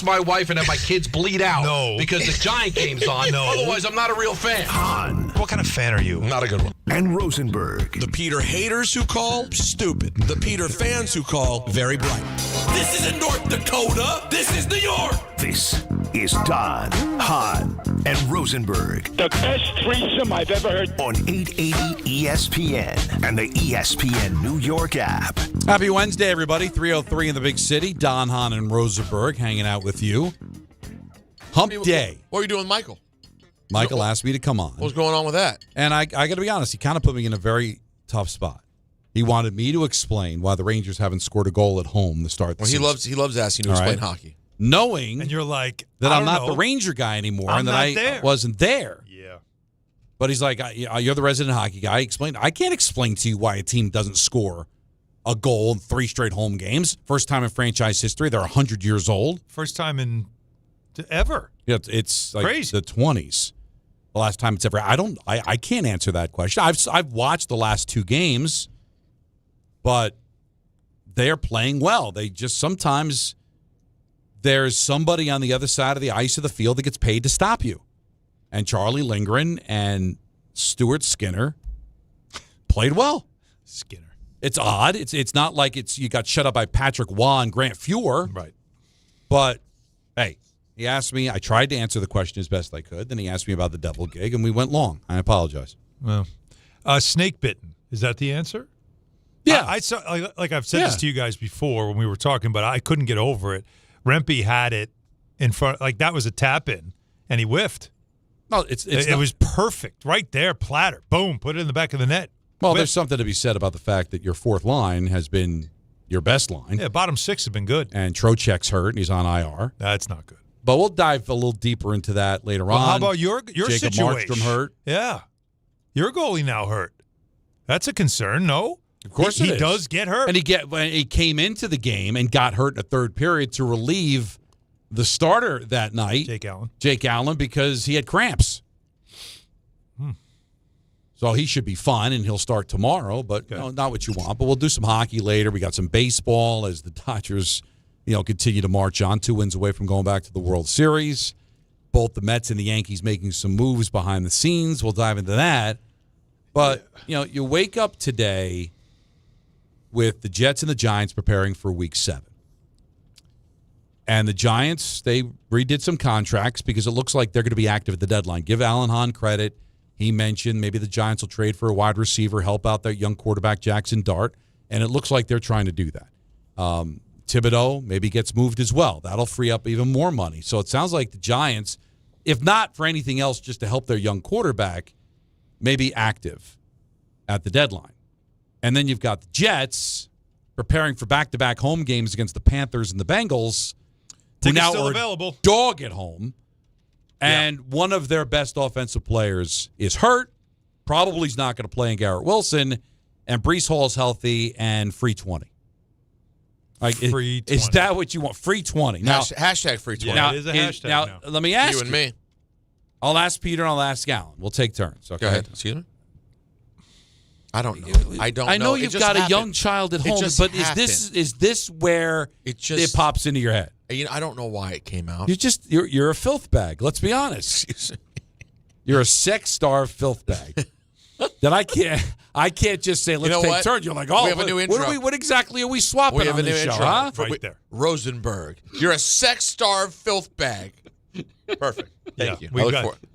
my wife and have my kids bleed out because the Giant game's on. Otherwise, I'm not a real fan. Hahn. What kind of fan are you? Not a good one. And Rosenberg. The Peter haters who call, stupid. The Peter fans who call, very bright. This isn't North Dakota. This is New York. This is Don, Hahn, and Rosenberg. The best threesome I've ever heard. On 880 ESPN and the ESPN New York app. Happy Wednesday, everybody. 3:03 in the big city. Don, Hahn, and Rosenberg hanging out with you. Hump day. What are you doing with Michael? Michael asked me to come on. What's going on with that? And I got to be honest, he kind of put me in a very tough spot. He wanted me to explain why the Rangers haven't scored a goal at home to start the season. He loves asking you to explain hockey. Knowing and you're like, that I'm not the Ranger guy anymore and that I wasn't there. Yeah. But he's like, you're the resident hockey guy. I can't explain to you why a team doesn't score a goal in 3 straight home games. First time in franchise history. They're 100 years old. First time in ever. Yeah, it's like crazy. The 20s. The last time it's ever. I can't answer that question. I've watched the last 2 games, but they are playing well. They just sometimes there's somebody on the other side of the ice of the field that gets paid to stop you. And Charlie Lindgren and Stuart Skinner played well. Skinner. It's odd. It's not like you got shut up by Patrick Waugh and Grant Fuhr. Right. But, hey, he asked me. I tried to answer the question as best I could. Then he asked me about the Devil gig, and we went long. I apologize. Well, Snakebitten. Is that the answer? Yeah. I saw, like I've said this to you guys before when we were talking, but I couldn't get over it. Rempe had it in front. Like, that was a tap-in, and he whiffed. No, it was perfect. Right there, platter. Boom, put it in the back of the net. Well, there's something to be said about the fact that your fourth line has been your best line. Yeah, bottom 6 have been good. And Trocheck's hurt, and he's on IR. That's not good. But we'll dive a little deeper into that later on. How about your Jacob situation? Markstrom hurt. Yeah. Your goalie now hurt. That's a concern, no? Of course he does get hurt. And he came into the game and got hurt in the third period to relieve the starter that night, Jake Allen, because he had cramps. So he should be fine, and he'll start tomorrow, but not what you want. But we'll do some hockey later. We got some baseball as the Dodgers, continue to march on. 2 wins away from going back to the World Series. Both the Mets and the Yankees making some moves behind the scenes. We'll dive into that. But, you wake up today with the Jets and the Giants preparing for Week 7. And the Giants, they redid some contracts because it looks like they're going to be active at the deadline. Give Alan Hahn credit. He mentioned maybe the Giants will trade for a wide receiver, help out their young quarterback, Jackson Dart, and it looks like they're trying to do that. Thibodeaux maybe gets moved as well. That'll free up even more money. So it sounds like the Giants, if not for anything else, just to help their young quarterback, may be active at the deadline. And then you've got the Jets preparing for back-to-back home games against the Panthers and the Bengals, who now still are available. Dog at home. And one of their best offensive players is hurt. Probably is not going to play in Garrett Wilson. And Breece Hall's healthy and free 20. Free 20. Is that what you want? Free 20. Now, hashtag free 20. Yeah, it is a hashtag now. Let me ask you. And me. I'll ask Peter and I'll ask Alan. We'll take turns. Okay? Go ahead. Excuse me? I don't know. I know you've got a young child at home, but is this where it pops into your head? I don't know why it came out. You're a filth bag. Let's be honest. You're a sex-starved filth bag. That I can't just say let's take turns. You're like, we have a new intro. What exactly are we swapping? We have on a new this intro. show, huh? Right there. Rosenberg. You're a sex-starved filth bag. Perfect. Thank you.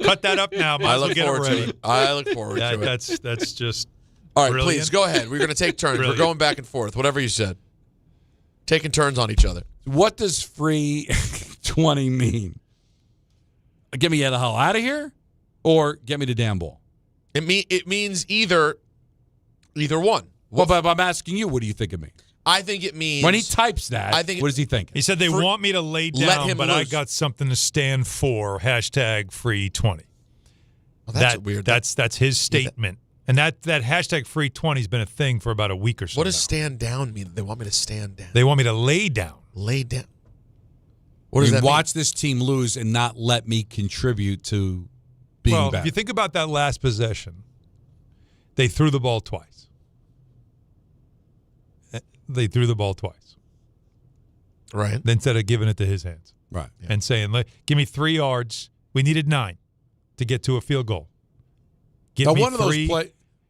Cut that up now. I look forward to it. I look forward to it. That's just all right. brilliant. Please go ahead. We're going to take turns. We're going back and forth. Whatever you said. Taking turns on each other. What does free 20 mean? Get me the hell out of here, or get me the damn ball? It means either one. Well, but I'm asking you, what do you think it means? I think it means when he types that. What does he think? He said they want me to lay down, but I got something to stand for. Hashtag free 20. Well, that's weird. That's his statement. And that hashtag free 20 has been a thing for about a week or so. What does stand down mean? They want me to stand down. They want me to lay down. Lay down. What does that mean? Watch this team lose and not let me contribute to being bad. If you think about that last possession, they threw the ball twice. Right. Instead of giving it to his hands. Right. Yeah. and saying, give me 3 yards. We needed 9 to get to a field goal. Give now, me one 3.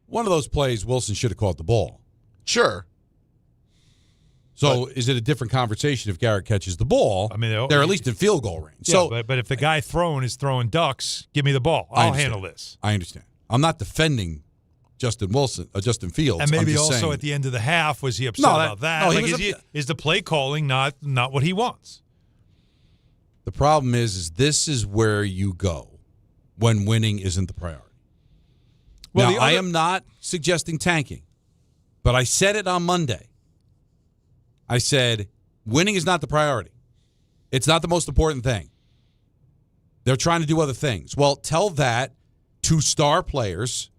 One of those plays, Wilson should have caught the ball. Sure. So is it a different conversation if Garrett catches the ball? I mean, they're at least in field goal range. Yeah, So, but if the guy is throwing ducks, give me the ball. I I'll understand. handle this. I understand. I'm not defending Justin Fields. And maybe I'm just also saying, at the end of the half, was he upset No, about that? no, he Like, was is the play calling not what he wants? the problem is this is where you go when winning isn't the priority. Well, Now, I am not suggesting tanking, but I said it on Monday. I said winning is not the priority. It's not the most important thing. They're trying to do other things. Well, tell that to star players.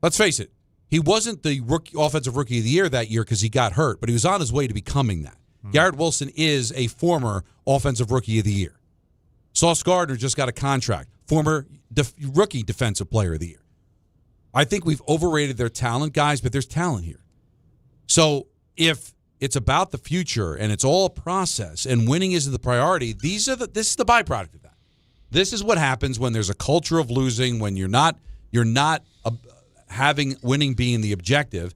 Let's face it. He wasn't the offensive rookie of the year that year because he got hurt, but he was on his way to becoming that. Garrett Wilson is a former offensive rookie of the year. Sauce Gardner just got a contract, former rookie defensive player of the year. I think we've overrated their talent, guys, but there's talent here. So if it's about the future and it's all a process and winning isn't the priority, this is the byproduct of that. This is what happens when there's a culture of losing, when you're not having winning being the objective.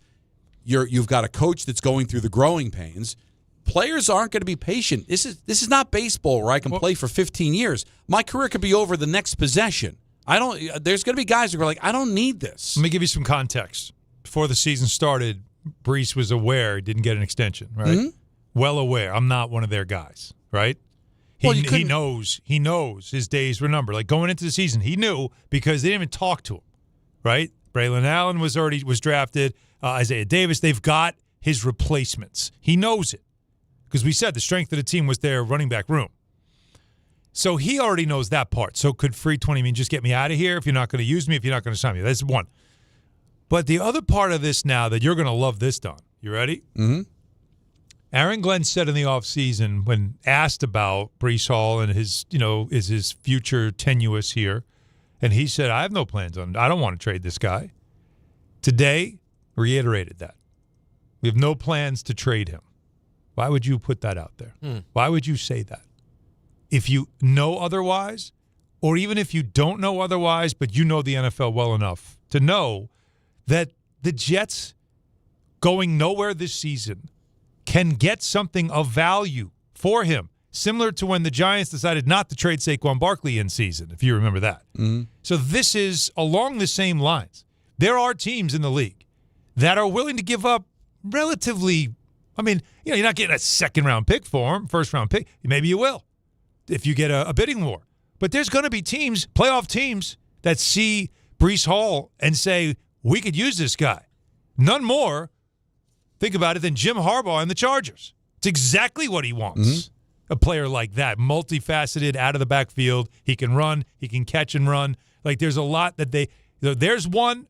You've got a coach that's going through the growing pains. Players aren't going to be patient. This is not baseball where I can play for 15 years. My career could be over the next possession. There's going to be guys who are like, I don't need this. Let me give you some context. Before the season started, Breece was aware he didn't get an extension, right? Mm-hmm. Well aware. I'm not one of their guys, right? He knows his days were numbered. Like going into the season, he knew because they didn't even talk to him, right? Braylon Allen was drafted. Isaiah Davis, they've got his replacements. He knows it because we said the strength of the team was their running back room. So he already knows that part. So could free 20 mean just get me out of here if you're not going to use me, if you're not going to sign me? That's one. But the other part of this now that you're going to love this, Don. You ready? Mm-hmm. Aaron Glenn said in the offseason when asked about Breece Hall and his, is his future tenuous here, and he said, I have no plans on, I don't want to trade this guy. Today, reiterated that. We have no plans to trade him. Why would you put that out there? Why would you say that? If you know otherwise, or even if you don't know otherwise, but you know the NFL well enough to know that the Jets going nowhere this season can get something of value for him, similar to when the Giants decided not to trade Saquon Barkley in season, if you remember that. Mm-hmm. So this is along the same lines. There are teams in the league that are willing to give up relatively, you're not getting a second-round pick for him, first-round pick. Maybe you will if you get a bidding war. But there's going to be teams, playoff teams, that see Breece Hall and say, we could use this guy. None more, think about it, than Jim Harbaugh and the Chargers. It's exactly what he wants. Mm-hmm. A player like that, multifaceted, out of the backfield. He can run. He can catch and run. Like, there's a lot that there's one,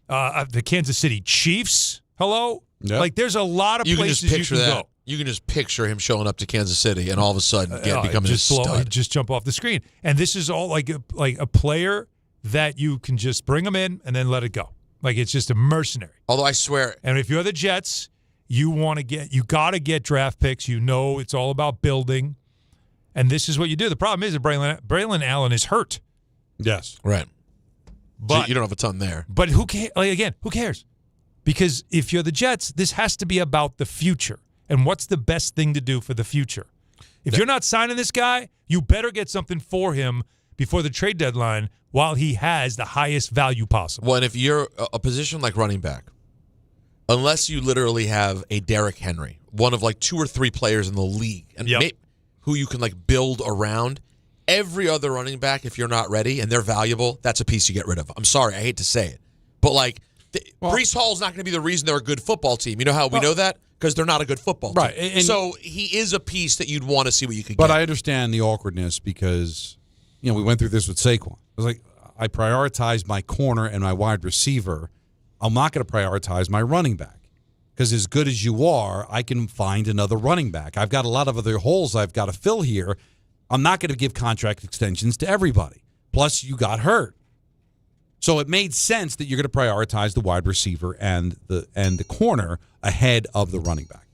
the Kansas City Chiefs, hello? Yep. Like, there's a lot of places you can go. You can just picture him showing up to Kansas City and all of a sudden becoming a stud. Just jump off the screen. And this is all like a player that you can just bring him in and then let it go. Like, it's just a mercenary. Although I swear. And if you're the Jets, you got to get draft picks. It's all about building. And this is what you do. The problem is that Braylon Allen is hurt. Yes. Right. But so you don't have a ton there. But who cares? Because if you're the Jets, this has to be about the future. And what's the best thing to do for the future? If you're not signing this guy, you better get something for him before the trade deadline while he has the highest value possible. Well, and if you're a position like running back, unless you literally have a Derrick Henry, one of like 2 or 3 players in the league, and who you can like build around, every other running back, if you're not ready and they're valuable, that's a piece you get rid of. I'm sorry, I hate to say it. But like, Breece Hall's not going to be the reason they're a good football team. You know how we know that? Because they're not a good football team. Right. And so he is a piece that you'd want to see what you could get. But I understand the awkwardness because, we went through this with Saquon. I was like, I prioritize my corner and my wide receiver. I'm not going to prioritize my running back because as good as you are, I can find another running back. I've got a lot of other holes I've got to fill here. I'm not going to give contract extensions to everybody. Plus, you got hurt. So it made sense that you're going to prioritize the wide receiver and the corner ahead of the running back.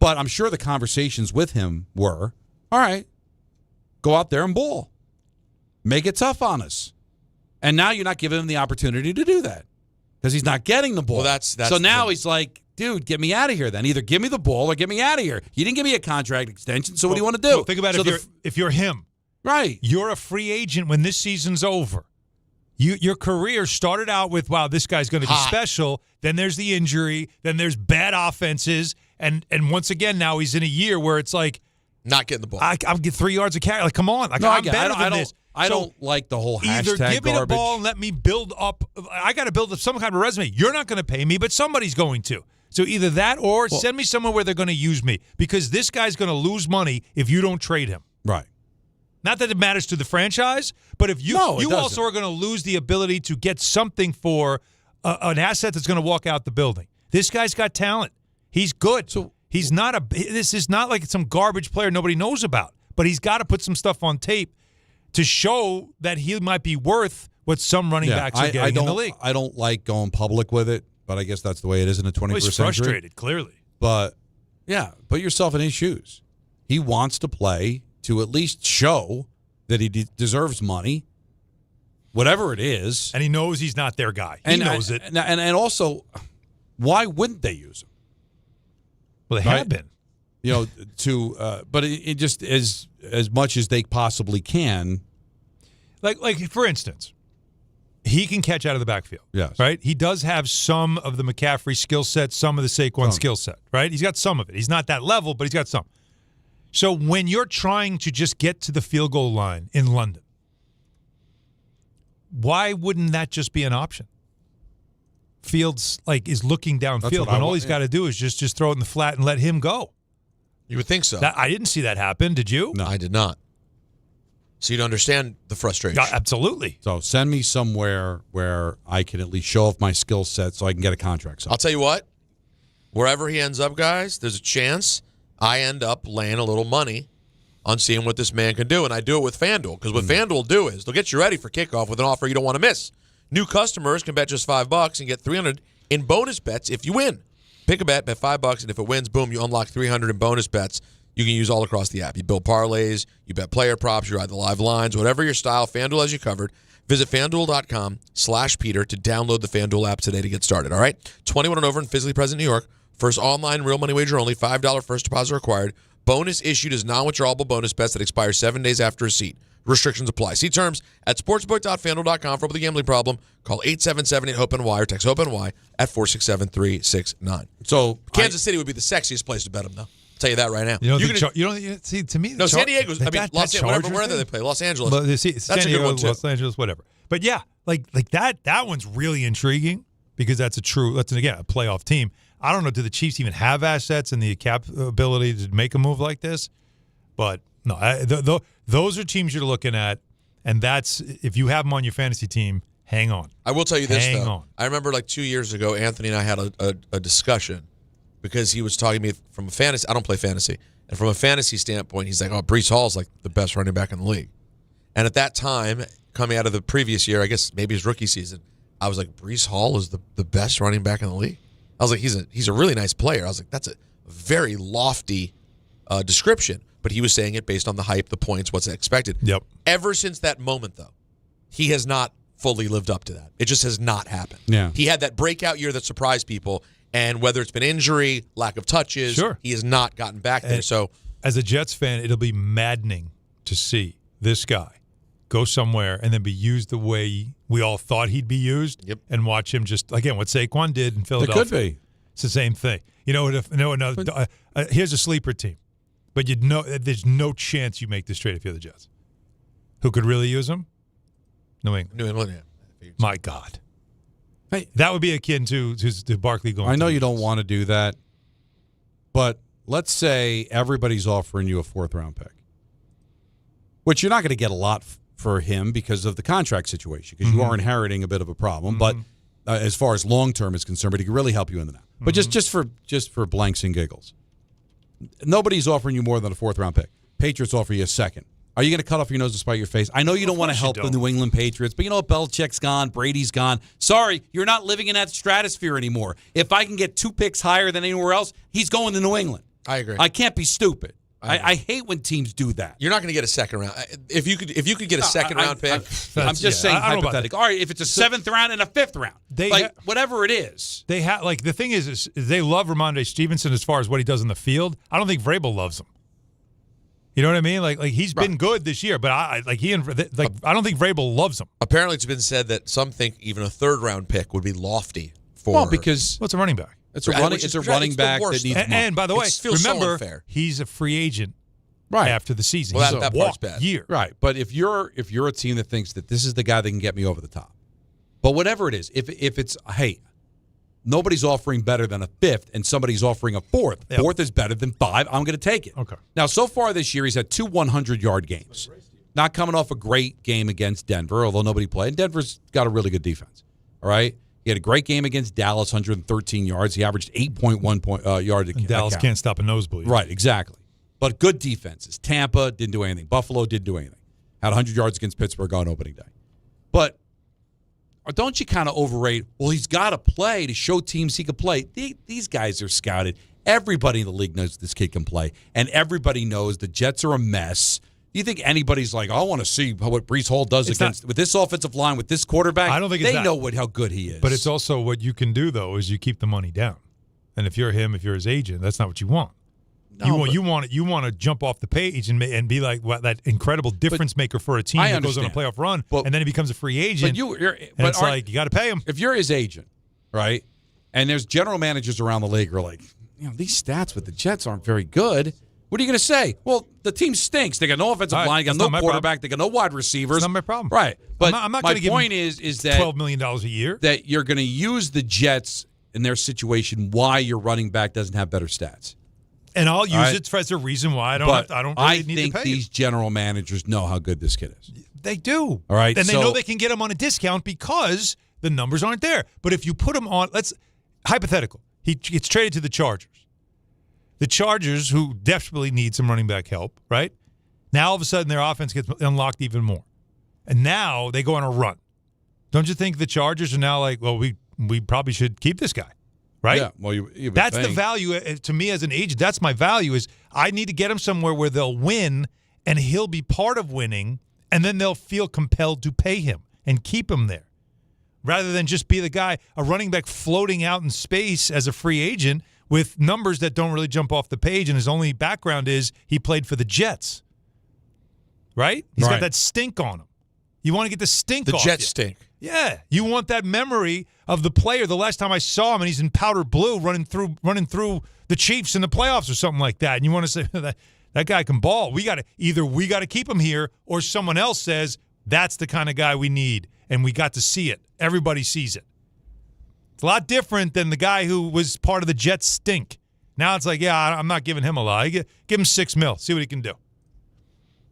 But I'm sure the conversations with him were, all right, go out there and ball. Make it tough on us. And now you're not giving him the opportunity to do that because he's not getting the ball. Well, that's so now he's like, dude, get me out of here then. Either give me the ball or get me out of here. You didn't give me a contract extension, so what do you want to do? Well, think about if you're him. Right. You're a free agent when this season's over. Your career started out with, wow, this guy's going to be special. Then there's the injury. Then there's bad offenses. And once again, now he's in a year where it's like, not getting the ball. I'll get 3 yards of carry. Like, come on. Like, no, I'm better than this. I don't like the whole hashtag either give me garbage. the ball and let me build up. I got to build up some kind of resume. You're not going to pay me, but somebody's going to. So either that or send me somewhere where they're going to use me because this guy's going to lose money if you don't trade him. Right. Not that it matters to the franchise, but if you also are going to lose the ability to get something for an asset that's going to walk out the building. This guy's got talent. He's good. So he's not this is not like some garbage player nobody knows about, but he's got to put some stuff on tape to show that he might be worth what some running backs are getting in the league. I don't like going public with it, but I guess that's the way it is in the 21st century. He's frustrated, clearly. But, yeah, put yourself in his shoes. He wants to play to at least show that he deserves money, whatever it is. And he knows he's not their guy. He knows it. And also, why wouldn't they use him? Well, they have been. You know, but it just as much as they possibly can. Like for instance, he can catch out of the backfield. Yes. Right? He does have some of the McCaffrey skill set, some of the Saquon skill set, right? He's got some of it. He's not that level, but he's got some. So when you're trying to just get to the field goal line in London, why wouldn't that just be an option? Fields is looking downfield, and all he's got to do is just throw it in the flat and let him go. You would think so. I didn't see that happen. Did you? No, I did not. So you'd understand the frustration. Absolutely. So send me somewhere where I can at least show off my skill set so I can get a contract. I'll tell you what. Wherever he ends up, guys, there's a chance I end up laying a little money on seeing what this man can do. And I do it with FanDuel because what FanDuel will do is they'll get you ready for kickoff with an offer you don't want to miss. New customers can bet just $5 and get $300 in bonus bets if you win. Pick a bet $5, and if it wins, boom, you unlock $300 in bonus bets you can use all across the app. You build parlays, you bet player props, you ride the live lines, whatever your style, FanDuel has you covered. Visit FanDuel.com/Peter to download the FanDuel app today to get started, all right? 21 and over and physically present in New York. First online real money wager only, $5 first deposit required. Bonus issued is non-withdrawable bonus bets that expire 7 days after receipt. Restrictions apply. See terms at sportsbook.fanduel.com. For the gambling problem, call 877-8-HOPE-NY or text HOPE-NY at 467-369. So Kansas City would be the sexiest place to bet them, though. I'll tell you that right now. You don't see to me. No, San Diego's. Wherever they play, Los Angeles. But that's San Diego, a good one too. Los Angeles, whatever. But yeah, like that one's really intriguing because that's a playoff team. I don't know. Do the Chiefs even have assets and the cap ability to make a move like this? But no, those are teams you're looking at, and that's if you have them on your fantasy team. Hang on. I will tell you this hang though. On. I remember 2 years ago, Anthony and I had a discussion because he was talking to me from a fantasy. I don't play fantasy, and from a fantasy standpoint, he's like, "Oh, Breece Hall is like the best running back in the league." And at that time, coming out of the previous year, I guess maybe his rookie season, I was like, "Breece Hall is the best running back in the league." I was like, he's a really nice player. I was like, that's a very lofty description. But he was saying it based on the hype, the points, what's expected. Yep. Ever since that moment, though, he has not fully lived up to that. It just has not happened. Yeah. He had that breakout year that surprised people, and whether it's been injury, lack of touches, he has not gotten back there. So, as a Jets fan, it'll be maddening to see this guy go somewhere and then be used the way we all thought he'd be used, and watch him just, again, what Saquon did in Philadelphia. It could be. It's the same thing. Here's a sleeper team. But there's no chance you make this trade if you're the Jets. Who could really use him? New England, yeah. My God. Hey, that would be akin to Barkley going. I know you don't want to do that, but let's say everybody's offering you a 4th-round pick, which you're not going to get a lot for him because of the contract situation, because you are inheriting a bit of a problem. But as far as long-term is concerned, but he can really help you in the now. But just for blanks and giggles. Nobody's offering you more than a 4th-round pick. Patriots offer you a 2nd. Are you going to cut off your nose to spite your face? I know you don't want to help the New England Patriots, but you know what? Belichick's gone. Brady's gone. Sorry, you're not living in that stratosphere anymore. If I can get 2 picks higher than anywhere else, he's going to New England. I agree. I can't be stupid. I hate when teams do that. You're not going to get a second round. If you could get a second round pick, I'm just saying I don't know about hypothetical. All right, if it's a 7th round and a 5th round, whatever it is. They have the thing is they love Ramondre Stevenson as far as what he does in the field. I don't think Vrabel loves him. You know what I mean? Like he's been good this year, but I don't think Vrabel loves him. Apparently, it's been said that some think even a 3rd round pick would be lofty for. Well, because what's a running back? It's a running back that needs money. And by the way, remember, so he's a free agent right after the season. Well, he's that a part's bad. year. Right. But if you're a team that thinks that this is the guy that can get me over the top, but whatever it is, if it's, hey, nobody's offering better than a 5th and somebody's offering a 4th. Yep. 4th is better than 5. I'm going to take it. Okay. Now, so far this year, he's had 2 100-yard games. Not coming off a great game against Denver, although nobody played. Denver's got a really good defense. All right? He had a great game against Dallas, 113 yards. He averaged 8.1 yards. And Dallas can't stop a nosebleed. Right, exactly. But good defenses. Tampa didn't do anything. Buffalo didn't do anything. Had 100 yards against Pittsburgh on opening day. But don't you kind of overrate, well, he's got to play to show teams he can play. These guys are scouted. Everybody in the league knows this kid can play. And everybody knows the Jets are a mess. Do you think anybody's like, I want to see what Breece Hall does with this offensive line, with this quarterback? I don't think it's they know how good he is. But it's also what you can do, though, is you keep the money down. And if you're him, if you're his agent, that's not what you want. No, you want to jump off the page and be like that incredible difference maker for a team that goes on a playoff run, and then he becomes a free agent. It's like you got to pay him. If you're his agent, right, and there's general managers around the league who are like, these stats with the Jets aren't very good. What are you going to say? Well, the team stinks. They got no offensive line. They got no quarterback. They got no wide receivers. That's not my problem. Right. But I'm not my give point is that $12 million a year. That you're going to use the Jets in their situation why your running back doesn't have better stats. And I'll use it as a reason why I don't really need to pay think these general managers know how good this kid is. They do. All right. And they know they can get him on a discount because the numbers aren't there. But if you put him on, hypothetical, he gets traded to the Chargers. The Chargers, who desperately need some running back help, right? Now, all of a sudden, their offense gets unlocked even more. And now they go on a run. Don't you think the Chargers are now like, well, we probably should keep this guy, right? Yeah. Well, that's the value to me as an agent. That's my value is I need to get him somewhere where they'll win and he'll be part of winning, and then they'll feel compelled to pay him and keep him there. Rather than just be the guy, a running back floating out in space as a free agent with numbers that don't really jump off the page, and his only background is he played for the Jets. Right? He's got that stink on him. You want to get the stink off the Jets stink. Yeah. You want that memory of the player the last time I saw him, and he's in powder blue running through the Chiefs in the playoffs or something like that. And you want to say that guy can ball. We got to keep him here, or someone else says that's the kind of guy we need, and we got to see it. Everybody sees it. It's a lot different than the guy who was part of the Jets stink. Now it's like, yeah, I'm not giving him a lot. Give him $6 million. See what he can do.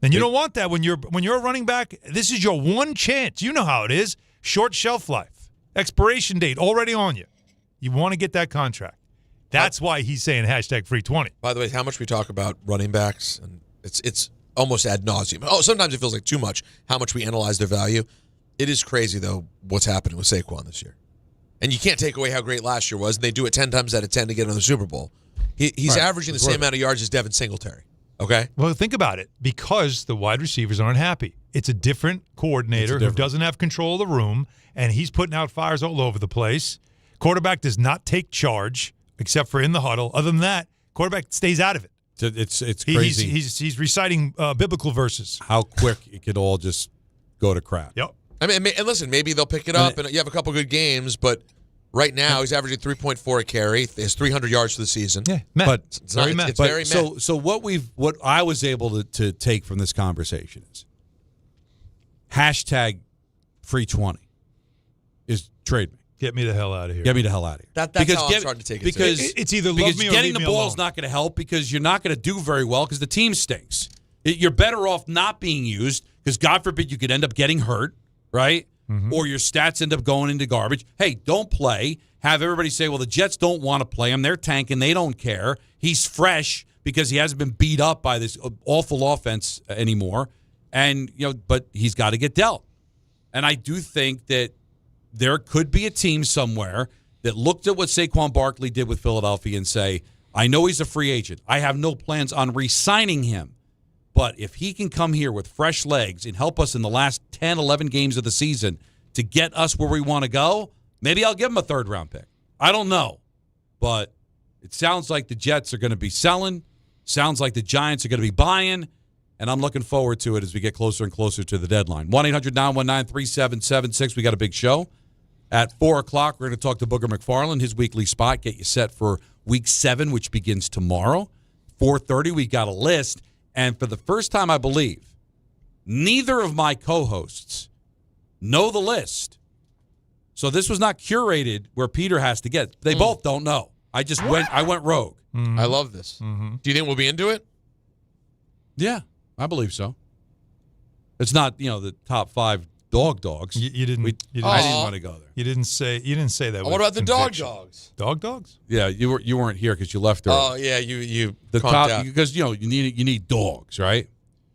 And you don't want that when you're a running back. This is your one chance. You know how it is. Short shelf life, expiration date already on you. You want to get that contract. That's why he's saying #free20. By the way, how much we talk about running backs, and it's almost ad nauseum. Oh, sometimes it feels like too much. How much we analyze their value. It is crazy though what's happening with Saquon this year. And you can't take away how great last year was. And they do it 10 times out of 10 to get another Super Bowl. He's averaging the same amount of yards as Devin Singletary. Okay? Well, think about it. Because the wide receivers aren't happy. It's a different coordinator who doesn't have control of the room, and he's putting out fires all over the place. Quarterback does not take charge, except for in the huddle. Other than that, quarterback stays out of it. It's crazy. He's reciting biblical verses. How quick it could all just go to crap. Yep. I mean, and listen, maybe they'll pick it up, and you have a couple good games, but right now he's averaging 3.4 a carry. He has 300 yards for the season. Yeah, but it's very meh. So what I was able to take from this conversation is #free20 is trade me. Get me the hell out of here. Get me the hell out of here. That's how I'm starting to take it. Because it's either love me or getting leave the me ball is alone. not going to help because you're not going to do very well because the team stinks. You're better off not being used because God forbid you could end up getting hurt, right? Mm-hmm. Or your stats end up going into garbage. Hey, don't play. Have everybody say, well, the Jets don't want to play him. They're tanking. They don't care. He's fresh because he hasn't been beat up by this awful offense anymore. And, but he's got to get dealt. And I do think that there could be a team somewhere that looked at what Saquon Barkley did with Philadelphia and say, I know he's a free agent. I have no plans on re-signing him. But if he can come here with fresh legs and help us in the last 10, 11 games of the season to get us where we want to go, maybe I'll give him a third-round pick. I don't know. But it sounds like the Jets are going to be selling. Sounds like the Giants are going to be buying. And I'm looking forward to it as we get closer and closer to the deadline. 1-800-919-3776. We got a big show. At 4 o'clock, we're going to talk to Booger McFarland, his weekly spot, get you set for Week 7, which begins tomorrow. 4:30, we got a list. And for the first time, I believe, neither of my co-hosts know the list. So this was not curated where Peter has to get. They both don't know. I went rogue. Mm-hmm. I love this. Mm-hmm. Do you think we'll be into it? Yeah, I believe so. It's not, the top 5 dogs. You didn't. I didn't want to go there. You didn't say that. What about the dogs? Dogs? Yeah, you weren't here because you left early. Oh yeah, you the conked top out. because you need dogs, right?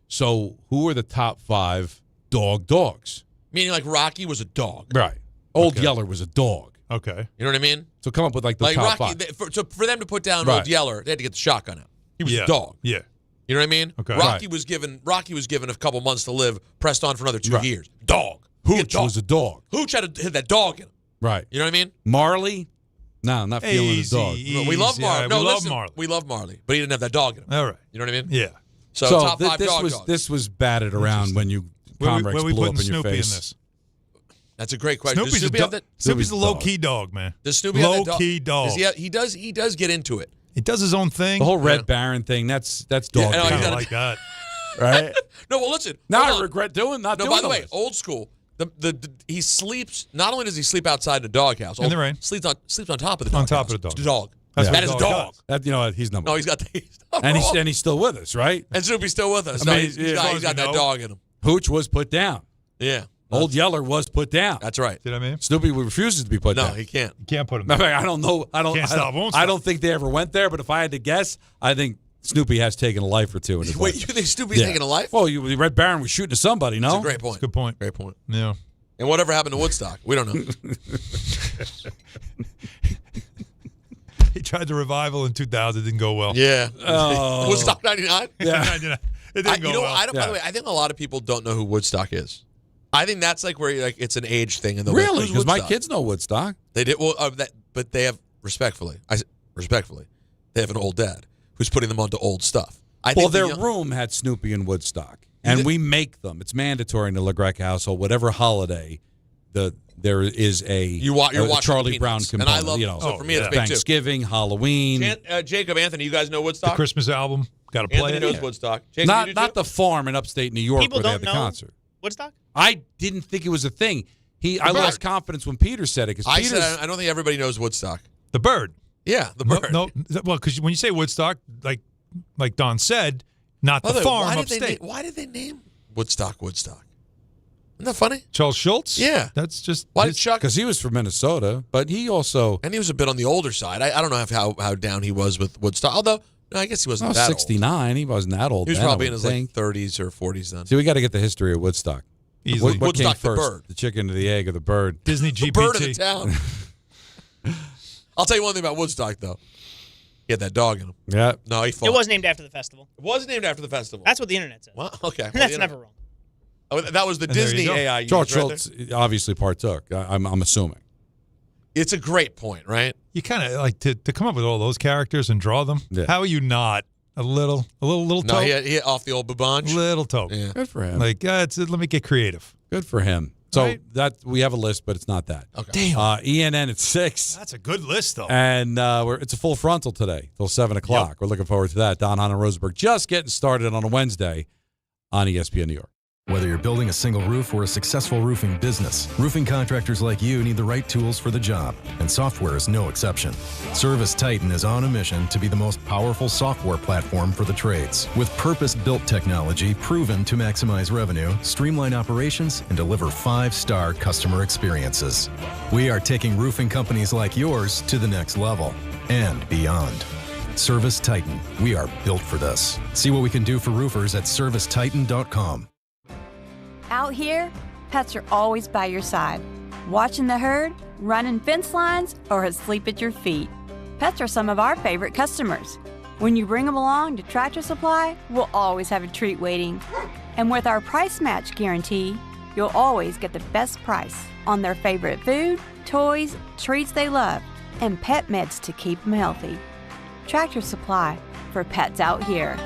So who are the top 5 dogs? Meaning like Rocky was a dog, Right. Old Yeller was a dog. Okay. You know what I mean? So come up with the Like top Rocky, 5. so for them to put down Right. Old Yeller, they had to get the shotgun out. He was Yeah. a dog. Yeah. You know what I mean? Okay. Rocky was given a couple months to live, pressed on for another 2 Right. years. Dog. Hooch was a dog. Hooch had to hit that dog in him. Right. You know what I mean? Marley? No, I'm not feeling his dog. We love Marley. Right, No, we listen, love Marley. we love Marley, but he didn't have that dog in him. All right. You know what I mean? Yeah. So top 5 dogs. This was batted around when you Conrex Where we blew up putting in your Snoopy face. in this? That's a great question. Snoopy's, Does Snoopy have that? Snoopy's a Snoopy's a low-key dog, man. Does Snoopy have that low-key dog. He does get into it. He does his own thing. The whole Red Baron thing, that's dog. Yeah, I you kind gotta- of like that. right? No, well, listen. Now hold I on. regret doing not No, doing by the way, this. old school. He sleeps. Not only does he sleep outside the doghouse, In the rain. sleeps on top of the dog. On top of the dog. That what is a a dog dog. does. That, he's number No, one. he's got the. and he's still with us, right? And Snoopy's still with us. I No, mean, he's yeah, got, as he's long got as that we know. dog in him. Hooch was put down. Yeah. Old Yeller was put down. That's right. Did I mean? Snoopy refuses to be put No, down. he can't. You can't put him I there. mean, I don't know. I don't. Can't stop, won't I stop. don't think they ever went there. But if I had to guess, I think Snoopy has taken a life or two in his Wait, life. you think Snoopy's Yeah. taking a life? Well, the Red Baron was shooting at somebody. No, That's a great point. Good point. Great point. Yeah. And whatever happened to Woodstock? We don't know. He tried the revival in 2000. It didn't go well. Yeah. Oh. Woodstock 99? Yeah. It didn't go well. By the way, I think a lot of people don't know who Woodstock is. I think that's like where it's an age thing. And Really? Because Because my kids know Woodstock. They did well, but they have respectfully, they have an old dad who's putting them onto old stuff. Well, their room had Snoopy and Woodstock, and we make them. It's mandatory in the LeGrec household. Whatever holiday, there is you're a watching Charlie Peanuts. Brown And I component. love so for me it's big too. Thanksgiving, Halloween. Jacob, Anthony, you guys know The Woodstock? Christmas album. Got to play Anthony it. knows Woodstock. Jacob, you do Not too? the farm in upstate New York People where they don't had the know concert. Woodstock? I didn't think it was a thing. I lost confidence when Peter said it because I said I don't think everybody knows Woodstock. The bird. Yeah, the bird. No, well, because when you say Woodstock, like Don said, not the farm upstate. Why did they name Woodstock? Isn't that funny? Charles Schultz? Yeah. That's just Why did Chuck? because he was from Minnesota, but he also And he was a bit on the older side. I don't know how down he was with Woodstock. Although, no, I guess he wasn't that 69. He wasn't that old. old. He was then, probably I in would his think. 30s or 40s then. See, we got to get the history of Woodstock. easily. What came Woodstock the first, bird. the chicken or the egg or the bird? Disney The GPT. bird of the town. I'll tell you one thing about Woodstock, though. He had that dog in him. Yeah. No, he fought. It was named after the festival. It was named after the festival. That's what the internet says. Well, okay. Well, That's you know. never wrong. Oh, that was the And there you Disney go. AI. George used, right Schultz obviously partook. I'm assuming. there. It's a great point, right? You kind of like to come up with all those characters and draw them. Yeah. How are you not a little No, toe? he hit off the old babange. Little toe. Yeah. Good for him. Like, let me get creative. Good for him. So Right. that we have a list, but it's not that. Okay. Damn. ENN at 6. That's a good list, though. And it's a full frontal today till 7 o'clock. Yep. We're looking forward to that. Don Hahn Rosenberg just getting started on a Wednesday on ESPN New York. Whether you're building a single roof or a successful roofing business, roofing contractors like you need the right tools for the job, and software is no exception. Service Titan is on a mission to be the most powerful software platform for the trades, with purpose-built technology proven to maximize revenue, streamline operations, and deliver 5-star customer experiences. We are taking roofing companies like yours to the next level and beyond. Service Titan, we are built for this. See what we can do for roofers at servicetitan.com. Out here, pets are always by your side, watching the herd, running fence lines, or asleep at your feet. Pets are some of our favorite customers. When you bring them along to Tractor Supply, we'll always have a treat waiting. And with our price match guarantee, you'll always get the best price on their favorite food, toys, treats they love, and pet meds to keep them healthy. Tractor Supply, for pets out here.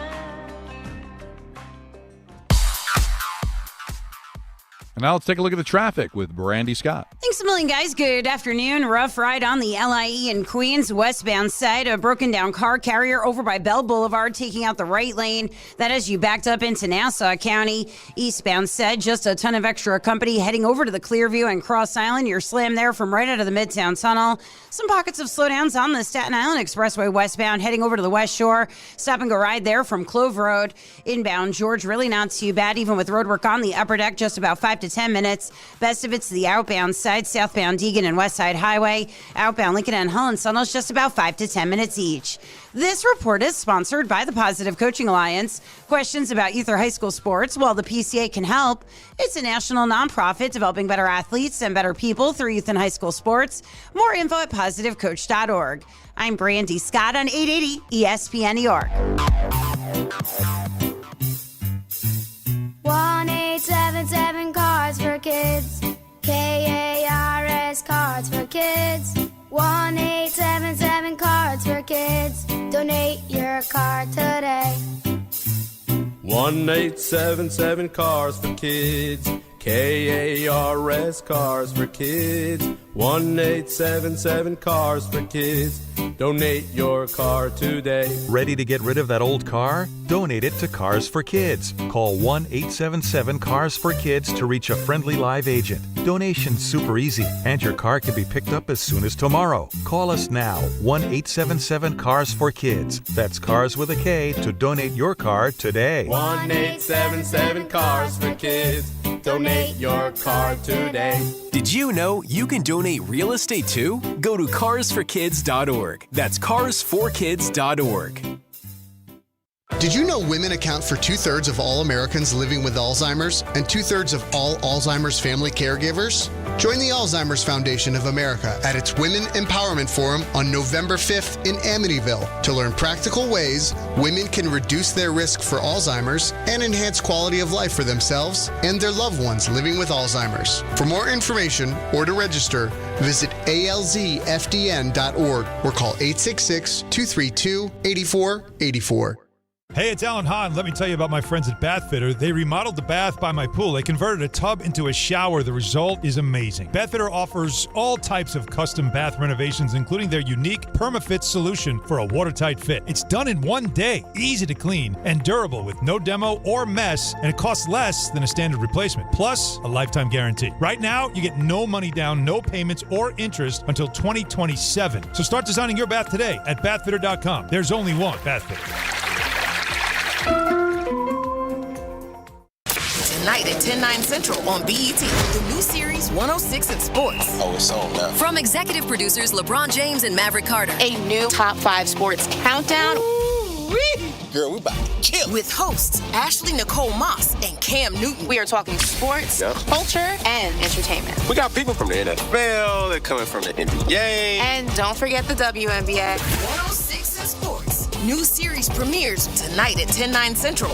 And now let's take a look at the traffic with Brandy Scott. Thanks a million, guys. Good afternoon. Rough ride on the LIE in Queens westbound side. A broken down car carrier over by Bell Boulevard taking out the right lane. That has you backed up into Nassau County. Eastbound side, just a ton of extra company heading over to the Clearview and Cross Island. You're slammed there from right out of the Midtown Tunnel. Some pockets of slowdowns on the Staten Island Expressway westbound heading over to the West Shore. Stop and go ride there from Clove Road. Inbound George, really not too bad, even with roadwork on the upper deck, just about 5 to 10 minutes. Best of it's the outbound side, southbound Deegan and West Side Highway. Outbound Lincoln and Hull and Sunnels, just about 5 to 10 minutes each. This report is sponsored by the Positive Coaching Alliance. Questions about youth or high school sports? Well, the PCA can help. It's a national nonprofit developing better athletes and better people through youth and high school sports. More info at positivecoach.org. I'm Brandy Scott on 880 ESPN New York. 1877 Cards for Kids. KARS Cards for Kids. 1877 Cards for Kids. Donate your card today. 1877 Cars for Kids. KARS Cars for Kids. 1877 Cars for Kids. Donate your car today. Ready to get rid of that old car? Donate it to Cars for Kids. Call 1-877-CARS-FOR-KIDS to reach a friendly live agent. Donation's super easy, and your car can be picked up as soon as tomorrow. Call us now, 1-877-CARS-FOR-KIDS. That's Cars with a K to donate your car today. 1877 Cars for Kids. Donate your car today. Did you know you can donate real estate too? Go to carsforkids.org. That's carsforkids.org. Did you know women account for 2/3 of all Americans living with Alzheimer's and 2/3 of all Alzheimer's family caregivers? Join the Alzheimer's Foundation of America at its Women Empowerment Forum on November 5th in Amityville to learn practical ways women can reduce their risk for Alzheimer's and enhance quality of life for themselves and their loved ones living with Alzheimer's. For more information or to register, visit alzfdn.org or call 866-232-8484. Hey, it's Alan Hahn. Let me tell you about my friends at Bathfitter. They remodeled the bath by my pool. They converted a tub into a shower. The result is amazing. Bathfitter offers all types of custom bath renovations, including their unique PermaFit solution for a watertight fit. It's done in one day, easy to clean, and durable with no demo or mess, and it costs less than a standard replacement. Plus, a lifetime guarantee. Right now, you get no money down, no payments, or interest until 2027. So start designing your bath today at bathfitter.com. There's only one Bathfitter. Tonight at 10/9 Central on BET, the new series 106 in Sports. Oh, it's on now. From executive producers LeBron James and Maverick Carter. A new top 5 sports countdown. Ooh-wee. Girl, we about to kill. With hosts Ashley Nicole Moss and Cam Newton. We are talking sports, culture, and entertainment. We got people from the NFL, they're coming from the NBA. And don't forget the WNBA. 106 in Sports. New series premieres tonight at 10/9 Central.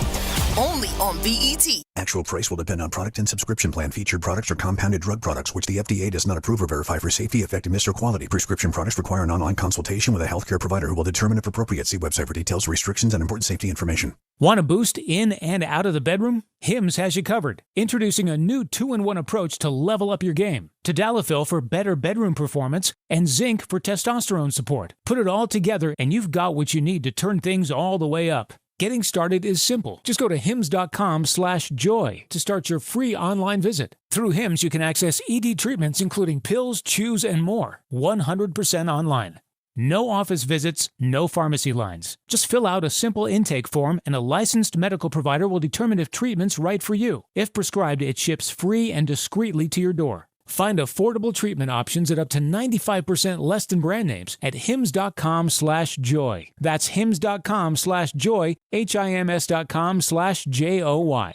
Only on BET. Actual price will depend on product and subscription plan. Featured products are compounded drug products, which the FDA does not approve or verify for safety, effectiveness, or quality. Prescription products require an online consultation with a healthcare provider who will determine if appropriate. See website for details, restrictions, and important safety information. Want a boost in and out of the bedroom? Hims has you covered. Introducing a new 2-in-1 approach to level up your game. Tadalafil for better bedroom performance and zinc for testosterone support. Put it all together and you've got what you need to turn things all the way up. Getting started is simple. Just go to hims.com/joy to start your free online visit. Through Hims, you can access ED treatments including pills, chews, and more. 100% online. No office visits, no pharmacy lines. Just fill out a simple intake form and a licensed medical provider will determine if treatment's right for you. If prescribed, it ships free and discreetly to your door. Find affordable treatment options at up to 95% less than brand names at hims.com/joy. That's hims.com/joy, HIMS.com/JOY.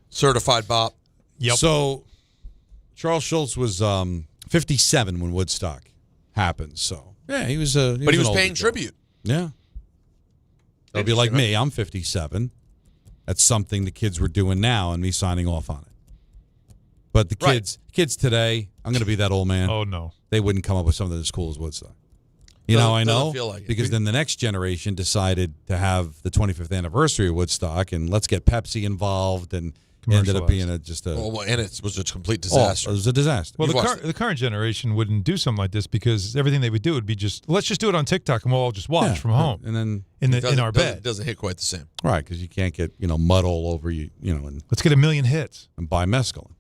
Certified Bop. Yep. So Charles Schultz was 57 when Woodstock happened. So yeah, he was a. But he was paying tribute. Yeah. It'll be like me. I'm 57. That's something the kids were doing now, and me signing off on it. But the kids today, I'm going to be that old man. Oh no, they wouldn't come up with something as cool as Woodstock. I know feel like it. because then the next generation decided to have the 25th anniversary of Woodstock, and let's get Pepsi involved, and ended up being and it was a complete disaster. It was a disaster. Well, the current generation wouldn't do something like this because everything they would do would be let's just do it on TikTok and we'll all just watch from home, and then in our bed. It doesn't hit quite the same, right? Because you can't get mud all over you, and let's get 1 million hits and buy mescaline.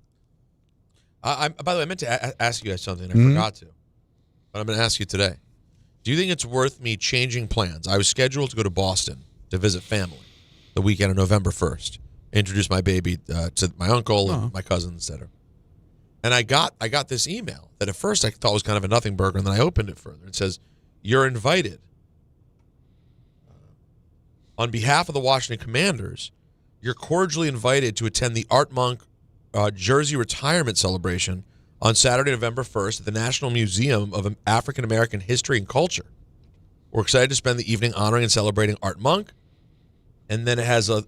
By the way, I meant to ask you guys something. I forgot to, but I'm going to ask you today. Do you think it's worth me changing plans? I was scheduled to go to Boston to visit family the weekend of November 1st. Introduce my baby to my uncle and my cousins, etc. And I got this email that at first I thought was kind of a nothing burger, and then I opened it further. It says, "You're invited. On behalf of the Washington Commanders, you're cordially invited to attend the Art Monk Jersey retirement celebration on Saturday, November 1st at the National Museum of African American History and Culture. We're excited to spend the evening honoring and celebrating Art Monk." And then it has a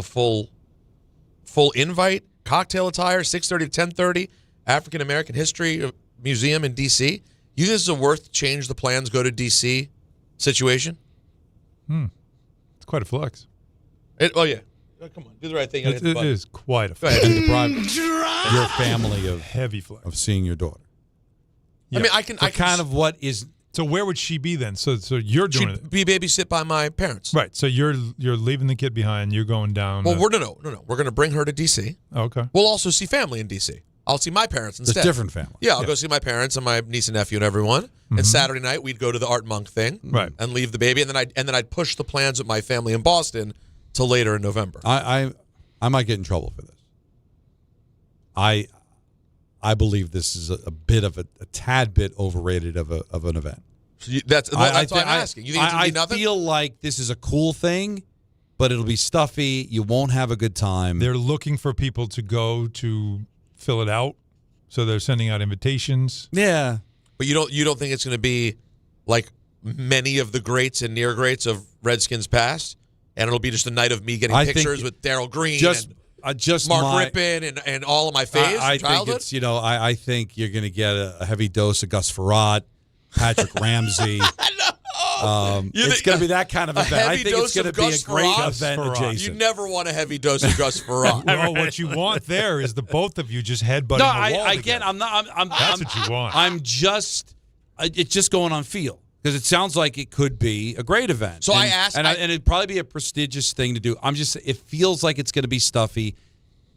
full invite, cocktail attire, 6:30 to 10:30, African American History Museum in D.C. You think this is a worth change the plans, go to D.C. situation? It's quite a flex. Oh yeah, come on, do the right thing. It is quite a flex. And deprive your family of heavy flex of seeing your daughter. Yeah. I mean, I can kind of what is. So where would she be then? So you're doing it. She'd be babysit by my parents. Right. So you're leaving the kid behind. You're going down. Well, no. We're going to bring her to D.C. Okay. We'll also see family in D.C. I'll see my parents instead. There's different family. Yeah, I'll go see my parents and my niece and nephew and everyone. And Saturday night we'd go to the Art Monk thing, and leave the baby, and then I'd push the plans with my family in Boston till later in November. I might get in trouble for this. I believe this is a bit of a tad bit overrated of an event. So that's why I'm asking. You think it's going to be nothing? I feel like this is a cool thing, but it'll be stuffy. You won't have a good time. They're looking for people to go to fill it out, so they're sending out invitations. Yeah, but you don't think it's going to be like many of the greats and near greats of Redskins past, and it'll be just a night of me getting pictures with Darryl Green, Mark Rippon, and all of my faves. I think it's I think you're going to get a heavy dose of Gus Farad, Patrick Ramsey. It's going to be that kind of event. I think it's going to be a great event adjacent. You never want a heavy dose of Gus Farad. No, what you want there is the both of you just headbutting the wall together. That's what you want. It's just going on feel because it sounds like it could be a great event. So I asked, and it'd probably be a prestigious thing to do. It feels like it's going to be stuffy.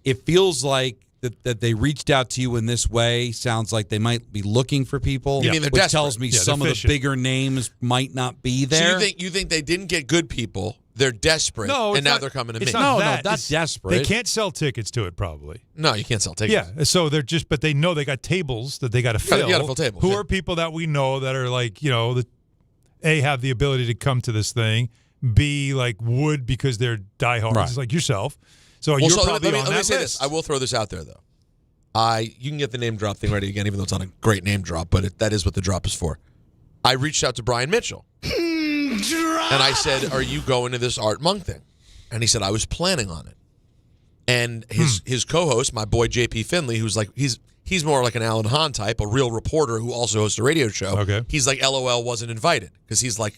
It feels like that they reached out to you in this way. Sounds like they might be looking for people. You mean they're which desperate? Tells me some of the bigger names might not be there. So you think they didn't get good people? They're desperate, and now they're coming to me. No, not desperate. They can't sell tickets to it, probably. No, you can't sell tickets. Yeah, so they're but they know they got tables that they got to fill. You got to fill tables. Who are people that we know that are like, that A, have the ability to come to this thing, B, like would because they're diehards, like yourself. So you're probably on that let me say list. this. I will throw this out there, though. You can get the name drop thing ready again, even though it's not a great name drop, but that is what the drop is for. I reached out to Brian Mitchell, and I said, "Are you going to this Art Monk thing?" And he said, "I was planning on it." And his co-host, my boy JP Finley, who's like he's more like an Alan Hahn type, a real reporter who also hosts a radio show. Okay. He's like, LOL, wasn't invited because he's like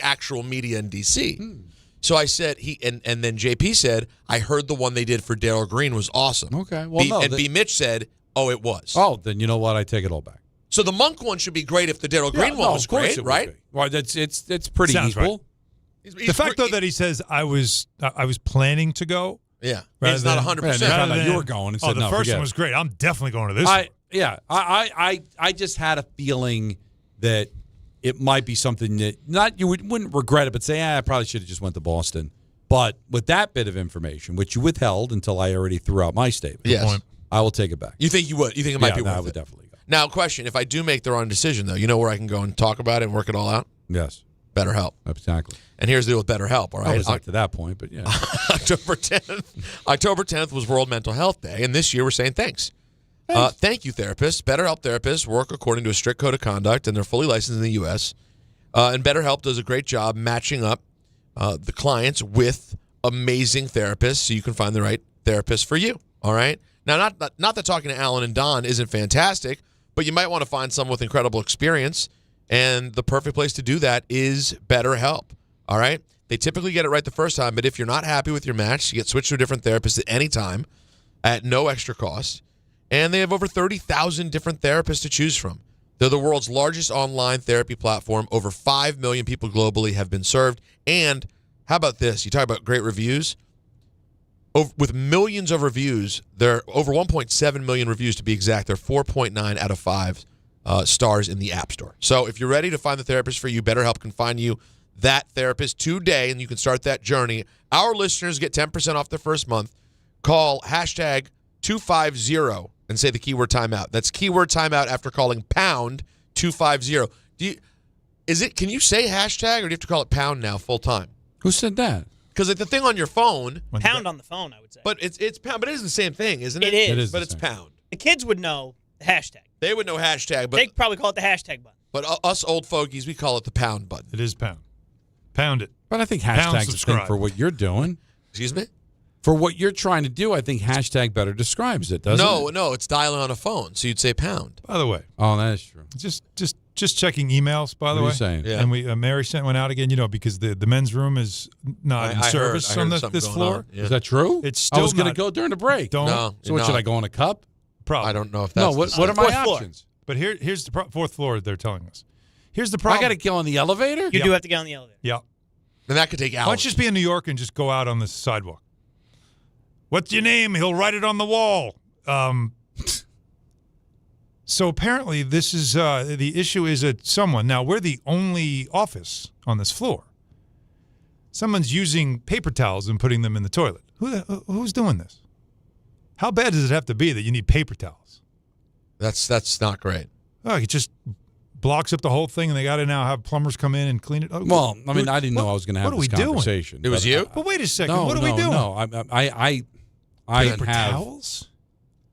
actual media in DC. So I said and then JP said, I heard the one they did for Darryl Green was awesome. Okay. Well, B Mitch said, oh, it was. Oh, then you know what? I take it all back. So the Monk one should be great if the Darryl Green one was great, right? Well, it's pretty Sounds equal. Right. The fact though that he says I was planning to go. Yeah, it's not 100%. You were going and said the first one was great. I'm definitely going to this one. Yeah, I just had a feeling that it might be something that you wouldn't regret it, but say, I probably should have just went to Boston. But with that bit of information, which you withheld until I already threw out my statement, yes, I will take it back. You think you would? You think it might be worth it? I would definitely go. Now, question: if I do make the wrong decision, though, you know where I can go and talk about it and work it all out? Yes. BetterHelp. Exactly. And here's the deal with BetterHelp, all right? I was up to that point, but yeah. October 10th was World Mental Health Day, and this year we're saying thanks. Thank you, therapists. BetterHelp therapists work according to a strict code of conduct, and they're fully licensed in the U.S. And BetterHelp does a great job matching up the clients with amazing therapists so you can find the right therapist for you, all right? Now, not that talking to Alan and Don isn't fantastic, but you might want to find someone with incredible experience, and the perfect place to do that is BetterHelp, all right? They typically get it right the first time, but if you're not happy with your match, you get switched to a different therapist at any time at no extra cost. And they have over 30,000 different therapists to choose from. They're the world's largest online therapy platform. Over 5 million people globally have been served. And how about this? You talk about great reviews. With millions of reviews, there are over 1.7 million reviews to be exact. They're 4.9 out of 5 stars in the App Store. So if you're ready to find the therapist for you, BetterHelp can find you that therapist today, and you can start that journey. Our listeners get 10% off their first month. Call hashtag 250 and say the keyword timeout. That's keyword timeout after calling pound 250. Can you say hashtag, or do you have to call it pound now full time? Who said that? Because the thing on your phone, pound on the phone, I would say. But it's pound, but it is the same thing, isn't it? It is. But it's pound. The kids would know the hashtag. They would know hashtag, but they probably call it the hashtag button. But us old fogies, we call it the pound button. It is pound. Pound it. But I think hashtag's a thing for what you're doing. Excuse me? For what you're trying to do, I think hashtag better describes it, doesn't it? No, it's dialing on a phone, so you'd say pound. By the way. Oh, that is true. Just checking emails, by the way. What are you saying? Yeah. And Mary sent one out again, because the men's room is not in service on this floor. Yeah. Is that true? It's still I was going to go during the break. No. So what, should I go in a cup? Probably. I don't know if that's what are my options? But here's the fourth floor, they're telling us. Here's the problem. I got to go on the elevator? You do have to get on the elevator. Yeah. And that could take hours. Why don't you just be in New York and just go out on the sidewalk? What's your name? He'll write it on the wall. So apparently this is the issue is that someone, now we're the only office on this floor. Someone's using paper towels and putting them in the toilet. Who's doing this? How bad does it have to be that you need paper towels? That's not great. Oh, it just blocks up the whole thing, and they got to now have plumbers come in and clean it. Oh, well, I mean, I didn't know I was going to have this conversation. It was you? But wait a second. What are we doing? No, I paper towels?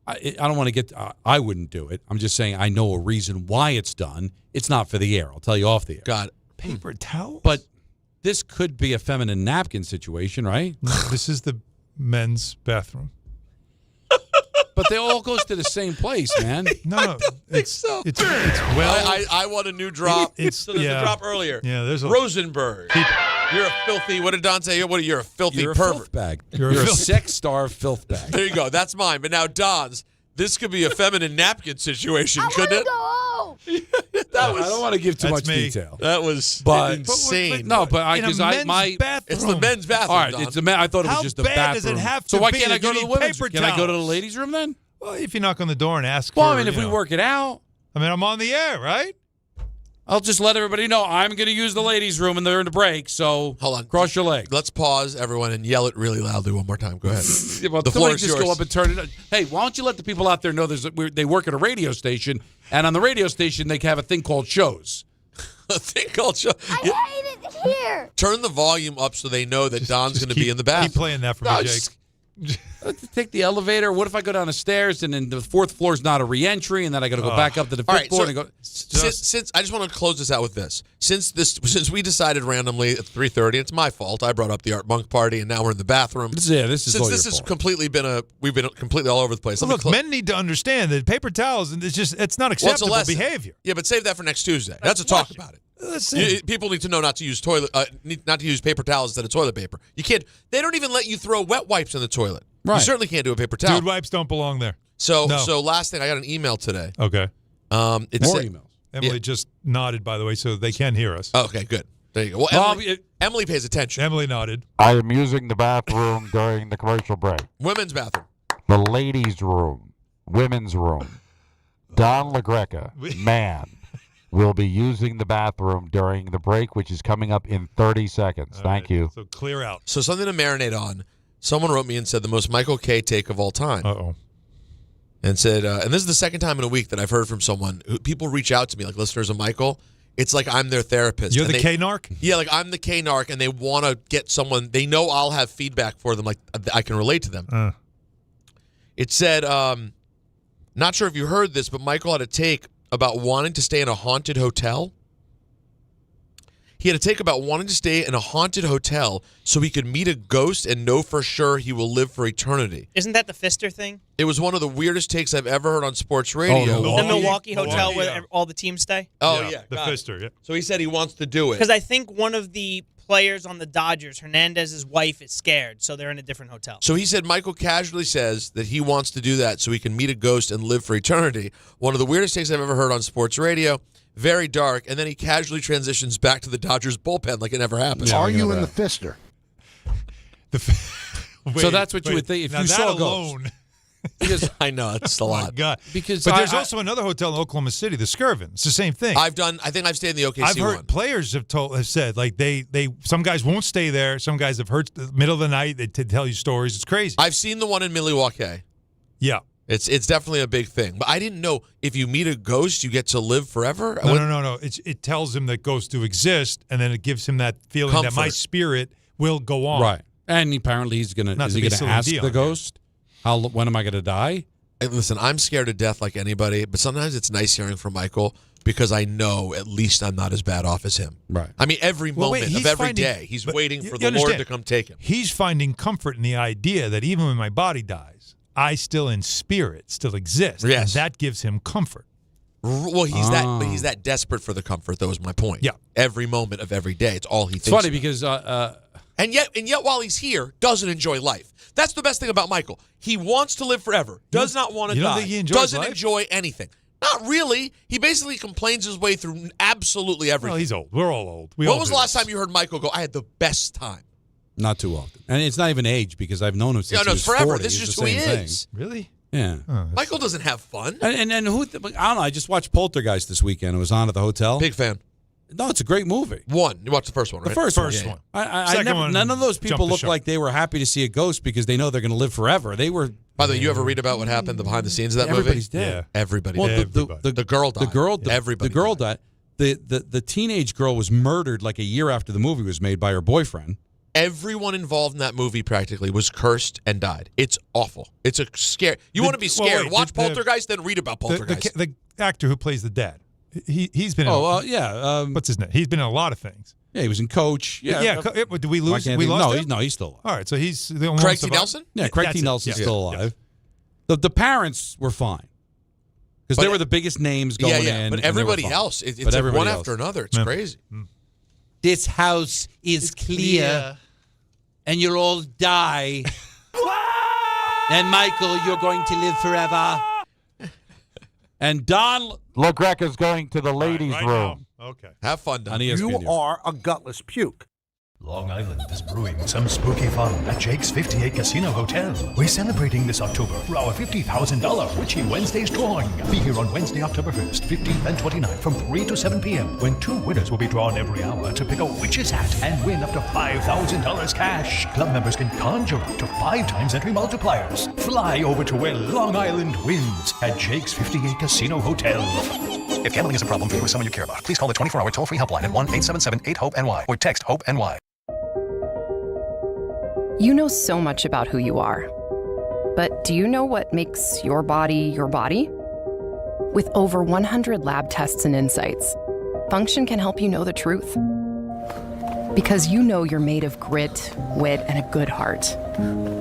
I don't want to get I wouldn't do it. I'm just saying I know a reason why it's done. It's not for the air. I'll tell you off the air. Got it. Paper towels? But this could be a feminine napkin situation, right? No, this is the men's bathroom. But they all goes to the same place, man. No, it's well. I want a new drop. So there's a drop earlier. Yeah, there's a Rosenberg. You're a filthy. What did Don say? You're a filthy You're a pervert. filth bag. You're a sex star filth bag. There you go. That's mine. But now Don's. This could be a feminine napkin situation, couldn't it? I don't want to give too much detail. That was insane. But because it's the men's bathroom. All right, Don. it's the men. I thought it was just the bathroom. How bad does it have to so why be can't I that go you to the need women's paper room? Can I go to the towels? ladies' room then? Well, if you knock on the door and ask Well, for, I mean, if we work it out. I mean, I'm on the air, right? I'll just let everybody know I'm going to use the ladies' room and they're in the break. So hold on, cross your legs. Let's pause, everyone, and yell it really loudly one more time. Go ahead. Well, the floor is yours. Go up and turn it on. Hey, why don't you let the people out there know they work at a radio station, and on the radio station they have a thing called shows. A thing called shows. I hate it here. Turn the volume up so they know that Don's going to be in the bathroom. Keep playing that for me, Jake. Take the elevator. What if I go down the stairs and then the fourth floor is not a re-entry, and then I got to go back up to the fifth floor? So and go. Since I just want to close this out with this. Since we decided randomly at 3:30, it's my fault. I brought up the Art Monk party, and now we're in the bathroom. This is since all this your has fault. completely been we've been completely all over the place. Well, look, men need to understand that paper towels, it's not acceptable behavior. Yeah, but save that for next Tuesday. That's a talk about it. People need to know not to use not to use paper towels instead of toilet paper. You can't. They don't even let you throw wet wipes in the toilet. Right. You certainly can't do a paper towel. Dude wipes don't belong there. So last thing, I got an email today. Okay. More emails. Emily just nodded, by the way, so they can hear us. Okay, good. There you go. Well, Emily pays attention. Emily nodded. I am using the bathroom during the commercial break. Women's bathroom. The ladies' room. Women's room. Don LaGreca, man, will be using the bathroom during the break, which is coming up in 30 seconds. Thank you. So clear out. So something to marinate on. Someone wrote me and said the most Michael K take of all time. Uh-oh. And said, and this is the second time in a week that I've heard from someone. People reach out to me, like listeners of Michael, It's like I'm their therapist. You're the K-narc? Yeah, like I'm the K-narc, and they want to get someone. They know I'll have feedback for them, like I can relate to them. It said, not sure if you heard this, but Michael had a take about wanting to stay in a haunted hotel. He had a take about wanting to stay in a haunted hotel so he could meet a ghost and know for sure he will live for eternity. Isn't that the Pfister thing? It was one of the weirdest takes I've ever heard on sports radio. The Milwaukee hotel where all the teams stay? Oh, yeah. The Pfister, yeah. So he said he wants to do it. Because I think one of the players on the Dodgers, Hernandez's wife, is scared, so they're in a different hotel. So he said Michael casually says that he wants to do that so he can meet a ghost and live for eternity. One of the weirdest takes I've ever heard on sports radio. Very dark. And then he casually transitions back to the Dodgers bullpen like it never happened. Are you in the Pfister? So that's what you would think if now you that saw alone. Ghost. Because I know it's a Oh lot. my God. Because but there's also another hotel in Oklahoma City, the Skirvin. It's the same thing. I think I've stayed in the OKC I've heard one. players have said like they some guys won't stay there. Some guys have heard the middle of the night they tell you stories. It's crazy. I've seen the one in Milwaukee. Yeah. It's definitely a big thing. But I didn't know if you meet a ghost, you get to live forever. No. It tells him that ghosts do exist, and then it gives him that feeling that my spirit will go on. Right. And apparently he's going to ask the ghost, when am I going to die? Hey, listen, I'm scared to death like anybody, but sometimes it's nice hearing from Michael because I know at least I'm not as bad off as him. Right. I mean, every moment of every day, he's waiting for the Lord to come take him. He's finding comfort in the idea that even when my body dies, I still in spirit still exist. Yes. And that gives him comfort. Well, he's that desperate for the comfort, though, is my point. Yeah. Every moment of every day, it's all he thinks It's funny about. because And yet while he's here, doesn't enjoy life. That's the best thing about Michael. He wants to live forever, does not want to you don't die, think he enjoys doesn't life? enjoy anything. Not really. He basically complains his way through absolutely everything. Well, he's old. We're all old. When was the last time you heard Michael go, I had the best time? not too often. And it's not even age because I've known him since he was forever. 40. This is It's just the who he same is. thing. Really? Yeah. Michael doesn't have fun. And who? I don't know. I just watched Poltergeist this weekend. It was on at the hotel. Big fan. No, it's a great movie. One. You watched the first one, right? The first one. Yeah. I never, none of those people look like they were happy to see a ghost because they know they're going to live forever. They were. By the way, you ever read about what happened behind the scenes of that Everybody's movie? dead. Yeah. Everybody Well, dead. The girl died. Everybody The girl died. The teenage girl was murdered like a year after the movie was made by her boyfriend. Everyone involved in that movie practically was cursed and died. It's awful. It's a scare. You want to be scared. Watch Poltergeist, then read about Poltergeist. The actor who plays the dad. He's been. What's his name? He's been in a lot of things. Yeah, he was in Coach. Yeah. Do we lose? We lost him? No, he's still alive. All right, so he's the only Craig T. Nelson. Yeah, Craig T. Nelson's still alive. The parents were fine because they were the biggest names going in. But everybody else, it's like one after another. It's crazy. This house is clear, and you'll all die. And Michael, you're going to live forever. And Don LaGreca's going to the ladies' room. Okay. Have fun, Don. You are a gutless puke. Long Island is brewing some spooky fun at Jake's 58 Casino Hotel. We're celebrating this October for our $50,000 Witchy Wednesdays drawing. Be here on Wednesday, October 1st, 15th, and 29th from 3 to 7 p.m. when 2 winners will be drawn every hour to pick a witch's hat and win up to $5,000 cash. Club members can conjure up to 5 times entry multipliers. Fly over to where Long Island wins at Jake's 58 Casino Hotel. If gambling is a problem for you or someone you care about, please call the 24-hour toll-free helply at 1-877-8-HOPE-NY or text HOPE-NY. You know so much about who you are. But do you know what makes your body your body? With over 100 lab tests and insights, Function can help you know the truth. Because you know you're made of grit, wit, and a good heart.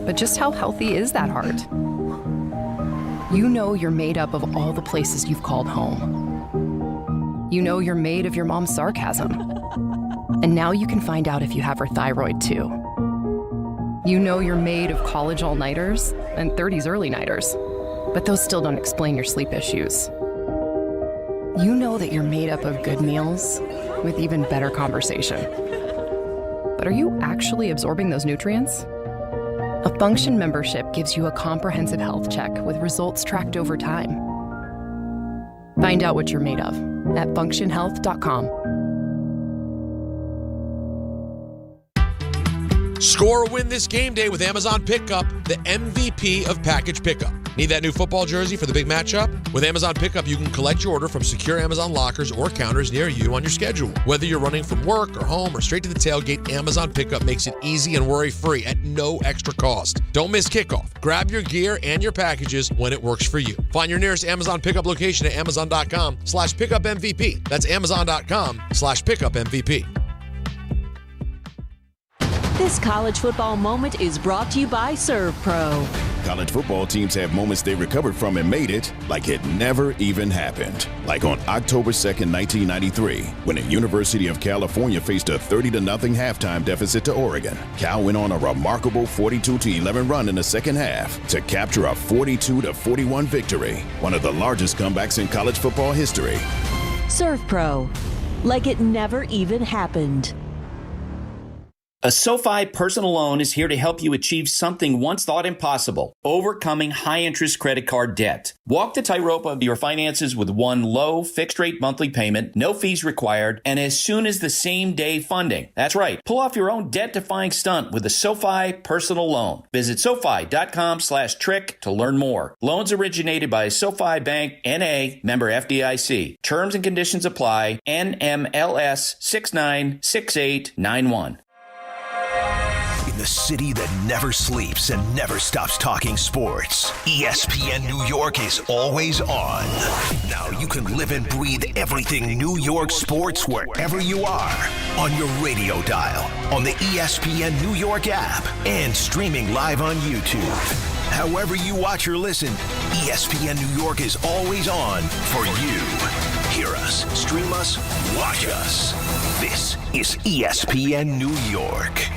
But just how healthy is that heart? You know you're made up of all the places you've called home. You know you're made of your mom's sarcasm. And now you can find out if you have her thyroid too. You know you're made of college all-nighters and 30s early-nighters, but those still don't explain your sleep issues. You know that you're made up of good meals with even better conversation. But are you actually absorbing those nutrients? A Function membership gives you a comprehensive health check with results tracked over time. Find out what you're made of at functionhealth.com. Score a win this game day with Amazon Pickup, the MVP of package pickup. Need that new football jersey for the big matchup? With Amazon Pickup, you can collect your order from secure Amazon lockers or counters near you on your schedule. Whether you're running from work or home or straight to the tailgate, Amazon Pickup makes it easy and worry-free at no extra cost. Don't miss kickoff. Grab your gear and your packages when it works for you. Find your nearest Amazon Pickup location at amazon.com/pickupmvp. That's amazon.com/pickupmvp. This college football moment is brought to you by ServPro. College football teams have moments they recovered from and made it like it never even happened. Like on October 2nd, 1993, when the University of California faced a 30-0 halftime deficit to Oregon. Cal went on a remarkable 42-11 run in the second half to capture a 42-41 victory, one of the largest comebacks in college football history. ServPro, like it never even happened. A SoFi personal loan is here to help you achieve something once thought impossible, overcoming high-interest credit card debt. Walk the tightrope of your finances with one low, fixed-rate monthly payment, no fees required, and as soon as the same-day funding. That's right. Pull off your own debt-defying stunt with a SoFi personal loan. Visit SoFi.com/trick to learn more. Loans originated by SoFi Bank, N.A., member FDIC. Terms and conditions apply. NMLS 696891. In the city that never sleeps and never stops talking sports, ESPN New York is always on. Now you can live and breathe everything New York sports wherever you are. On your radio dial, on the ESPN New York app, and streaming live on YouTube. However you watch or listen, ESPN New York is always on for you. Hear us, stream us, watch us. This is ESPN New York.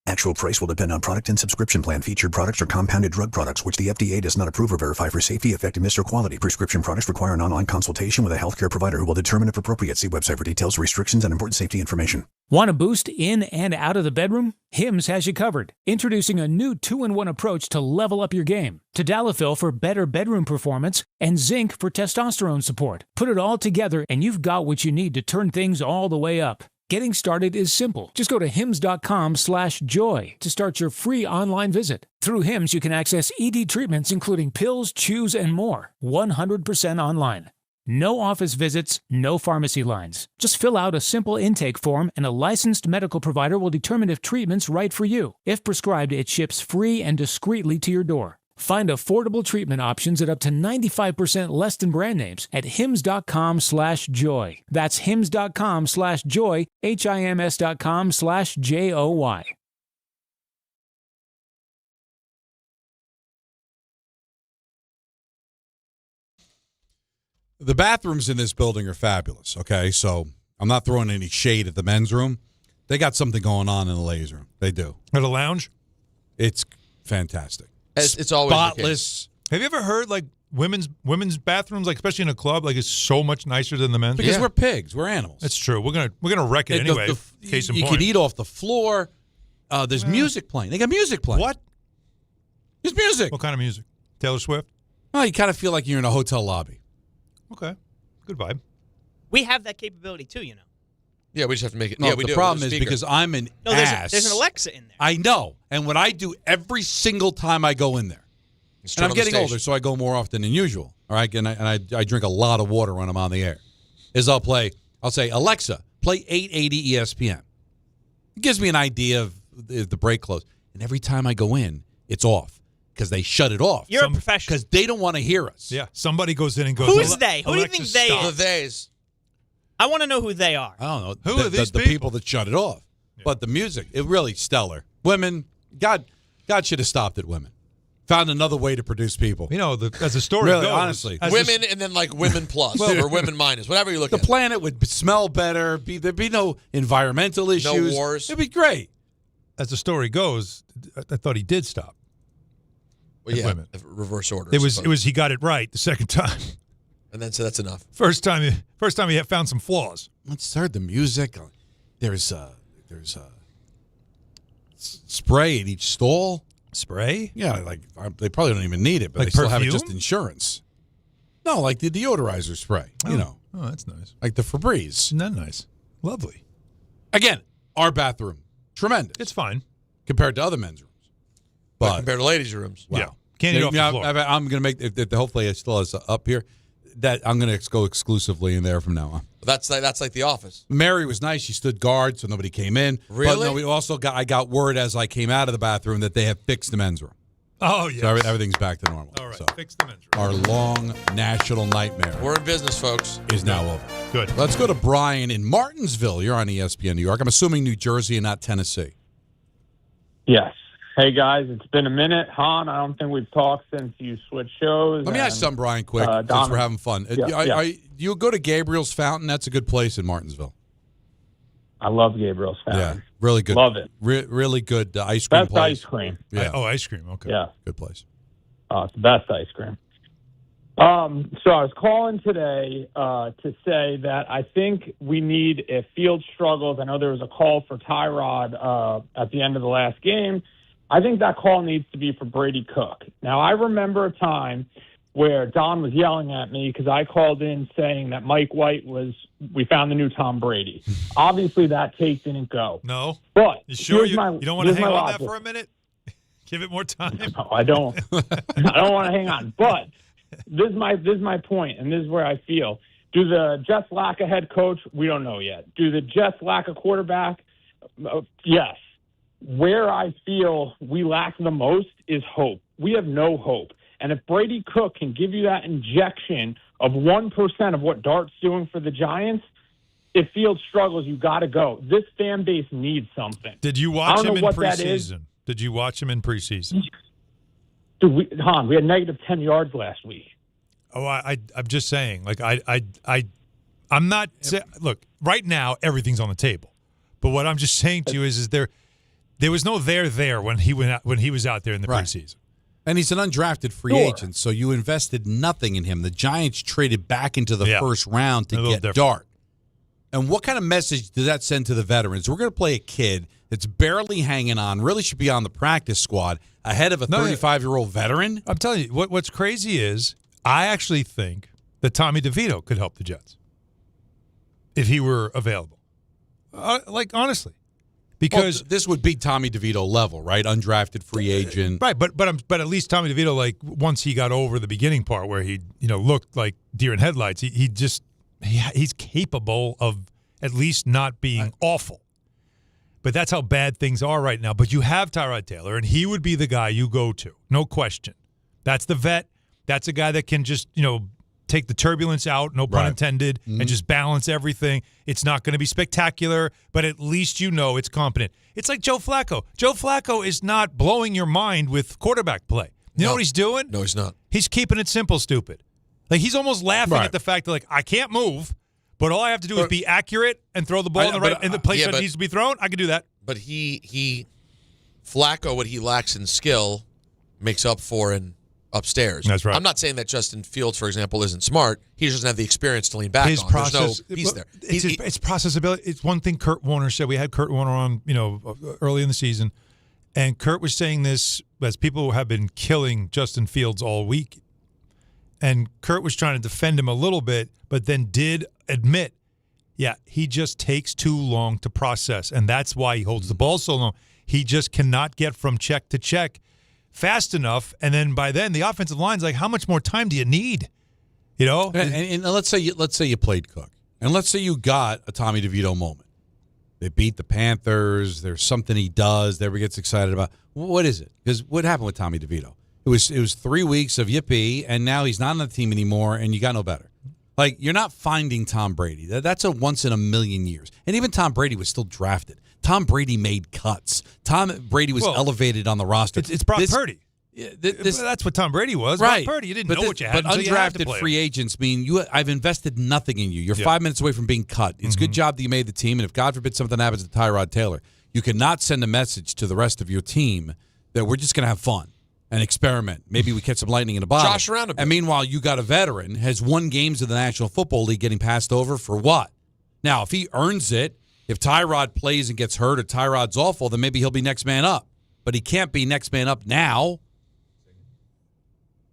Actual price will depend on product and subscription plan. Featured products are compounded drug products, which the FDA does not approve or verify for safety, effectiveness, or quality. Prescription products require an online consultation with a healthcare provider who will determine if appropriate. See website for details, restrictions, and important safety information. Want a boost in and out of the bedroom? Hims has you covered. Introducing a new 2-in-1 approach to level up your game. Tadalafil for better bedroom performance and zinc for testosterone support. Put it all together and you've got what you need to turn things all the way up. Getting started is simple. Just go to hims.com/joy to start your free online visit. Through Hims, you can access ED treatments including pills, chews, and more. 100% online. No office visits, no pharmacy lines. Just fill out a simple intake form and a licensed medical provider will determine if treatment's right for you. If prescribed, it ships free and discreetly to your door. Find affordable treatment options at up to 95% less than brand names at hims.com/joy. That's hims.com/joy, HIMS.com/JOY. The bathrooms in this building are fabulous, okay? So I'm not throwing any shade at the men's room. They got something going on in the ladies' room. They do. At a lounge? It's fantastic. It's always spotless. Have you ever heard like women's bathrooms, like especially in a club, like it's so much nicer than the men's? Because we're pigs, we're animals. That's true. We're gonna wreck it anyway. Case in you point. can eat off the floor. There's music playing. They got music playing. What? There's music. What kind of music? Taylor Swift? Oh, you kind of feel like you're in a hotel lobby. Okay, good vibe. We have that capability too, you know. Yeah, we just have to make it. No, yeah, we the do. problem is because I'm an ass. There's an Alexa in there. I know, and what I do every single time I go in there, and I'm getting older, so I go more often than usual. All right, and I drink a lot of water when I'm on the air. I'll say, Alexa, play 880 ESPN. It gives me an idea of the break close, and every time I go in, it's off because they shut it off. You're a professional because they don't want to hear us. Yeah, somebody goes in and goes. Who's they? Who do you think they are? The theys. I want to know who they are. I don't know. Who are these the people that shut it off? Yeah. But the music, it really stellar. Women, God should have stopped at women. Found another way to produce people. You know, as a story really, goes, honestly, women and then like women plus or women minus, whatever you look at. The planet would smell better. There'd be no environmental issues. No wars. It'd be great. As the story goes, I thought he did stop. Well, yeah, women. Reverse order. It was he got it right the second time. And then so that's enough. First time he found some flaws. Let's heard the music. There's spray at each stall. Spray? Yeah, like they probably don't even need it, but like they still perfume? have it just insurance. No, like the deodorizer spray. Oh. You know. Oh, that's nice. Like the Febreze. Isn't that nice? Lovely. Again, our bathroom, tremendous. It's fine compared to other men's rooms. But compared to ladies' rooms. Wow. Yeah. Candid off the floor. I'm going to make hopefully it still is up here. That I'm going to go exclusively in there from now on. That's like The Office. Mary was nice. She stood guard, so nobody came in. Really? But no, we also I got word as I came out of the bathroom that they have fixed the men's room. Oh, yeah. So everything's back to normal. All right, so fix the men's room. our long national nightmare. We're in business, folks. Is now over. Good. Let's go to Brian in Martinsville. You're on ESPN New York. I'm assuming New Jersey and not Tennessee. Yes. Hey, guys, it's been a minute. Hahn, I don't think we've talked since you switched shows. Let me ask something, Brian, quick, since we're having fun. You go to Gabriel's Fountain? That's a good place in Martinsville. I love Gabriel's Fountain. Yeah, really good. Love it. Really good ice cream Best place. ice cream. Yeah. Ice cream. Okay. Yeah. Good place. It's the best ice cream. So I was calling today to say that I think we need, if Field struggles, I know there was a call for Tyrod at the end of the last game. I think that call needs to be for Brady Cook. Now, I remember a time where Don was yelling at me because I called in saying that Mike White we found the new Tom Brady. Obviously, that take didn't go. No. But you sure you don't want to hang on that for a minute? Give it more time. No, I don't. I don't want to hang on. But this is my point, and this is where I feel. Do the Jets lack a head coach? We don't know yet. Do the Jets lack a quarterback? Yes. Where I feel we lack the most is hope. We have no hope. And if Brady Cook can give you that injection of 1% of what Dart's doing for the Giants, if Field struggles, you got to go. This fan base needs something. Did you watch him in preseason? Did you watch him in preseason? Dude, we had negative 10 yards last week. Oh, I'm just saying. Like I'm not. Look, right now everything's on the table. But what I'm just saying to you is there was no there when he was out there in the preseason. And he's an undrafted free agent, so you invested nothing in him. The Giants traded back into the first round to get Dart. And what kind of message did that send to the veterans? We're going to play a kid that's barely hanging on, really should be on the practice squad, ahead of a 35-year-old veteran? I'm telling you, what's crazy is I actually think that Tommy DeVito could help the Jets if he were available. Honestly. Because this would be Tommy DeVito level, right? Undrafted free agent. Right, but at least Tommy DeVito, once he got over the beginning part where he looked like deer in headlights, he's capable of at least not being awful. But that's how bad things are right now. But you have Tyrod Taylor, and he would be the guy you go to, no question. That's the vet. That's a guy that can just take the turbulence out, no pun intended, and just balance everything. It's not going to be spectacular, but at least it's competent. It's like Joe Flacco. Joe Flacco is not blowing your mind with quarterback play. You know what he's doing? No, he's not. He's keeping it simple, stupid. He's almost laughing at the fact that, I can't move, but all I have to do is be accurate and throw the ball in the place that it needs to be thrown. I can do that. But Flacco, what he lacks in skill, makes up for in upstairs. That's right. I'm not saying that Justin Fields, for example, isn't smart. He doesn't have the experience to lean back His on. process, There's no piece there. It's processability. It's one thing Kurt Warner said. We had Kurt Warner on, early in the season, and Kurt was saying this as people have been killing Justin Fields all week. And Kurt was trying to defend him a little bit, but then did admit, he just takes too long to process, and that's why he holds the ball so long. He just cannot get from check to check fast enough, and then by then the offensive line's like, how much more time do you need? And let's say you played Cook, and let's say you got a Tommy DeVito moment. They beat the Panthers. There's something he does that everybody gets excited about. What is it? Because what happened with Tommy DeVito? It was 3 weeks of yippee, and now he's not on the team anymore, and you got no better. You're not finding Tom Brady. That's a once in a million years. And even Tom Brady was still drafted. Tom Brady made cuts. Tom Brady was elevated on the roster. It's Brock Purdy. That's what Tom Brady was. Right. Brock Purdy, you didn't know what you had. But until undrafted you had to free agents mean I've invested nothing in you. You're 5 minutes away from being cut. It's a good job that you made the team, and if God forbid something happens to Tyrod Taylor, you cannot send a message to the rest of your team that we're just going to have fun and experiment. Maybe we catch some lightning in a bottle. Josh around a bit. And meanwhile, you got a veteran, has won games in the National Football League, getting passed over for what? Now, if he earns it, if Tyrod plays and gets hurt or Tyrod's awful, then maybe he'll be next man up. But he can't be next man up now.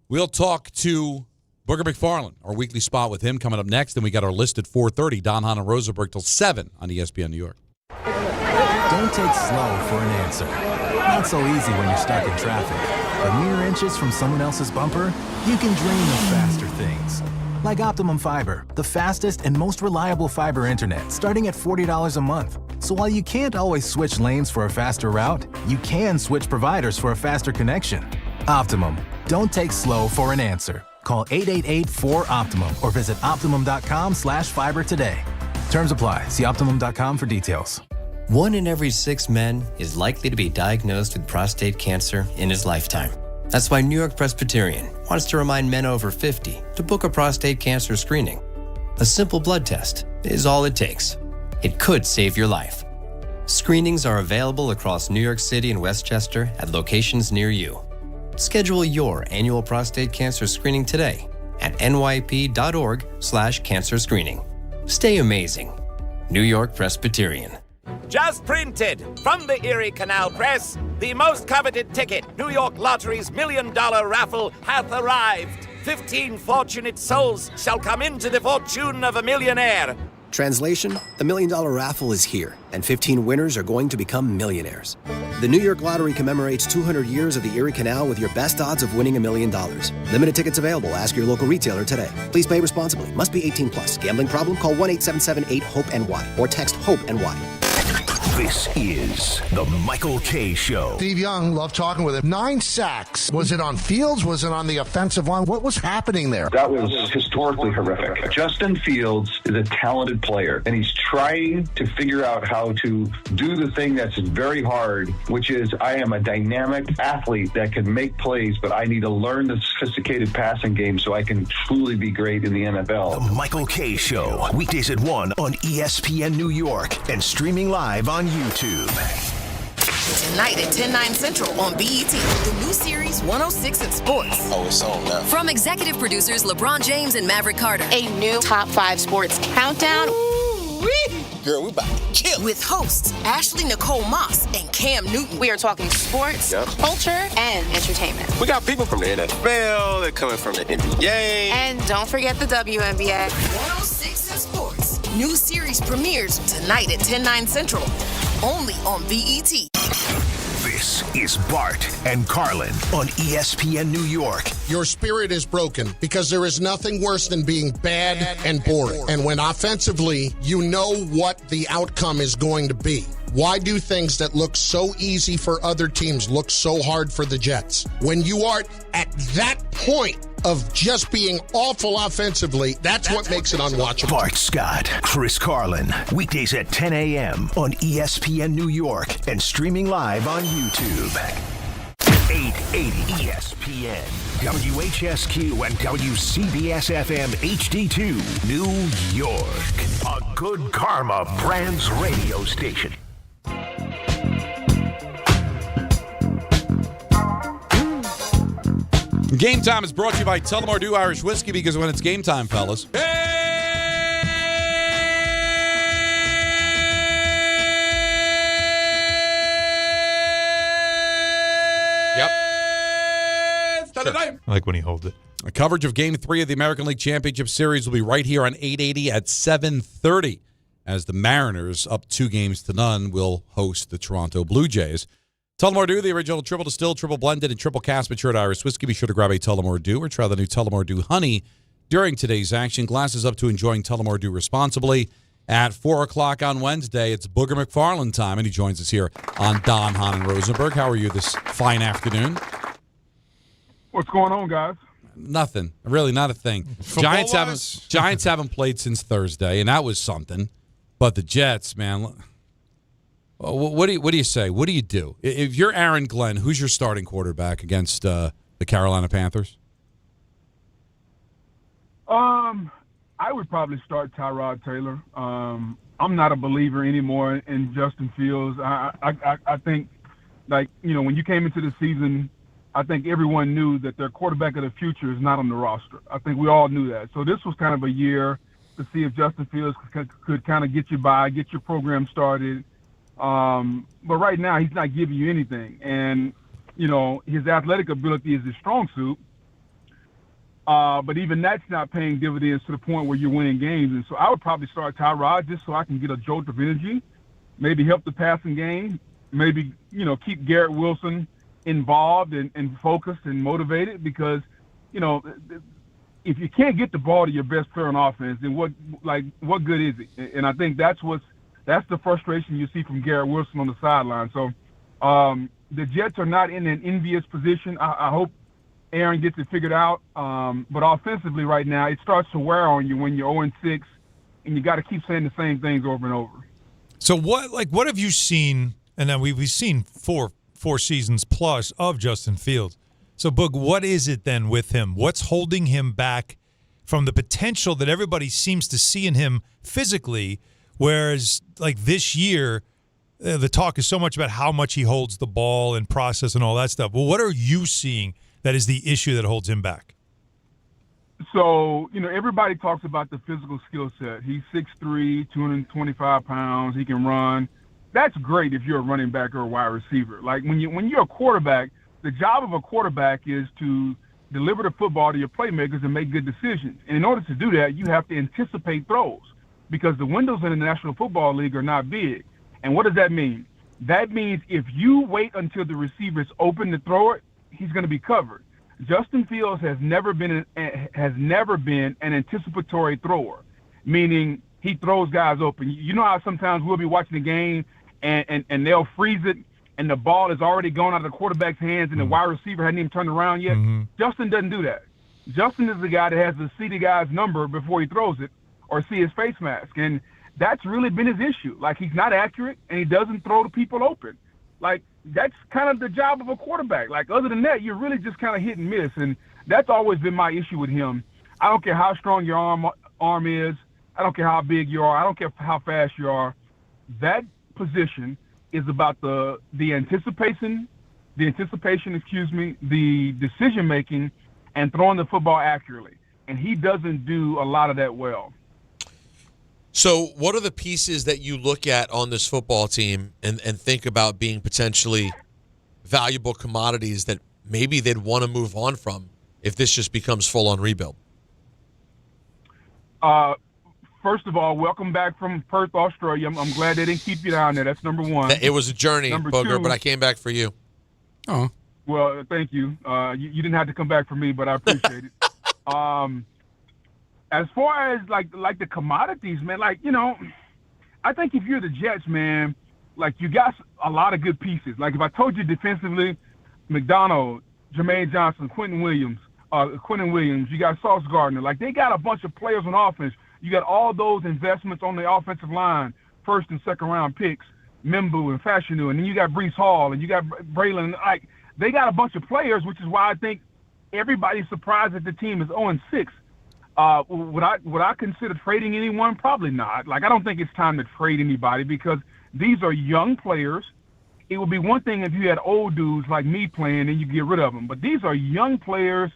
We'll talk to Booger McFarland, our weekly spot with him coming up next. Then we got our list at 4:30. Don, Hahn, and Rosenberg till 7 on ESPN New York. Don't take slow for an answer. Not so easy when you're stuck in traffic. But mere inches from someone else's bumper, you can dream of faster things. Like Optimum Fiber, the fastest and most reliable fiber internet, starting at $40 a month. So while you can't always switch lanes for a faster route, you can switch providers for a faster connection. Optimum. Don't take slow for an answer. Call 888-4OPTIMUM or visit Optimum.com/fiber today. Terms apply. See Optimum.com for details. 1 in every 6 men is likely to be diagnosed with prostate cancer in his lifetime. That's why New York Presbyterian wants to remind men over 50 to book a prostate cancer screening. A simple blood test is all it takes. It could save your life. Screenings are available across New York City and Westchester at locations near you. Schedule your annual prostate cancer screening today at nyp.org/cancer screening. Stay amazing. New York Presbyterian. Just printed from the Erie Canal Press, the most coveted ticket, New York Lottery's $1 million raffle, hath arrived. 15 fortunate souls shall come into the fortune of a millionaire. Translation, the $1 million raffle is here, and 15 winners are going to become millionaires. The New York Lottery commemorates 200 years of the Erie Canal with your best odds of winning $1 million. Limited tickets available. Ask your local retailer today. Please play responsibly. Must be 18 plus. Gambling problem? Call 1-877-8-HOPE-NY or text HOPE-NY. This is the Michael Kay Show. Steve Young, loved talking with him. 9 sacks. Was it on Fields? Was it on the offensive line? What was happening there? That was historically horrific. Justin Fields is a talented player, and he's trying to figure out how to do the thing that's very hard, which is I am a dynamic athlete that can make plays, but I need to learn the sophisticated passing game so I can truly be great in the NFL. The Michael Kay Show. Weekdays at 1 on ESPN New York and streaming live on YouTube. Tonight at 10/9 Central on BET, the new series 106 in Sports. Oh, it's on now. From executive producers LeBron James and Maverick Carter. A new top 5 sports countdown. Girl, we about to kill. With hosts Ashley Nicole Moss and Cam Newton. We are talking sports, culture, and entertainment. We got people from the NFL, they're coming from the NBA. And don't forget the WNBA. 106 in Sports. New series premieres tonight at 10/9 Central. Only on BET. This is Bart and Carlin on ESPN New York. Your spirit is broken because there is nothing worse than being bad and boring. And when offensively, you know what the outcome is going to be. Why do things that look so easy for other teams look so hard for the Jets? When you are at that point of just being awful offensively, that's what makes it unwatchable. Bart Scott, Chris Carlin, weekdays at 10 a.m. on ESPN New York and streaming live on YouTube. 880 ESPN, WHSQ, and WCBS-FM HD2, New York. A Good Karma Brands radio station. Game Time is brought to you by Tullamore Dew Irish Whiskey, because when it's game time, fellas. Yep. Sure. I like when he holds it. A coverage of Game 3 of the American League Championship Series will be right here on 880 at 7:30, as the Mariners, up 2-0, will host the Toronto Blue Jays. Tullamore Dew, the original triple distilled, triple blended, and triple cast matured Irish whiskey. Be sure to grab a Tullamore Dew or try the new Tullamore Dew Honey during today's action. Glasses up to enjoying Tullamore Dew responsibly. At 4 o'clock on Wednesday, it's Booger McFarland time, and he joins us here on Don, Hahn Rosenberg. How are you this fine afternoon? What's going on, guys? Nothing. Really not a thing. Giants haven't played since Thursday, and that was something. But the Jets, man, what do you say? What do you do? If you're Aaron Glenn, who's your starting quarterback against the Carolina Panthers? I would probably start Tyrod Taylor. I'm not a believer anymore in Justin Fields. I think, when you came into the season, I think everyone knew that their quarterback of the future is not on the roster. I think we all knew that. So this was kind of a year to see if Justin Fields could kind of get you by, get your program started. But right now, he's not giving you anything. And, his athletic ability is his strong suit. But even that's not paying dividends to the point where you're winning games. And so I would probably start Tyrod just so I can get a jolt of energy, maybe help the passing game, maybe, keep Garrett Wilson involved and focused and motivated because, you know, if you can't get the ball to your best player on offense, then what good is it? And I think that's the frustration you see from Garrett Wilson on the sideline. So the Jets are not in an envious position. I hope Aaron gets it figured out. But offensively right now, it starts to wear on you when you're 0-6 and you got to keep saying the same things over and over. So what have you seen? And then we've seen four seasons plus of Justin Fields. So, Boog, what is it then with him? What's holding him back from the potential that everybody seems to see in him physically, whereas, like, this year, the talk is so much about how much he holds the ball and process and all that stuff. Well, what are you seeing that is the issue that holds him back? So, you know, everybody talks about the physical skill set. He's 6'3", 225 pounds. He can run. That's great if you're a running back or a wide receiver. Like, when you're a quarterback, the job of a quarterback is to deliver the football to your playmakers and make good decisions. And in order to do that, you have to anticipate throws because the windows in the National Football League are not big. And what does that mean? That means if you wait until the receiver is open to throw it, he's going to be covered. Justin Fields has never been an anticipatory thrower, meaning he throws guys open. You know how sometimes we'll be watching a game and they'll freeze it, and the ball is already gone out of the quarterback's hands and the wide receiver hadn't even turned around yet. Mm-hmm. Justin doesn't do that. Justin is the guy that has to see the guy's number before he throws it or see his face mask. And that's really been his issue. Like, he's not accurate and he doesn't throw the people open. Like, that's kind of the job of a quarterback. Like, other than that, you're really just kind of hit and miss. And that's always been my issue with him. I don't care how strong your arm is. I don't care how big you are. I don't care how fast you are. That position is about the anticipation, the decision making, and throwing the football accurately. And he doesn't do a lot of that well. So what are the pieces that you look at on this football team and think about being potentially valuable commodities that maybe they'd want to move on from if this just becomes full-on rebuild? First of all, welcome back from Perth, Australia. I'm glad they didn't keep you down there. That's number one. It was a journey, Booger, two, but I came back for you. Oh. Well, thank you. You didn't have to come back for me, but I appreciate it. As far as like the commodities, man, like, you know, I think if you're the Jets, man, like, you got a lot of good pieces. Like, if I told you defensively, McDonald, Jermaine Johnson, Quentin Williams, you got Sauce Gardner. Like, they got a bunch of players on offense. You got all those investments on the offensive line, first and second round picks, Membu and Fashanu, and then you got Breece Hall and you got Braylon. Like, they got a bunch of players, which is why I think everybody's surprised that the team is 0-6. Would I consider trading anyone? Probably not. Like, I don't think it's time to trade anybody because these are young players. It would be one thing if you had old dudes like me playing and you get rid of them, but these are young players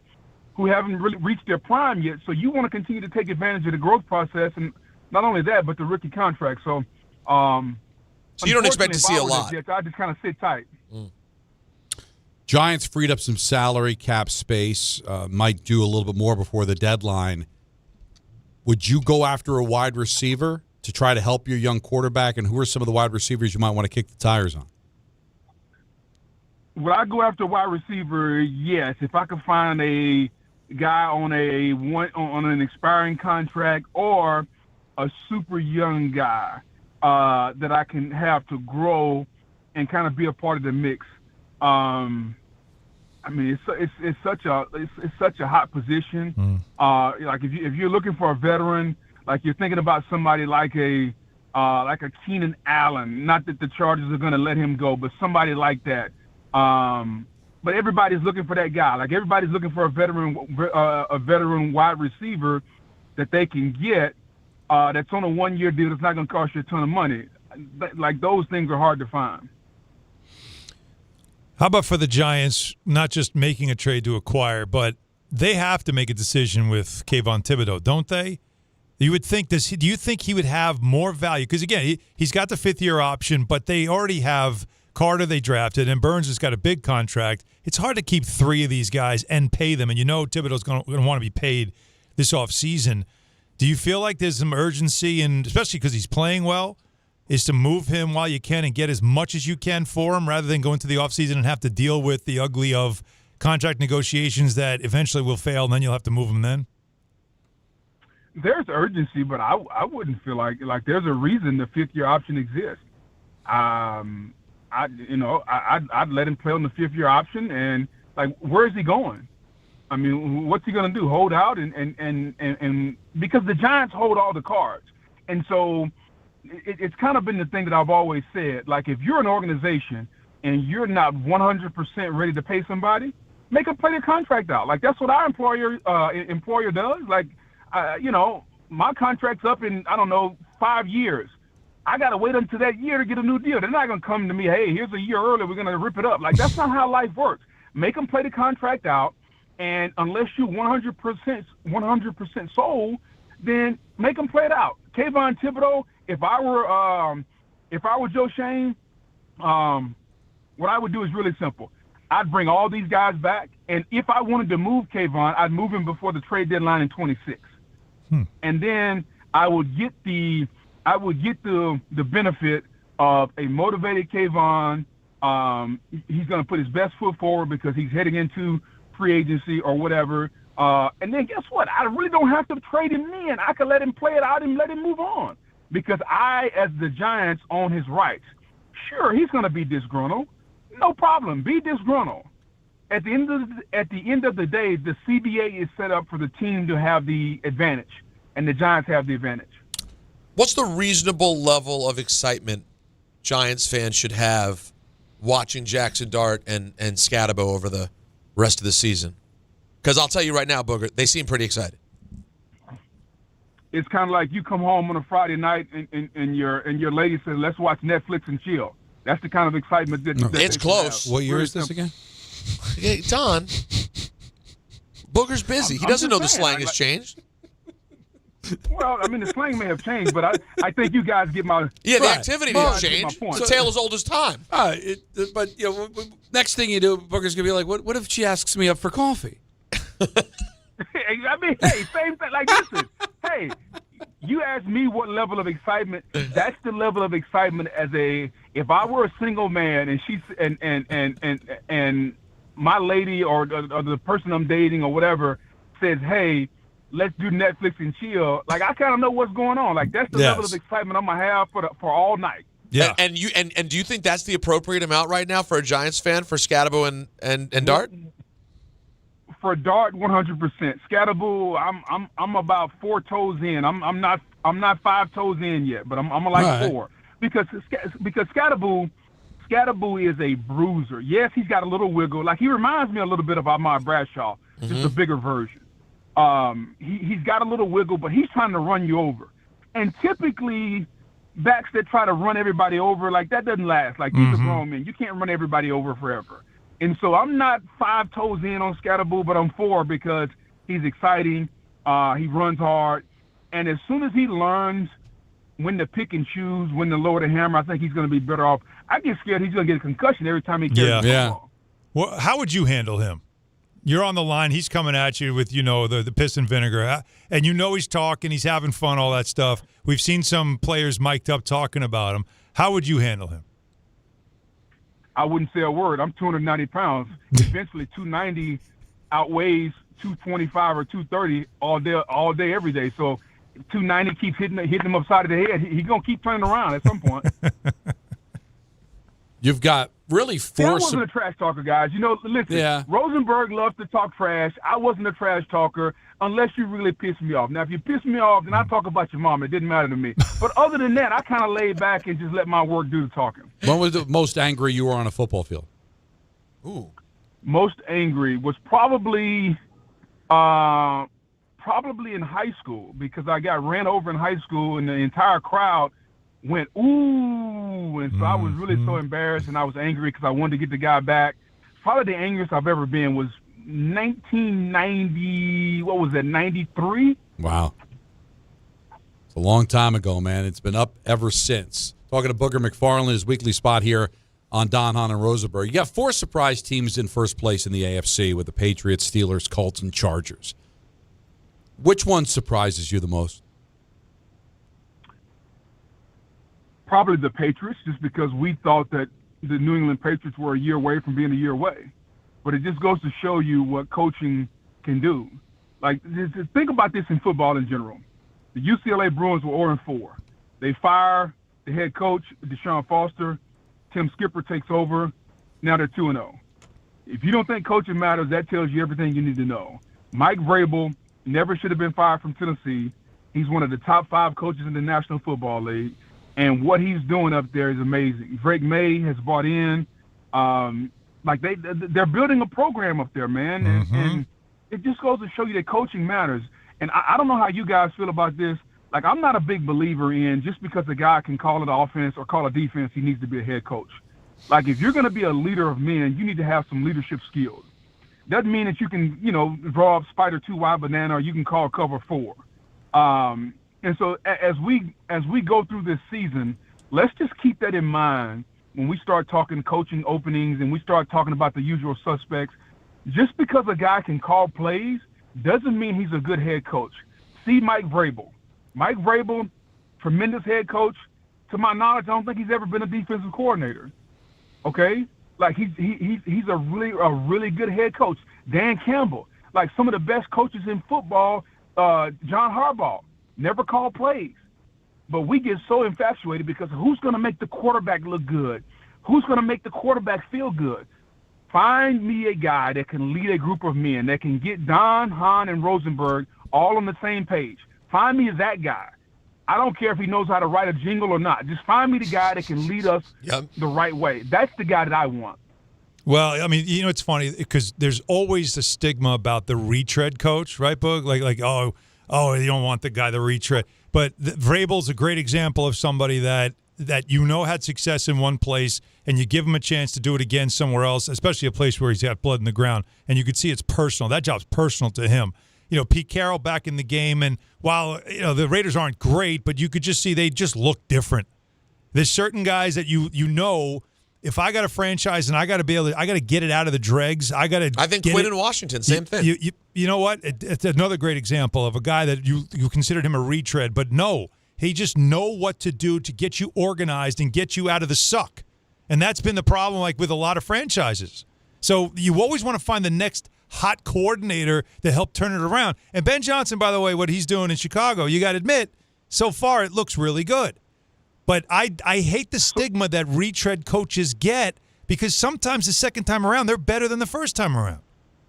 who haven't really reached their prime yet. So you want to continue to take advantage of the growth process, and not only that, but the rookie contract. So, so you don't expect to see a lot. I just kind of sit tight. Giants freed up some salary cap space, might do a little bit more before the deadline. Would you go after a wide receiver to try to help your young quarterback, and who are some of the wide receivers you might want to kick the tires on? Would I go after a wide receiver? Yes, if I could find a guy on an expiring contract or a super young guy that I can have to grow and kind of be a part of the mix. I mean, it's such a hot position. Like, if you're looking for a veteran, like, you're thinking about somebody like a Keenan Allen. Not that the Chargers are going to let him go, but somebody like that. But everybody's looking for that guy. Like, everybody's looking for a veteran wide receiver that they can get that's on a 1-year deal that's not going to cost you a ton of money. Like, those things are hard to find. How about for the Giants, not just making a trade to acquire, but they have to make a decision with Kayvon Thibodeaux, don't they? You would think this. Do you think he would have more value? Because, again, he's got the 5th-year option, but they already have Carter they drafted, and Burns has got a big contract. It's hard to keep 3 of these guys and pay them, and you know Thibodeau's going to want to be paid this offseason. Do you feel like there's some urgency, and especially because he's playing well, is to move him while you can and get as much as you can for him rather than go into the offseason and have to deal with the ugly of contract negotiations that eventually will fail, and then you'll have to move him then? There's urgency, but I wouldn't feel like there's a reason the 5th-year option exists. I'd let him play on the 5th-year option, and like, where is he going? I mean, what's he going to do? Hold out and because the Giants hold all the cards, and so it's kind of been the thing that I've always said. Like, if you're an organization and you're not 100% ready to pay somebody, make them play their contract out. Like, that's what our employer does. Like, my contract's up in, 5 years. I got to wait until that year to get a new deal. They're not going to come to me, hey, here's a year early, we're going to rip it up. Like, that's not how life works. Make them play the contract out, and unless you 100% sold, then make them play it out. Kayvon Thibodeaux, if I were Joe Shane, what I would do is really simple. I'd bring all these guys back, and if I wanted to move Kayvon, I'd move him before the trade deadline in 26. And then I would get the benefit of a motivated Kayvon. He's going to put his best foot forward because he's heading into free agency or whatever. And then guess what? I really don't have to trade him in. I can let him play it out and let him move on because I, as the Giants, own his rights. Sure, he's going to be disgruntled. No problem. Be disgruntled. At the end of the day, the CBA is set up for the team to have the advantage, and the Giants have the advantage. What's the reasonable level of excitement Giants fans should have watching Jackson Dart and Thibodeaux over the rest of the season? Because I'll tell you right now, Booger, they seem pretty excited. It's kind of like you come home on a Friday night and your lady says, "Let's watch Netflix and chill." That's the kind of excitement that it's close. What year is this again? Hey, Don. Booger's busy. He doesn't know the slang has changed. Well, I mean, the slang may have changed, but I think you guys get my the activity didn't change. It's a tale as old as time. But next thing you do, Booger's gonna be like, "What if she asks me up for coffee?" I mean, hey, same thing. Like, listen, hey, you asked me what level of excitement. That's the level of excitement if I were a single man and she's and my lady or the person I'm dating or whatever says, "Hey, let's do Netflix and chill." Like, I kind of know what's going on. Like, that's the level of excitement I'm gonna have for all night. Yeah. And do you think that's the appropriate amount right now for a Giants fan for Thibodeaux and Dart? For Dart, 100%. Thibodeaux, I'm about 4 toes in. I'm not 5 toes in yet, but I'm like 4 because Thibodeaux is a bruiser. Yes, he's got a little wiggle. Like, he reminds me a little bit of Ahmad Bradshaw, just a bigger version. He's got a little wiggle, but he's trying to run you over. And typically, backs that try to run everybody over, like, that doesn't last. Like, he's a grown man. You can't run everybody over forever. And so I'm not 5 toes in on Thibodeaux, but I'm 4 because he's exciting. He runs hard. And as soon as he learns when to pick and choose, when to lower the hammer, I think he's going to be better off. I get scared he's going to get a concussion every time he carries the ball. Well, how would you handle him? You're on the line. He's coming at you with, the piss and vinegar. And he's talking. He's having fun, all that stuff. We've seen some players mic'd up talking about him. How would you handle him? I wouldn't say a word. I'm 290 pounds. Eventually, 290 outweighs 225 or 230 all day, every day. So 290 keeps hitting him upside of the head. He's going to keep turning around at some point. You've got really 4. I wasn't a trash talker, guys. Listen, Rosenberg loves to talk trash. I wasn't a trash talker unless you really piss me off. Now, if you piss me off, then I talk about your mom. It didn't matter to me. But other than that, I kind of laid back and just let my work do the talking. When was the most angry you were on a football field? Ooh. Most angry was probably in high school because I got ran over in high school and the entire crowd went, ooh, and so I was really so embarrassed and I was angry because I wanted to get the guy back. Probably the angriest I've ever been was 1990, 93? Wow. It's a long time ago, man. It's been up ever since. Talking to Booger McFarland, his weekly spot here on Don, Hahn, and Rosenberg. You got 4 surprise teams in first place in the AFC with the Patriots, Steelers, Colts, and Chargers. Which one surprises you the most? probably the Patriots, just because we thought that the New England Patriots were a year away from being a year away. But it just goes to show you what coaching can do. Like, just think about this in football in general. The UCLA Bruins were 0-4. They fire the head coach, Deshaun Foster. Tim Skipper takes over. Now they're 2-0. If you don't think coaching matters, that tells you everything you need to know. Mike Vrabel never should have been fired from Tennessee. He's one of the top 5 coaches in the National Football League. And what he's doing up there is amazing. Drake May has bought in. They're building a program up there, man. And it just goes to show you that coaching matters. And I don't know how you guys feel about this. Like, I'm not a big believer in just because a guy can call it offense or call it defense, he needs to be a head coach. Like, if you're going to be a leader of men, you need to have some leadership skills. Doesn't mean that you can, draw up spider 2 wide banana or you can call cover 4. And so as we go through this season, let's just keep that in mind when we start talking coaching openings and we start talking about the usual suspects. Just because a guy can call plays doesn't mean he's a good head coach. See Mike Vrabel. Mike Vrabel, tremendous head coach. To my knowledge, I don't think he's ever been a defensive coordinator. Okay? Like, he's a really good head coach. Dan Campbell, like some of the best coaches in football, John Harbaugh, never called plays. But we get so infatuated because who's going to make the quarterback look good? Who's going to make the quarterback feel good? Find me a guy that can lead a group of men, that can get Don, Hahn, and Rosenberg all on the same page. Find me that guy. I don't care if he knows how to write a jingle or not. Just find me the guy that can lead us the right way. That's the guy that I want. Well, I mean, it's funny because there's always the stigma about the retread coach, right, Boog? Like, you don't want the guy the retread. But Vrabel's a great example of somebody that had success in one place, and you give him a chance to do it again somewhere else, especially a place where he's got blood in the ground, and you could see it's personal. That job's personal to him. Pete Carroll back in the game, and while the Raiders aren't great, but you could just see they just look different. There's certain guys that if I got a franchise and I got to get it out of the dregs. I think Quinn in Washington, same thing. You know what? It's another great example of a guy that you considered him a retread, but no, he just know what to do to get you organized and get you out of the suck. And that's been the problem, like with a lot of franchises. So you always want to find the next hot coordinator to help turn it around. And Ben Johnson, by the way, what he's doing in Chicago, you got to admit, so far it looks really good. But I hate the stigma that retread coaches get because sometimes the second time around, they're better than the first time around.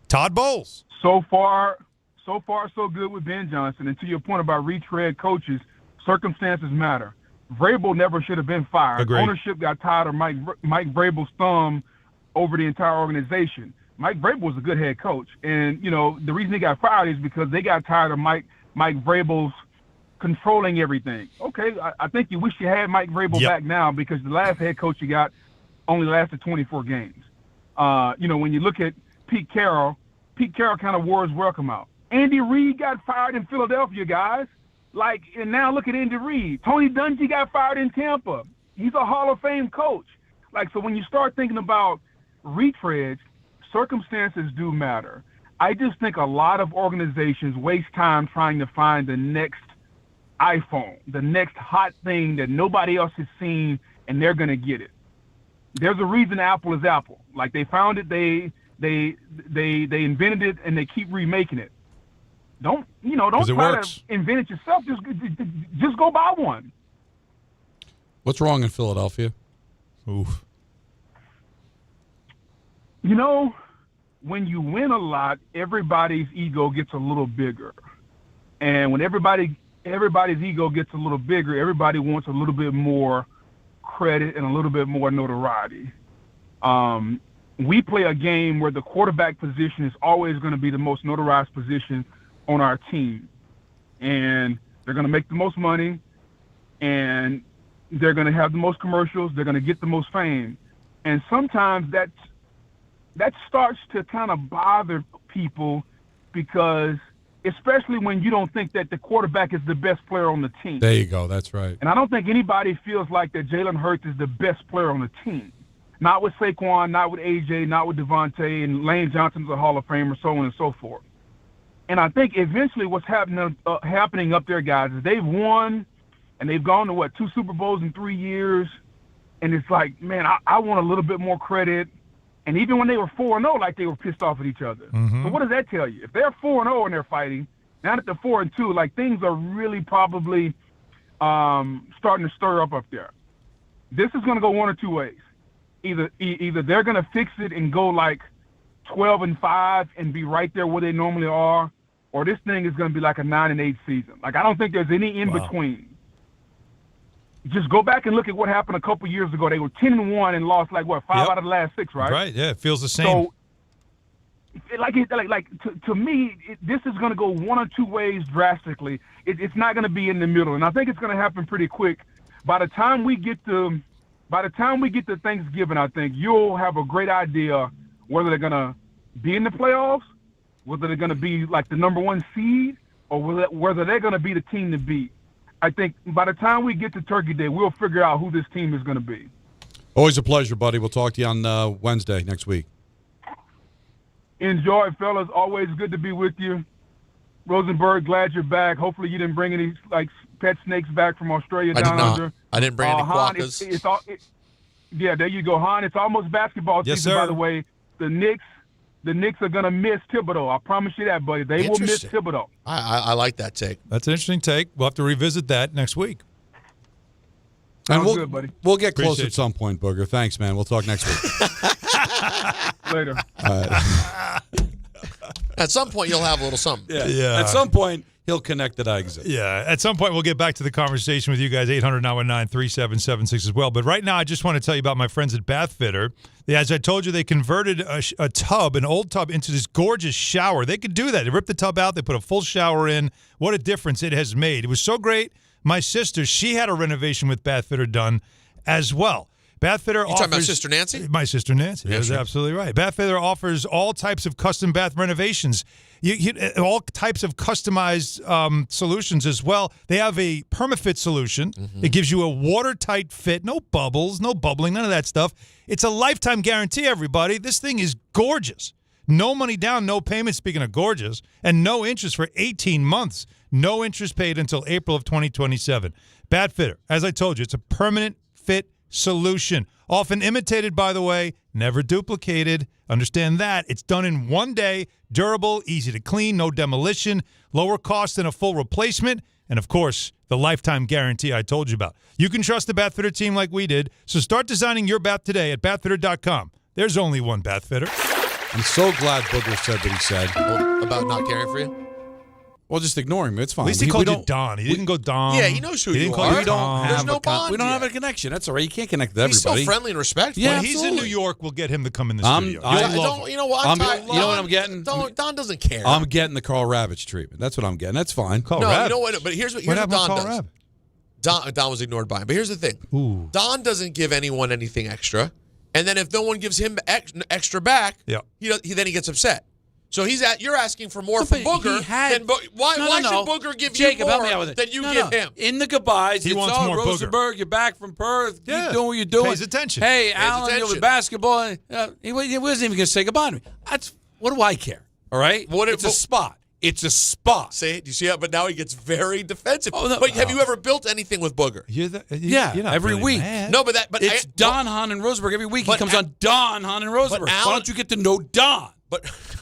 Todd Bowles. So far, so good with Ben Johnson. And to your point about retread coaches, circumstances matter. Vrabel never should have been fired. Agreed. Ownership got tired of Mike Vrabel's thumb over the entire organization. Mike Vrabel was a good head coach. And, the reason he got fired is because they got tired of Mike Vrabel's controlling everything. Okay, I think you wish you had Mike Vrabel back now because the last head coach you got only lasted 24 games. When you look at Pete Carroll kind of wore his welcome out. Andy Reid got fired in Philadelphia, guys. And now look at Andy Reid. Tony Dungy got fired in Tampa. He's a Hall of Fame coach. So when you start thinking about retreads, circumstances do matter. I just think a lot of organizations waste time trying to find the next iPhone, the next hot thing that nobody else has seen, and they're going to get it. There's a reason Apple is Apple. They found it, they invented it, and they keep remaking it. Don't try to invent it yourself. Just go buy one. What's wrong in Philadelphia? Oof. When you win a lot, everybody's ego gets a little bigger. And when everybody's ego gets a little bigger, everybody wants a little bit more credit and a little bit more notoriety. We play a game where the quarterback position is always going to be the most notarized position on our team. And they're going to make the most money, and they're going to have the most commercials, they're going to get the most fame. And sometimes that starts to kind of bother people because especially when you don't think that the quarterback is the best player on the team. There you go. That's right. And I don't think anybody feels like that Jalen Hurts is the best player on the team. Not with Saquon, not with AJ, not with Devontae, and Lane Johnson's a Hall of Famer, so on and so forth. And I think eventually what's happening up there, guys, is they've won and they've gone to, 2 Super Bowls in 3 years, and it's like, man, I want a little bit more credit. And even when they were 4-0, like they were pissed off at each other. So what does that tell you? If they're 4-0 and they're fighting, now that they're 4-2, like things are really probably starting to stir up there. This is going to go one or two ways. Either they're going to fix it and go like 12-5 and be right there where they normally are, or this thing is going to be like a 9-8 season. Like I don't think there's any in between. Just go back and look at what happened a couple years ago. They were 10-1 and lost 5 out of the last 6, right? Right. Yeah, it feels the same. So, to me, this is going to go one or two ways drastically. It's not going to be in the middle, and I think it's going to happen pretty quick. By the time we get to Thanksgiving, I think you'll have a great idea whether they're going to be in the playoffs, whether they're going to be like the number 1 seed, or whether they're going to be the team to beat. I think by the time we get to Turkey Day, we'll figure out who this team is going to be. Always a pleasure, buddy. We'll talk to you on Wednesday next week. Enjoy, fellas. Always good to be with you. Rosenberg, glad you're back. Hopefully you didn't bring any pet snakes back from Australia down under. I didn't bring any quokkas. Yeah, there you go, Hahn. It's almost basketball season, sir. By the way. The Knicks are going to miss Thibodeaux. I promise you that, buddy. They will miss Thibodeaux. I like that take. That's an interesting take. We'll have to revisit that next week. And Sounds good, buddy. We'll get close Appreciate at some point, Booger. Thanks, man. We'll talk next week. Later. At some point, you'll have a little something. Yeah. At some point, he'll connect that I exist. Yeah. At some point, we'll get back to the conversation with you guys, 800-919-3776 as well. But right now, I just want to tell you about my friends at Bath Fitter. As I told you, they converted an old tub, into this gorgeous shower. They could do that. They ripped the tub out. They put a full shower in. What a difference it has made. It was so great. My sister, she had a renovation with Bath Fitter done as well. Bath Fitter offers... talking about Sister Nancy? My sister Nancy. Yeah, That's sure. absolutely right. Bath Fitter offers all types of custom bath renovations. All types of customized solutions as well. They have a PermaFit solution. It gives you a watertight fit, no bubbles, no bubbling, none of that stuff. It's a lifetime guarantee, everybody. This thing is gorgeous. No money down, no payment, speaking of gorgeous, and no interest for 18 months. No interest paid until April of 2027. Bath Fitter, as I told you, it's a permanent fit solution. Often imitated, by the way, never duplicated. Understand that. It's done in one day, durable, easy to clean, no demolition, lower cost than a full replacement, and, of course, the lifetime guarantee I told you about. You can trust the Bath Fitter team like we did, so start designing your bath today at bathfitter.com. There's only one Bath Fitter. I'm so glad Booger said what he said. About not caring for you? Well, just ignore him. It's fine. At least he called you Don. He didn't go Dom. Yeah, he knows who He you didn't call are. you Tom. There's no bond We don't yet. have a connection. That's all right. You can't connect with He's everybody. so friendly and respectful. Yeah, When he's in New York, we'll get him to come in the studio. You know what? you know what I'm getting? Don doesn't care. I'm getting the Carl Ravitch treatment. That's what I'm getting. That's fine. You know what? But here's what happened to Don Carl does. Don was ignored by him. But here's the thing. Ooh. Don doesn't give anyone anything extra. And then if no one gives him extra back, then he gets upset. So you're asking for more from Booger. Why should Booger give Jacob, you help me more out with it. than you give him? In the goodbyes, He wants more Booger. Rosenberg, you're back from Perth. Yeah. Keep doing what you're doing. Pays attention. Hey, Pays Alan, attention. with basketball. He wasn't even going to say goodbye to me. What do I care? All right? It's a spot. It's a spot. See, do you see that? But now he gets very defensive. But have you ever built anything with Booger? You're not every really week. mad. No, but it's Don, Hahn, and Rosenberg. Every week he comes on Don, Hahn, and Rosenberg. Why don't you get to know Don?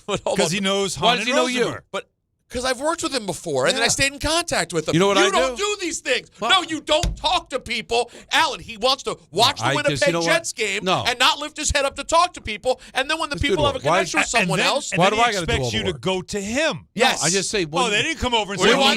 Because he knows Hahn Why does he and know Rosenberg. you? But because I've worked with him before, and then I stayed in contact with him. You know what I do? You don't do these things. Well, no, you don't talk to people. Alan, he wants to watch the Winnipeg Jets game and not lift his head up to talk to people. And then when the people have a connection with someone else, why do I expect you to go to him? Yes. I just say, they didn't come over and say, "Why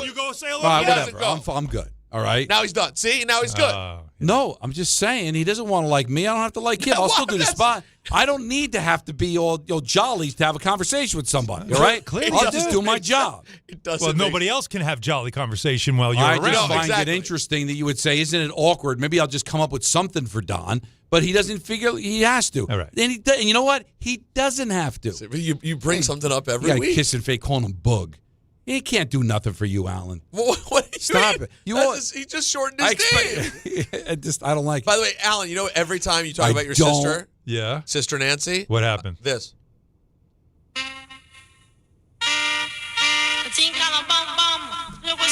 you go say hello." Whatever. I'm good. All right. Now he's done. See, now he's good. No, I'm just saying he doesn't want to like me. I don't have to like him. I'll still do the spot. I don't need to have to be all jolly to have a conversation with somebody. All right? I'll just do my job. Well, nobody else can have jolly conversation while you're I around. just find it interesting that you would say, isn't it awkward? Maybe I'll just come up with something for Don, but he doesn't figure he has to. All right. And you know what? He doesn't have to. You bring something up every week. Kiss and fake calling him Boog. He can't do nothing for you, Alan. What Stop it. He just shortened his name. I don't like it. By the way, Alan, you know every time you talk about your sister, Sister Nancy, what happened? This.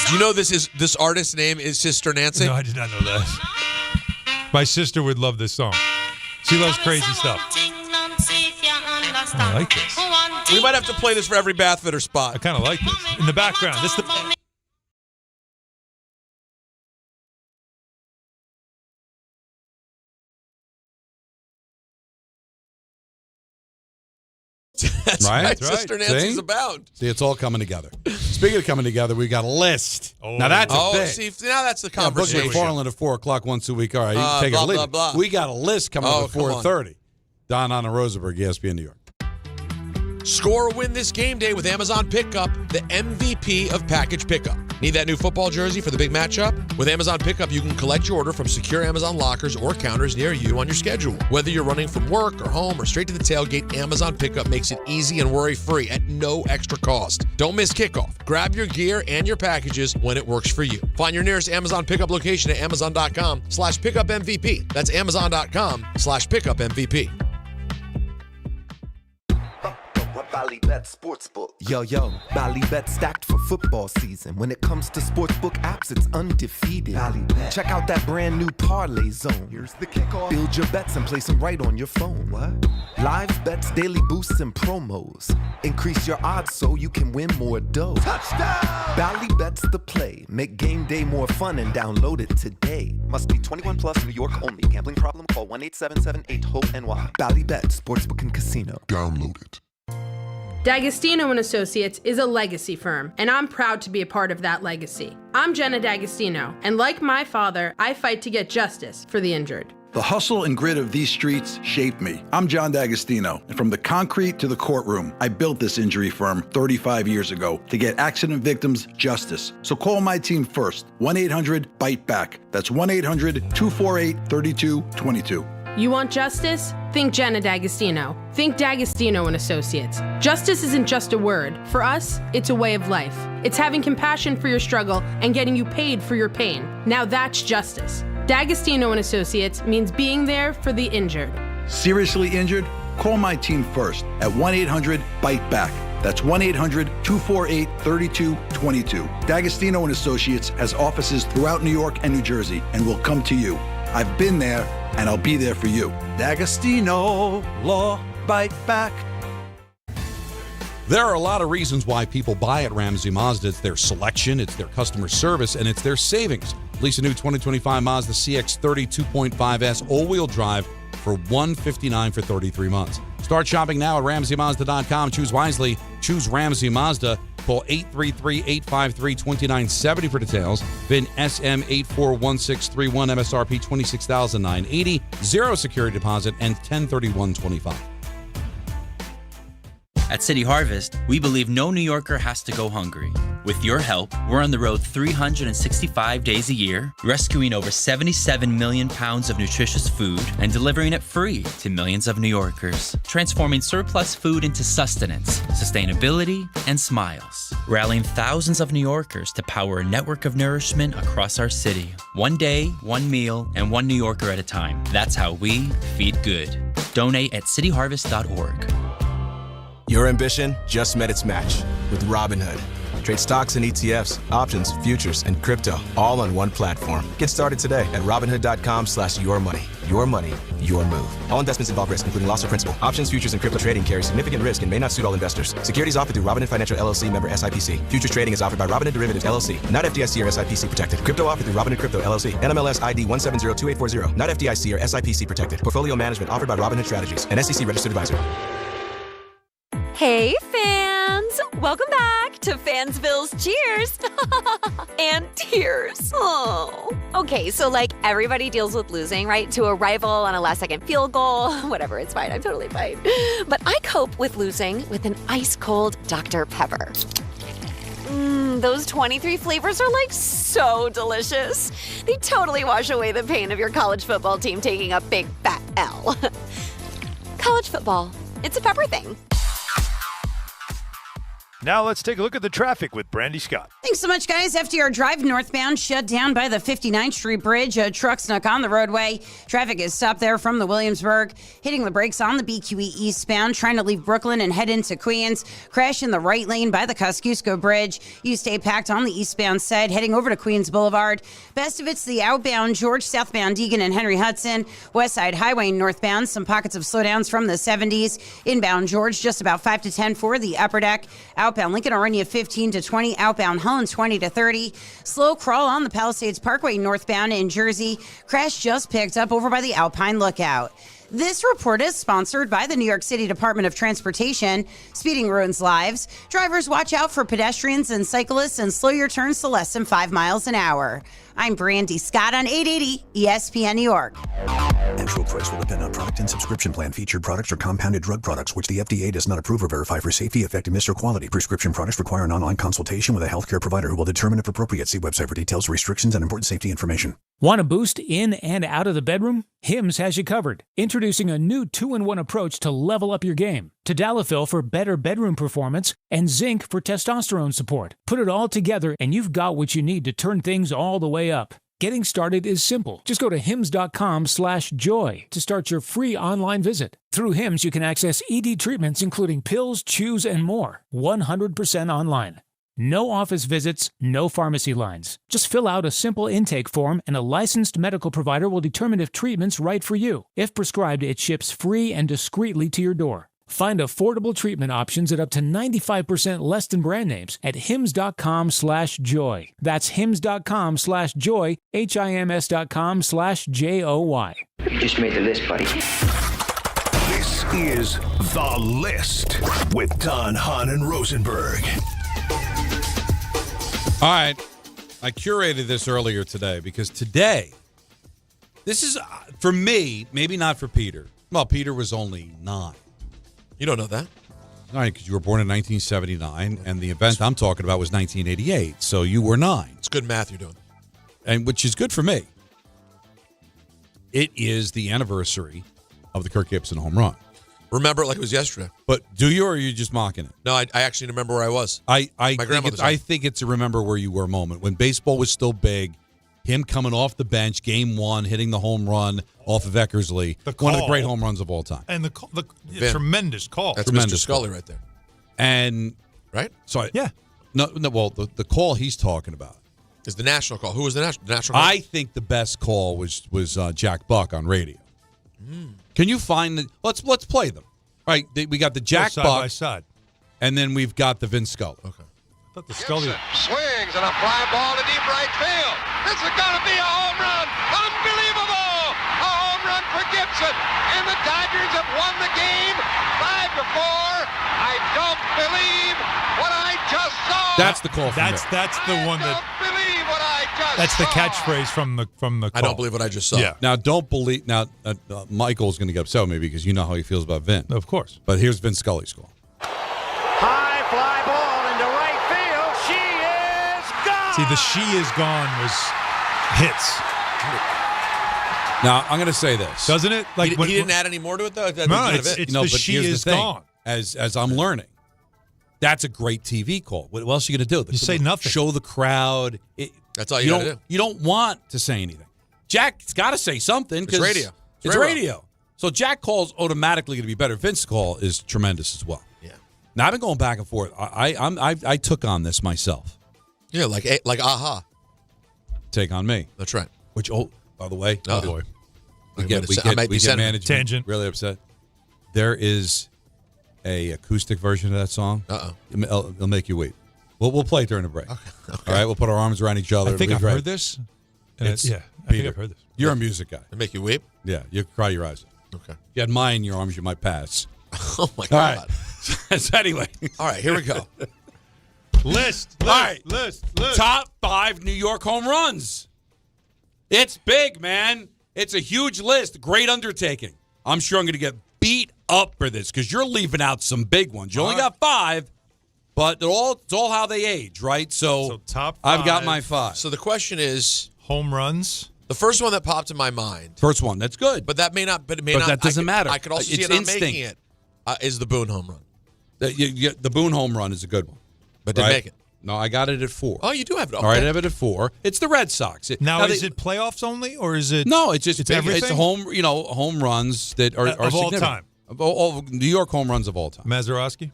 Do you know this artist's name is Sister Nancy? No, I did not know that. My sister would love this song. She loves crazy stuff. I like this. We might have to play this for every bath fitter spot. I kind of like this. In the background. This the. That's right. Sister Nancy's abound. See, it's all coming together. Speaking of coming together, we got a list. Now that's a thing. See, now that's the conversation. Booger McFarland at 4 o'clock once a week. All right, you can take it or leave it. We got a list coming up at 4:30. Don Hahn Rosenberg, ESPN New York. Score a win this game day with Amazon Pickup, the MVP of package pickup. Need that new football jersey for the big matchup? With Amazon Pickup, you can collect your order from secure Amazon lockers or counters near you on your schedule. Whether you're running from work or home or straight to the tailgate, Amazon Pickup makes it easy and worry-free at no extra cost. Don't miss kickoff. Grab your gear and your packages when it works for you. Find your nearest Amazon Pickup location at amazon.com/pickupmvp. That's amazon.com/pickupmvp. Bally Bet Sportsbook. Yo, Bally Bet stacked for football season. When it comes to sportsbook apps, it's undefeated. Check out that brand new Parlay Zone. Here's the kickoff. Build your bets and place them right on your phone. What? Live bets, daily boosts, and promos. Increase your odds so you can win more dough. Touchdown! Bally Bet's the play. Make game day more fun and download it today. Must be 21 plus, New York only. Gambling problem? Call 1-877-8-HOPE-NY. Bally Bet Sportsbook and Casino. Download it. D'Agostino & Associates is a legacy firm, and I'm proud to be a part of that legacy. I'm Jenna D'Agostino, and like my father, I fight to get justice for the injured. The hustle and grit of these streets shaped me. I'm John D'Agostino, and from the concrete to the courtroom, I built this injury firm 35 years ago to get accident victims justice. So call my team first, 1-800-BITE-BACK. That's 1-800-248-3222. You want justice? Think Jenna D'Agostino. Think D'Agostino & Associates. Justice isn't just a word. For us, it's a way of life. It's having compassion for your struggle and getting you paid for your pain. Now that's justice. D'Agostino & Associates means being there for the injured. Seriously injured? Call my team first at 1-800-BITE-BACK. That's 1-800-248-3222. D'Agostino & Associates has offices throughout New York and New Jersey and will come to you. I've been there, and I'll be there for you. D'Agostino, Law, Bite Back. There are a lot of reasons why people buy at Ramsey Mazda. It's their selection, it's their customer service, and it's their savings. Lease a new 2025 Mazda CX-30 2.5S all-wheel drive for $159 for 33 months. Start shopping now at RamseyMazda.com. Choose wisely. Choose Ramsey Mazda. Call 833-853-2970 for details. VIN SM841631, MSRP $26,980, 0 security deposit, and 1031.25. At City Harvest, we believe no New Yorker has to go hungry. With your help, we're on the road 365 days a year, rescuing over 77 million pounds of nutritious food and delivering it free to millions of New Yorkers, transforming surplus food into sustenance, sustainability, and smiles, rallying thousands of New Yorkers to power a network of nourishment across our city. One day, one meal, and one New Yorker at a time. That's how we feed good. Donate at cityharvest.org. Your ambition just met its match with Robinhood. Trade stocks and ETFs, options, futures, and crypto all on one platform. Get started today at Robinhood.com/yourmoney. Your money, your move. All investments involve risk, including loss of principal. Options, futures, and crypto trading carry significant risk and may not suit all investors. Securities offered through Robinhood Financial LLC, member SIPC. Futures trading is offered by Robinhood Derivatives LLC, not FDIC or SIPC protected. Crypto offered through Robinhood Crypto LLC, NMLS ID 1702840, not FDIC or SIPC protected. Portfolio management offered by Robinhood Strategies, an SEC registered advisor. Hey, fans! Welcome back to Fansville's Cheers and Tears. Oh. Okay, so like everybody deals with losing, right? To a rival on a last-second field goal. Whatever, it's fine. I'm totally fine. But I cope with losing with an ice-cold Dr. Pepper. Those 23 flavors are like so delicious. They totally wash away the pain of your college football team taking a big fat L. College football, it's a pepper thing. Now let's take a look at the traffic with Brandy Scott. Thanks so much, guys. FDR Drive northbound shut down by the 59th Street Bridge. A truck snuck on the roadway. Traffic is stopped there from the Williamsburg. Hitting the brakes on the BQE eastbound, trying to leave Brooklyn and head into Queens. Crash in the right lane by the Kosciuszko Bridge. You stay packed on the eastbound side, heading over to Queens Boulevard. Best of it's the outbound George, southbound Deegan and Henry Hudson. West Side Highway northbound, some pockets of slowdowns from the 70s. Inbound George, just about 5 to 10 for the upper deck. Outbound Lincoln Orania 15 to 20, outbound Holland 20 to 30. Slow crawl on the Palisades Parkway northbound in Jersey. Crash just picked up over by the Alpine Lookout. This report is sponsored by the New York City Department of Transportation. Speeding ruins lives. Drivers, watch out for pedestrians and cyclists and slow your turns to less than 5 miles an hour. I'm Brandy Scott on 880 ESPN New York. Actual price will depend on product and subscription plan. Featured products are compounded drug products, which the FDA does not approve or verify for safety, effectiveness, or quality. Prescription products require an online consultation with a healthcare provider who will determine if appropriate. See website for details, restrictions, and important safety information. Want a boost in and out of the bedroom? Hims has you covered. Introducing a new 2-in-1 approach to level up your game. Tadalafil for better bedroom performance and zinc for testosterone support. Put it all together and you've got what you need to turn things all the way up. Getting started is simple. Just go to hims.com/joy to start your free online visit. Through Hims, you can access ED treatments including pills, chews, and more. 100% online. No office visits, no pharmacy lines. Just fill out a simple intake form and a licensed medical provider will determine if treatment's right for you. If prescribed, it ships free and discreetly to your door. Find affordable treatment options at up to 95% less than brand names at hims.com/joy. That's hims.com/joy, hims.com/joy. You just made the list, buddy. This is The List with Don, Hahn, and Rosenberg. All right. I curated this earlier today because today, this is, for me, maybe not for Peter. Well, Peter was only 9. You don't know that. All right, because you were born in 1979, and the event I'm talking about was 1988, so you were 9. It's good math you're doing. And which is good for me. It is the anniversary of the Kirk Gibson home run. Remember it like it was yesterday. But do you, or are you just mocking it? No, I actually remember where I was. I think it's a remember where you were moment. When baseball was still big, him coming off the bench, game 1, hitting the home run off of Eckersley, one of the great home runs of all time. And the tremendous call. That's tremendous Mr. Scully call. right there. And right? So well, the call he's talking about is the national call. Who was the national call? I think the best call was Jack Buck on radio. Can you find the? Let's play them. Right, we got the Jack side Buck by side, and then we've got the Vince Scully. Okay. But the Scully swings and a fly ball to deep right field. This is going to be a home run. Unbelievable! A home run for Gibson, and the Dodgers have won the game 5-4. I don't believe what I just saw. That's the call. That's the one that. Believe what I just That's the saw. catchphrase from the call. I don't believe what I just saw. Yeah. Now, don't believe. Now, Michael's going to get upset with me because you know how he feels about Vin. Of course. But here's Vince Scully's call. High fly ball into right field. She is gone. See, the "she is gone" was hits. Now, I'm going to say this. Doesn't it? Like he didn't add any more to it though. No, it's the "she is gone." As I'm learning, that's a great TV call. What else are you going to do? You say nothing. Show the crowd. That's all you got to do. You don't want to say anything. Jack's got to say something because It's radio. It's radio. So Jack call's automatically going to be better. Vince's call is tremendous as well. Yeah. Now I've been going back and forth. I took on this myself. Yeah, like aha. Take on me. That's right. Which by the way, oh boy, we get management tangent really upset. There is a acoustic version of that song. It'll make you weep. We'll play it during the break. Okay. All right, we'll put our arms around each other. I think I've heard this. I think I've heard this. You're a music guy. It make you weep? Yeah, you cry your eyes. Okay. If you had mine in your arms, you might pass. Oh my God. All right. So anyway. All right, here we go. List. Top 5 New York home runs. It's big, man. It's a huge list. Great undertaking. I'm sure I'm going to get beat up for this because you're leaving out some big ones. You only got 5, but it's all how they age, right? So top 5. I've got my 5. So the question is home runs. The first one that popped in my mind. First one, that's good. But that may not. But it may not. That doesn't matter. I could also see It's it not instinct. making it. Is the Boone home run? The Boone home run is a good one. But didn't make it. No, I got it at 4. Oh, you do have it. All right, I have it at 4. It's the Red Sox. Now is it playoffs only, or is it? No, it's just it's big, everything. It's home runs that are of all significant. time. Of all New York home runs of all time. Mazeroski?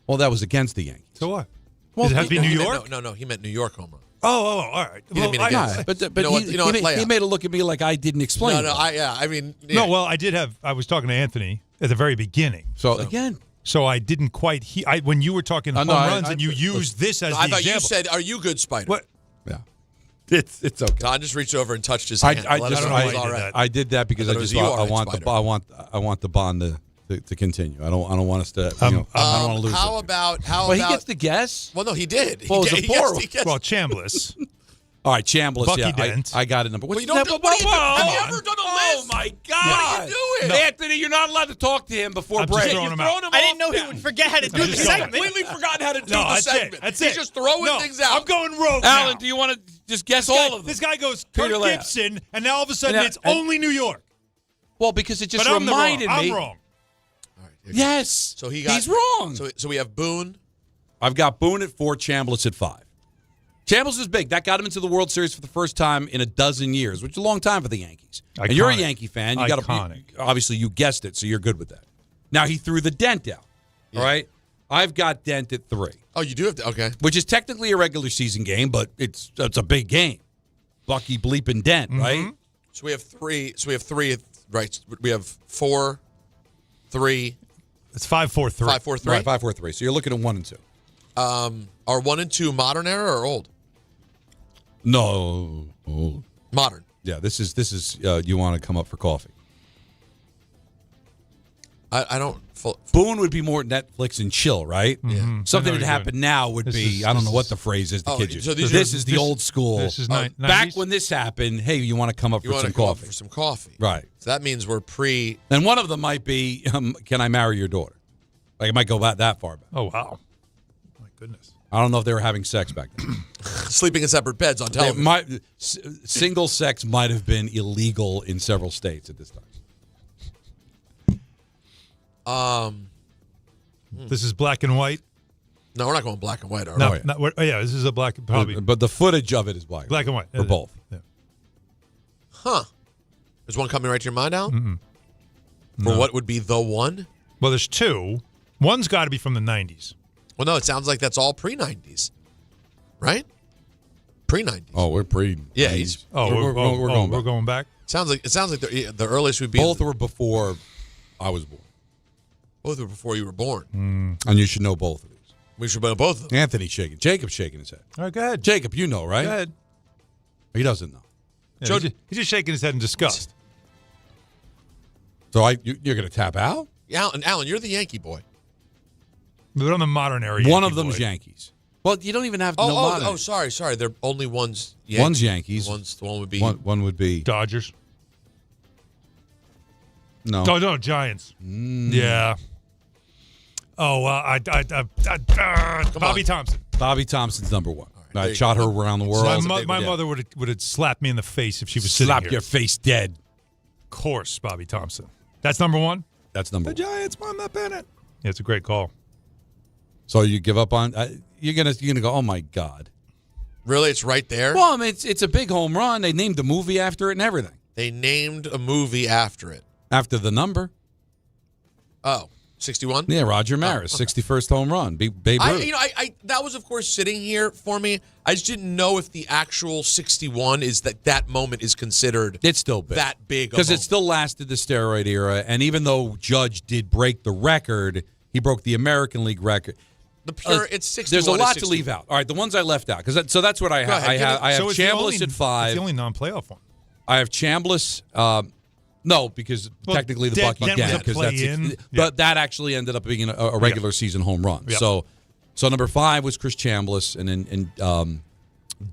Well, that was against the Yankees. So what? Well, Does it have to be New York? No, he meant New York home run. Oh, all right. He didn't mean against. But You know what, he made it look at me like I didn't explain. No, it. I mean. Yeah. No, well, I was talking to Anthony at the very beginning. So again. So I didn't quite hear when you were talking home runs and you used this as the I thought example. you said, "Are you good, Spider?" What? Yeah, it's okay. Don just reached over and touched his hand. I did that because I just thought I want the bond to continue. I don't want us to. I don't want to lose. How about? He gets to guess. Well, no, he did. Well, it was a 4. Well, Chambliss. All right, Chambliss. Bucky yeah, Dent. I got a number. Have you ever done a list? Oh my God! What are you doing, Anthony? You're not allowed to talk to him before I'm break. just throwing him out. I didn't know he would forget how to do the segment. Completely forgotten how to do the that's segment. That's He's it. just throwing things out. I'm going rogue Alan, now. do you want to just guess all of them? This guy goes Peter Kirk Ladd. Gibson, and now all of a sudden it's only New York. Well, because it just But reminded me. I'm wrong. Yes. So he's wrong. So we have Boone. I've got Boone at 4, Chambliss at 5. Chambliss is big. That got him into the World Series for the first time in a dozen years, which is a long time for the Yankees. Iconic. And you're a Yankee fan. You got Iconic. obviously you guessed it, so you're good with that. Now he threw the Dent out. Yeah. All right. I've got Dent at 3. Oh, you do have to. Okay. Which is technically a regular season game, but it's a big game. Bucky bleeping Dent, right? So we have 3. So we have 3. Right. We have 4, 3. It's 5-4-3. 5-4-3. Right, 5-4-3. So you're looking at 1 and 2. Are 1 and 2 modern era or old? No, old. Modern. Yeah, this is. You want to come up for coffee? I don't. Boone would be more Netflix and chill, right? Yeah. Something that happened now would be. I don't know what the phrase is. The kids use. so this is the old school. This is back when this happened. Hey, you want to come up for some coffee? For some coffee, right? So that means we're pre. And one of them might be, "Can I marry your daughter?" Like it might go back that far back. Oh wow, my goodness! I don't know if they were having sex back then. Sleeping in separate beds on television. Single sex might have been illegal in several states at this time. This is black and white. No, we're not going black and white. Are No, we? yeah, this is a black probably. But the footage of it is black and white for both. Yeah. Huh? There's one coming right to your mind, Alan? For what would be the one? Well, there's 2. One's got to be from the 90s. Well, no, it sounds like that's all pre-90s, right? Pre-90s. Oh, we're pre. Yeah, we're going back. It sounds like the earliest would be. Both were before I was born. Both were before you were born. And you should know both of these. We should know both of them. Anthony's shaking. Jacob's shaking his head. All right, go ahead. Jacob, you know, right? Go ahead. He doesn't know. Yeah, he's just shaking his head in disgust. So you're going to tap out? Alan, you're the Yankee boy. But on the modern era, one of them's Yankees. Well, you don't even have to know modern. Oh, sorry. They're only one's Yankees. One's Yankees. One would be. One would be Dodgers. No. No, Giants. Yeah. Oh, Bobby Thompson. Bobby Thompson's number 1. I shot her around the world. So my mother would have slapped me in the face if she was sitting here. Slap your face dead. Of course, Bobby Thompson. That's number 1? That's number 1. The Giants won that pennant. Yeah, it's a great call. So you give up on you're gonna go, oh my God. Really? It's right there? Well, I mean, it's a big home run. They named a movie after it and everything. They named a movie after it. After the number. Oh, 61? Yeah, Roger Maris, 61st home run. Babe Ruth. That was, of course, sitting here for me. I just didn't know if the actual 61 is that moment is considered. It's still big. That big because it still lasted the steroid era, and even though Judge did break the record, he broke the American League record. It's 61. There's a lot to leave out. All right, the ones I left out so that's what I have. I have Chambliss at 5. It's the only non-playoff one. I have Chambliss. No, because technically the Bucky Dent, but that actually ended up being a regular season home run. Yep. So number 5 was Chris Chambliss, and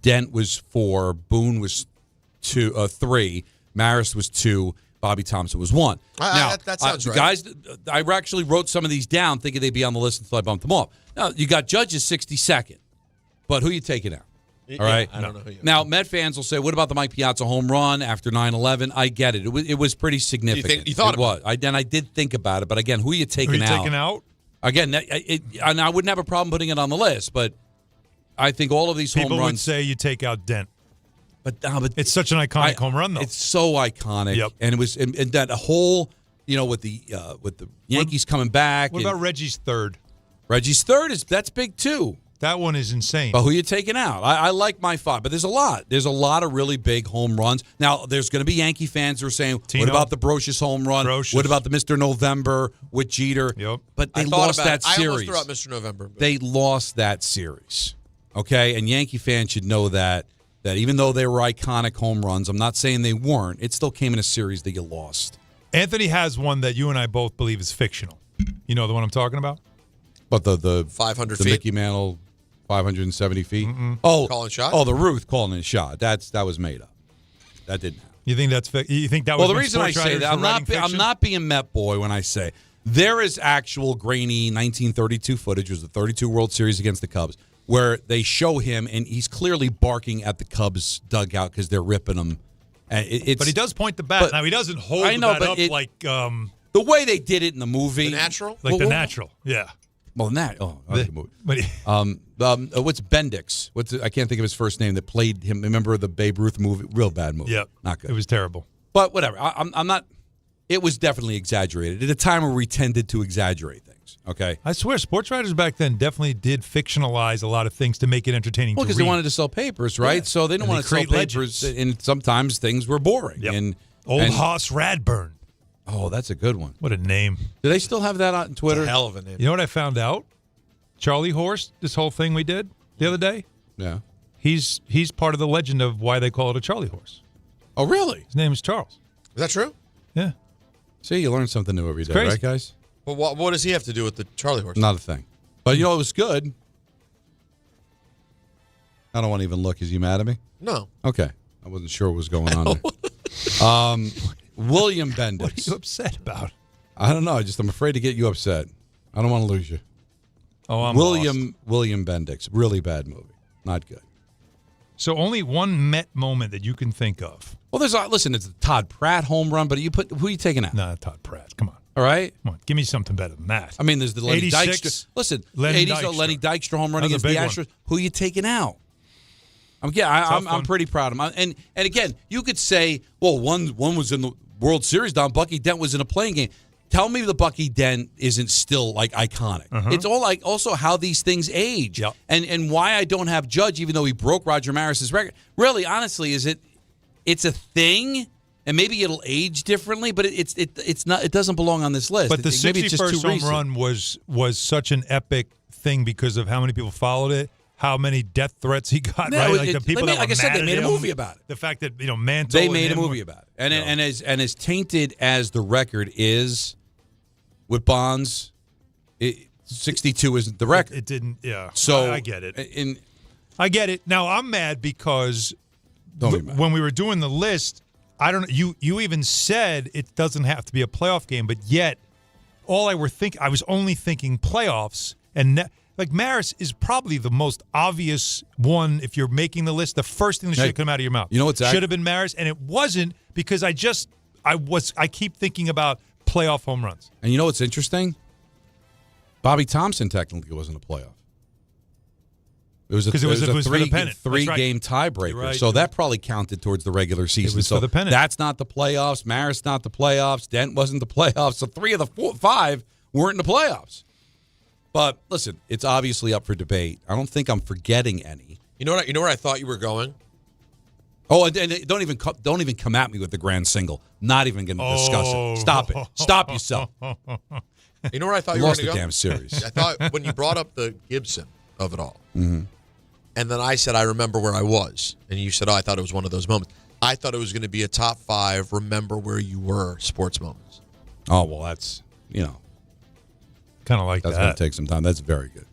Dent was 4, Boone was 3, Maris was 2, Bobby Thompson was 1. Now, that sounds right. Guys, I actually wrote some of these down thinking they'd be on the list until I bumped them off. Now, you got Judge's 62nd, but who are you taking out? All right. I don't know who you Now, Met fans will say, "What about the Mike Piazza home run after 9/11?" I get it. It was pretty significant. You thought it was. I did think about it, but again, who are you taking out? Taking out? Again, and I wouldn't have a problem putting it on the list, but I think all of these People home runs. would say you take out Dent. But it's such an iconic home run, though. It's so iconic. Yep. And it was and that whole, with the Yankees coming back. What about Reggie's third? Reggie's third that's big too. That one is insane. But who are you taking out? I like my 5, but there's a lot. There's a lot of really big home runs. Now, there's going to be Yankee fans who are saying, Tino. what about the Brocious home run? Brocious. What about the Mr. November with Jeter? Yep. But they I thought lost about that it. I series. almost threw out Mr. November. But. They lost that series. Okay? And Yankee fans should know that even though they were iconic home runs, I'm not saying they weren't, it still came in a series that you lost. Anthony has one that you and I both believe is fictional. You know the one I'm talking about? But the 500 the feet. Mickey Mantle 570 feet. Mm-mm. Oh, calling shot. Oh, the Ruth calling a shot. That was made up. That didn't happen. You think that's you think that was Well, the when reason I sports say writers that were writing I'm not being Met boy when I say there is actual grainy 1932 footage. It was the 32 World Series against the Cubs where they show him and he's clearly barking at the Cubs dugout because they're ripping him. But he does point the bat. Now he doesn't hold the bat up like the way they did it in the movie. The Natural? Like The Natural. Yeah. Well, I like the movie. What's Bendix? I can't think of his first name that played him. Remember the Babe Ruth movie? Real bad movie. Yep. Not good. It was terrible. But whatever. I'm not. It was definitely exaggerated at a time where we tended to exaggerate things. Okay. I swear, sports writers back then definitely did fictionalize a lot of things to make it entertaining. Well, because they wanted to sell papers, right? Yeah. So they didn't want to sell papers, and sometimes things were boring. Yep. And Old Hoss Radburn. Oh, that's a good one. What a name. Do they still have that on Twitter? It's a hell of a name. You know what I found out? Charlie Horse, this whole thing we did the other day. Yeah. He's part of the legend of why they call it a Charlie Horse. Oh, really? His name is Charles. Is that true? Yeah. See, you learn something new every day, crazy. right, guys? Well, what does he have to do with the Charlie horse? Not a thing. But, it was good. I don't want to even look. Is he mad at me? No. Okay. I wasn't sure what was going on there. William Bendix. What are you upset about? I don't know. I'm afraid to get you upset. I don't want to lose you. Oh, I'm William Bendix. Really bad movie. Not good. So only one Met moment that you can think of. Well, listen, it's a Todd Pratt home run, but who are you taking out? No, Todd Pratt. Come on. All right? Come on. Give me something better than that. I mean, there's the Lenny 86, Dykstra. Listen, Lenny 80s Dykstra. Lenny Dykstra home run That's a against the big Astros. Who are you taking out? I'm pretty proud of him. And again, you could say, well, one was in the World Series, Bucky Dent was in a playing game. Tell me the Bucky Dent isn't still like iconic. It's all like also how these things age. Yep. And why I don't have Judge, even though he broke Roger Maris's record. Really, honestly, it's a thing, and maybe it'll age differently, but it's not. It doesn't belong on this list. But the maybe it's just 61st too home recent. run was such an epic thing because of how many people followed it, how many death threats he got. No, right, like the people that were like I said, mad they at made a him, movie about it. The fact that Mantle. They and made a him movie were- about it, and as tainted as the record is with Bonds, 62 isn't the record. It didn't. Yeah. So I get it. And I get it. Now I'm mad because Don't be mad. when we were doing the list, I don't. You even said it doesn't have to be a playoff game, but yet I was only thinking playoffs, and like Maris is probably the most obvious one. If you're making the list, the first thing that should come out of your mouth, you know what's should have been Maris, and it wasn't because I keep thinking about playoff home runs. And you know what's interesting? Bobby Thompson technically wasn't a playoff. It was a for the pennant. three-game tiebreaker. You're right. So that probably counted towards the regular season. It was so for the pennant. That's not the playoffs. Maris not the playoffs. Dent wasn't the playoffs. So 3 of the 5 weren't in the playoffs. But listen, it's obviously up for debate. I don't think I'm forgetting any. You know where I thought you were going? Oh, and don't even come at me with the grand single. Not even going to discuss it. Stop it. Stop yourself. You know where I thought you were going Lost to the go? damn series. I thought when you brought up the Gibson of it all, Mm-hmm. and then I said I remember where I was, and you said, "Oh, I thought it was one of those moments." I thought it was going to be a top 5. Remember where you were sports moments. Oh well, that's kind of like that's that. going to take some time. That's very good.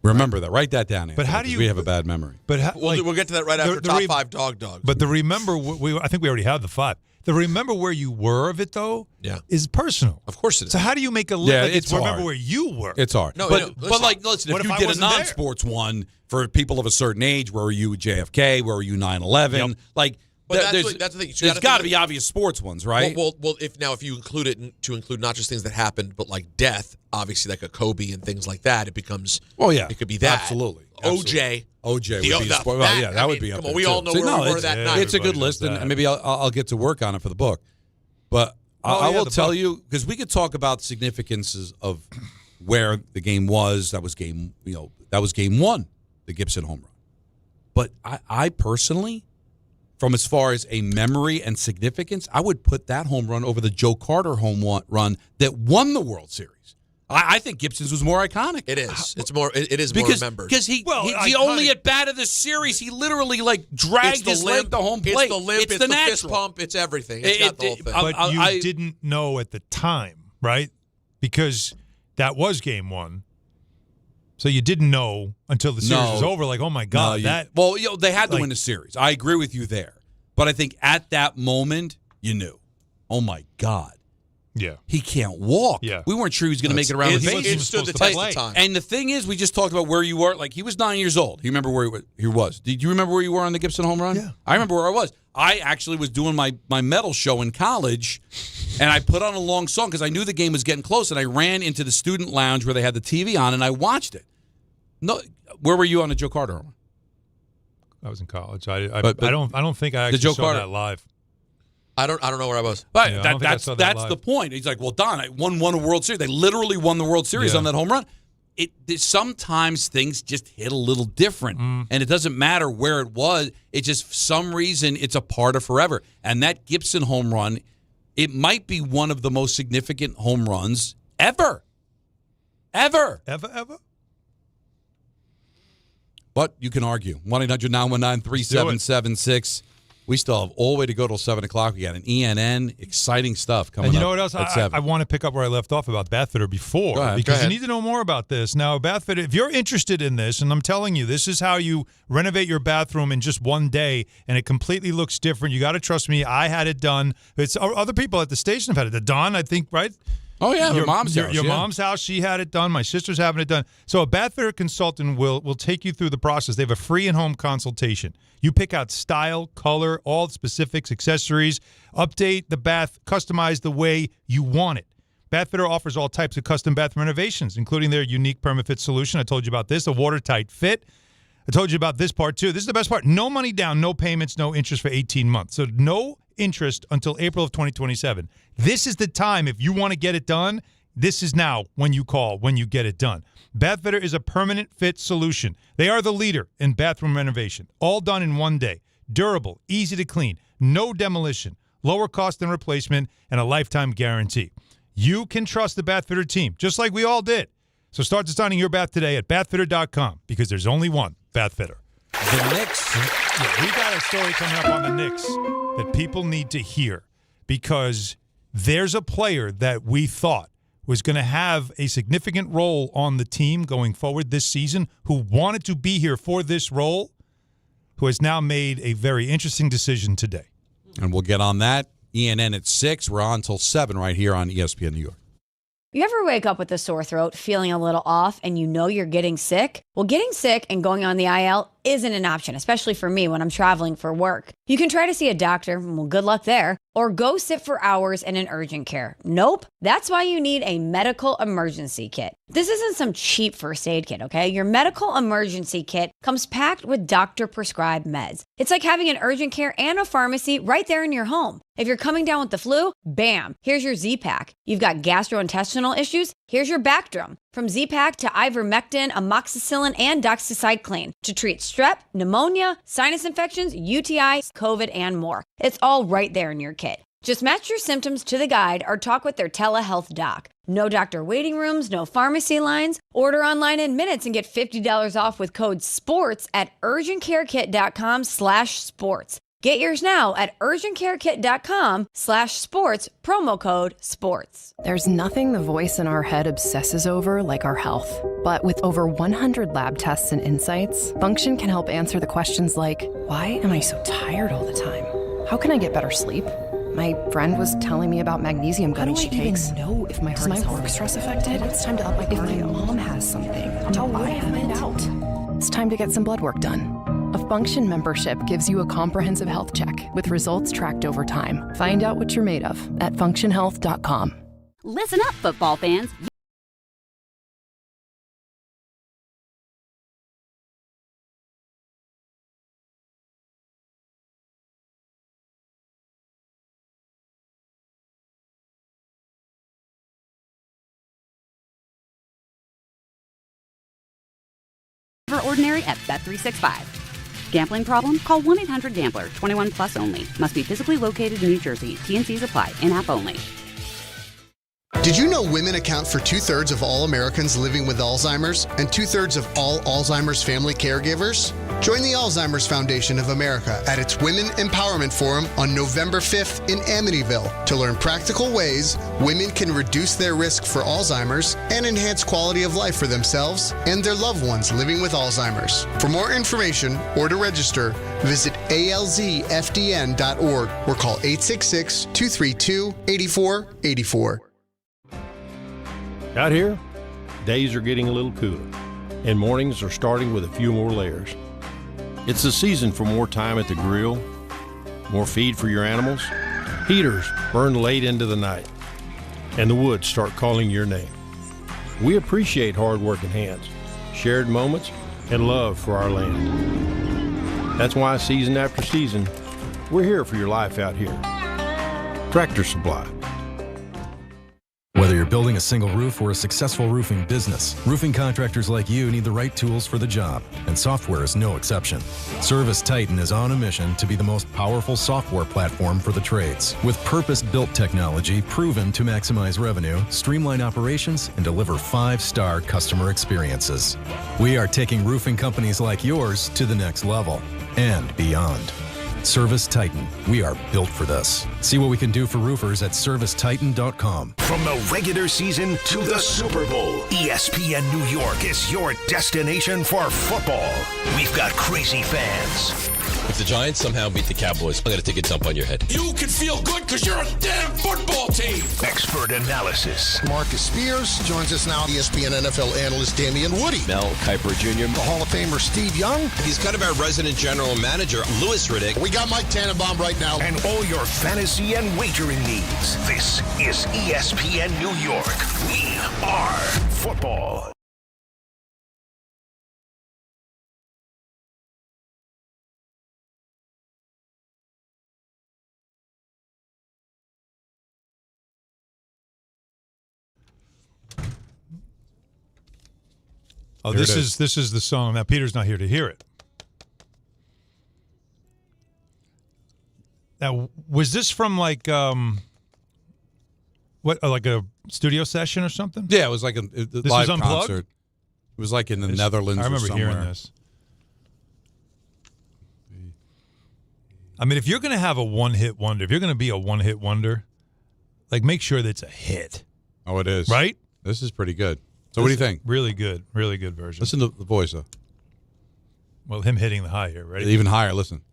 Remember that. Write that down. But Anthony, how do 'cause you? we have a bad memory? But We'll get to that right after top 5 dog dogs. But the remember, I think we already have the 5. The remember where you were of it though, is personal. Of course it is. So how do you make a list? Yeah, like it's remember hard. where you were. It's hard. No, but listen, listen, what if if you I did a wasn't there? non-sports one for people of a certain age, where were you at JFK? Where were you 9/11? Yep. Like But that's the thing. There's got to be obvious sports ones, right? Well, if you include it to include not just things that happened, but like death, obviously like a Kobe and things like that, it becomes. Oh yeah, it could be that. Absolutely. OJ would be a sport. Well, yeah, that would be up there. We all know where we were that night. It's a good list, and maybe I'll get to work on it for the book. But I will tell you, because we could talk about significances of where the game was. That was game one, the Gibson home run. But I personally, from as far as a memory and significance, I would put that home run over the Joe Carter home run that won the World Series. I think Gibson's was more iconic. It is. It's more. It is more remembered because he only at bat of the series. He literally dragged his leg to home plate. It's the limp. It's the fist pump. It's everything. It's got the whole thing. But you didn't know at the time, right? Because that was game one. So you didn't know until the series was over. Like, oh my God, they had to win the series. I agree with you there. But I think at that moment, you knew. Oh my God. Yeah. He can't walk. Yeah. We weren't sure he was going to make it around the base. It stood the test of time. And the thing is, we just talked about where you were. Like, he was 9 years old. You remember where he was. Did you remember where you were on the Gibson home run? Yeah. I remember where I was. I actually was doing my metal show in college, and I put on a long song because I knew the game was getting close, and I ran into the student lounge where they had the TV on, and I watched it. No, where were you on the Joe Carter home run? I was in college. I don't think I actually saw that live. I don't know where I was. Right, yeah, that's the point. He's like, well, Don, I won a World Series. They literally won the World Series on that home run. Sometimes things just hit a little different, and it doesn't matter where it was. It just, for some reason, it's a part of forever. And that Gibson home run, it might be one of the most significant home runs ever. Ever. But you can argue. 1-800-919-3776. We still have all the way to go till 7 o'clock. We got an ENN, exciting stuff coming up. And you know what else? At 7. I want to pick up where I left off about bath fitter before. Because you need to know more about this. Now, bath fitter, if you're interested in this, and I'm telling you, this is how you renovate your bathroom in just one day, and it completely looks different. You got to trust me. I had it done. It's other people at the station have had it. Don, I think, right? Oh, yeah, your mom's house. Your mom's house, she had it done. My sister's having it done. So a bath fitter consultant will take you through the process. They have a free in-home consultation. You pick out style, color, all specifics, accessories, update the bath, customize the way you want it. Bath Fitter offers all types of custom bath renovations, including their unique PermaFit solution. I told you about this, a watertight fit. I told you about this part, too. This is the best part. No money down, no payments, no interest for 18 months. So no interest until April of 2027. This is the time. If you want to get it done, this is now when you call, when you get it done. Bath Fitter is a permanent fit solution. They are the leader in bathroom renovation. All done in one day. Durable, easy to clean, no demolition, lower cost than replacement, and a lifetime guarantee. You can trust the Bath Fitter team, just like we all did. So start designing your bath today at bathfitter.com, because there's only one Bath Fitter. The Knicks. Yeah, we got a story coming up on the Knicks that people need to hear, because there's a player that we thought was going to have a significant role on the team going forward this season, who wanted to be here for this role, who has now made a very interesting decision today. And we'll get on that. ENN at 6. We're on till 7 right here on ESPN New York. You ever wake up with a sore throat, feeling a little off, and you know you're getting sick? Well, getting sick and going on the IL isn't an option, especially for me when I'm traveling for work. You can try to see a doctor, well, good luck there, or go sit for hours in an urgent care. Nope. That's why you need a medical emergency kit. This isn't some cheap first aid kit, okay? Your medical emergency kit comes packed with doctor-prescribed meds. It's like having an urgent care and a pharmacy right there in your home. If you're coming down with the flu, bam, here's your Z-Pack. You've got gastrointestinal issues, here's your Bactrim. From Z-Pack to ivermectin, amoxicillin, and doxycycline to treat strep, pneumonia, sinus infections, UTIs, COVID, and more. It's all right there in your kit. Just match your symptoms to the guide or talk with their telehealth doc. No doctor waiting rooms, no pharmacy lines. Order online in minutes and get $50 off with code SPORTS at urgentcarekit.com/sports. Get yours now at urgentcarekit.com/sports, promo code SPORTS. There's nothing the voice in our head obsesses over like our health. But with over 100 lab tests and insights, Function can help answer the questions like, why am I so tired all the time? How can I get better sleep? My friend was telling me about magnesium gummies she takes. Know if my heart's work stress affected? It's time to up my cardio. If my mom has something, how will I find out? It's time to get some blood work done. A Function membership gives you a comprehensive health check with results tracked over time. Find out what you're made of at functionhealth.com. Listen up, football fans. Ordinary at Bet365. Gambling problem? Call 1-800-GAMBLER. 21 plus only. Must be physically located in New Jersey. T&Cs apply. In-app only. Did you know women account for 2/3 of all Americans living with Alzheimer's and 2/3 of all Alzheimer's family caregivers? Join the Alzheimer's Foundation of America at its Women Empowerment Forum on November 5th in Amityville to learn practical ways women can reduce their risk for Alzheimer's and enhance quality of life for themselves and their loved ones living with Alzheimer's. For more information or to register, visit alzfdn.org or call 866-232-8484. Out here, days are getting a little cooler, and mornings are starting with a few more layers. It's the season for more time at the grill, more feed for your animals. Heaters burn late into the night, and the woods start calling your name. We appreciate hard-working hands, shared moments, and love for our land. That's why season after season, we're here for your life out here. Tractor Supply. Whether you're building a single roof or a successful roofing business, roofing contractors like you need the right tools for the job, and software is no exception. Service Titan is on a mission to be the most powerful software platform for the trades, with purpose-built technology proven to maximize revenue, streamline operations, and deliver 5-star customer experiences. We are taking roofing companies like yours to the next level and beyond. Service Titan. We are built for this. See what we can do for roofers at servicetitan.com. From the regular season to the Super Bowl, ESPN New York is your destination for football. We've got crazy fans. If the Giants somehow beat the Cowboys, I'm going to take a dump on your head. You can feel good because you're a damn football team. Expert analysis. Marcus Spears joins us now. ESPN NFL analyst Damian Woody. Mel Kiper Jr. The Hall of Famer Steve Young. He's kind of our resident general manager, Louis Riddick. We got Mike Tannenbaum right now. And all your fantasy and wagering needs. This is ESPN New York. We are football. Oh, this is the song. Now Peter's not here to hear it. Now, was this from like like a studio session or something? Yeah, it was like a live concert. It was like in the Netherlands. I remember hearing this. I mean, if you're going to have a one-hit wonder, if you're going to be a one-hit wonder, like make sure that it's a hit. Oh, it is. Right? This is pretty good. So what do you think? Really good version. Listen to the voice, though. Well, him hitting the high here, right? Even higher, listen.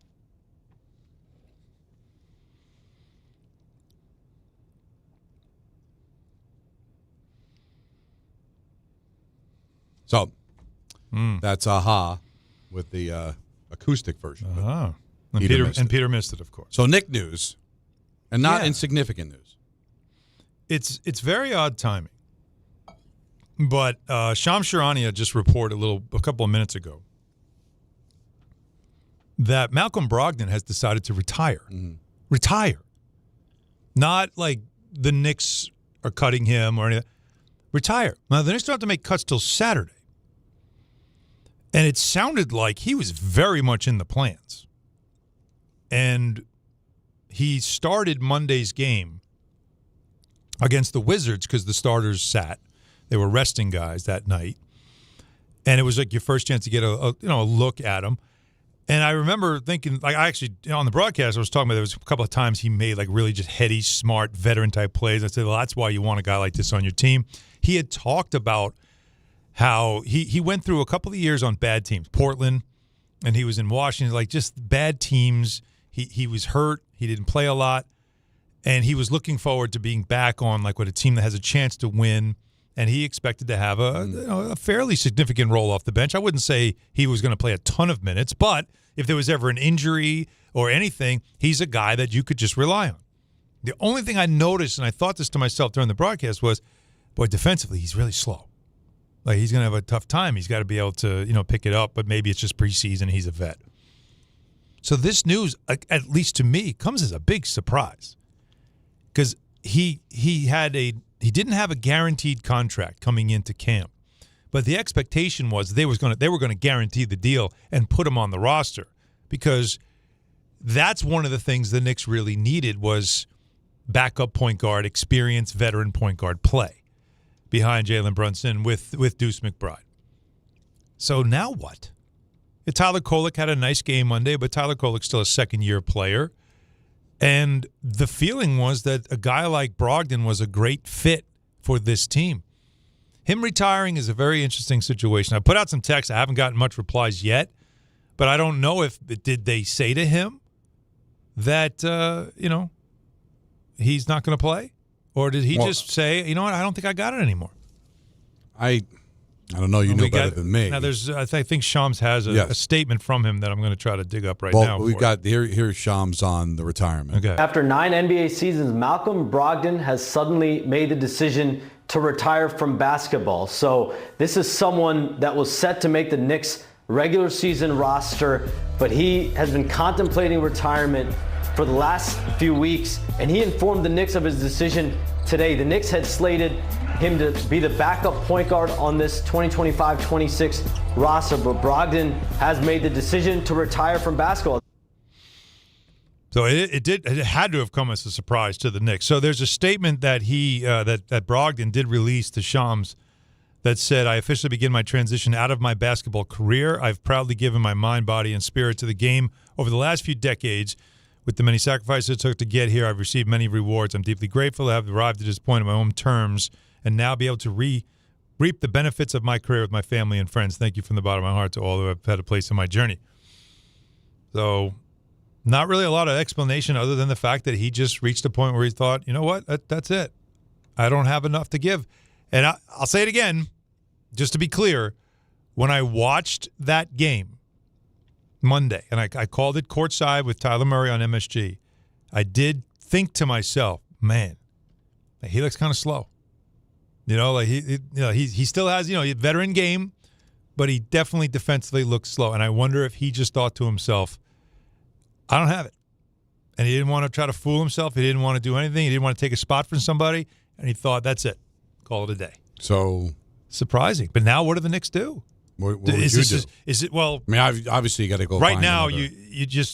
So, that's Aha with the acoustic version. Uh-huh. And Peter missed it, of course. So, Nick news, and not insignificant news. It's very odd timing. But Shams Charania just reported a couple of minutes ago that Malcolm Brogdon has decided to retire. Mm-hmm. Retire. Not like the Knicks are cutting him or anything. Retire. Now, the Knicks don't have to make cuts till Saturday. And it sounded like he was very much in the plans. And he started Monday's game against the Wizards because the starters sat. They were resting guys that night. And it was like your first chance to get a look at him. And I remember thinking, like, I actually, on the broadcast, I was talking about there was a couple of times he made like really just heady, smart, veteran-type plays. I said, well, that's why you want a guy like this on your team. He had talked about how he went through a couple of years on bad teams, Portland, and he was in Washington, like just bad teams. He was hurt. He didn't play a lot. And he was looking forward to being back on like with a team that has a chance to win and he expected to have a fairly significant role off the bench. I wouldn't say he was going to play a ton of minutes, but if there was ever an injury or anything, he's a guy that you could just rely on. The only thing I noticed, and I thought this to myself during the broadcast, was, boy, defensively, he's really slow. Like, he's going to have a tough time. He's got to be able to, pick it up, but maybe it's just preseason. He's a vet. So this news, at least to me, comes as a big surprise because he didn't have a guaranteed contract coming into camp, but the expectation was they were going to guarantee the deal and put him on the roster because that's one of the things the Knicks really needed was backup point guard experience, veteran point guard play behind Jalen Brunson with Deuce McBride. So now what? Tyler Kolek had a nice game Monday, but Tyler Kolek's still a second-year player. And the feeling was that a guy like Brogdon was a great fit for this team. Him retiring is a very interesting situation. I put out some texts. I haven't gotten much replies yet, but I don't know did they say to him that, he's not going to play? Or did he just say, you know what, I don't think I got it anymore? I don't know. You know better than me. Now, I think Shams has a statement from him that I'm going to try to dig up now. We've got here's Shams on the retirement. Okay. After 9 NBA seasons, Malcolm Brogdon has suddenly made the decision to retire from basketball. So this is someone that was set to make the Knicks regular season roster, but he has been contemplating retirement for the last few weeks, and he informed the Knicks of his decision today. The Knicks had slated him to be the backup point guard on this 2025-26 roster, but Brogdon has made the decision to retire from basketball. So it had to have come as a surprise to the Knicks. So there's a statement that that Brogdon did release to Shams that said, "I officially begin my transition out of my basketball career. I've proudly given my mind, body, and spirit to the game over the last few decades. With the many sacrifices it took to get here, I've received many rewards. I'm deeply grateful to have arrived at this point on my own terms and now be able to reap the benefits of my career with my family and friends. Thank you from the bottom of my heart to all who have had a place in my journey." So not really a lot of explanation other than the fact that he just reached a point where he thought, you know what, that's it. I don't have enough to give. And I'll say it again, just to be clear, when I watched that game Monday, and I called it courtside with Tyler Murray on MSG, I did think to myself, man, he looks kind of slow. He still has, a veteran game, but he definitely defensively looks slow. And I wonder if he just thought to himself, I don't have it. And he didn't want to try to fool himself. He didn't want to do anything. He didn't want to take a spot from somebody. And he thought, that's it. Call it a day. So surprising. But now what do the Knicks do? What would you do? Is it, well, I mean, obviously you got to go right find now. another.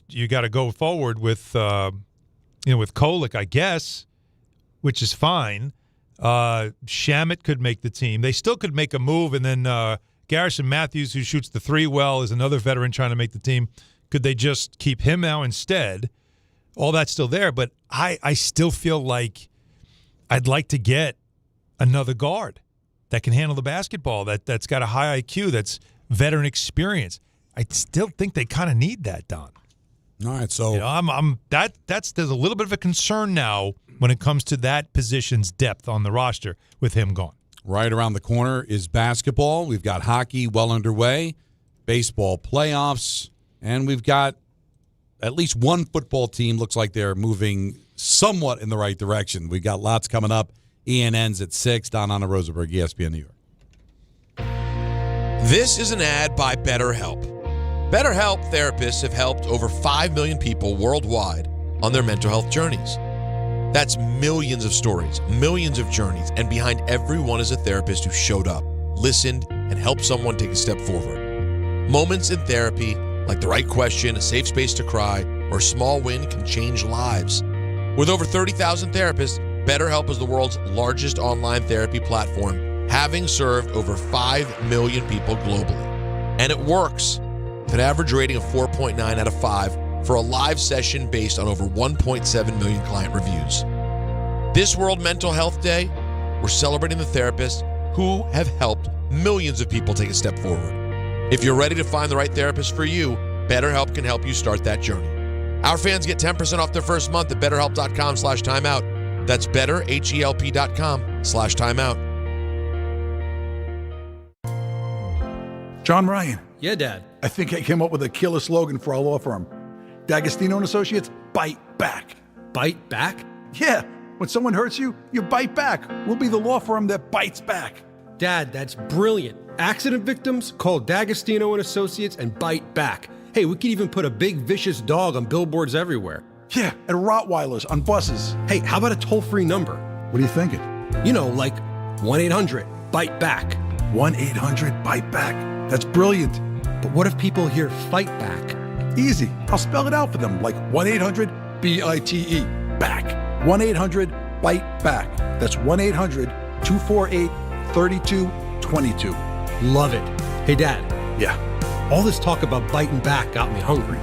You got to go forward with with Kolek, I guess, which is fine. Shamet could make the team. They still could make a move, and then Garrison Matthews, who shoots the three well, is another veteran trying to make the team. Could they just keep him now instead? All that's still there, but I still feel like I'd like to get another guard that can handle the basketball, that's got a high IQ, that's veteran experience. I still think they kind of need that, Don. All right, so there's a little bit of a concern now when it comes to that position's depth on the roster with him gone. Right around the corner is basketball. We've got hockey well underway, baseball playoffs, and we've got at least one football team looks like they're moving somewhat in the right direction. We've got lots coming up. ENN's at 6. Don Hahn Rosenberg, ESPN New York. This is an ad by BetterHelp. BetterHelp therapists have helped over 5 million people worldwide on their mental health journeys. That's millions of stories, millions of journeys, and behind every one is a therapist who showed up, listened, and helped someone take a step forward. Moments in therapy, like the right question, a safe space to cry, or a small win can change lives. With over 30,000 therapists, BetterHelp is the world's largest online therapy platform, having served over 5 million people globally. And it works. With an average rating of 4.9 out of 5 for a live session based on over 1.7 million client reviews. This World Mental Health Day, we're celebrating the therapists who have helped millions of people take a step forward. If you're ready to find the right therapist for you, BetterHelp can help you start that journey. Our fans get 10% off their first month at BetterHelp.com/timeout. That's BetterHelp.com/timeout. John Ryan. Yeah, Dad. I think I came up with a killer slogan for our law firm. D'Agostino and Associates, bite back. Bite back? Yeah. When someone hurts you, you bite back. We'll be the law firm that bites back. Dad, that's brilliant. Accident victims, call D'Agostino and Associates and bite back. Hey, we could even put a big vicious dog on billboards everywhere. Yeah, and Rottweilers on buses. Hey, how about a toll-free number? What are you thinking? You know, like 1-800-BITE-BACK. 1-800-BITE-BACK. That's brilliant. But what if people hear fight back? Easy. I'll spell it out for them, like 1-800-BITE. Back. 1-800-BITE-BACK. That's 1-800-248-3222. Love it. Hey, Dad. Yeah. All this talk about biting back got me hungry.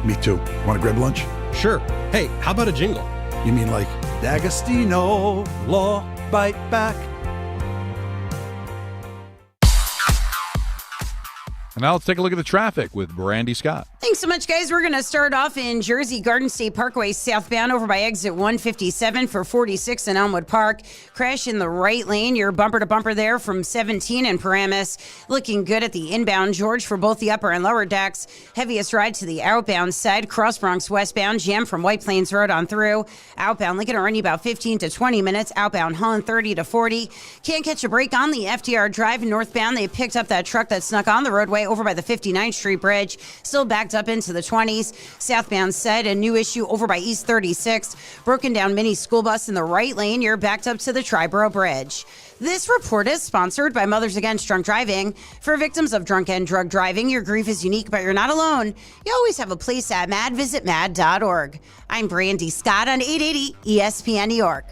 Me too. Want to grab lunch? Sure. Hey, how about a jingle? You mean like D'Agostino, law, bite back? And now let's take a look at the traffic with Brandy Scott. Thanks so much, guys. We're going to start off in Jersey, Garden State Parkway, southbound over by exit 157 for 46 in Elmwood Park. Crash in the right lane. You're bumper to bumper there from 17 in Paramus. Looking good at the inbound George for both the upper and lower decks. Heaviest ride to the outbound side. Cross Bronx westbound. Jam from White Plains Road on through. Outbound Lincoln Ernie about 15 to 20 minutes. Outbound Holland 30 to 40. Can't catch a break on the FDR Drive northbound. They picked up that truck that snuck on the roadway over by the 59th Street Bridge. Still backed up into the 20s. Southbound said a new issue over by East 36th. Broken down mini school bus in the right lane. You're backed up to the Triborough Bridge. This report is sponsored by Mothers Against Drunk Driving. For victims of drunk and drug driving, your grief is unique, but you're not alone. You always have a place at MAD. Visit mad.org. I'm Brandy Scott on 880 ESPN New York.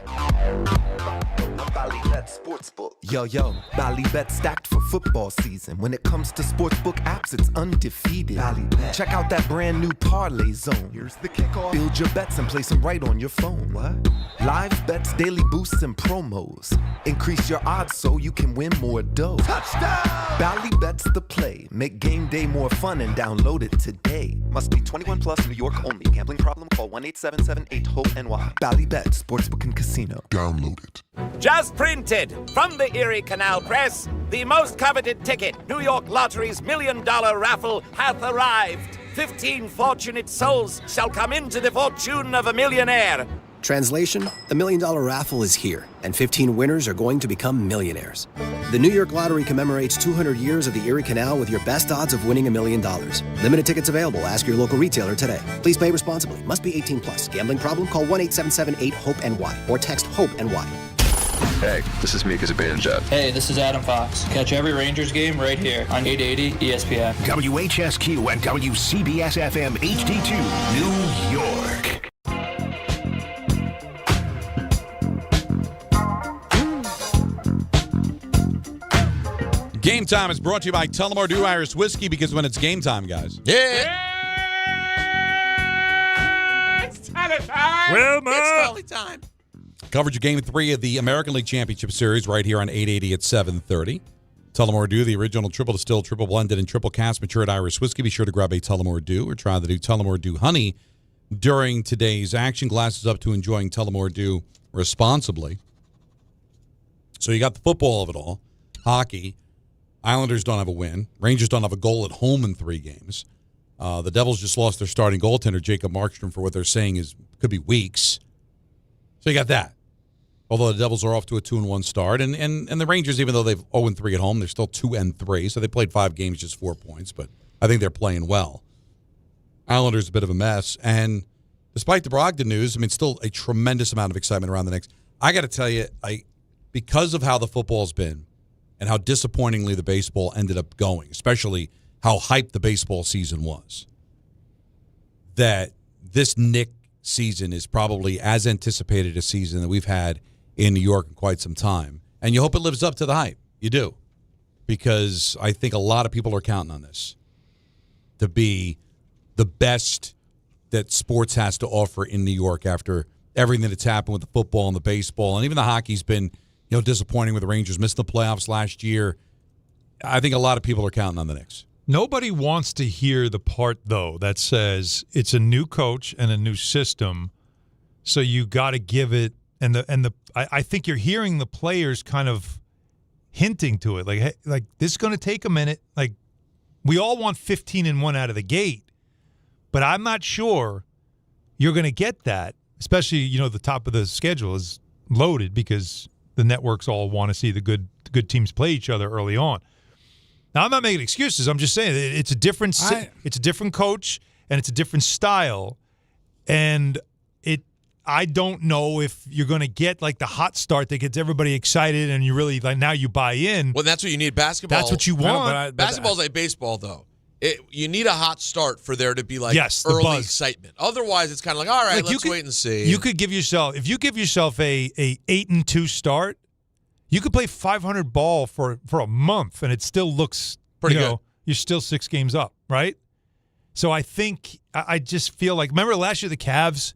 Ballybet Sportsbook. Yo, Ballybet stacked for football season. When it comes to sportsbook apps, it's undefeated. Ballybet. Check out that brand new parlay zone. Here's the kickoff. Build your bets and place them right on your phone. What? Live bets, daily boosts, and promos. Increase your odds so you can win more dough. Touchdown! Ballybet's the play. Make game day more fun and download it today. Must be 21 plus, New York only. Gambling problem? Call 1-877-8-HOPE-NY. Ballybet Sportsbook and Casino. Download it. Just printed from the Erie Canal Press, the most coveted ticket, New York Lottery's $1 million raffle, hath arrived. 15 fortunate souls shall come into the fortune of a millionaire. Translation, the $1 million raffle is here, and 15 winners are going to become millionaires. The New York Lottery commemorates 200 years of the Erie Canal with your best odds of winning $1 million. Limited tickets available. Ask your local retailer today. Please play responsibly. Must be 18 plus. Gambling problem? Call 1-877-8-HOPE-NY or text HOPE-NY. Hey, this is Mika Zibanejad. Hey, this is Adam Fox. Catch every Rangers game right here on 880 ESPN. WHSQ and WCBS-FM HD2, New York. Game Time is brought to you by Tullamore Dew Irish Whiskey, because when it's game time, guys. Yeah. It's time. Wilma. It's Tully time. Coverage of Game 3 of the American League Championship Series right here on 880 at 7:30. Tullamore Dew, the original triple distilled, triple blended, and triple cast matured Irish whiskey. Be sure to grab a Tullamore Dew or try the new Tullamore Dew Honey during today's action. Glasses up to enjoying Tullamore Dew responsibly. So you got the football of it all. Hockey. Islanders don't have a win. Rangers don't have a goal at home in 3 games. The Devils just lost their starting goaltender, Jacob Markstrom, for what they're saying could be weeks. So you got that. Although the Devils are off to a 2-1 start. And the Rangers, even though they've 0-3 at home, they're still 2-3. So they played 5 games, just 4 points. But I think they're playing well. Islanders a bit of a mess. And despite the Brogdon news, I mean, still a tremendous amount of excitement around the Knicks. I got to tell you, because of how the football's been and how disappointingly the baseball ended up going, especially how hyped the baseball season was, that this Knicks season is probably as anticipated a season that we've had in New York in quite some time. And you hope it lives up to the hype. You do. Because I think a lot of people are counting on this to be the best that sports has to offer in New York after everything that's happened with the football and the baseball. And even the hockey's been, disappointing with the Rangers. Missed the playoffs last year. I think a lot of people are counting on the Knicks. Nobody wants to hear the part, though, that says it's a new coach and a new system, so you got to give it. I think you're hearing the players kind of hinting to it, like, hey, like this is going to take a minute. Like, We all want 15-1 out of the gate, but I'm not sure you're going to get that, especially, the top of the schedule is loaded because the networks all want to see the good teams play each other early on. Now, I'm not making excuses. I'm just saying it's a different coach and it's a different style, and I don't know if you're going to get like the hot start that gets everybody excited and you really now you buy in. Well, that's what you need. Basketball. That's what you want. Basketball's like baseball, though. You need a hot start for there to be like early excitement. Otherwise, it's kind of like, all right, let's wait and see. You could give yourself, if you give yourself a 8-2 start, you could play 500 ball for a month and it still looks pretty good. You're still 6 games up, right? So I think I just feel like, remember last year the Cavs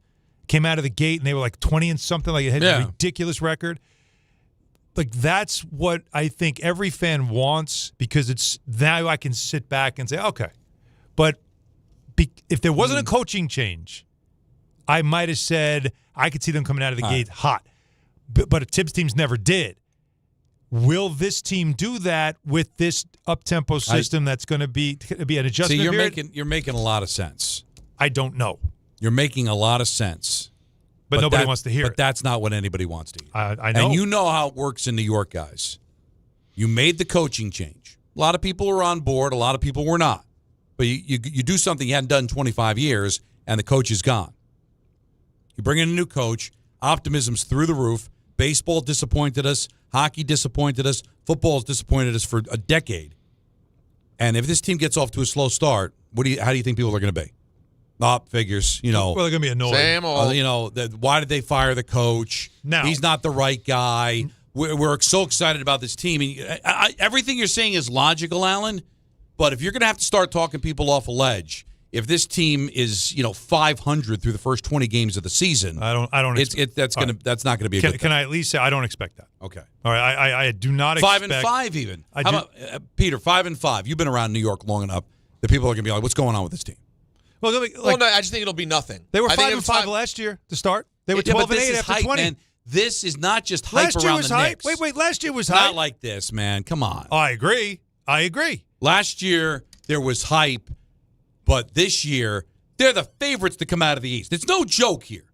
came out of the gate and they were like 20 and something, like it had a ridiculous record. Like that's what I think every fan wants, because it's now I can sit back and say, okay. But if there wasn't a coaching change, I might have said I could see them coming out of the gate hot. But Tibbs teams never did. Will this team do that with this up-tempo system that's going to be an adjustment period? You're making a lot of sense. I don't know. You're making a lot of sense. But nobody wants to hear it. But that's not what anybody wants to hear. I know. And you know how it works in New York, guys. You made the coaching change. A lot of people were on board. A lot of people were not. But you do something you hadn't done in 25 years, and the coach is gone. You bring in a new coach. Optimism's through the roof. Baseball disappointed us. Hockey disappointed us. Football's disappointed us for a decade. And if this team gets off to a slow start, how do you think people are going to be? Figures, Well, they're going to be annoyed. Same old. Why did they fire the coach? No. He's not the right guy. We're so excited about this team. And everything you're saying is logical, Alan. But if you're going to have to start talking people off a ledge, if this team is 500 through the first 20 games of the season, I don't. That's not going to be a good thing. Can I at least say I don't expect that? Okay. All right. I do not expect 5-5 even. How about Peter? 5-5. You've been around New York long enough that people are going to be like, "What's going on with this team?" Well, no, I just think it'll be nothing. They were 5-5 last year to start. They were 12-8 after hype, 20. Man. This is not just hype last year around was the hype. Knicks. Wait. Last year was Not hype. like this, man. Come on. I agree. Last year there was hype, but this year they're the favorites to come out of the East. It's no joke here.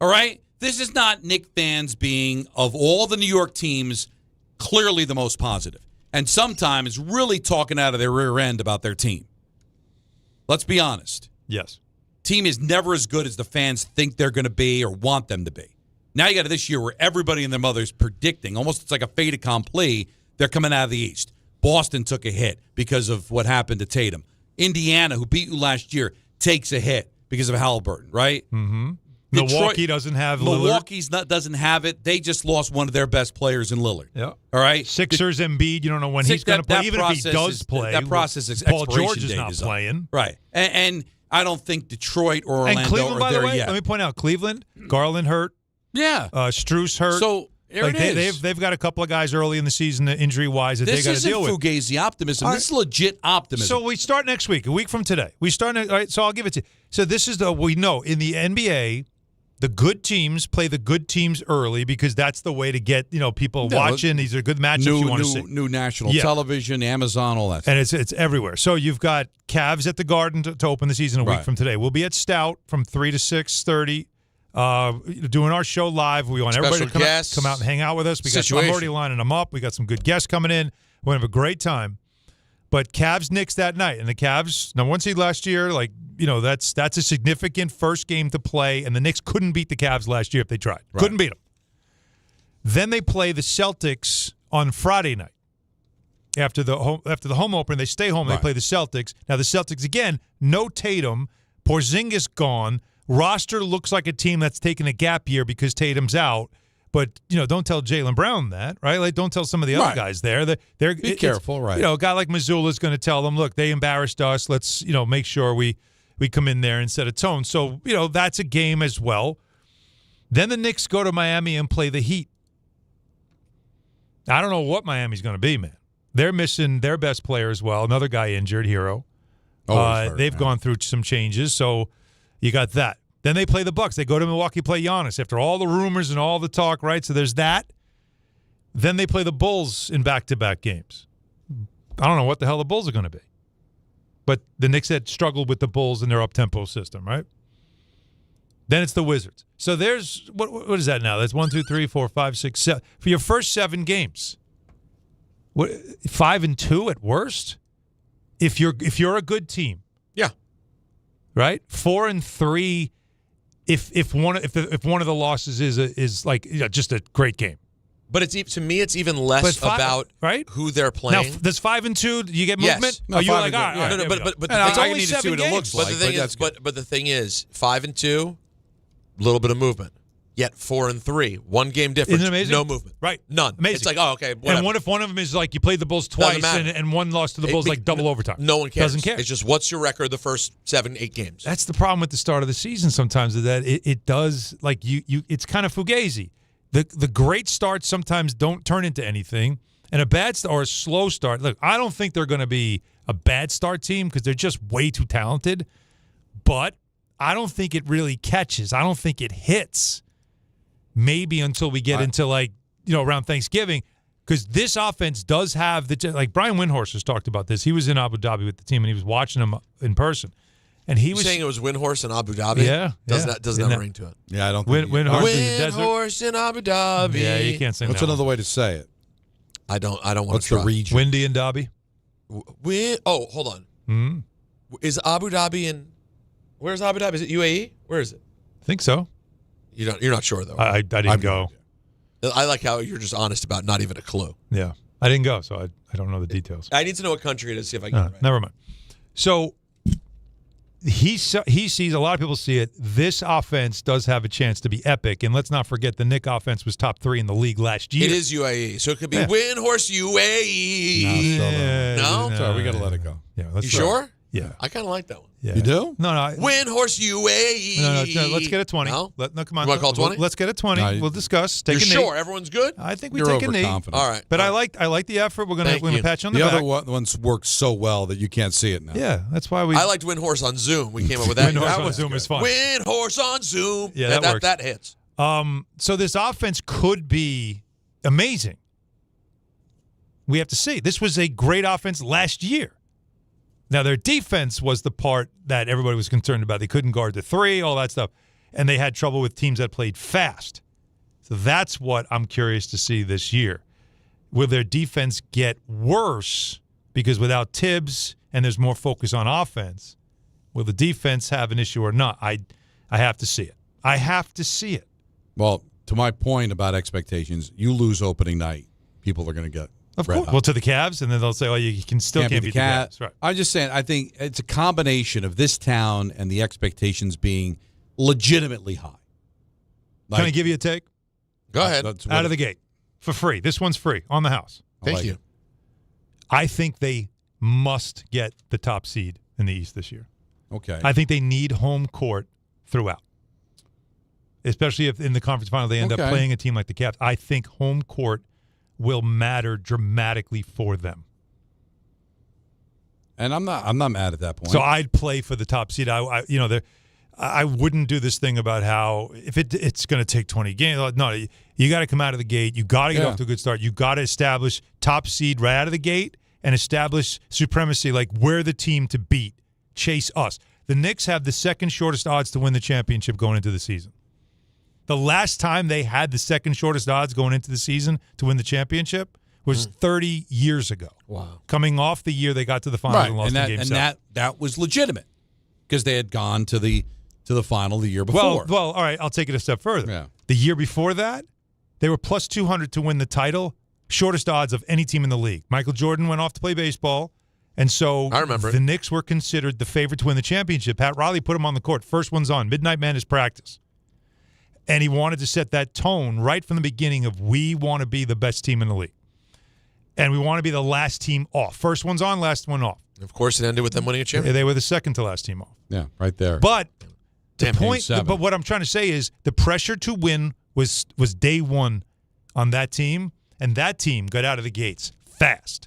All right? This is not Knicks fans being, of all the New York teams, clearly the most positive. And sometimes really talking out of their rear end about their team. Let's be honest. Yes. Team is never as good as the fans think they're going to be or want them to be. Now you got this year where everybody and their mother's predicting, almost it's like a fait accompli, they're coming out of the East. Boston took a hit because of what happened to Tatum. Indiana, who beat you last year, takes a hit because of Halliburton, right? Mm-hmm. Milwaukee doesn't have Lillard. Milwaukee's doesn't have it. They just lost one of their best players in Lillard. Yeah. All right? Sixers, Embiid, you don't know when he's going to play. Even if he does play, that process is Paul George is not playing. Right. And I don't think Detroit or Orlando and Cleveland, are by there the way, yet. let me point out, Cleveland, Garland hurt. Yeah. Strus hurt. So there it is. They've got a couple of guys early in the season injury-wise that they got to deal with. This isn't Fugazi optimism. This is legit optimism. So we start next week, a week from today. All right, so I'll give it to you. So this is we know in the NBA, the good teams play the good teams early because that's the way to get people watching. These are good matchups you want to see. New national television, Amazon, all that stuff. And it's everywhere. So you've got Cavs at the Garden to open the season a week from today. We'll be at Stout from 3 to 6:30. Doing our show live. We want everybody to come out and hang out with us. I'm already lining them up. We got some good guests coming in. We're going to have a great time. But Cavs Knicks that night. And the Cavs, number one seed last year, that's a significant first game to play. And the Knicks couldn't beat the Cavs last year if they tried. Right. Couldn't beat them. Then they play the Celtics on Friday night. After the home opener, they stay home and they play the Celtics. Now the Celtics, again, no Tatum. Porzingis gone. Roster looks like a team that's taking a gap year because Tatum's out. But, don't tell Jaylen Brown that, right? Like, don't tell some of the other guys there. Be careful, right? A guy like Missoula is going to tell them, look, they embarrassed us. Let's, make sure we come in there and set a tone. So, that's a game as well. Then the Knicks go to Miami and play the Heat. I don't know what Miami's going to be, man. They're missing their best player as well. Another guy injured, Hero. They've gone through some changes, so you got that. Then they play the Bucks. They go to Milwaukee, play Giannis after all the rumors and all the talk, right? So there's that. Then they play the Bulls in back-to-back games. I don't know what the hell the Bulls are going to be. but the Knicks had struggled with the Bulls in their up-tempo system, right? Then it's the Wizards. So there's what is that now? That's 1, 2, 3, 4, 5, 6, 7. For your first 7 games, 5-2 at worst. If you're a good team, yeah, right. 4-3. If one of the losses is like just a great game. But to me, it's even less about who they're playing. Now, does 5-2? Do you get movement? Yes. No, you're like, all right, no, but the it's thing, only need 7 to see what games. it looks like. But the thing is, 5-2, little bit of movement. Yet 4-3, 1 game difference. Isn't it amazing? No movement. Right. None. Amazing. It's like, oh, okay, whatever. And what if one of them is like you played the Bulls twice and one lost to the Bulls like double overtime? No one cares. Doesn't care. It's just what's your record the first 7-8 games. That's the problem with the start of the season sometimes, is that it does, like, you it's kind of fugazi. The great starts sometimes don't turn into anything, and a bad start or a slow start. Look, I don't think they're going to be a bad start team because they're just way too talented, but I don't think it really catches. I don't think it hits maybe until we get into, like, around Thanksgiving, because this offense does have like Brian Windhorst has talked about this. He was in Abu Dhabi with the team, and he was watching them in person. And he was saying it was Windhorst in Abu Dhabi. Yeah, doesn't have a ring to it. Yeah, I don't think Windhorst in Abu Dhabi. Yeah, you can't sing. What's another way to say it? I don't want What's to the try. region? Windy and Dhabi. Hold on. Mm-hmm. Is Abu Dhabi in? Where's Abu Dhabi? Is it UAE? Where is it? I think so. You're not sure though. I didn't go. I like how you're just honest about not even a clue. Yeah, I didn't go, so I don't know the details. I need to know what country it is. See if I can get it right. Never mind. So he sees, a lot of people see it. This offense does have a chance to be epic, and let's not forget the Knicks offense was top 3 in the league last year. It is UAE, so it could be Windhorst UAE. No, sorry, we got to let it go. Yeah, you sure? Yeah, I kind of like that one. Yeah. You do? No. Windhorst UAE. No, let's get a 20. No? Come on. You want to call 20? Let's get a 20. No, we'll discuss. Take You're a knee. sure? Everyone's good? I think we You're take a knee. overconfident. All right. But I like the effort. We're gonna patch you on the The back. other ones work so well that you can't see it now. Yeah, that's why we. I liked Windhorst on Zoom. We came up with that. Windhorst that on was Zoom good. is fun. Windhorst on Zoom. Yeah, that works. That hits. So this offense could be amazing. We have to see. This was a great offense last year. Now, their defense was the part that everybody was concerned about. They couldn't guard the 3, all that stuff. And they had trouble with teams that played fast. So that's what I'm curious to see this year. Will their defense get worse because without Tibbs and there's more focus on offense, will the defense have an issue or not? I have to see it. I have to see it. Well, to my point about expectations, you lose opening night, people are going to get Of course. Well, to the Cavs, and then they'll say, "Oh, you can't beat the Cavs." Right. I'm just saying. I think it's a combination of this town and the expectations being legitimately high. Can I give you a take? Go ahead. Out of the gate, for free. This one's free on the house. Thank you. I think they must get the top seed in the East this year. Okay. I think they need home court throughout, especially if in the conference final they end up playing a team like the Cavs. I think home court will matter dramatically for them. And I'm not mad at that point. So I'd play for the top seed. I wouldn't do this thing about how if it's going to take 20 games. No, you got to come out of the gate. You got to get off to a good start. You got to establish top seed right out of the gate and establish supremacy, like we're the team to beat. Chase us. The Knicks have the second shortest odds to win the championship going into the season. The last time they had the second shortest odds going into the season to win the championship was 30 years ago. Wow. Coming off the year they got to the finals and lost in Game 7. And that was legitimate because they had gone to the final the year before. Well, all right, I'll take it a step further. Yeah. The year before that, they were plus 200 to win the title, shortest odds of any team in the league. Michael Jordan went off to play baseball, and so I remember the Knicks were considered the favorite to win the championship. Pat Riley put them on the court. First one's on. Midnight Madness practice. And he wanted to set that tone right from the beginning of we want to be the best team in the league. And we want to be the last team off. First one's on, last one off. Of course, it ended with them winning a championship. They were the second to last team off. Yeah, right there. But Damn, but what I'm trying to say is the pressure to win was day one on that team, and that team got out of the gates fast.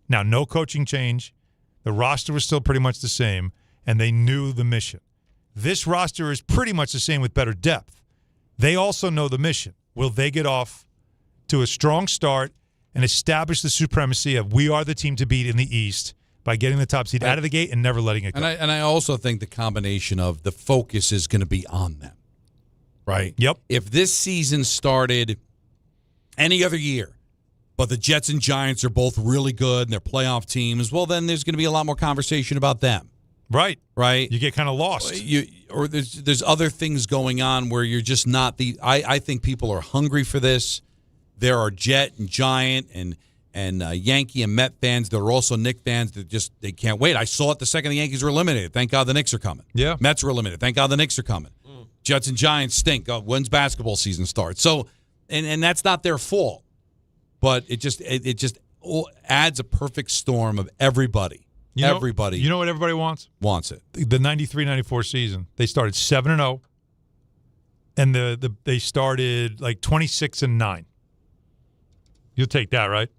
Now, no coaching change. The roster was still pretty much the same, and they knew the mission. This roster is pretty much the same with better depth. They also know the mission. Will they get off to a strong start and establish the supremacy of we are the team to beat in the East by getting the top seed out of the gate and never letting it go. And I also think the combination of the focus is going to be on them, right? Yep. If this season started any other year, but the Jets and Giants are both really good and they're playoff teams, well, then there's going to be a lot more conversation about them. Right. Right. You get kind of lost. Or there's other things going on where you're just not I think people are hungry for this. There are Jet and Giant and Yankee and Met fans that are also Knicks fans that they can't wait. I saw it the second the Yankees were eliminated. Thank God the Knicks are coming. Yeah. Mets were eliminated. Thank God the Knicks are coming. Jets and Giants stink. When's basketball season starts? So, and that's not their fault. But it just adds a perfect storm of everybody. Everybody. You know what everybody wants? Wants it. The 93-94 season. They started 7-0, and they started like 26-9. You'll take that, right?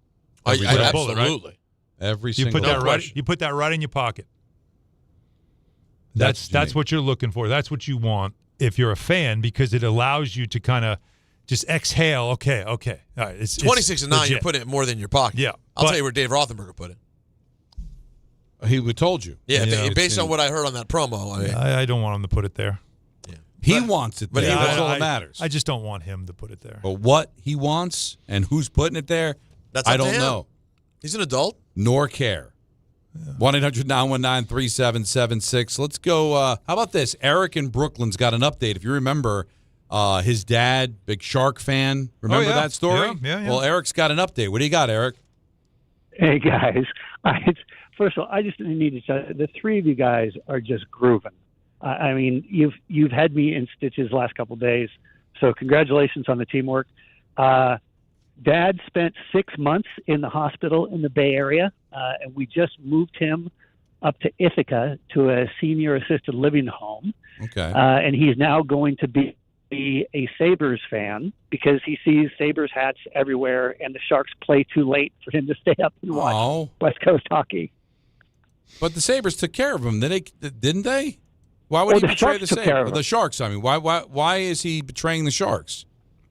I absolutely. Bullet, right? Every You single put that question. right. You put that right in your pocket. That's what you're looking for. That's what you want if you're a fan, because it allows you to kind of just exhale. Okay. All right. It's 26-9. You're putting it more than your pocket. Yeah. I'll tell you where Dave Rothenberger put it. He would told you. Yeah, based on what I heard on that promo. I don't want him to put it there. Yeah. He wants it there. But That's all that matters. I just don't want him to put it there. But what he wants and who's putting it there, I don't know. He's an adult. Nor care. 1-800-919-3776. Let's go. How about this? Eric in Brooklyn's got an update. If you remember, his dad, big Shark fan. Remember that story? Yeah. Well, Eric's got an update. What do you got, Eric? Hey, guys. First of all, I just need to tell you, the three of you guys are just grooving. I mean, you've had me in stitches the last couple of days, so congratulations on the teamwork. Dad spent 6 months in the hospital in the Bay Area, and we just moved him up to Ithaca to a senior assisted living home. Okay. And he's now going to be a Sabres fan because he sees Sabres hats everywhere, and the Sharks play too late for him to stay up and watch West Coast hockey. But the Sabres took care of him, didn't they? Why would he betray the Sabres? The Sharks, I mean. Why is he betraying the Sharks?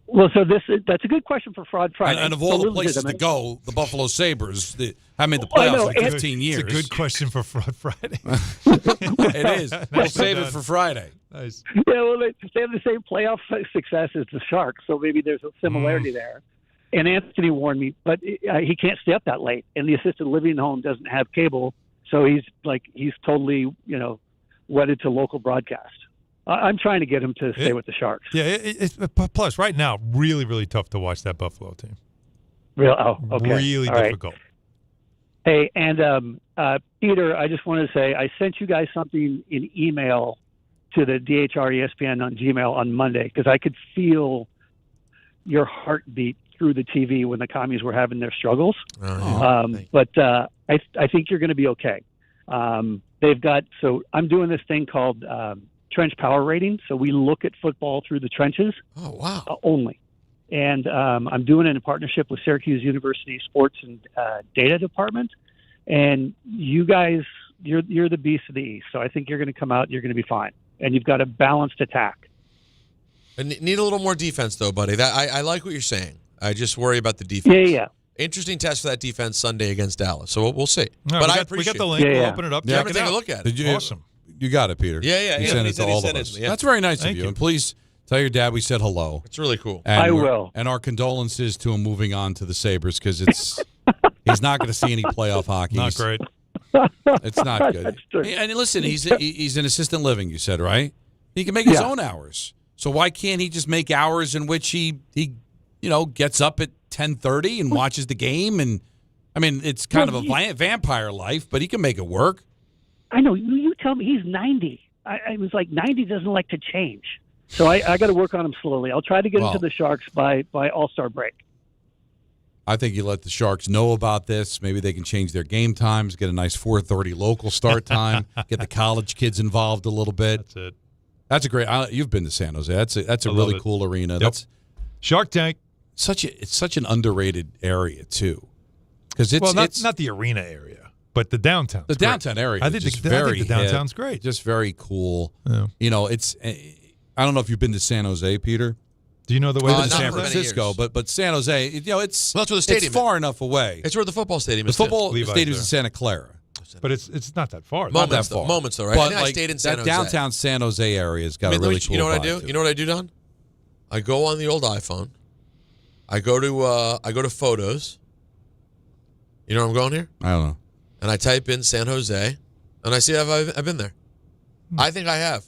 Well, so that's a good question for Fraud Friday. And of all the places to go, the Buffalo Sabres have made the playoffs in 15 years. It's a good question for Fraud Friday. It is. We'll save it for Friday. Nice. Yeah, well, they have the same playoff success as the Sharks, so maybe there's a similarity there. And Anthony warned me, but he can't stay up that late, and the assisted living home doesn't have cable, so he's totally wedded to local broadcast. I'm trying to get him to stay with the Sharks. Yeah, plus right now, really, really tough to watch that Buffalo team. Okay. Really all difficult. Right. Hey, and Peter, I just wanted to say I sent you guys something in email to the DHR ESPN on Gmail on Monday because I could feel your heartbeat through the TV when the commies were having their struggles. But I think you're going to be okay. So I'm doing this thing called trench power rating. So we look at football through the trenches. Oh, wow. Only. And I'm doing it in partnership with Syracuse University Sports and Data Department. And you guys, you're the beast of the East. So I think you're going to come out, you're going to be fine. And you've got a balanced attack. I need a little more defense, though, buddy. I like what you're saying. I just worry about the defense. Yeah. Interesting test for that defense Sunday against Dallas. So we'll see. No, but I appreciate we got the link. We'll open it up. Yeah, I'm going to take a look at it. Awesome. You got it, Peter. Yeah. You sent it to all of us. That's very nice of you. And please tell your dad we said hello. It's really cool. And I will. And our condolences to him moving on to the Sabres because he's not going to see any playoff hockey. Not great. It's not good. And listen, he's in assistant living, you said, right? He can make his own hours. So why can't he just make hours in which he gets up at 10:30 and watches the game? And I mean, it's kind of a vampire life, but he can make it work. I know. You tell me he's 90. I was like 90 doesn't like to change. So I got to work on him slowly. I'll try to get into the Sharks by All-Star break. I think you let the Sharks know about this. Maybe they can change their game times, get a nice 4:30 local start time, get the college kids involved a little bit. That's it. That's a great. You've been to San Jose. That's a really cool arena. Yep. That's Shark Tank. It's such an underrated area too, because it's not the arena area, but the downtown. The downtown area. I think the downtown's great. Just very cool. Yeah. I don't know if you've been to San Jose, Peter. Do you know the way to San Francisco? But San Jose, it's that's where the stadium is far enough away. It's where the football stadium is. The football Levi's stadium is there. in Santa Clara. But it's not that far. Moments, though, right? But I think I stayed in San Jose. That downtown San Jose area has got a really cool You know what I vibe do? You know what I do, Don? I go on the old iPhone. I go to photos. You know where I'm going here? I don't know. And I type in San Jose, and I see I've been there. I think I have.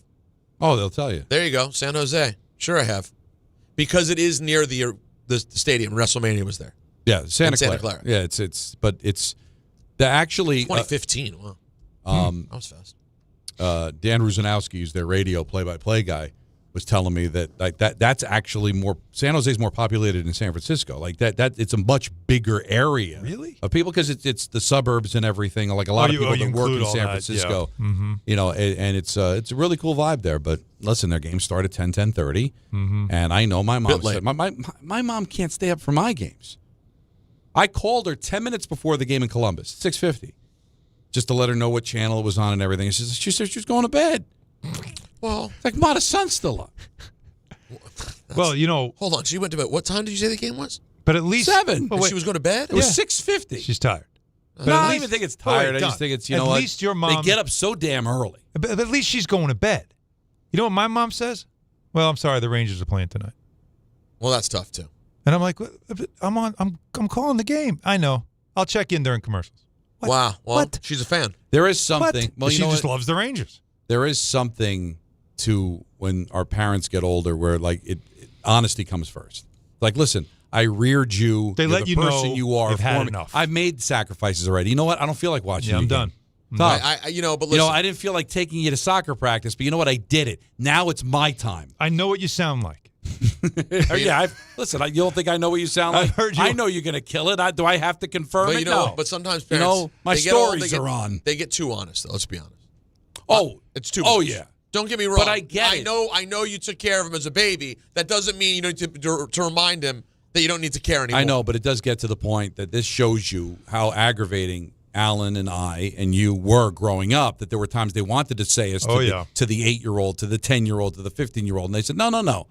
Oh, they'll tell you. There you go, San Jose. Sure, I have, because it is near the stadium. WrestleMania was there. Yeah, Santa Clara. Yeah, it's the actually 2015. Wow, that was fast. Dan Ruzanowski, who's their radio play-by-play guy, was telling me that that's actually more. San Jose's more populated than San Francisco. Like that it's a much bigger area. Really? Of people, because it's the suburbs and everything. Like a lot of people that work in San Francisco. Yeah. Mm-hmm. You know, and it's a really cool vibe there. But listen, their games start at 10:30, and I know my mom said my mom can't stay up for my games. I called her 10 minutes before the game in Columbus, 6:50, just to let her know what channel it was on and everything. She said she was going to bed. Well, it's like, Ma, the sun's still up. Well, you know. Hold on. She went to bed. What time did you say the game was? But at least 7. And she was going to bed? It was 6:50. She's tired. But I don't even think it's tired. I just think it's, at what? least your mom. They get up so damn early. But at least she's going to bed. You know what my mom says? Well, I'm sorry, the Rangers are playing tonight. Well, that's tough too. And I'm like, I'm calling the game. I know. I'll check in during commercials. What? Wow. Well, what? She's a fan. There is something. What? Well, she just loves the Rangers. There is something to when our parents get older where like honesty comes first. Like, listen, I reared you. They let the you person know you are. they've had for me. enough. I've made sacrifices already. You know what? I don't feel like watching. Yeah, I'm done. Tough. But listen. I didn't feel like taking you to soccer practice, but you know what? I did it. Now it's my time. I know what you sound like. Yeah, listen. You don't think I know what you sound like? I've heard you. I know you're going to kill it. Do I have to confirm But it? you know, No. but sometimes parents, my they get old, stories are on. They get too honest, though. Let's be honest. It's too. Oh much. yeah. Don't get me wrong. But I get it. I know you took care of him as a baby. That doesn't mean you need to remind him that you don't need to care anymore. I know, but it does get to the point that this shows you how aggravating Alan and I and you were growing up, that there were times they wanted to say us to the 8-year-old, to the 10-year-old, to the 15-year-old, and they said, no.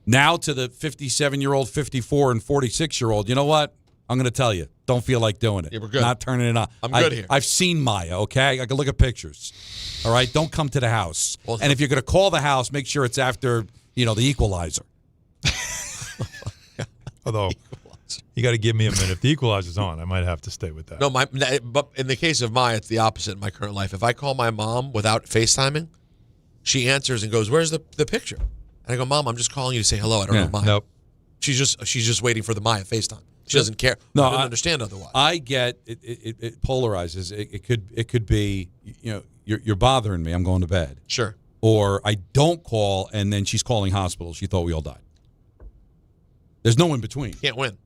Now to the 57-year-old, 54, and 46-year-old, you know what? I'm going to tell you, don't feel like doing it. Yeah, we're good. Not turning it on. I'm good here. I've seen Maya, okay? I can look at pictures. All right? Don't come to the house. Well, and if you're going to call the house, make sure it's after, the equalizer. Although, you got to give me a minute. If the equalizer's on, I might have to stay with that. No, but in the case of Maya, it's the opposite in my current life. If I call my mom without FaceTiming, she answers and goes, "Where's the picture?" And I go, "Mom, I'm just calling you to say hello. I don't know Maya." Nope. She's just waiting for the Maya FaceTime. She doesn't care. No, I don't understand otherwise. I get it. It polarizes. It could be you're bothering me. I'm going to bed. Sure. Or I don't call, and then she's calling hospital. She thought we all died. There's no in between. Can't win.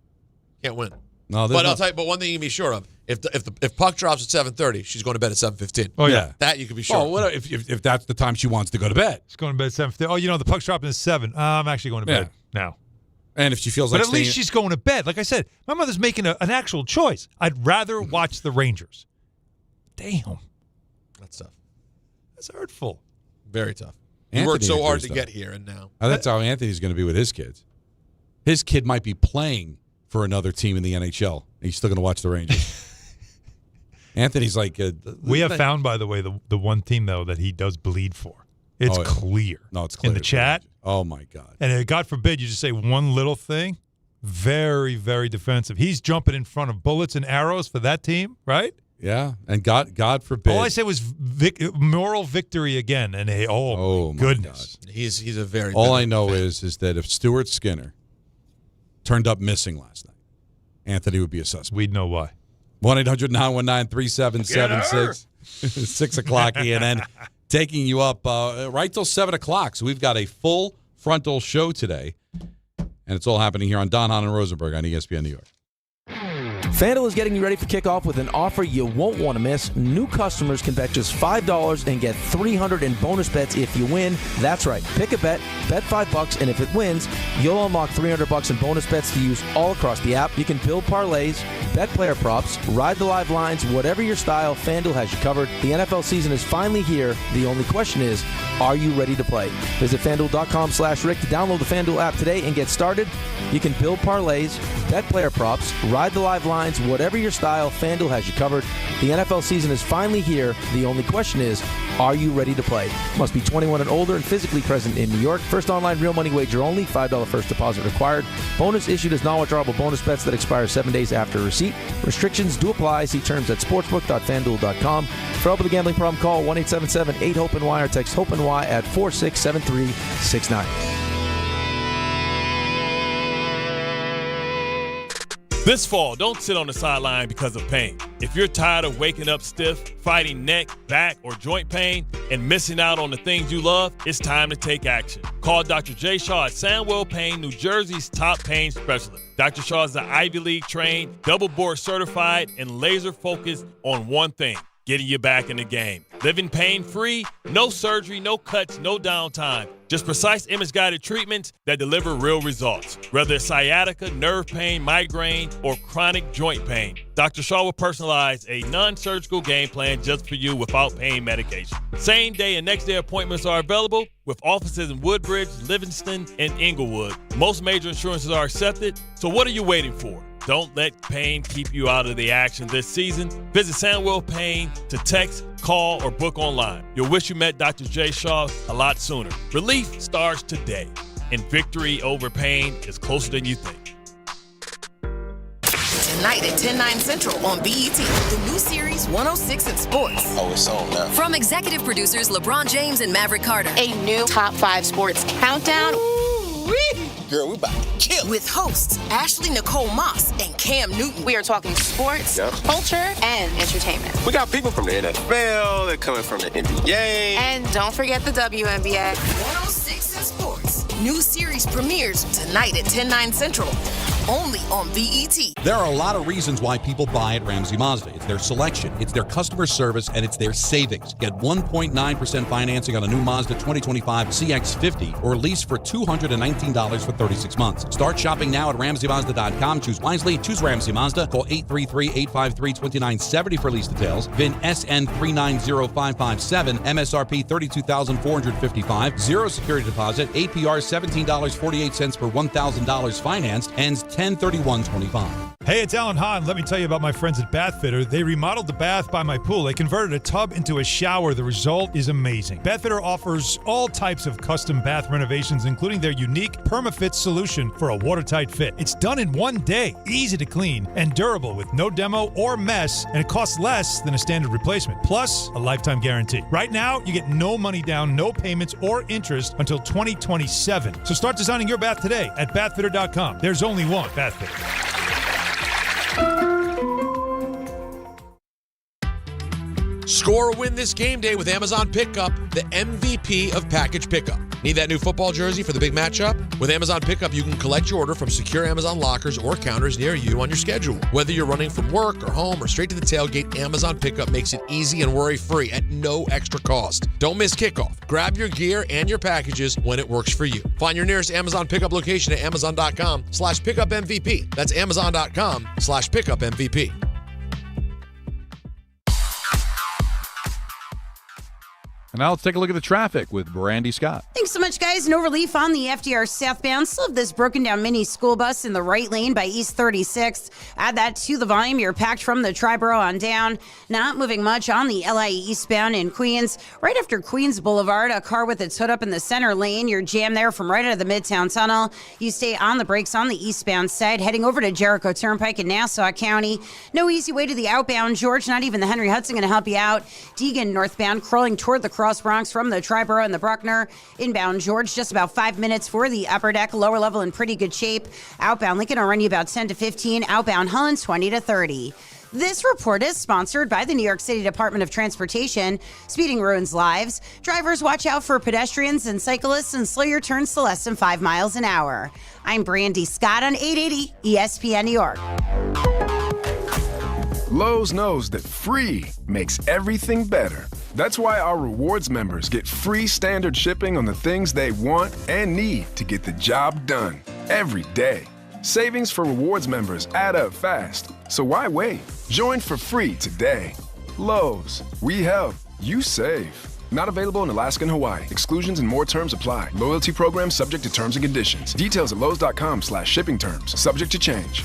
No, but I'll tell you. But one thing you can be sure of: if puck drops at 7:30, she's going to bed at 7:15. Oh yeah, that you can be sure. Oh, what if that's the time she wants to go to bed? She's going to bed at 7:30. Oh, the puck's dropping at 7. I'm actually going to bed now. And if she feels but like at least she's going to bed. Like I said, my mother's making an actual choice. I'd rather watch the Rangers. Damn, that's tough. That's hurtful. Very tough. He worked so hard to get here, and now that's how Anthony's going to be with his kids. His kid might be playing for another team in the NHL. He's still going to watch the Rangers. Anthony's like... we have found, by the way, the one team, though, that he does bleed for. It's clear. No, it's clear. In the chat. Oh, my God. And God forbid you just say one little thing. Very, very defensive. He's jumping in front of bullets and arrows for that team, right? Yeah, and God forbid. All I said was moral victory again. And my goodness. God. He's a very... All I know is that if Stuart Skinner turned up missing last night, Anthony would be a suspect. We'd know why. 1-800-919-3776. 6 o'clock ENN. Taking you up right till 7 o'clock. So we've got a full frontal show today. And it's all happening here on Hahn Rosenberg on ESPN New York. FanDuel is getting you ready for kickoff with an offer you won't want to miss. New customers can bet just $5 and get $300 in bonus bets if you win. That's right. Pick a bet $5, and if it wins, you'll unlock $300 in bonus bets to use all across the app. You can build parlays, bet player props, ride the live lines, whatever your style, FanDuel has you covered. The NFL season is finally here. The only question is, are you ready to play? Visit FanDuel.com/Rick to download the FanDuel app today and get started. You can build parlays, bet player props, ride the live lines, lines, whatever your style, FanDuel has you covered. The NFL season is finally here. The only question is, are you ready to play? Must be 21 and older and physically present in New York. First online real money wager only. $5 first deposit required. Bonus issued as non-withdrawable bonus bets that expire 7 days after receipt. Restrictions do apply. See terms at sportsbook.fanduel.com. For help with a gambling problem, call 1-877-8-HOPE-NY or text HOPE-NY at 467-369. This fall, don't sit on the sideline because of pain. If you're tired of waking up stiff, fighting neck, back, or joint pain, and missing out on the things you love, it's time to take action. Call Dr. Jay Shaw at Sandwell Pain, New Jersey's top pain specialist. Dr. Shaw is the Ivy League trained, double board certified, and laser focused on one thing: getting you back in the game. Living pain-free, no surgery, no cuts, no downtime. Just precise image-guided treatments that deliver real results. Whether it's sciatica, nerve pain, migraine, or chronic joint pain, Dr. Shaw will personalize a non-surgical game plan just for you without pain medication. Same-day and next-day appointments are available with offices in Woodbridge, Livingston, and Inglewood. Most major insurances are accepted, so what are you waiting for? Don't let pain keep you out of the action this season. Visit Sandwell Pain to text, call, or book online. You'll wish you met Dr. Jay Shaw a lot sooner. Relief starts today, and victory over pain is closer than you think. Tonight at 10/9 Central on BET, the new series 106 in Sports. Oh, it's on now. From executive producers LeBron James and Maverick Carter. A new Top 5 Sports Countdown. Girl, we about to kill it. With hosts Ashley Nicole Moss and Cam Newton. We are talking sports, culture, and entertainment. We got people from the NFL, they're coming from the NBA. And don't forget the WNBA. 106 in Sports. New series premieres tonight at 10/9 Central. Only on BET. There are a lot of reasons why people buy at Ramsey Mazda. It's their selection, it's their customer service, and it's their savings. Get 1.9% financing on a new Mazda 2025 CX-50 or lease for $219 for 36 months. Start shopping now at RamseyMazda.com. Choose wisely. Choose Ramsey Mazda. Call 833-853-2970 for lease details. VIN SN 390557. MSRP $32,455. Zero security deposit. APR $17.48 per $1,000 financed. Ends 10/31/25. Hey, it's Alan Hahn. Let me tell you about my friends at Bath Fitter. They remodeled the bath by my pool. They converted a tub into a shower. The result is amazing. Bath Fitter offers all types of custom bath renovations, including their unique PermaFit solution for a watertight fit. It's done in one day, easy to clean, and durable with no demo or mess, and it costs less than a standard replacement, plus a lifetime guarantee. Right now, you get no money down, no payments or interest until 2027. So start designing your bath today at bathfitter.com. There's only one Bath Fitter. Score a win this game day with Amazon Pickup, the MVP of package pickup. Need that new football jersey for the big matchup? With Amazon Pickup, you can collect your order from secure Amazon lockers or counters near you on your schedule. Whether you're running from work or home or straight to the tailgate, Amazon Pickup makes it easy and worry-free at no extra cost. Don't miss kickoff. Grab your gear and your packages when it works for you. Find your nearest Amazon Pickup location at amazon.com/pickupmvp. That's amazon.com/pickupmvp. And now let's take a look at the traffic with Brandy Scott. Thanks so much, guys. No relief on the FDR southbound. Still have this broken down mini school bus in the right lane by East 36th. Add that to the volume. You're packed from the Triborough on down. Not moving much on the LIE eastbound in Queens. Right after Queens Boulevard, a car with its hood up in the center lane. You're jammed there from right out of the Midtown Tunnel. You stay on the brakes on the eastbound side, heading over to Jericho Turnpike in Nassau County. No easy way to the outbound, George. Not even the Henry Hudson going to help you out. Deegan northbound, crawling toward the Cross Bronx from the Triborough and the Bruckner. Inbound George, just about 5 minutes for the upper deck. Lower level in pretty good shape. Outbound Lincoln will run you about 10 to 15. Outbound Holland 20 to 30. This report is sponsored by the New York City Department of Transportation. Speeding ruins lives. Drivers, watch out for pedestrians and cyclists and slow your turns to less than 5 miles an hour. I'm Brandy Scott on 880 ESPN New York. Lowe's knows that free makes everything better. That's why our rewards members get free standard shipping on the things they want and need to get the job done every day. Savings for rewards members add up fast, so why wait? Join for free today. Lowe's, we help, you save. Not available in Alaska and Hawaii. Exclusions and more terms apply. Loyalty program subject to terms and conditions. Details at lowes.com/shipping terms. Subject to change.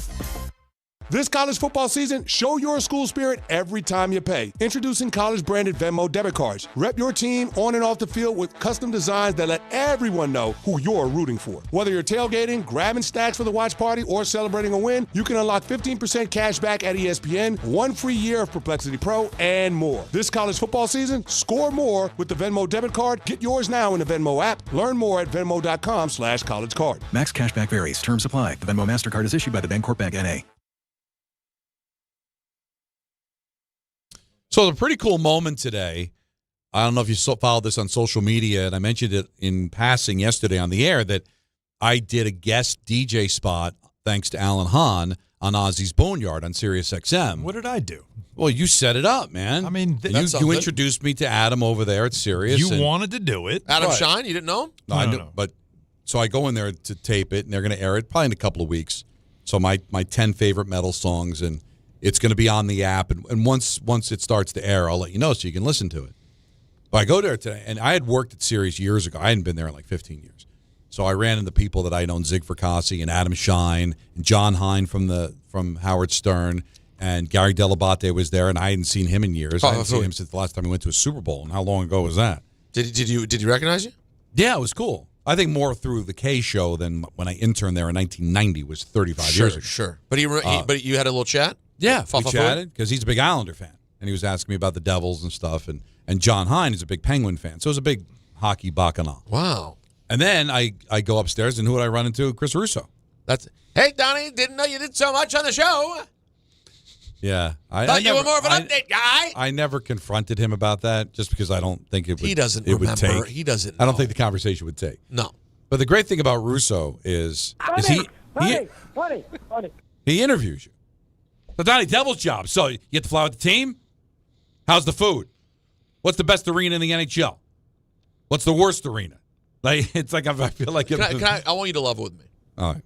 This college football season, show your school spirit every time you pay. Introducing college-branded Venmo debit cards. Rep your team on and off the field with custom designs that let everyone know who you're rooting for. Whether you're tailgating, grabbing snacks for the watch party, or celebrating a win, you can unlock 15% cash back at ESPN, 1 free year of Perplexity Pro, and more. This college football season, score more with the Venmo debit card. Get yours now in the Venmo app. Learn more at venmo.com/collegecard. Max cashback varies. Terms apply. The Venmo MasterCard is issued by the Bancorp Bank N.A. So a pretty cool moment today. I don't know if you followed this on social media, and I mentioned it in passing yesterday on the air that I did a guest DJ spot, thanks to Alan Hahn, on Ozzy's Boneyard on Sirius XM. What did I do? Well, you set it up, man. I mean, you introduced me to Adam over there at Sirius. You wanted to do it. Adam Shine, you didn't know him? No, I knew. But so I go in there to tape it, and they're going to air it probably in a couple of weeks. So my 10 favorite metal songs, and it's going to be on the app. And once it starts to air, I'll let you know so you can listen to it. But I go there today, and I had worked at Sirius years ago. I hadn't been there in like 15 years. So I ran into people that I known, Zig Fracassi and Adam Shine and John Hine from Howard Stern, and Gary Delabate was there, and I hadn't seen him in years. I hadn't seen him since the last time he went to a Super Bowl. And how long ago was that? Did you recognize you? Yeah, it was cool. I think more through the K show than when I interned there in 1990 was 35 years ago. Sure. But but you had a little chat? Yeah, we chatted because he's a big Islander fan, and he was asking me about the Devils and stuff, and John Hine is a big Penguin fan, so it was a big hockey bacchanal. Wow. And then I go upstairs, and who would I run into? Chris Russo. Hey, Donnie, didn't know you did so much on the show. Yeah. Thought you were more of an update guy. I never confronted him about that just because I don't think it would. He doesn't it remember. Would take. He doesn't know. I don't think the conversation would take. No. But the great thing about Russo is he interviews you. The Donnie Devil's job. So you get to fly with the team? How's the food? What's the best arena in the NHL? What's the worst arena? Like it's like I feel like I want you to level with me. All right.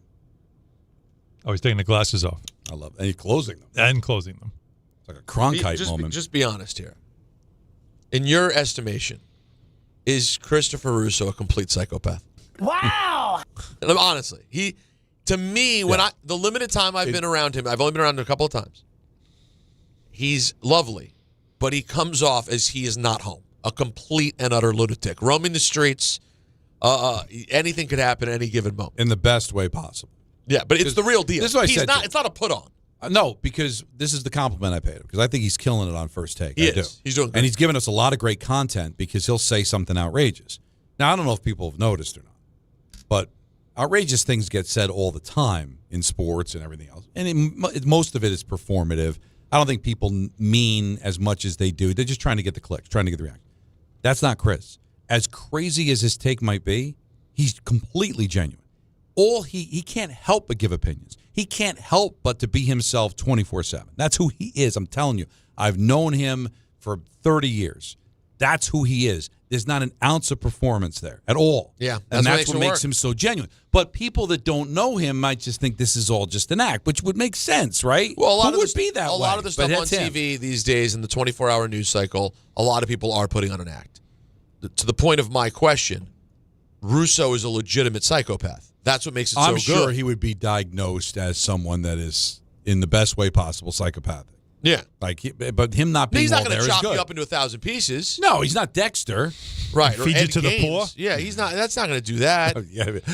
Oh, he's taking the glasses off. I love it. And he's closing them. It's like a Cronkite moment. Just be honest here. In your estimation, is Christopher Russo a complete psychopath? Wow! Honestly, to me, when the limited time I've been around him, I've only been around him a couple of times. He's lovely, but he comes off as he is not home. A complete and utter lunatic, roaming the streets. Anything could happen at any given moment. In the best way possible. Yeah, but it's the real deal. This is what I said. It's not a put on. No, because this is the compliment I paid him, because I think he's killing it on First Take. He I is. do. He's doing great. And he's given us a lot of great content because he'll say something outrageous. Now, I don't know if people have noticed or not, but outrageous things get said all the time in sports and everything else. And most of it is performative. I don't think people mean as much as they do. They're just trying to get the clicks, trying to get the reaction. That's not Chris. As crazy as his take might be, he's completely genuine. He can't help but give opinions. He can't help but to be himself 24/7. That's who he is. I'm telling you. I've known him for 30 years. That's who he is. There's not an ounce of performance there at all. Yeah, and that's what makes him so genuine. But people that don't know him might just think this is all just an act, which would make sense, right? Well, a lot of the stuff on TV these days in the 24-hour news cycle, a lot of people are putting on an act. To the point of my question, Russo is a legitimate psychopath. That's what makes it so good. I'm sure he would be diagnosed as someone that is, in the best way possible, psychopathic. Yeah. But him not being he's not all there going to is chop good. you up into 1,000 pieces. No, he's not Dexter. Right. Feed you to the poor? Yeah, he's not. That's not going to do that.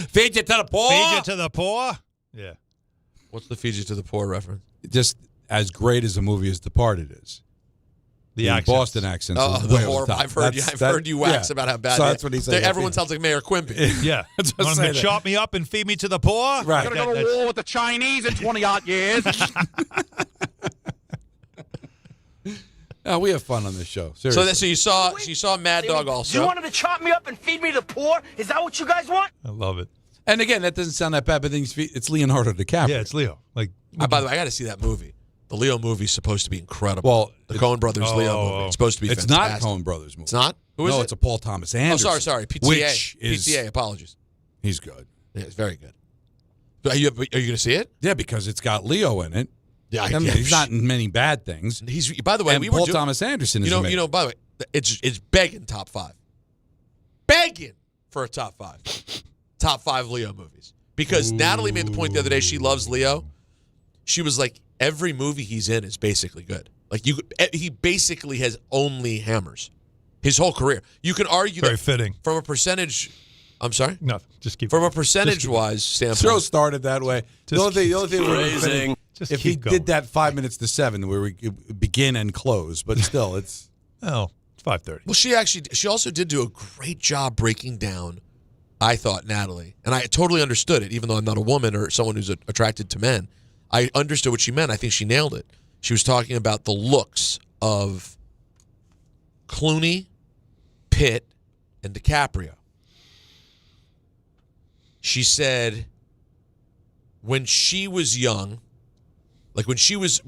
Feed you to the poor? Feed you to the poor? Yeah. What's the feed you to the poor reference? Just as great as a movie as Departed is. The Boston accents. The horror. I've heard you wax about how bad. So that's what he said. Everyone sounds like Mayor Quimby. Yeah. Want him to chop me up and feed me to the poor? Right. I'm going to go to war with the Chinese in 20-odd years. We have fun on this show. So you saw Mad Dog also. You wanted to chop me up and feed me to the poor? Is that what you guys want? I love it. And again, that doesn't sound that bad, but then it's Leonardo DiCaprio. Yeah, it's Leo. By the way, I got to see that movie. The Leo movie's supposed to be incredible. Well, the Coen Brothers Leo movie. It's supposed to be It's fantastic. not a Coen Brothers movie. It's not? Who is it? No, it's a Paul Thomas Anderson. Oh, sorry. PTA. Which is, PTA, apologies. He's good. Yeah, it's very good. Are you going to see it? Yeah, because it's got Leo in it. Yeah, I mean, he's not in many bad things. By the way, and Paul Thomas Anderson is amazing. By the way, it's begging top 5. Begging for a top 5. Top 5 Leo movies. Because Natalie made the point the other day she loves Leo. She was like, every movie he's in is basically good. Like he basically has only hammers his whole career. You can argue Very that fitting. From a percentage. I'm sorry? No, just keep from a percentage-wise standpoint. Show started that way. The only thing phrasing. if he did that 5 minutes to 7, where we could begin and close, but still, it's it's 5:30. Well, she also did do a great job breaking down, I thought, Natalie, and I totally understood it, even though I'm not a woman or someone who's attracted to men. I understood what she meant. I think she nailed it. She was talking about the looks of Clooney, Pitt, and DiCaprio. She said when she was young, like when she was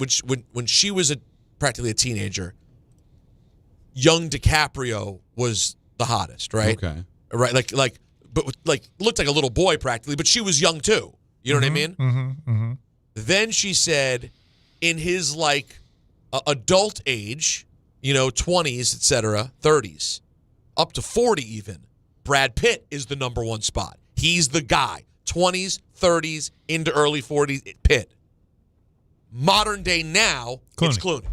practically a teenager, young DiCaprio was the hottest, right? Okay. Right, but looked like a little boy practically, but she was young too. You know what I mean? Mm-hmm, mm-hmm. Then she said, in his adult age, 20s, etc., 30s, up to 40 even, Brad Pitt is the number one spot. He's the guy. 20s, 30s, into early 40s, Pitt. Modern day now, it's Clooney.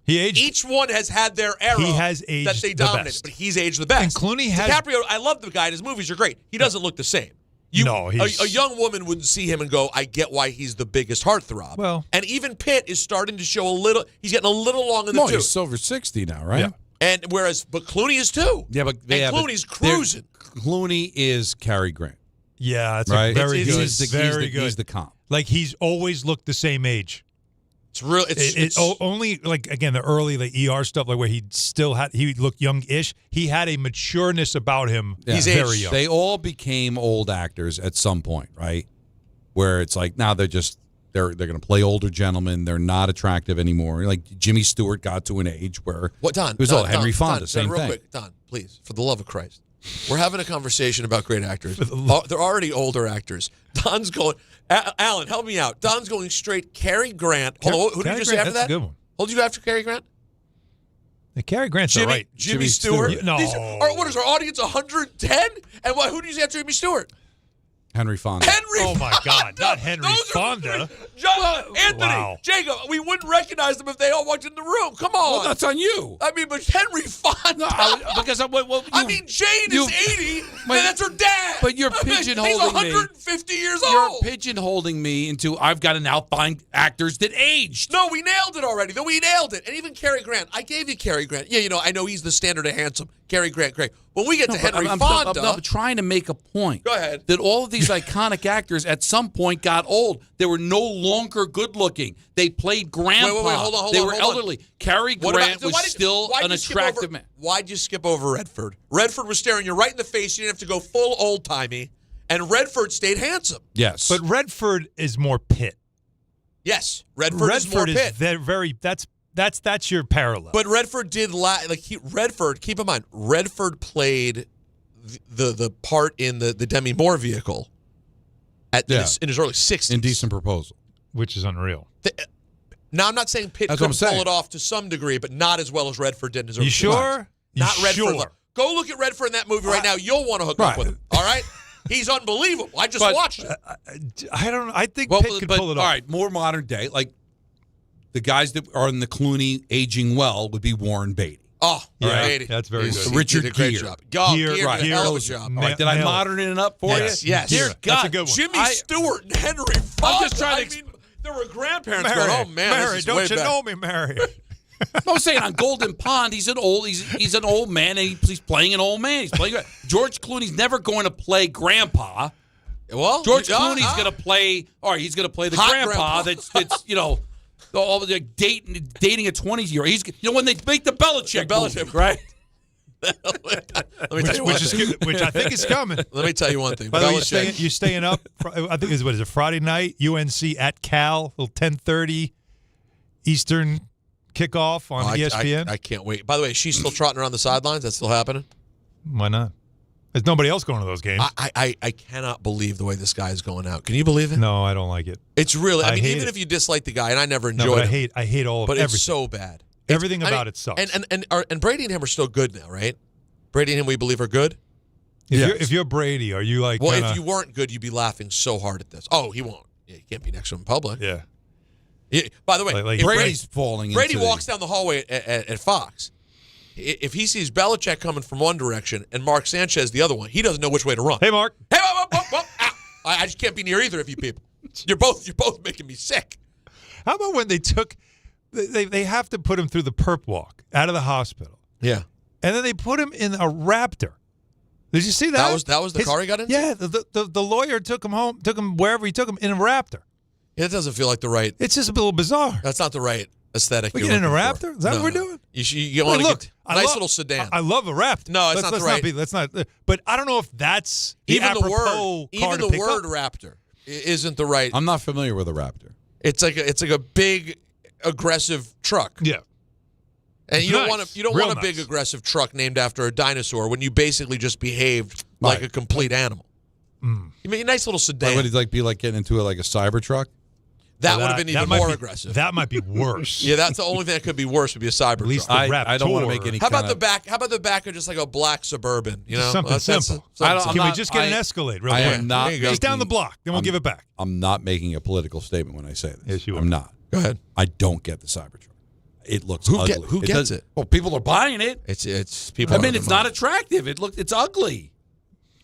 He aged. Each one has had their era He has aged that they the dominated, best. but he's aged the best. And Clooney has DiCaprio, I love the guy. His movies are great. He doesn't look the same. A young woman wouldn't see him and go, I get why he's the biggest heartthrob. Well, and even Pitt is starting to show he's getting a little long in the tooth. He's over 60 now, right? Yeah. And but Clooney is too. Yeah, but Clooney's cruising. Clooney is Cary Grant. Yeah, that's right? very good. Very good. He's the comp. Like he's always looked the same age. It's real. It's only again the early ER stuff where he looked young-ish. He had a matureness about him. Yeah. He's very young. They all became old actors at some point, right? Where it's like now they're going to play older gentlemen. They're not attractive anymore. Like Jimmy Stewart got to an age where Don? It was Don, Henry Fonda, Don, same real thing. Quick, Don, please, for the love of Christ. We're having a conversation about great actors. They're already older actors. Don's going, Alan, help me out. Don's going straight Cary Grant. Hold on, who did you say after that? That's a good one. Hold you after Cary Grant? Cary Grant's all right. Jimmy Stewart. No. What is our audience, 110? And who do you say after Jimmy Stewart? Henry Fonda. Oh, my God. Not Henry Fonda. Anthony, wow. Jacob, we wouldn't recognize them if they all walked in the room. Come on. Well, that's on you. I mean, but Henry Fonda. No, Jane is 80, and that's her dad. But you're pigeonholing He's 150 years old. You're pigeonholing me into I've got to now find actors that aged. No, we nailed it already. We nailed it. And even Cary Grant. I gave you Cary Grant. Yeah, I know he's the standard of handsome. Cary Grant, great. When we get to Henry Fonda. I'm trying to make a point. Go ahead. That all of these iconic actors at some point got old. They were no longer good looking. They played grandpa. Wait, hold on. They were elderly. Cary Grant was still an attractive man. Why'd you skip over Redford? Redford was staring you right in the face. You didn't have to go full old-timey. And Redford stayed handsome. Yes. But Redford is more Pitt. Yes. Redford is more Pitt. Very that's your parallel. But Redford did Redford, keep in mind, Redford played the part in the Demi Moore vehicle in his early 60s. Indecent Proposal. Which is unreal. Now, I'm not saying Pitt couldn't pull it off to some degree, but not as well as Redford did in his early 60s. You sure? Not Redford. Sure? Go look at Redford in that movie right now. You'll want to hook up with him. All right? He's unbelievable. I just watched it. I don't know. I think Pitt could pull it off. All right, more modern day. Like, the guys that are in the Clooney aging well would be Warren Beatty. Oh, yeah, Beatty. That's very good. Richard did a great Gere. job. Gere, right. hell of a job. All right, did I modern it up for you? Yes. Dear God. That's a good one. Jimmy Stewart and Henry Fonda. I'm just trying to... there were grandparents Mary, going, oh, man, Mary, this is don't way you back. know me, Mary? I'm saying on Golden Pond, he's an old man, and he's playing an old man. He's playing George Clooney's never going to play grandpa. Well, George Clooney's going to play. All right, he's going to play the grandpa. That's all dating a 20-year-old. He's when they make the Belichick movie, right? Which I think is coming. Let me tell you one thing. By the way, you're staying up. I think is it Friday night? UNC at Cal, 10:30 Eastern kickoff on ESPN. I can't wait. By the way, she's still trotting around the sidelines. That's still happening. Why not? There's nobody else going to those games. I cannot believe the way this guy is going out. Can you believe it? No, I don't like it. It's really. I mean, even it. if you dislike the guy, and I never enjoyed him. I hate all of it. But it's so bad. Everything about it sucks. And Brady and him are still good now, right? Brady and him, we believe, are good. If you're Brady, are you like? Well, if you weren't good, you'd be laughing so hard at this. Oh, he won't. Yeah, he can't be next to him in public. Yeah. By the way, Like if Brady's falling Brady into walks down the hallway at Fox. If he sees Belichick coming from one direction and Mark Sanchez the other one, he doesn't know which way to run. Hey, Mark. Hey, whoa. I just can't be near either of you people. You're both making me sick. How about when they took they have to put him through the perp walk out of the hospital. Yeah. And then they put him in a Raptor. Did you see that? That was the car he got into? Yeah, the lawyer took him home, took him wherever he took him in a Raptor. It doesn't feel like the right. It's just a little bizarre. That's not the right aesthetic. We you're get in a looking Raptor? for. Is that what we're doing? You want to get a nice little sedan. I love a Raptor. No, it's not the right. Let's not. But I don't know if that's Even the apropos word. car Even to the pick word up. Raptor isn't the right. I'm not familiar with a Raptor. It's like a big aggressive truck. Yeah. And you don't want a Nice. big aggressive truck named after a dinosaur when you basically just behaved like a complete animal. You mean a nice little sedan. Would it be like getting into a Cybertruck? That would have been even more aggressive. That might be worse. Yeah, that's the only thing that could be worse would be a Cybertruck. At least the I don't want to make any. How about the back? How about the back of just like a black Suburban? You know, Something simple. something Can we just get an Escalade real I quick? am not Just down the block, then we'll give it back. I'm not making a political statement when I say this. Yes, you are. I'm not. Go ahead. I don't get the Cybertruck. It looks Who ugly. gets it? Well, people are buying it. It's people. I mean, it's not attractive. It's ugly.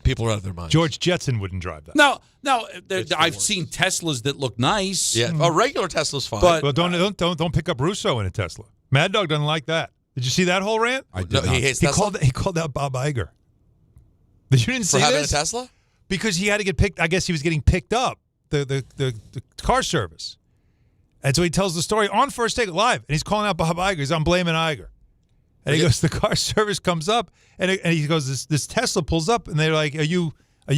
People are out of their minds. George Jetson wouldn't drive that. No, I've seen Teslas that look nice. Yeah, a regular Tesla's fine. But Well, don't pick up Russo in a Tesla. Mad Dog doesn't like that. Did you see that whole rant? I did not. He hates Tesla He called out Bob Iger. But you didn't for see having this? a Tesla. Because he had to get picked. I guess he was getting picked up, the car service. And so he tells the story on First Take Live, and he's calling out Bob Iger. I'm blaming Iger. And he goes, the car service comes up, and he goes, this Tesla pulls up, and they're like, Are you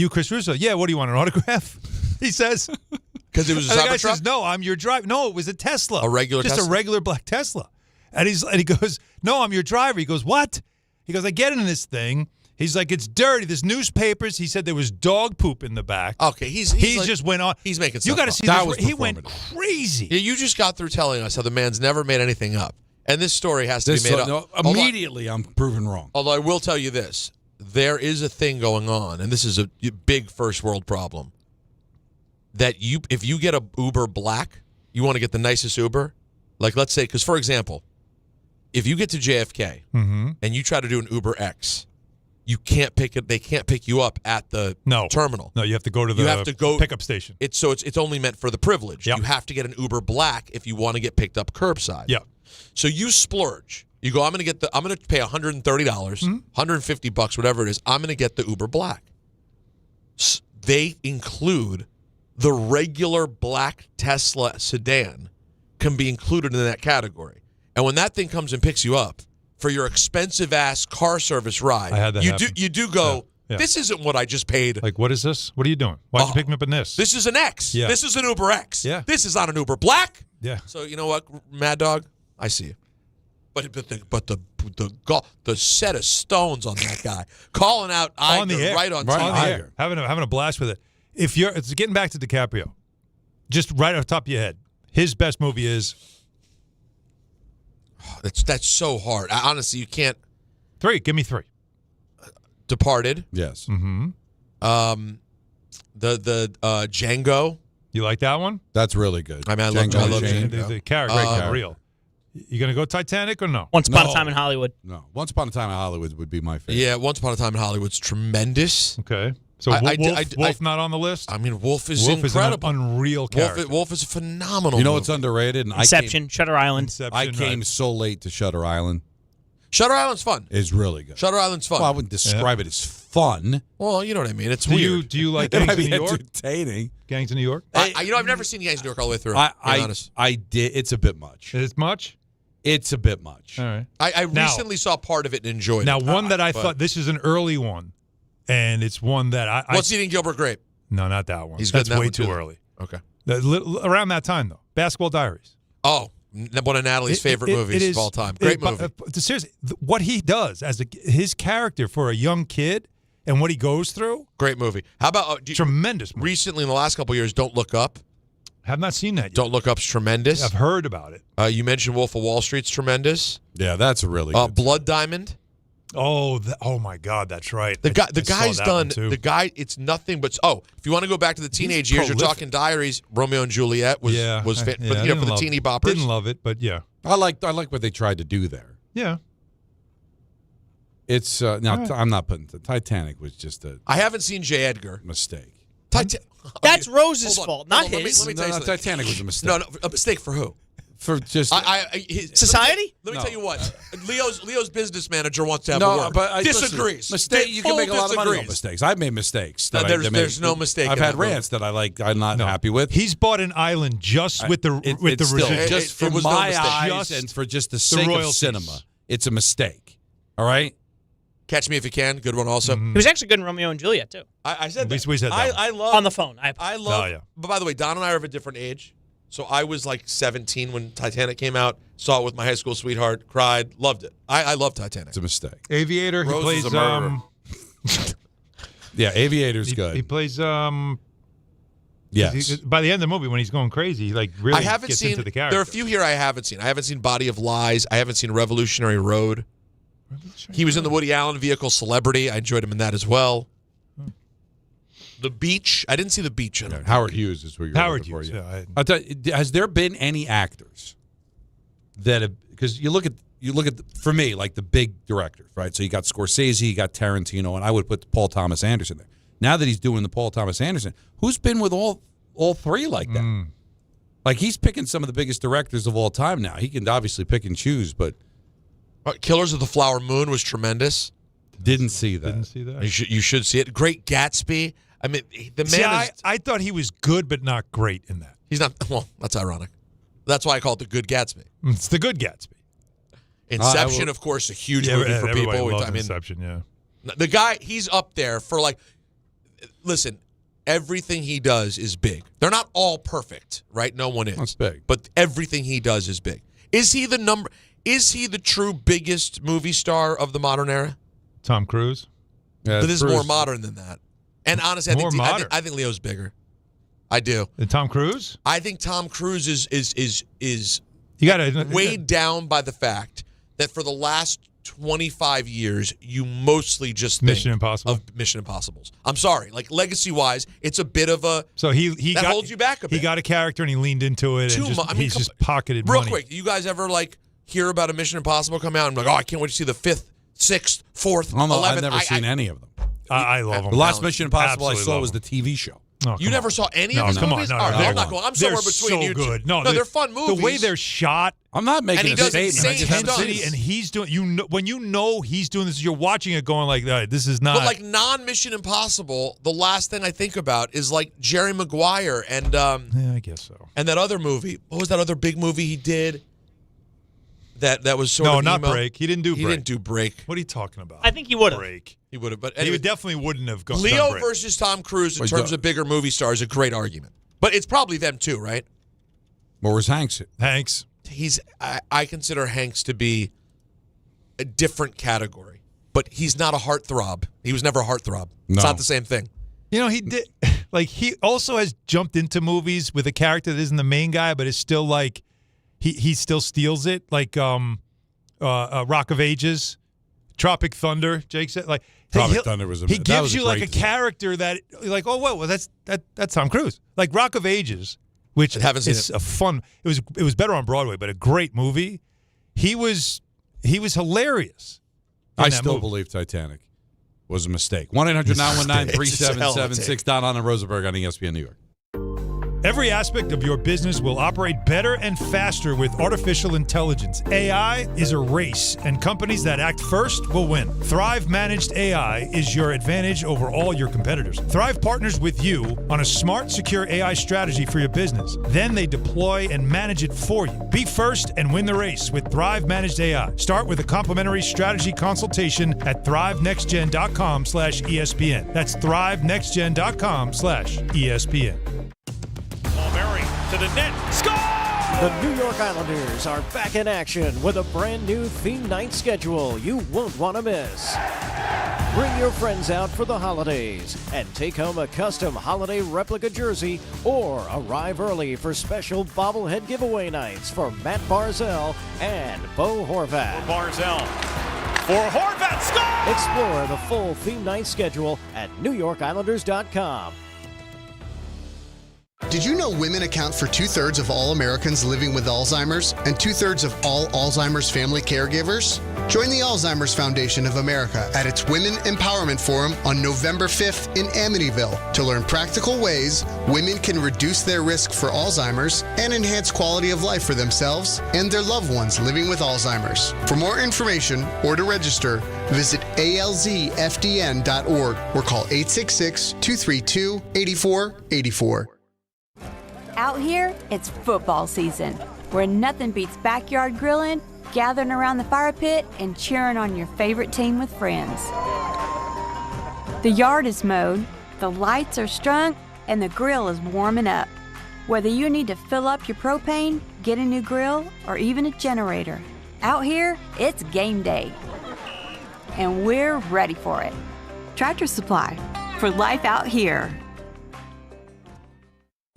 Chris Russo? Yeah, what do you want, an autograph? He says. Because it was a And the guy Cybertruck? says, no, I'm your driver. No, it was a Tesla. A regular Just Tesla? a regular black Tesla. And he goes, no, I'm your driver. He goes, what? He goes, I get in this thing. He's like, it's dirty. There's newspapers. He said there was dog poop in the back. Okay, he like, just went on. He's making You stuff got to up. see That this. was He went performative. crazy. Yeah, you just got through telling us how the man's never made anything up. And this story has to be made up. No, Although- immediately, I'm proven wrong. Although I will tell you this. There is a thing going on, and this is a big first world problem, that if you get a Uber Black, you want to get the nicest Uber. Like, let's say, because, for example, if you get to JFK and you try to do an Uber X, you can't pick it. They can't pick you up at the terminal. No, you have to go to the pickup station. It's only meant for the privilege. Yep. You have to get an Uber Black if you want to get picked up curbside. Yeah. So you splurge. You go, I'm going to pay $130, $150, whatever it is. I'm going to get the Uber Black. They include the regular black Tesla sedan can be included in that category. And when that thing comes and picks you up for your expensive ass car service ride, I had that happen. you do go, Yeah. this isn't what I just paid. Like, what is this? What are you doing? Why'd you pick me up in this? This is an X. Yeah. This is an Uber X. Yeah. This is not an Uber Black. Yeah. So you know what, Mad Dog? I see you. But the set of stones on that guy, calling out Iger on the air, right on the TV. air, having a blast with it. It's getting back to DiCaprio, just right off the top of your head, his best movie is. That's so hard. Honestly, you can't. Give me three. Departed. Yes. Mm-hmm. The Django. You like that one? That's really good. I mean, I love Django. The character, real. You gonna go Titanic or no? Once Upon a Time in Hollywood. No. Once Upon a Time in Hollywood would be my favorite. Yeah, Once Upon a Time in Hollywood's tremendous. Okay. So Wolf not on the list? I mean, Wolf is Wolf incredible. Is an unreal character. Wolf is a phenomenal You know movie. what's underrated? And Inception, Shutter Island. I came so late to Shutter Island. Shutter Island's fun. It's really good. Shutter Island's fun. Well, I wouldn't describe it as fun. Well, you know what I mean. It's do weird. Do you like It Gangs might of New be York? entertaining. Gangs of New York? I've never seen Gangs of New York all the way through. To be honest. I did. It's a bit much. It's much? It's a bit much. All right. I recently saw part of it and enjoyed Now, it. one that I thought, this is an early one, and it's one that I... What's Eating Gilbert Grape? No, not that one. He's good That's in that way one, too too. early. Okay. Around that time, though. Basketball Diaries. Oh, one of Natalie's favorite movies of all time. Great movie. Seriously, what he does as his character for a young kid and what he goes through. Great movie. How about tremendous movie. Recently, in the last couple of years, Don't Look Up. Have not seen that yet. Don't Look Up's tremendous. I've heard about it. You mentioned Wolf of Wall Street's tremendous. Yeah, that's a really good. Blood Diamond. Oh, my God, that's right. The guy's done. The guy, it's nothing but. If you want to go back to the teenage years, you're talking Diaries. Romeo and Juliet was fit, for the teeny boppers. Didn't love it, but yeah, I like what they tried to do there. Yeah, it's I'm not putting Titanic was just a. I haven't seen J. Edgar. Mistake. That's Rose's fault, not his. Let me tell you something. Titanic was a mistake. No, a mistake for who? For just society. Let me tell you what. Leo's business manager wants to have no, a word. but disagrees. Mistake. You can make a lot of money on mistakes. I've made mistakes. There's no mistake. I've had rants that I'm not happy with. He's bought an island just with the regime. Just for my eyes and for just the sake of cinema. It's a mistake. All right. Catch Me If You Can. Good one also. He was actually good in Romeo and Juliet too. I said that. We said that. I love on the phone. I love. But by the way, Don and I are of a different age. So I was like 17 when Titanic came out. Saw it with my high school sweetheart. Cried. Loved it. I love Titanic. It's a mistake. Aviator. Rose he plays. is a murderer. Yeah, Aviator's good. He plays. Yes. By the end of the movie, when he's going crazy, he really gets into the character. There are a few here I haven't seen. I haven't seen Body of Lies. I haven't seen Revolutionary Road. He was in the Woody Allen vehicle Celebrity. I enjoyed him in that as well. The Beach. I didn't see The Beach. Howard Hughes is where you're Howard looking Hughes. for. Yeah, I'll tell you, has there been any actors that have, because you look at for me, like the big directors, right? So you got Scorsese, you got Tarantino, and I would put Paul Thomas Anderson there. Now that he's doing the Paul Thomas Anderson, who's been with all three like that? Like he's picking some of the biggest directors of all time now. He can obviously pick and choose, but Killers of the Flower Moon was tremendous. Didn't see that. You should see it. Great Gatsby. I mean, the man is... I thought he was good, but not great in that. He's not... Well, that's ironic. That's why I call it the Good Gatsby. It's the Good Gatsby. Inception, of course, a huge movie for people. Loves Inception, yeah. The guy, he's up there for like... Listen, everything he does is big. They're not all perfect, right? No one is. That's big. But everything he does is big. Is he the true biggest movie star of the modern era? Tom Cruise? Yeah, but this is more modern than that. And honestly, I think Leo's bigger. I do. Than Tom Cruise? I think Tom Cruise is weighed down by the fact that for the last 25 years, you mostly just think Mission Impossible. Of Mission Impossibles. I'm sorry, like legacy-wise, it's a bit of a that holds you back a bit. He got a character and he leaned into it. He's just pocketed real money. Quick. You guys ever like hear about a Mission Impossible come out and be like, oh, I can't wait to see the 5th, 6th, 4th, 11th. I've never seen any of them. I love them. The last Mission Impossible I Absolutely saw was the TV show. Oh, you never saw any of No, these come movies? on. No, I'm not going. I'm somewhere they're between so you two. good. No, they're fun movies. The way they're shot. I'm not making he a does statement. insane stunts. And he's doing. When you know he's doing this, you're watching it going like, this is not. But like non-Mission Impossible, the last thing I think about is like Jerry Maguire and yeah, I guess so. And that other movie. What was that other big movie he did? That was sort of no, not emo? Break. He didn't do Break. He didn't do Break. What are you talking about? I think he would have. Break. He would have, but anyway, he definitely wouldn't have gone. Leo versus Tom Cruise in terms of bigger movie stars is a great argument, but it's probably them too, right? Or was Hanks? Hanks. I consider Hanks to be a different category, but he's not a heartthrob. He was never a heartthrob. No. It's not the same thing. You know, he did. Like he also has jumped into movies with a character that isn't the main guy, but is still like he still steals it. Like Rock of Ages, Tropic Thunder. Jake said like. Tropic Thunder was he gives you like a character that you're like, oh well, that's Tom Cruise. Like Rock of Ages, which is a fun. It was better on Broadway, but a great movie. He was hilarious. I still believe Titanic was a mistake. 1-800-919-3776. Don Hahn Rosenberg on ESPN New York. Every aspect of your business will operate better and faster with artificial intelligence. AI is a race, and companies that act first will win. Thrive Managed AI is your advantage over all your competitors. Thrive partners with you on a smart, secure AI strategy for your business. Then they deploy and manage it for you. Be first and win the race with Thrive Managed AI. Start with a complimentary strategy consultation at thrivenextgen.com/ESPN. That's thrivenextgen.com/ESPN. To the net. Score! The New York Islanders are back in action with a brand new theme night schedule you won't want to miss. Bring your friends out for the holidays and take home a custom holiday replica jersey or arrive early for special bobblehead giveaway nights for Matt Barzell and Bo Horvat. Barzell For Horvat, score! Explore the full theme night schedule at NewYorkIslanders.com. Did you know women account for 2/3 of all Americans living with Alzheimer's and 2/3 of all Alzheimer's family caregivers? Join the Alzheimer's Foundation of America at its Women Empowerment Forum on November 5th in Amityville to learn practical ways women can reduce their risk for Alzheimer's and enhance quality of life for themselves and their loved ones living with Alzheimer's. For more information or to register, visit alzfdn.org or call 866-232-8484. Out here, it's football season, where nothing beats backyard grilling, gathering around the fire pit, and cheering on your favorite team with friends. The yard is mowed, the lights are strung, and the grill is warming up. Whether you need to fill up your propane, get a new grill, or even a generator, out here, it's game day. And we're ready for it. Tractor Supply, for life out here.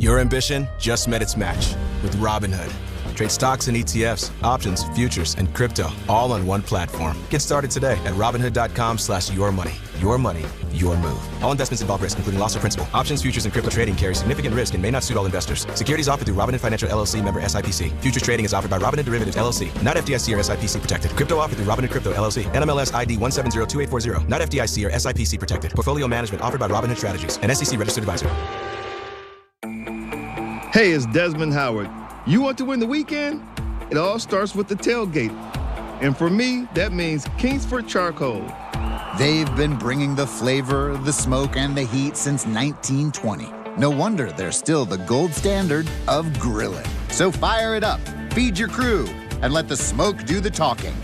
Your ambition just met its match with Robinhood. Trade stocks and ETFs, options, futures, and crypto all on one platform. Get started today at Robinhood.com/yourmoney. Your money, your move. All investments involve risk, including loss of principal. Options, futures, and crypto trading carry significant risk and may not suit all investors. Securities offered through Robinhood Financial LLC, member SIPC. Futures trading is offered by Robinhood Derivatives LLC, not FDIC or SIPC protected. Crypto offered through Robinhood Crypto LLC, NMLS ID 1702840, not FDIC or SIPC protected. Portfolio management offered by Robinhood Strategies, an SEC registered advisor. Hey, it's Desmond Howard. You want to win the weekend? It all starts with the tailgate. And for me, that means Kingsford Charcoal. They've been bringing the flavor, the smoke, and the heat since 1920. No wonder they're still the gold standard of grilling. So fire it up, feed your crew, and let the smoke do the talking.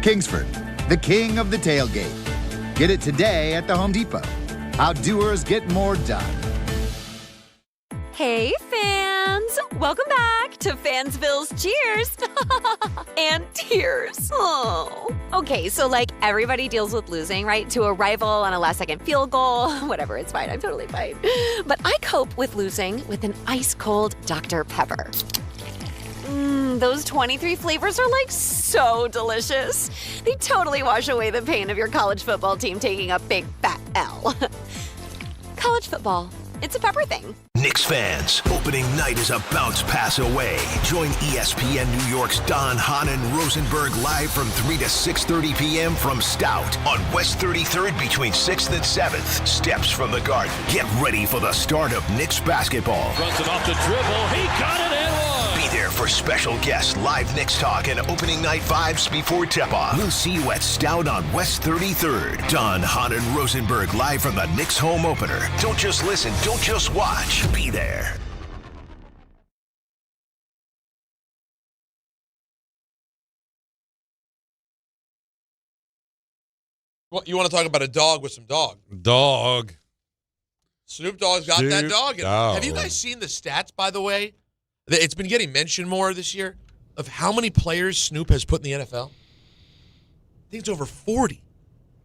Kingsford, the king of the tailgate. Get it today at the Home Depot. How doers get more done. Hey, fans! Welcome back to Fansville's Cheers and Tears. Oh. Okay, so like everybody deals with losing, right? To a rival on a last-second field goal. Whatever, it's fine. I'm totally fine. But I cope with losing with an ice-cold Dr. Pepper. Those 23 flavors are like so delicious. They totally wash away the pain of your college football team taking a big fat L. College football. It's a pepper thing. Knicks fans, opening night is a bounce pass away. Join ESPN New York's Hahn Rosenberg live from 3 to 6:30 p.m. from Stout on West 33rd between 6th and 7th. Steps from the Garden. Get ready for the start of Knicks basketball. Runs it off the dribble. He got it and one. Be there for special guests, live Knicks talk, and opening night vibes before tip-off. We'll see you at Stout on West 33rd. Hahn Rosenberg live from the Knicks home opener. Don't just listen, don't just watch. Be there. What, you want to talk about a dog with some dog? Dog. Snoop Dogg's got that dog. Have you guys seen the stats, by the way? It's been getting mentioned more this year of how many players Snoop has put in the NFL. I think it's over 40.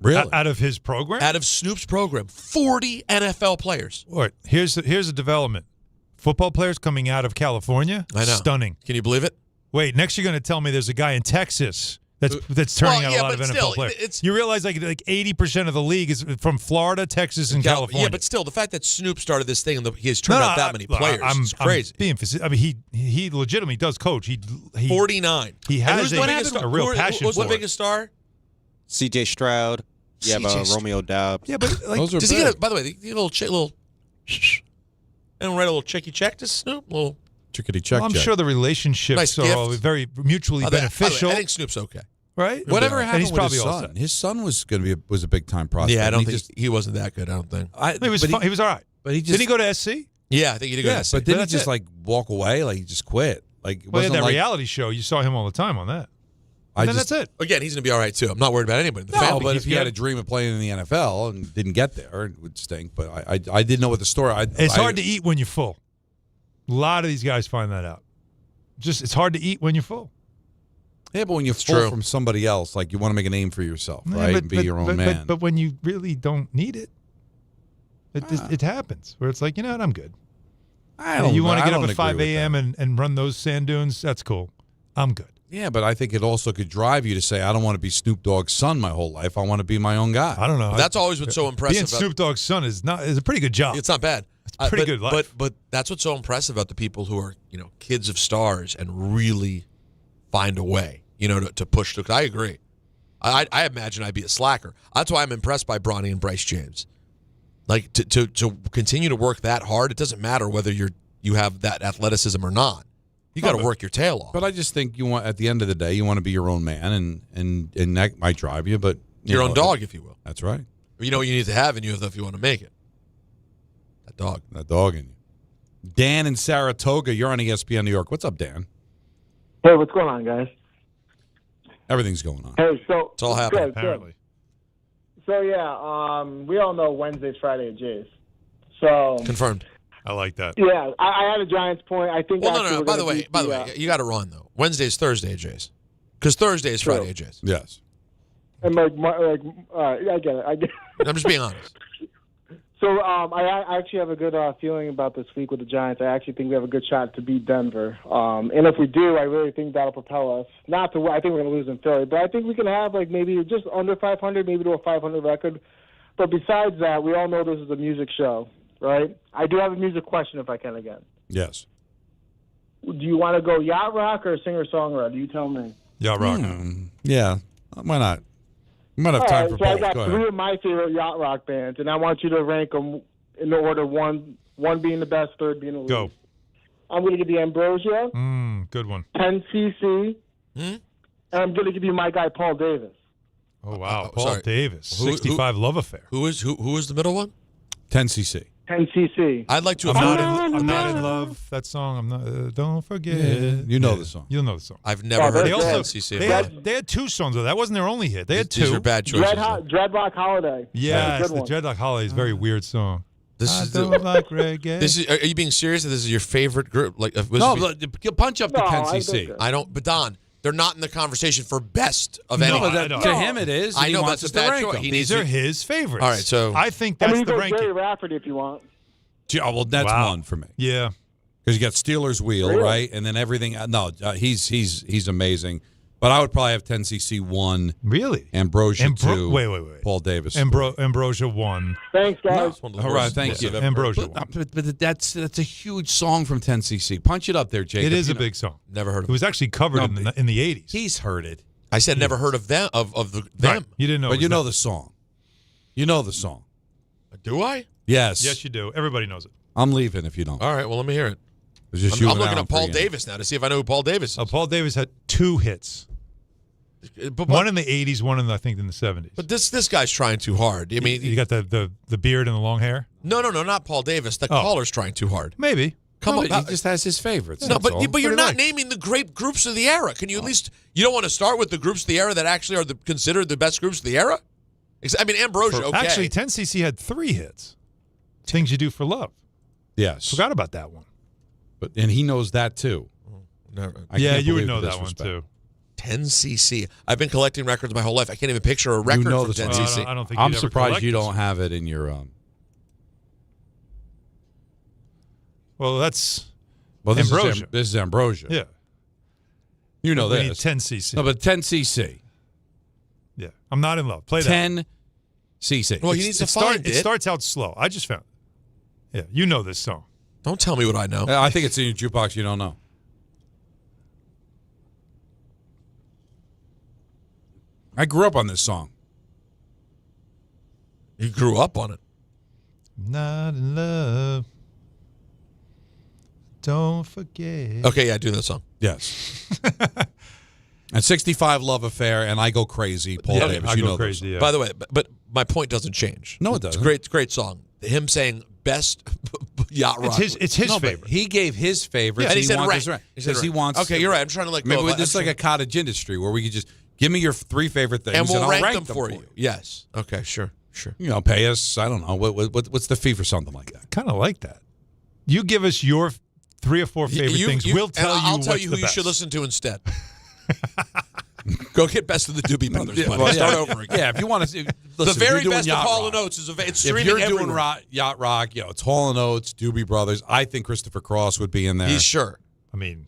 Really? Out of his program? Out of Snoop's program. 40 NFL players. All right, here's a development. Football players coming out of California. I know. Stunning. Can you believe it? Wait, next you're going to tell me there's a guy in Texas that's turning out a lot of NFL players. You realize like 80% of the league is from Florida, Texas, and California. Yeah, but still, the fact that Snoop started this thing and he has turned out that many players is crazy. I mean, he legitimately does coach. He 49. He has a real passion What's for the biggest star? C.J. Stroud. You have Romeo Doubs. Yeah, but like, does he get by the way, the little and write a little checky check to Snoop? Little chickadee check. Well, I'm sure the relationships are all very mutually beneficial. I think Snoop's okay. Right? Whatever happened he's with probably his son? His son was going to be a big time prospect. Yeah, I don't think he wasn't that good. I don't think he was all right. But did he go to SC? Yeah, I think he did go to SC. But didn't he just like walk away? Like he just quit? Like he had that reality show. You saw him all the time on that. And then that's it. Again, he's going to be all right too. I'm not worried about anybody in the family. But if he had a dream of playing in the NFL and didn't get there, it would stink. But I didn't know what the story. It's hard to eat when you're full. A lot of these guys find that out. It's hard to eat when you're full. Yeah, but when you're full from somebody else, like you want to make a name for yourself, right? And be your own man. But when you really don't need it, it happens. Where it's like, you know what, I'm good. You want to get up at 5 a.m. and run those sand dunes? That's cool. I'm good. Yeah, but I think it also could drive you to say, I don't want to be Snoop Dogg's son my whole life. I want to be my own guy. I don't know. That's always what's so impressive. Being Snoop Dogg's son is a pretty good job. It's not bad. It's a pretty good life. But that's what's so impressive about the people who are, kids of stars and really find a way, to push through. 'Cause I agree. I imagine I'd be a slacker. That's why I'm impressed by Bronny and Bryce James. Like to continue to work that hard, it doesn't matter whether you have that athleticism or not. You got to work your tail off. But I just think at the end of the day, you want to be your own man, and that might drive you. But your own dog, if you will. That's right. You know what you need to have in you if you want to make it. That dog in you. Dan in Saratoga, you're on ESPN New York. What's up, Dan? Hey, what's going on, guys? Everything's going on. Hey, so it's all happening. Apparently. So yeah, we all know Wednesday's Friday at Jay's. So confirmed. I like that. Yeah, I had a Giants point. I think. Well, no. By the way, you got it wrong though. Wednesday's Thursday at Jay's, because Thursday is Friday at Jay's. Yes. And I get it. I'm just being honest. So I actually have a good feeling about this week with the Giants. I actually think we have a good shot to beat Denver. And if we do, I really think that'll propel us. I think we're going to lose in Philly, but I think we can have maybe just under 500, maybe to a 500 record. But besides that, we all know this is a music show, right? I do have a music question if I can again. Yes. Do you want to go yacht rock or singer-songwriter? You tell me. Yacht rock. Yeah. Why not? We might have time for both. I got three of my favorite yacht rock bands, and I want you to rank them in the order one being the best, third being the least. Go. I'm going to give you Ambrosia. Good one. 10cc. And I'm going to give you my guy Paul Davis. Oh wow, Paul Davis. 65 Love Affair. Who is the middle one? 10cc. 10cc. I'd like to. I'm not in love. That song. I'm not. Don't forget. Yeah. You know the song. You'll know the song. I've never heard of 10cc. They had two songs though. That wasn't their only hit. They had two. These are bad choices. Dreadlock Holiday. Yes, the Dreadlock Holiday is a very weird song. This is like reggae. Are you being serious? That this is your favorite group? No, punch up the 10cc. I don't. But Don, they're not in the conversation for best of anything. No, to him it is. I know, he but wants it's us a to bad rank choice. them. These are his favorites. All right, so I think that's the ranking. Gary Rafferty if you want. Oh, well, that's one for me. Yeah, because you got Steelers Wheel, right, and then everything. No, he's amazing. But I would probably have 10cc 1. Really? Ambrosia 2. Wait. Paul Davis. Ambrosia 1. Thanks, guys. All right, thank you. Ambrosia 1. But that's a huge song from 10cc. Punch it up there, Jacob. It is a big song. Never heard of it. It was actually covered in the 80s. He's heard it. I said never heard of them. Of them. Right. You didn't know. But you know the song. You know the song. Do I? Yes. Yes, you do. Everybody knows it. I'm leaving if you don't. All right, well, let me hear it. I'm looking at Paul Davis now to see if I know who Paul Davis is. Paul Davis had 2 hits. One in the 80s, one in the 70s. But this guy's trying too hard. I mean, you got the beard and the long hair? No, not Paul Davis. The caller's trying too hard. Maybe. Come on, he just has his favorites. No, but you're not naming the great groups of the era. Can you at least? You don't want to start with the groups of the era that actually are considered the best groups of the era? I mean, Ambrosia. Okay. Actually, 10cc had 3 hits. Things You Do for Love. Yes. Forgot about that one. And he knows that too. Yeah, you would know that one too. 10cc. I've been collecting records my whole life. I can't even picture a record from 10cc. I don't think I'm surprised you don't have it in your. Well, that's Ambrosia. This is Ambrosia. Yeah. You know we this. Need 10cc. No, but 10cc. Yeah. I'm not in love. Play that. 10cc. Well, he needs to find it. It starts out slow. I just found it. Yeah, you know this song. Don't tell me what I know. I think it's in your jukebox. You don't know. I grew up on this song. You grew up on it. Not in love. Don't forget. Okay, yeah, I do that song. Yes. And 65 Love Affair and I Go Crazy, Paul Davis. I Go Crazy, yeah. By the way, but my point doesn't change. No, it doesn't. It's a great song. Him saying best yacht rock. It's his favorite. He gave his favorite. And he said right. Because he wants. Okay, you're right. I'm trying to maybe this is like a cottage industry where we could just give me your 3 favorite things and we'll I'll rank them for you. Yes. Okay. Sure. You know, pay us. I don't know what's the fee for something like that. Kind of like that. You give us your 3 or 4 favorite things. We'll tell you. I'll tell what's you the who best. you should listen to instead. Go get Best of the Doobie Brothers. Start over again. Yeah, if you want to. The very best of Hall & Oates is streaming if you're doing everywhere. yacht rock, it's Hall & Oates, Doobie Brothers. I think Christopher Cross would be in there. He's sure. I mean,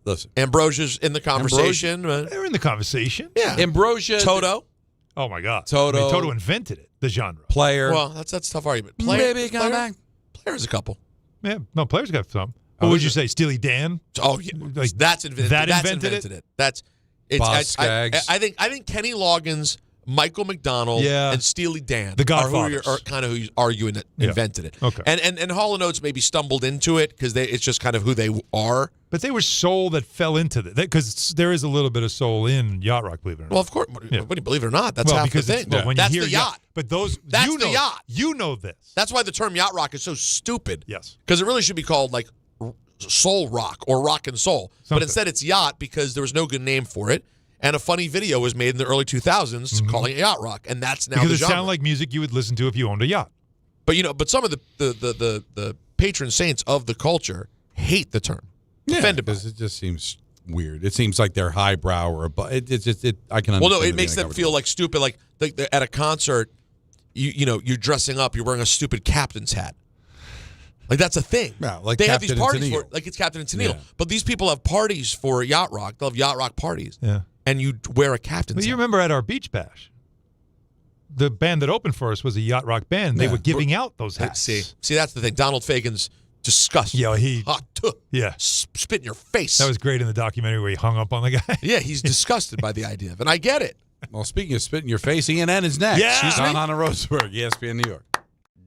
Listen, Ambrosia's in the conversation. They're in the conversation. Yeah. Ambrosia. Toto. Oh, my God. Toto. I mean, Toto invented it, the genre. Player. Well, that's a tough argument. Maybe coming back. Player's a couple. Yeah. No, players got some. What would you say, Steely Dan? Oh, yeah. Like, That's invented. That That's invented it? That's it's. Bob I Skaggs. think Kenny Loggins, Michael McDonald, and Steely Dan The Godfathers. are kind of who you're arguing that invented it. Okay. And Hall & Oates maybe stumbled into it because it's just kind of who they are. But they were soul that fell into that because there is a little bit of soul in yacht rock, believe it or not. Well, of course. Yeah. When you believe it or not, that's half the thing. When That's you hear the yacht. But those That's you the know, yacht. You know this. That's why the term yacht rock is so stupid. Yes. Because it really should be called like soul rock or rock and soul. But instead it's yacht because there was no good name for it. And a funny video was made in the early 2000s calling it yacht rock. And that's now because the it genre. sounded like music you would listen to if you owned a yacht. But some of the patron saints of the culture hate the term. Yeah, Offended by because it just seems weird. It seems like they're highbrow or I can understand. Well, no, it makes them feel like stupid. Like at a concert, you're dressing up, you're wearing a stupid captain's hat. Like that's a thing. Yeah, like they Captain have these parties and for Tennille. like it's Captain and Tennille. Yeah. But these people have parties for yacht rock. They'll have yacht rock parties. Yeah. And you wear a captain's Well, you hat. remember at our beach bash, the band that opened for us was a yacht rock band. They were giving out those hats. See, that's the thing. Donald Fagen's disgusting. Yeah, spit in your face. That was great in the documentary where he hung up on the guy. Yeah, he's disgusted by the idea of it, and I get it. Well, speaking of spit in your face, ENN is next. Yeah. She's on Hahn Rosenberg, ESPN New York.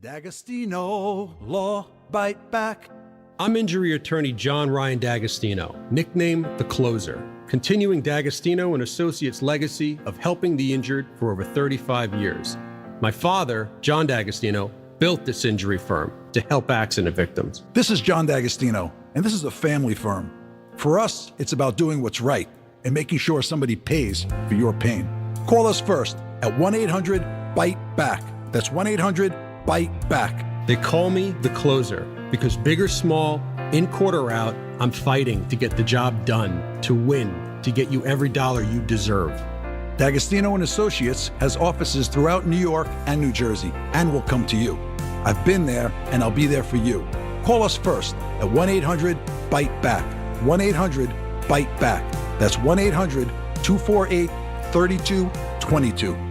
D'Agostino, law, bite back. I'm injury attorney John Ryan D'Agostino, nicknamed The Closer, continuing D'Agostino and Associates' legacy of helping the injured for over 35 years. My father, John D'Agostino, built this injury firm to help accident victims. This is John D'Agostino, and this is a family firm. For us, it's about doing what's right and making sure somebody pays for your pain. Call us first at 1-800-BITE-BACK. That's 1-800-BITE-BACK. They call me The Closer because big or small, in court or out, I'm fighting to get the job done, to win, to get you every dollar you deserve. D'Agostino and Associates has offices throughout New York and New Jersey and will come to you. I've been there and I'll be there for you. Call us first at 1-800-BITE-BACK. 1-800-BITE-BACK. That's 1-800-248-3222.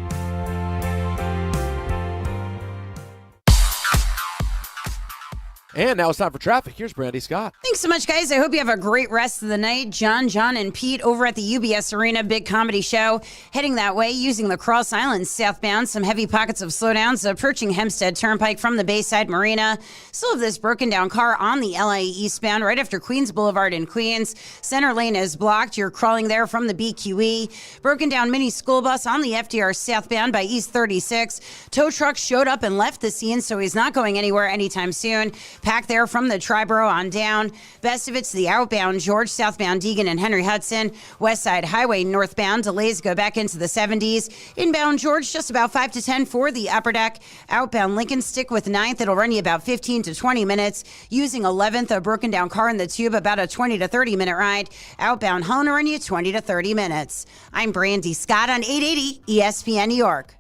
And now it's time for traffic. Here's Brandy Scott. Thanks so much, guys. I hope you have a great rest of the night. John, and Pete over at the UBS Arena, big comedy show. Heading that way, using the Cross Island southbound. Some heavy pockets of slowdowns approaching Hempstead Turnpike from the Bayside Marina. Still have this broken down car on the LA eastbound right after Queens Boulevard in Queens. Center lane is blocked. You're crawling there from the BQE. Broken down mini school bus on the FDR southbound by East 36. Tow truck showed up and left the scene, so he's not going anywhere anytime soon. Packed there from the Triborough on down. Best of it's the outbound George, southbound Deegan and Henry Hudson. West Side Highway northbound. Delays go back into the 70s. Inbound George, just about 5 to 10 for the upper deck. Outbound Lincoln, stick with 9th. It'll run you about 15 to 20 minutes. Using 11th, a broken down car in the tube, about a 20 to 30 minute ride. Outbound Hull will run you 20 to 30 minutes. I'm Brandy Scott on 880 ESPN New York.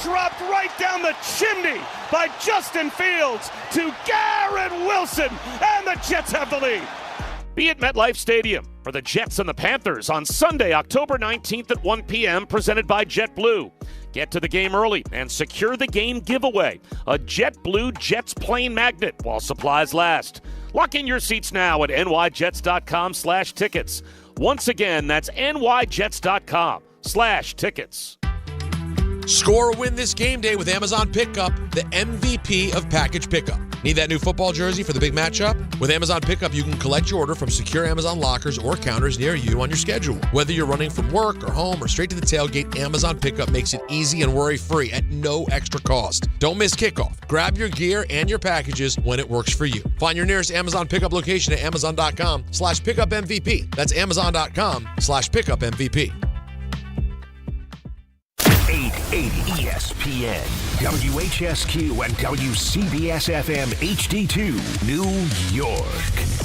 Dropped right down the chimney by Justin Fields to Garrett Wilson, and the Jets have the lead. Be at MetLife Stadium for the Jets and the Panthers on Sunday, October 19th at 1 p.m., presented by JetBlue. Get to the game early and secure the game giveaway, a JetBlue Jets plane magnet while supplies last. Lock in your seats now at nyjets.com/tickets. Once again, that's nyjets.com/tickets. Score a win this game day with Amazon Pickup, the MVP of package pickup. Need that new football jersey for the big matchup? With Amazon Pickup, you can collect your order from secure Amazon lockers or counters near you on your schedule. Whether you're running from work or home or straight to the tailgate, Amazon Pickup makes it easy and worry-free at no extra cost. Don't miss kickoff. Grab your gear and your packages when it works for you. Find your nearest Amazon Pickup location at amazon.com/pickupmvp. That's amazon.com/pickupmvp. 880 ESPN, WHSQ, and WCBS-FM HD2, New York.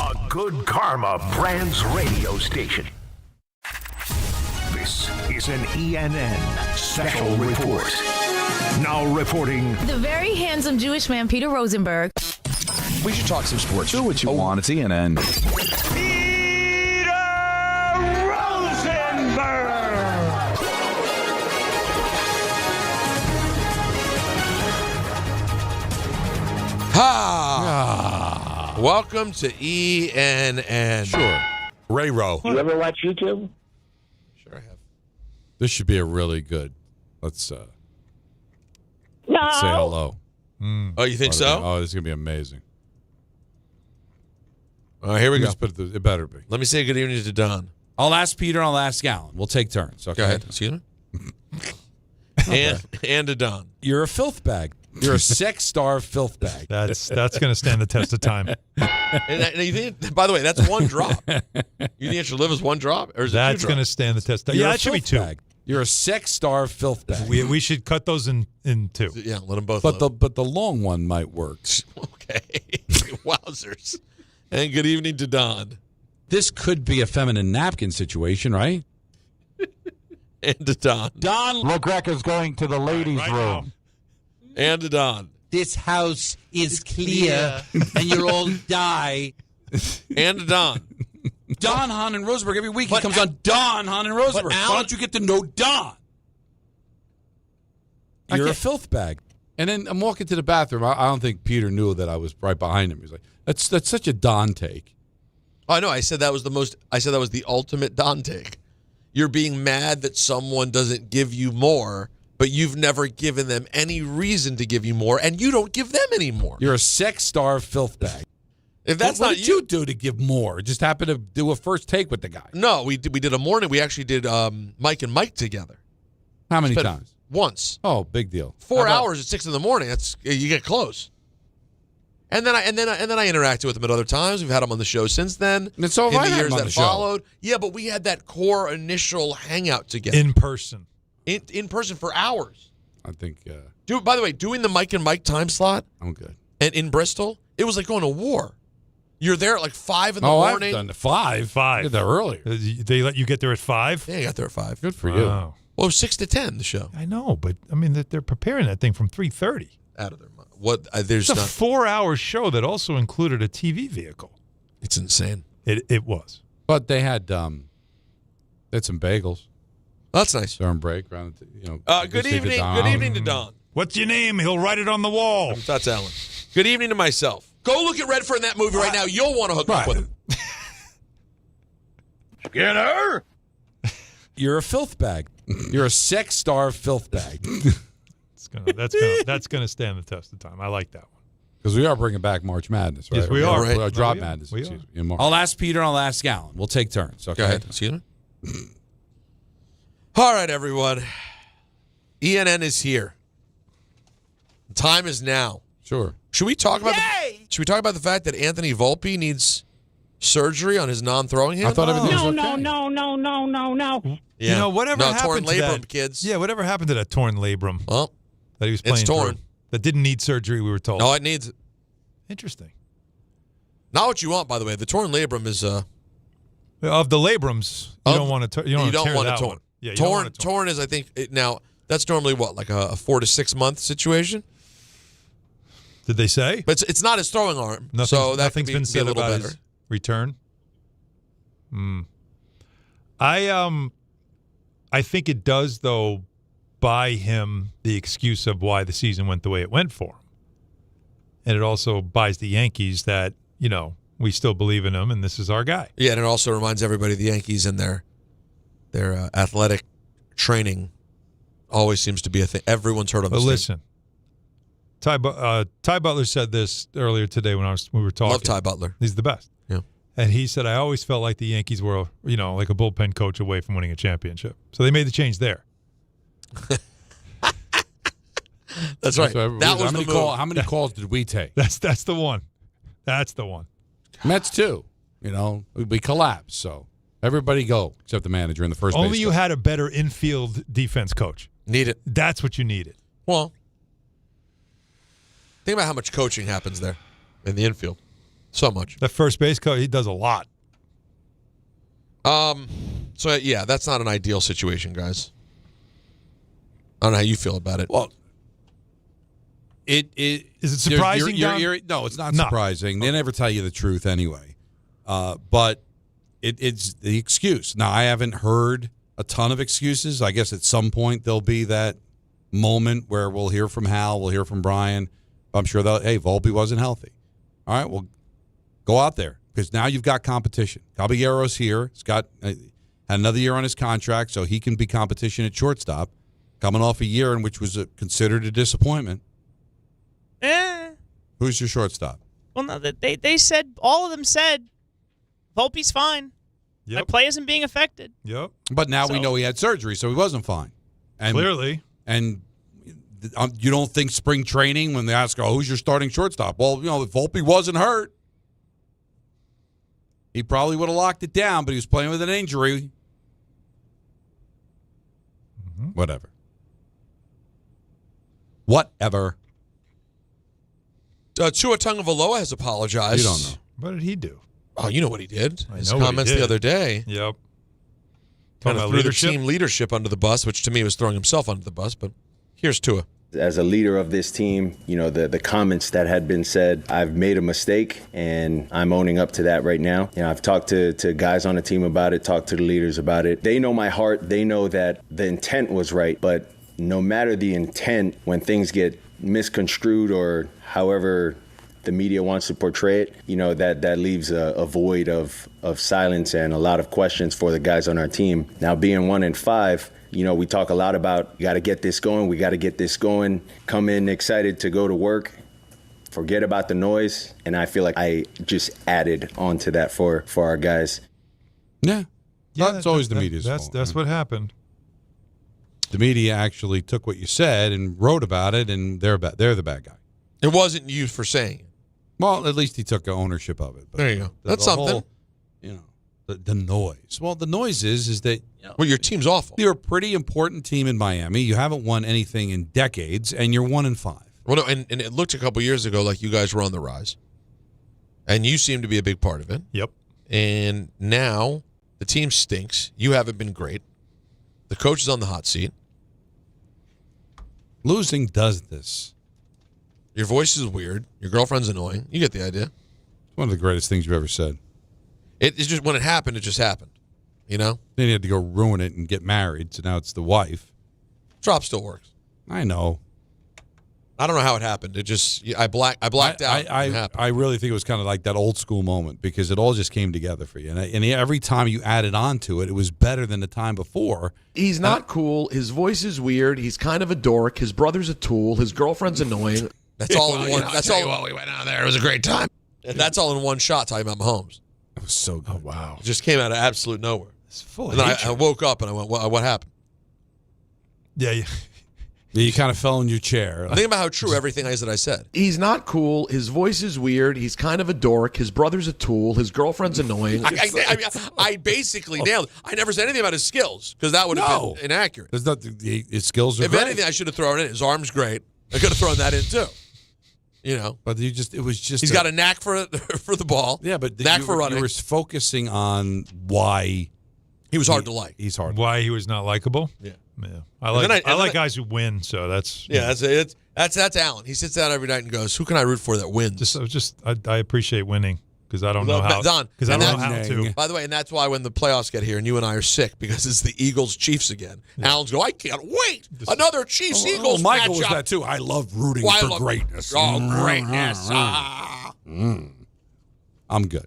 A Good Karma Brands radio station. This is an ENN special report. Now reporting... The very handsome Jewish man, Peter Rosenberg. We should talk some sports. Do what you want. It's ENN. Welcome to ENN. Sure. Ray Rowe. You ever watch YouTube? Sure I have. This should be a really good. Let's say hello. Oh, you think so? Oh, this is going to be amazing. All right, here we go. It better be. Let me say good evening to Don. I'll ask Peter and I'll ask Alan. We'll take turns. Okay? Go ahead. Excuse me? and to Don. You're a filth bag. You're a 6-star filth bag. That's going to stand the test of time. And you think, by the way, that's one drop. You think it should live as one drop? Or is that's it going to stand the test of time. Yeah, that should be 2. Bag. You're a 6-star filth bag. We should cut those in 2. Yeah, let them both But the long one might work. Okay. Wowzers. And good evening to Don. This could be a feminine napkin situation, right? And to Don. Don LaGreca's going to the ladies' room. And to Don. This house is clear, and you'll all die. And to Don. Don, Hahn, and Rosenberg. Every week he comes on Don, Hahn, and Rosenberg. Why don't you get to know Don? You're a filth bag. And then I'm walking to the bathroom. I don't think Peter knew that I was right behind him. He's like, that's such a Don take. Oh, I know. I said that was the ultimate Don take. You're being mad that someone doesn't give you more, but you've never given them any reason to give you more, and you don't give them any more. You're a 6-star filth bag. If that's what not did you do to give more? Just happen to do a first take with the guy. No, we did a morning. We actually did Mike and Mike together. How many times? Once. Oh, big deal. 4 hours at 6 in the morning. That's you get close. And then I interacted with him at other times. We've had him on the show since then. And so in the years that followed. Yeah, but we had that core initial hangout together in person. In person for hours. I think. By the way, doing the Mike and Mike time slot. I'm good. And in Bristol, it was like going to war. You're there at like 5 in the morning. I've done the 5. I did that earlier. They let you get there at 5? Yeah, I got there at 5. Good for you. Wow. Well, it was 6 to 10, the show. I know, but I mean, they're preparing that thing from 3:30. Out of their mind. What? There's it's a 4-hour show that also included a TV vehicle. It's insane. It was. But they had some bagels. That's nice. During break, around good evening. Good evening to Don. What's your name? He'll write it on the wall. That's Alan. Good evening to myself. Go look at Redford in that movie right now. You'll want to hook up with him. Skinner. You're a filth bag. You're a 6-star filth bag. That's gonna stand the test of time. I like that one. Because we are bringing back March Madness, right? Yes, we are. Right. Drop Madness. In March. I'll ask Peter and I'll ask Alan. We'll take turns. Okay? Go ahead. Excuse me. All right, everyone. ENN is here. Time is now. Sure. Should we talk about the fact that Anthony Volpe needs surgery on his non-throwing hand? I thought everything was okay. No. Yeah. You know, whatever happened torn to labrum, that, kids. Yeah, whatever happened to that torn labrum? Well, that he was playing it's torn. through, that didn't need surgery, we were told. No, it needs it. Interesting. Not what you want, by the way. The torn labrum is of the labrums. You don't want to. You don't want to torn. Yeah, torn is. I think now that's normally what, like a 4 to 6 month situation. Did they say? But it's not his throwing arm, so that could been said be a little about better. His return. I think it does, though, buy him the excuse of why the season went the way it went for him. And it also buys the Yankees that, we still believe in him and this is our guy. Yeah, and it also reminds everybody the Yankees and their athletic training always seems to be a thing. Everyone's heard of this. But listen, Ty Butler said this earlier today when we were talking. Love Ty Butler. He's the best. Yeah. And he said, I always felt like the Yankees were, like a bullpen coach away from winning a championship. So they made the change there. That's right. So that was the move. How many calls did we take? That's the one. That's the one. Mets too. We collapsed. So everybody go except the manager in the first. Only you had a better infield defense coach. Need it. That's what you needed. Well, think about how much coaching happens there in the infield. So much. That first base coach, he does a lot. So yeah, that's not an ideal situation, guys. I don't know how you feel about it. Well, Is it surprising, Don? No, it's not surprising. They never tell you the truth anyway. But it's the excuse. Now, I haven't heard a ton of excuses. I guess at some point there'll be that moment where we'll hear from Hal, we'll hear from Brian. I'm sure hey, Volpe wasn't healthy. All right, well, go out there because now you've got competition. Caballero's here. He's got had another year on his contract, so he can be competition at shortstop, coming off a year in which was considered a disappointment. Who's your shortstop? Well, no, they said, all of them said, Volpe's fine. Yep. My play isn't being affected. Yep. But now we know he had surgery, so he wasn't fine. And, Clearly. And you don't think spring training when they ask, who's your starting shortstop? Well, if Volpe wasn't hurt, he probably would have locked it down, but he was playing with an injury. Mm-hmm. Whatever. Tua Tagovailoa has apologized. You don't know. What did he do? Oh, you know what he did. I His know what he comments did. the other day. Yep. Kind of about threw leadership? the team leadership under the bus, which to me was throwing himself under the bus. But here's Tua. As a leader of this team, the comments that had been said, I've made a mistake, and I'm owning up to that right now. I've talked to guys on the team about it, talked to the leaders about it. They know my heart. They know that the intent was right, but no matter the intent, when things get misconstrued or however the media wants to portray it, that leaves a void of silence and a lot of questions for the guys on our team. Now, being 1-5, we talk a lot about, got to get this going. We got to get this going. Come in excited to go to work. Forget about the noise. And I feel like I just added on to that for our guys. Yeah. That's always the media's fault. That's what happened. The media actually took what you said and wrote about it, and they're the bad guy. It wasn't you for saying it. Well, at least he took ownership of it. But there you go. That's something. The noise. Well, the noise is that well, your team's awful. You're a pretty important team in Miami. You haven't won anything in decades, and you're 1-5. Well, no, and it looked a couple years ago like you guys were on the rise, and you seem to be a big part of it. Yep. And now the team stinks. You haven't been great. The coach is on the hot seat. Losing does this. Your voice is weird. Your girlfriend's annoying. You get the idea. It's one of the greatest things you've ever said. It's just when it happened, it just happened. Then he had to go ruin it and get married, so now it's the wife. Drop still works. I know. I don't know how it happened. It just I blacked out. I really think it was kind of like that old school moment because it all just came together for you. And every time you added on to it, it was better than the time before. He's not cool. His voice is weird. He's kind of a dork. His brother's a tool. His girlfriend's annoying. That's all in one. That's all. Well, we went out there. It was a great time. And that's all in one shot talking about Mahomes. It was so good. Oh, wow. It just came out of absolute nowhere. It's full and then I woke up and I went, what happened? Yeah. You kind of fell in your chair. Think about how true everything is that I said. He's not cool. His voice is weird. He's kind of a dork. His brother's a tool. His girlfriend's annoying. I basically nailed it. I never said anything about his skills because that would have been inaccurate. There's nothing. His skills are If great. anything, I should have thrown it in. His arm's great. I could have thrown that in too. But it was just. He's got a knack for the ball. Yeah, but knack for running. You were focusing on why he was hard to like. He's hard. Why he was not likable. Yeah. I like guys who win. So that's that's Alan. He sits down every night and goes, "Who can I root for that wins?" I appreciate winning because I don't know how. Don, because I don't know how to. By the way, and that's why when the playoffs get here and you and I are sick because it's the Eagles Chiefs again. Yeah. Alan's go, I can't wait another Chiefs Eagles. Michael matchup. was that too. I love rooting for greatness. Greatness. I'm good.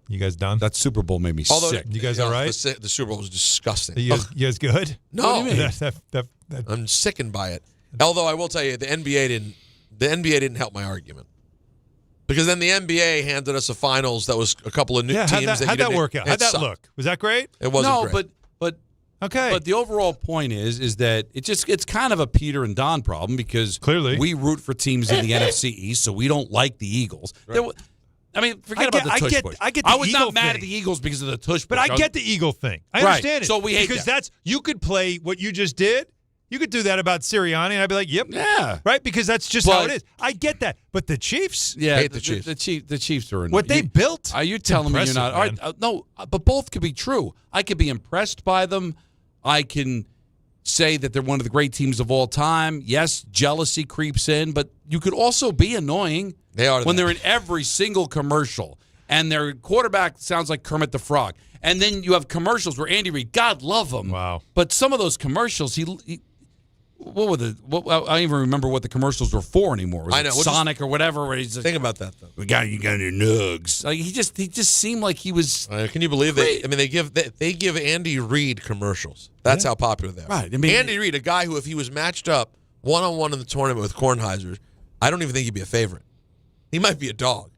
You guys done? That Super Bowl made me sick. You guys all right? The Super Bowl was disgusting. You guys good? No, what do you mean? I'm sickened by it. Although I will tell you, the NBA didn't help my argument because then the NBA handed us a finals that was a couple of new teams. How'd that work out? How'd that look? Was that great? It wasn't great. but okay. But the overall point is that it's kind of a Peter and Don problem because clearly we root for teams in the NFC East, so we don't like the Eagles. Right. Forget about the tush push. I was not mad at the Eagles because of the tush push. But I get the Eagle thing. I understand it. So we hate because that. You could play what you just did. You could do that about Sirianni, and I'd be like, "Yep, yeah, right," because that's just how it is. I get that, but the Chiefs, hate the Chiefs. The Chiefs are annoying. What they built. Are you telling me you're not? All right, no, but both could be true. I could be impressed by them. I can say that they're one of the great teams of all time. Yes, jealousy creeps in, but you could also be annoying when they're in every single commercial and their quarterback sounds like Kermit the Frog. And then you have commercials where Andy Reid, God love him. Wow. But some of those commercials, I don't even remember what the commercials were for anymore. Was I know. it Sonic or whatever? Where he's like, think about that, though. You got your nugs. Like, he just seemed like he was. Can you believe that? I mean, they give Andy Reid commercials. That's how popular they are. Right. I mean, Andy Reid, a guy who, if he was matched up 1-on-1 in the tournament with Kornheiser, I don't even think he'd be a favorite. He might be a dog.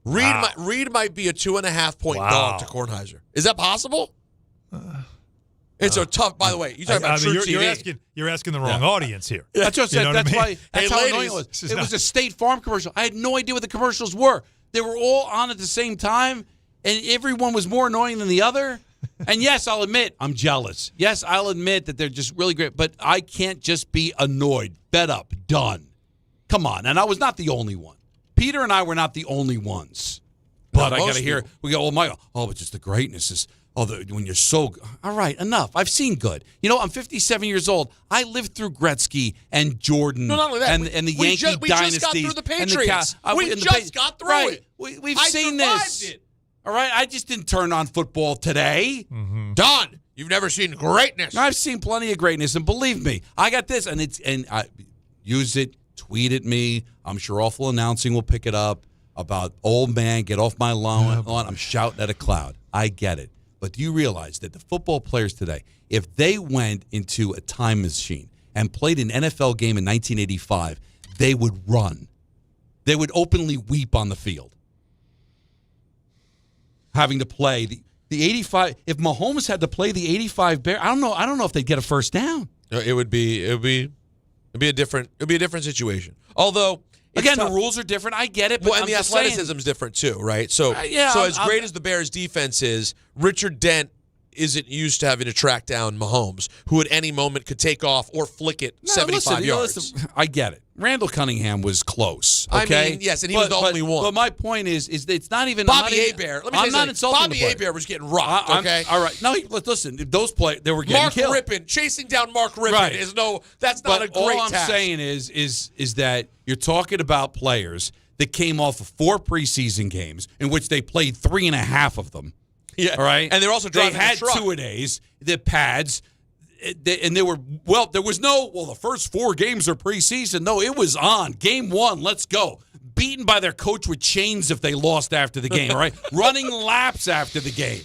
Reid might be a 2.5-point dog to Kornheiser. Is that possible? It's a tough. By the way, you talk about true TV. You're asking the wrong audience here. That's what I said. That's why. That's how ladies, annoying it was. It was a State Farm commercial. I had no idea what the commercials were. They were all on at the same time, and everyone was more annoying than the other. And yes, I'll admit I'm jealous. Yes, I'll admit that they're just really great, but I can't just be annoyed, fed up, done. Come on, and I was not the only one. Peter and I were not the only ones. But I got to hear, we go, but just the greatness is, when you're so good. All right, enough. I've seen good. You know, I'm 57 years old. I lived through Gretzky and Jordan not only that, and the Yankee dynasties. We just got through the Patriots. We just got through it. We've seen this. It. All right, I just didn't turn on football today. Mm-hmm. Done. You've never seen greatness. I've seen plenty of greatness, and believe me, I got this, and I use it. Tweet at me. I'm sure Awful Announcing will pick it up about old man, get off my lawn. I'm shouting at a cloud. I get it. But do you realize that the football players today, if they went into a time machine and played an NFL game in 1985, they would run. They would openly weep on the field. Having to play the 85. If Mahomes had to play the 85 Bears, I don't know if they'd get a first down. It would be a different situation. Although, again, the rules are different. I get it, but and the athleticism is different too, right? So, as great as the Bears' defense is, Richard Dent isn't used to having to track down Mahomes, who at any moment could take off or flick it 75 yards. Listen, I get it. Randall Cunningham was close. Okay? I mean, yes, and he was the only one. But my point is that it's not even Bobby Hebert. Let me I'm not insulting Bobby Hebert was getting rocked. Okay, all right. No, listen. Those they were getting killed. Mark Rippon chasing down Mark Rippon is that's not a great all I'm task. saying is that you're talking about players that came off of 4 preseason games in which they played 3.5 of them. Yeah. All right. And they're also driving They had the truck. 2-a-days, the pads, and there was the first 4 games are preseason. No, it was on. Game 1, let's go. Beaten by their coach with chains if they lost after the game, all right? Running laps after the game.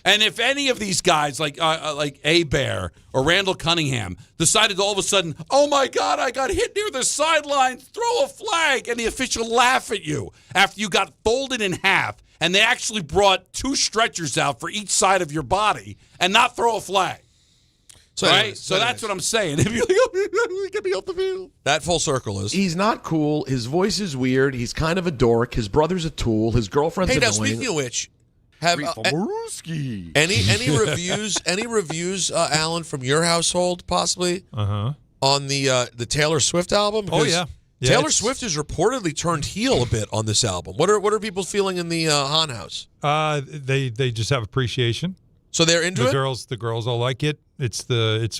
And if any of these guys, like Hebert or Randall Cunningham, decided all of a sudden, oh, my God, I got hit near the sideline, throw a flag, and the official laugh at you after you got folded in half, and they actually brought 2 stretchers out for each side of your body and not throw a flag. So, right? So that's what I'm saying. If you're like, get me off the field. That full circle is. He's not cool. His voice is weird. He's kind of a dork. His brother's a tool. His girlfriend's annoying. Now, speaking of which, have any reviews, Alan, from your household possibly on the Taylor Swift album? Because Taylor Swift has reportedly turned heel a bit on this album. What are people feeling in the Hahn house? They just have appreciation. So they're into it? The girls all like it. It's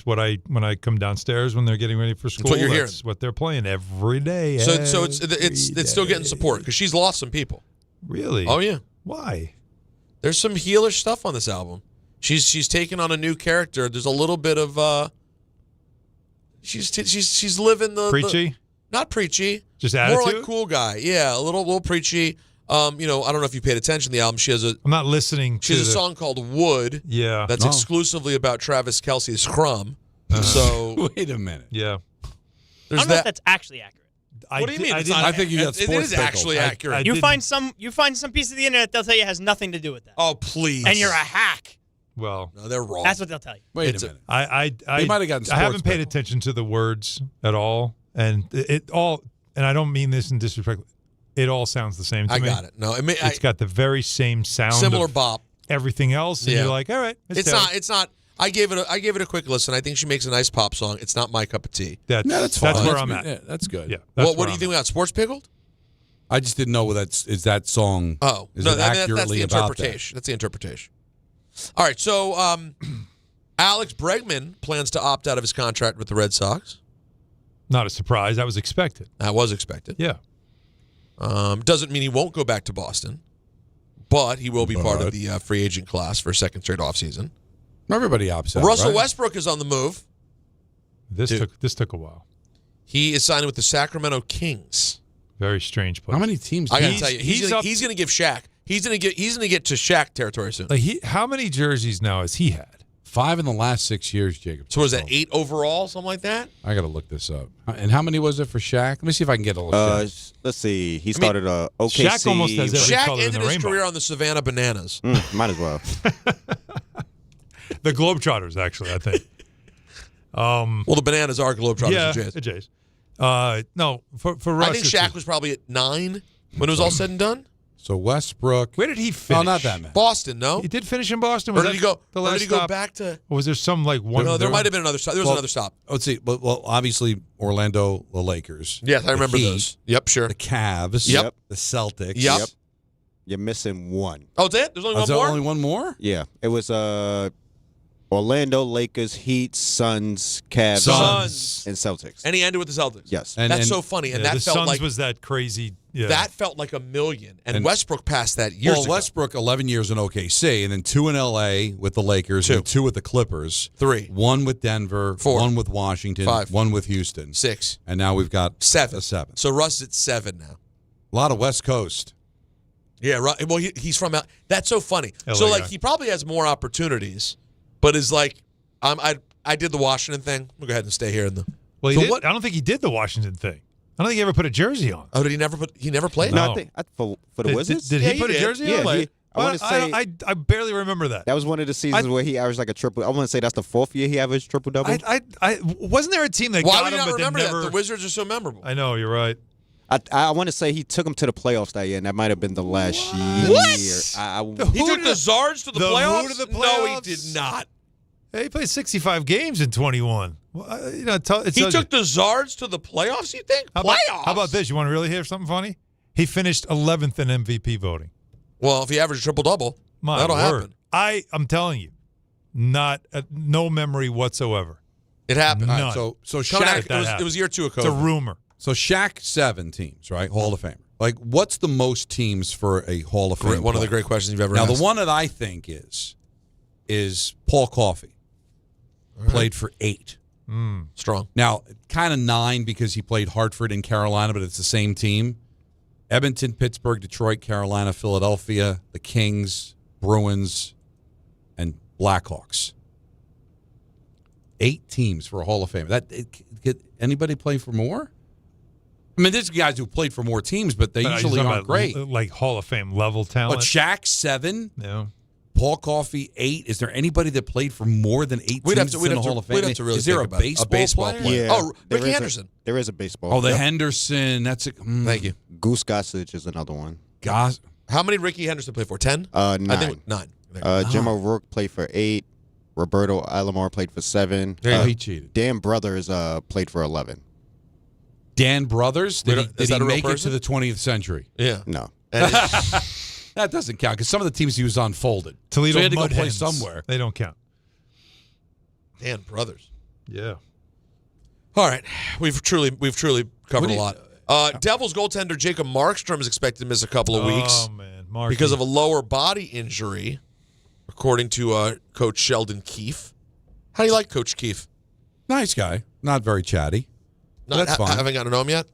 what when I come downstairs when they're getting ready for school. That's what you're hearing. What they're playing every day. So it's still getting support because she's lost some people. Really? Oh yeah. Why? There's some heelish stuff on this album. She's taken on a new character. There's a little bit of she's living the preachy. Not preachy. Just attitude. More like cool guy. Yeah, a little preachy. I don't know if you paid attention to the album. I'm not listening. She has a song called Wood. Yeah. That's exclusively about Travis Kelce's scrum. So wait a minute. Yeah. I don't know if that's actually accurate. What do you mean? I think you got sports. It is actually accurate. You find some piece of the internet they'll tell you has nothing to do with that. Oh please! And you're a hack. Well, no, they're wrong. That's what they'll tell you. Wait a minute. I might have gotten. I haven't paid attention to the words at all, and it all. And I don't mean this in disrespect. It all sounds the same to me. I got it. No, it's got the very same sound. Similar bop. Everything else, and you're like, all right. It's not. I gave it a quick listen. I think she makes a nice pop song. It's not my cup of tea. That's fine. That's where I'm at. Yeah, that's good. Yeah. What do you think about Sports Pickled? I just didn't know is that song. Oh, is no, it accurately that's the about interpretation. That's the interpretation. All right, so Alex Bregman plans to opt out of his contract with the Red Sox. Not a surprise. That was expected. That was expected. Yeah. Doesn't mean he won't go back to Boston, but he will be part of the free agent class for a second straight offseason. Everybody opts out. Russell right? Westbrook is on the move. This took a while. He is signing with the Sacramento Kings. Very strange place. How many teams? I gotta tell you, he's going to give Shaq. He's going to get to Shaq territory soon. How many jerseys now has he had? 5 in the last 6 years, Jacob. So was that 8 overall, something like that? I got to look this up. And how many was it for Shaq? Let me see if I can get a little. Let's see. He started OKC. Shaq almost has every Shaq color in ended the his rainbow. career on the Savannah Bananas. Might as well. The Globetrotters, actually, I think. Well, the Bananas are Globetrotters. Yeah, and Jays. the Jays. No, for Russ. I think Shaq was probably at 9 when it was all said and done. So Westbrook. Where did he finish? Oh, not that man. Boston, no? He did finish in Boston? Or did he go, the last or did he go stop? back to... Or was there some one? No, there might have been another stop. There was another stop. Let's see. Well, obviously, Orlando, the Lakers. Yes, I remember Heat, those. Yep, sure. The Cavs. Yep. The Celtics. Yep. You're missing one. Oh, that's it? There's only Is one there more? only one more? Yeah. It was Orlando, Lakers, Heat, Suns, Cavs, Suns. and Celtics. And he ended with the Celtics. Yes. That's so funny. And that the felt Suns like... was that crazy. Yeah. That felt like $1 million. And Westbrook passed that years ago. Westbrook, 11 years in OKC, and then 2 in L.A. with the Lakers, and 2 with the Clippers. 3. 1 with Denver. 4. 1 with Washington. 5. 1 with Houston. 6. And now we've got 7. a 7. So Russ is at 7 now. A lot of West Coast. Yeah, right. Well, he's from out. That's so funny. LA So, guy. he probably has more opportunities, but is like, I did the Washington thing. We'll go ahead and stay here in the. Well, So I don't think he did the Washington thing. I don't think he ever put a jersey on. Oh, did he never put? He never played. No, No. I think for the Wizards. Did he put a jersey Yeah, on? I want to say I barely remember that. that was one of the seasons where he averaged like a triple. I want to say that's the 4th year he averaged triple double. I wasn't there a team that Why got would you him, not but then remember never. that? The Wizards are so memorable. I know you're right. I want to say he took him to the playoffs that year, and that might have been the last year. What? He He took the Zards to the playoffs? Who to the No, he playoffs? did not. Hey, he played 65 games in 21. Well, He took the Zards to the playoffs, you think? How about this? You want to really hear something funny? He finished 11th in MVP voting. Well, if he averaged triple-double, that'll happen. I'm telling you, no memory whatsoever. It happened. None. All right, so Coming Shaq, out, it was year 2 of COVID. It's a rumor. So Shaq 7 teams, right? Hall of Famer. Like, what's the most teams for a Hall of Fame? One of the player? great questions you've ever Now, asked. the one that I think is Paul Coffey. Played for 8. Strong. Now, kind of 9 because he played Hartford and Carolina, but it's the same team. Edmonton, Pittsburgh, Detroit, Carolina, Philadelphia, the Kings, Bruins, and Blackhawks. 8 teams for a Hall of Fame. Could anybody play for more? I mean, there's guys who played for more teams, but they usually aren't great. Like Hall of Fame level talent. But Shaq 7, Yeah. Paul Coffey 8. Is there anybody that played for more than 8 We'd have teams to- in we'd the have to- Hall of Fame? we'd have to really is there think a about it. baseball, player? Yeah. Oh, Ricky There is Henderson. There is a baseball. Oh, the Yep. Henderson. That's it. Thank you. Goose Gossage is another one. How many Ricky Henderson played for? 10? 9. I think 9. Jim O'Rourke played for 8. Roberto Alomar played for 7. He cheated. Dan Brothers played for 11. Dan Brothers? Did Is he that a real make it person? to the 20th century? Yeah. No. That doesn't count because some of the teams he was on folded. Toledo so he had to go Mud play Hens. somewhere. They don't count. Dan Brothers. Yeah. All right. We've truly covered What a lot. Devils goaltender Jacob Markstrom is expected to miss a couple of weeks. Oh, man. Marky. Because of a lower body injury, according to Coach Sheldon Keefe. How do you like Coach Keefe? Nice guy. Not very chatty. That's fine. Haven't gotten to know him yet?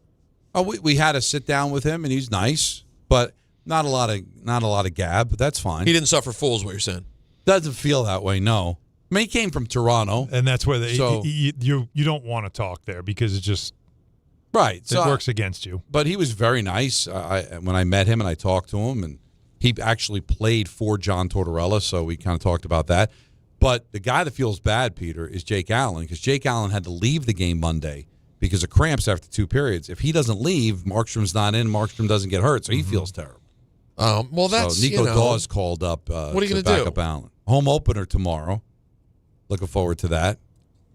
Oh, we had a sit down with him, and he's nice, but not a lot of gab. But that's fine. He didn't suffer fools, what you're saying. Doesn't feel that way. No. I mean, he came from Toronto, And that's where So- you don't want to talk there because it just right? it works against you. But he was very nice. When I met him and I talked to him, and he actually played for John Tortorella, so we kind of talked about that. But the guy that feels bad, Peter, is Jake Allen, because Jake Allen had to leave the game Monday because of cramps after 2 periods. If he doesn't leave, Markstrom's not in, Markstrom doesn't get hurt, so he feels terrible. Well, that's, so Nico Dawes called up what are you to gonna back do? up Allen. Home opener tomorrow. Looking forward to that.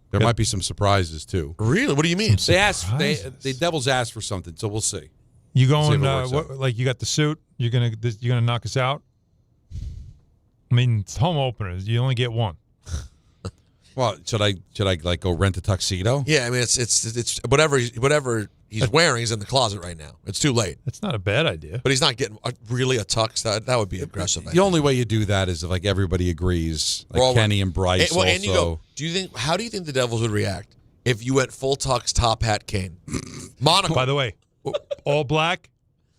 There might be some surprises, too. Really? What do you mean? The Devils asked for something, so we'll see. You See going? if it works out. Like you got the suit? You're gonna knock us out? I mean, it's home openers. You only get one. Well, should I like go rent a tuxedo? Yeah, I mean it's whatever he's wearing is in the closet right now. It's too late. That's not a bad idea. But he's not getting really a tux. That would be aggressive. The only way you do that is if like everybody agrees, like Kenny and Bryce. And you go. How do you think the Devils would react if you went full tux, top hat, cane, monocle? By the way, all black,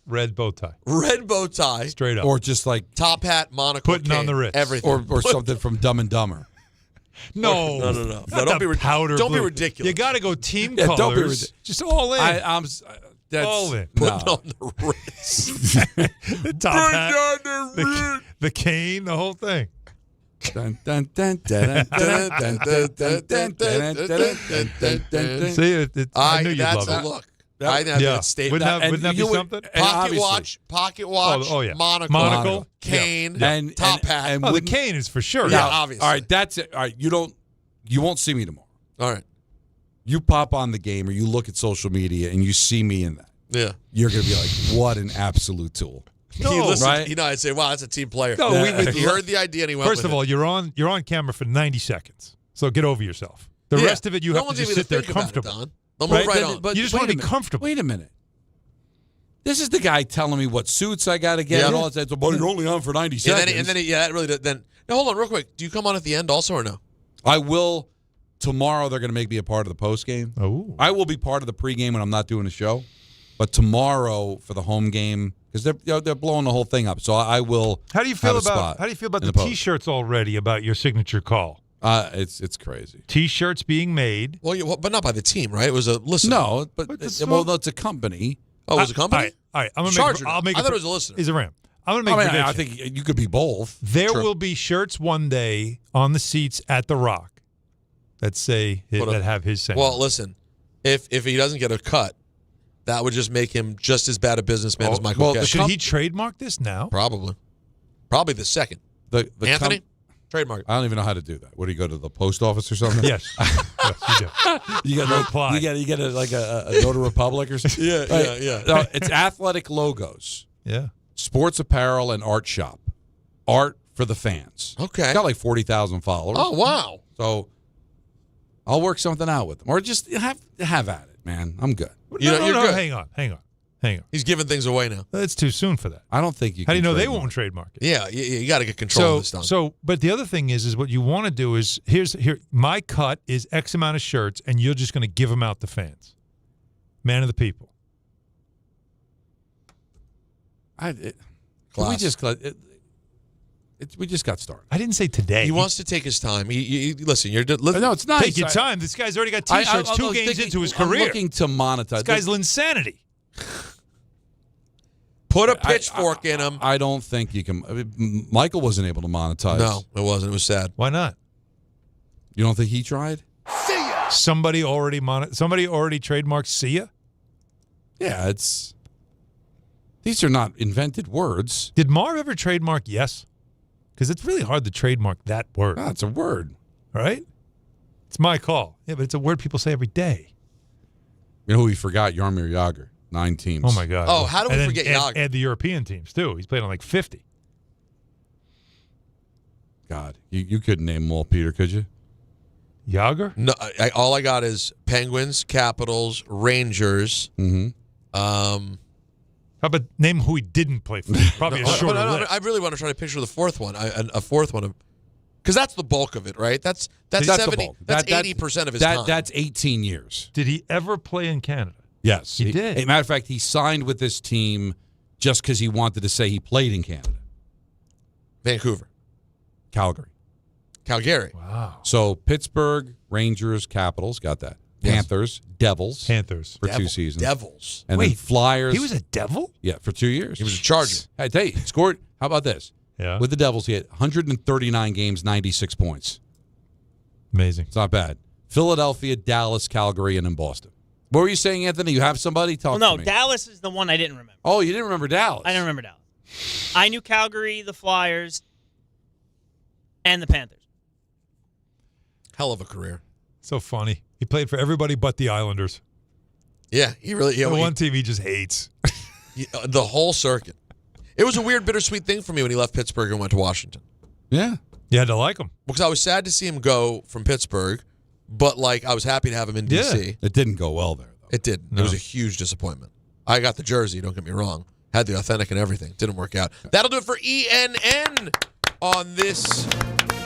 red bow tie. Red bow tie, straight up, or just like top hat, monocle, putting cane, on the wrist, everything, or something from Dumb and Dumber. No, don't be powder. Don't blue. be ridiculous. You got to go team Yeah, colors. don't be ridiculous. Just all in. That's all in. Putting on the wrist, the top hat, the cane, the whole thing. Dun, dun, dun, dun, dun, dun, dun, dun, dun, dun. See, I knew you'd love it. Look. I think that's a statement. Wouldn't that be something? Pocket watch, oh yeah, monocle, cane, and top hat. And the cane is for sure. Yeah, obviously. All right, that's it. All right, you won't see me tomorrow. All right, you pop on the game or you look at social media and you see me in that. Yeah, you're gonna be like, what an absolute tool. No, right? I'd say, wow, that's a team player. No, he heard the idea and he went. First of all, you're on camera for 90 seconds, so get over yourself. The rest of it, you have to just sit there comfortable. They'll move right on. But you just want to be comfortable. Wait a minute. This is the guy telling me what suits I got to get and all that. But you're only on for 90 seconds. And then that really then. Now hold on, real quick. Do you come on at the end also or no? I will. Tomorrow they're going to make me a part of the post game. Oh, I will be part of the pregame when I'm not doing a show, but tomorrow for the home game because they're blowing the whole thing up. So I will. How do you feel about the T-shirts already about your signature call? It's crazy. T-shirts being made. Well, but not by the team, right? It was a listener. No, but it's a company. Oh, it was a company? All right. I'm gonna I'll make I thought it was a listener. Is a Ram. I'm going to make a prediction. I think you could be both. There will be shirts one day on the seats at the Rock that say that have his saying. Well, listen, if he doesn't get a cut, that would just make him just as bad a businessman as Michael Cash. Should he trademark this now? Probably the second. The Anthony? Trademark. I don't even know how to do that. What do you go to the post office or something? Yes. Yes, you do. You got apply. You get a Notary Republic or something. Yeah. No, it's athletic logos. Yeah. Sports apparel and art shop. Art for the fans. Okay. It's got like 40,000 followers. Oh wow. So I'll work something out with them, or just have at it, man. I'm good. You're good. Hang on. He's giving things away now. It's too soon for that. I don't think you. How do you know they trademark. won't trademark it? Yeah, you got to get control of this stuff. But the other thing is what you want to do is here. My cut is X amount of shirts, and you're just going to give them out to fans. Man of the people. We just got started. I didn't say today. He wants to take his time. Listen. No, it's nice. Take your time. This guy's already got T-shirts 2 games into his career. I'm looking to monetize. This guy's insanity. Put a pitchfork in him. I don't think you can. I mean, Michael wasn't able to monetize. No, it wasn't. It was sad. Why not? You don't think he tried? See ya. Somebody already trademarked "see ya." Yeah, these are not invented words. Did Marv ever trademark "yes"? Because it's really hard to trademark that word. No, it's a word, right? It's my call. Yeah, but it's a word people say every day. You know who we forgot? Jaromir Jagr. 9 teams. Oh, my God. Oh, how do we forget Jagr? Add the European teams, too. He's played on like 50. God, you couldn't name them all, Peter, could you? Jagr? No, all I got is Penguins, Capitals, Rangers. Mm-hmm. How about name who he didn't play for? Probably a shorter list. I really want to try to picture the fourth one, a fourth one, because that's the bulk of it, right? That's 70. That's 80% of his time. That's 18 years. Did he ever play in Canada? Yes, he did. As a matter of fact, he signed with this team just because he wanted to say he played in Canada. Vancouver, Calgary. Wow. So Pittsburgh, Rangers, Capitals, got that. Yes. Panthers, Devils for 2 seasons. Devils. And then Flyers. He was a Devil? Yeah, for 2 years. He was a Charger. I tell you, he scored. How about this? Yeah. With the Devils, he had 139 games, 96 points. Amazing. It's not bad. Philadelphia, Dallas, Calgary, and in Boston. What were you saying, Anthony? You have somebody? Talk to me. Dallas is the one I didn't remember. Oh, you didn't remember Dallas? I didn't remember Dallas. I knew Calgary, the Flyers, and the Panthers. Hell of a career. So funny. He played for everybody but the Islanders. Yeah, he really. The one team he just hates. The whole circuit. It was a weird, bittersweet thing for me when he left Pittsburgh and went to Washington. Yeah. You had to like him. Because I was sad to see him go from Pittsburgh, but I was happy to have him in D.C. It didn't go well there, though. It didn't. No. It was a huge disappointment. I got the jersey, don't get me wrong. Had the authentic and everything. Didn't work out. That'll do it for ENN on this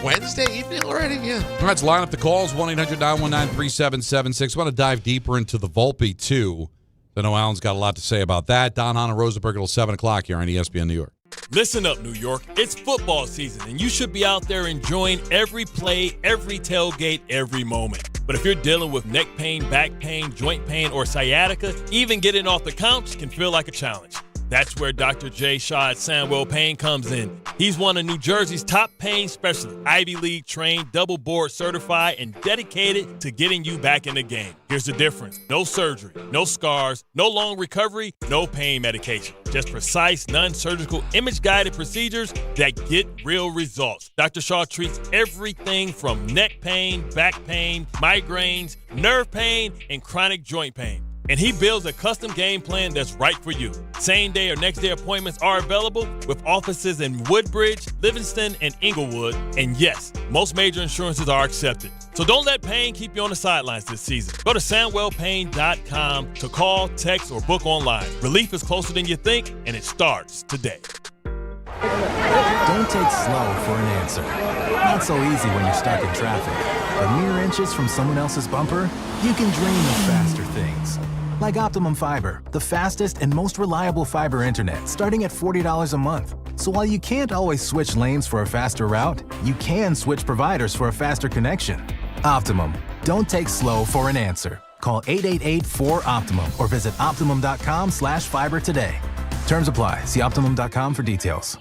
Wednesday evening already? Yeah. All right, let's line up the calls. 1-800-919-3776. Want to dive deeper into the Volpe, too. I know Alan's got a lot to say about that. Don, Hahn, and Rosenberg until 7 o'clock here on ESPN New York. Listen up, New York. It's football season, and you should be out there enjoying every play, every tailgate, every moment. But if you're dealing with neck pain, back pain, joint pain, or sciatica, even getting off the couch can feel like a challenge. That's where Dr. Jay Shaw at Sandwell Pain comes in. He's one of New Jersey's top pain specialists, Ivy League trained, double board certified, and dedicated to getting you back in the game. Here's the difference. No surgery, no scars, no long recovery, no pain medication. Just precise, non-surgical, image-guided procedures that get real results. Dr. Shaw treats everything from neck pain, back pain, migraines, nerve pain, and chronic joint pain. And he builds a custom game plan that's right for you. Same-day or next-day appointments are available with offices in Woodbridge, Livingston, and Inglewood. And yes, most major insurances are accepted. So don't let pain keep you on the sidelines this season. Go to SandwellPain.com to call, text, or book online. Relief is closer than you think, and it starts today. Don't take slow for an answer. Not so easy when you're stuck in traffic. But mere inches from someone else's bumper, you can dream of faster things. Like Optimum Fiber, the fastest and most reliable fiber internet, starting at $40 a month. So while you can't always switch lanes for a faster route, you can switch providers for a faster connection. Optimum. Don't take slow for an answer. Call 888-4OPTIMUM or visit Optimum.com/fiber today. Terms apply. See Optimum.com for details.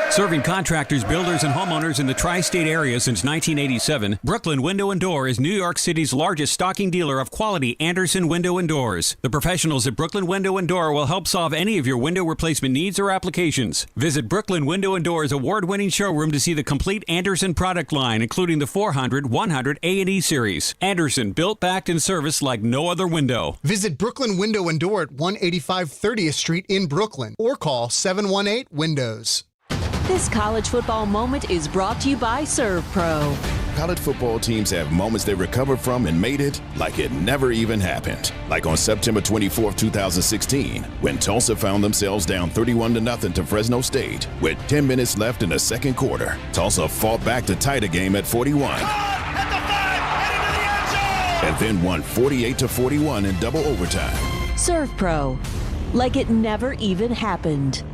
Serving contractors, builders, and homeowners in the tri-state area since 1987, Brooklyn Window & Door is New York City's largest stocking dealer of quality Andersen window and doors. The professionals at Brooklyn Window & Door will help solve any of your window replacement needs or applications. Visit Brooklyn Window & Door's award-winning showroom to see the complete Andersen product line, including the 400, 100, A&E series. Andersen, built, backed, and serviced like no other window. Visit Brooklyn Window & Door at 185 30th Street in Brooklyn or call 718-WINDOWS. This college football moment is brought to you by ServPro. College football teams have moments they recover from and made it like it never even happened. Like on September 24, 2016, when Tulsa found themselves down 31-0 to Fresno State with 10 minutes left in the second quarter. Tulsa fought back to tie the game at 41. And then won 48-41 in double overtime. ServPro. Like it never even happened.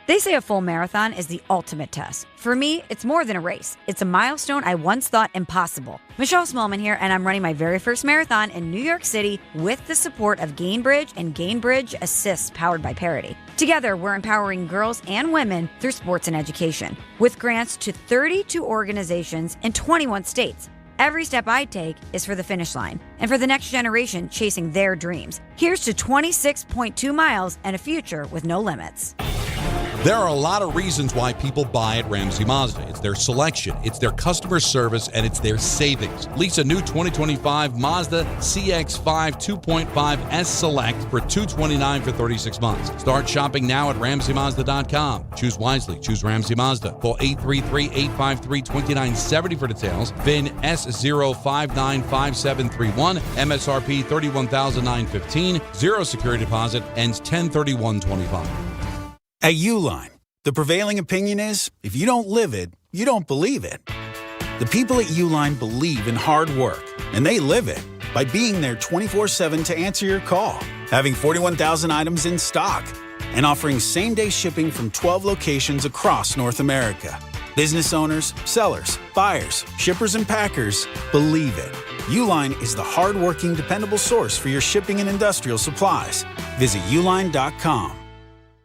They say a full marathon is the ultimate test. For me, it's more than a race. It's a milestone I once thought impossible. Michelle Smallman here, and I'm running my very first marathon in New York City with the support of Gainbridge and Gainbridge Assist, powered by Parity. Together, we're empowering girls and women through sports and education. With grants to 32 organizations in 21 states. Every step I take is for the finish line and for the next generation chasing their dreams. Here's to 26.2 miles and a future with no limits. There are a lot of reasons why people buy at Ramsey Mazda. It's their selection, it's their customer service, and it's their savings. Lease a new 2025 Mazda CX-5 2.5 S Select for $229 for 36 months. Start shopping now at RamseyMazda.com. Choose wisely. Choose Ramsey Mazda. Call 833-853-2970 for details. VIN S0595731. MSRP $31,915. Zero security deposit. Ends 10/31/25. At Uline, the prevailing opinion is, if you don't live it, you don't believe it. The people at Uline believe in hard work, and they live it by being there 24/7 to answer your call, having 41,000 items in stock, and offering same-day shipping from 12 locations across North America. Business owners, sellers, buyers, shippers, and packers believe it. Uline is the hard-working, dependable source for your shipping and industrial supplies. Visit uline.com.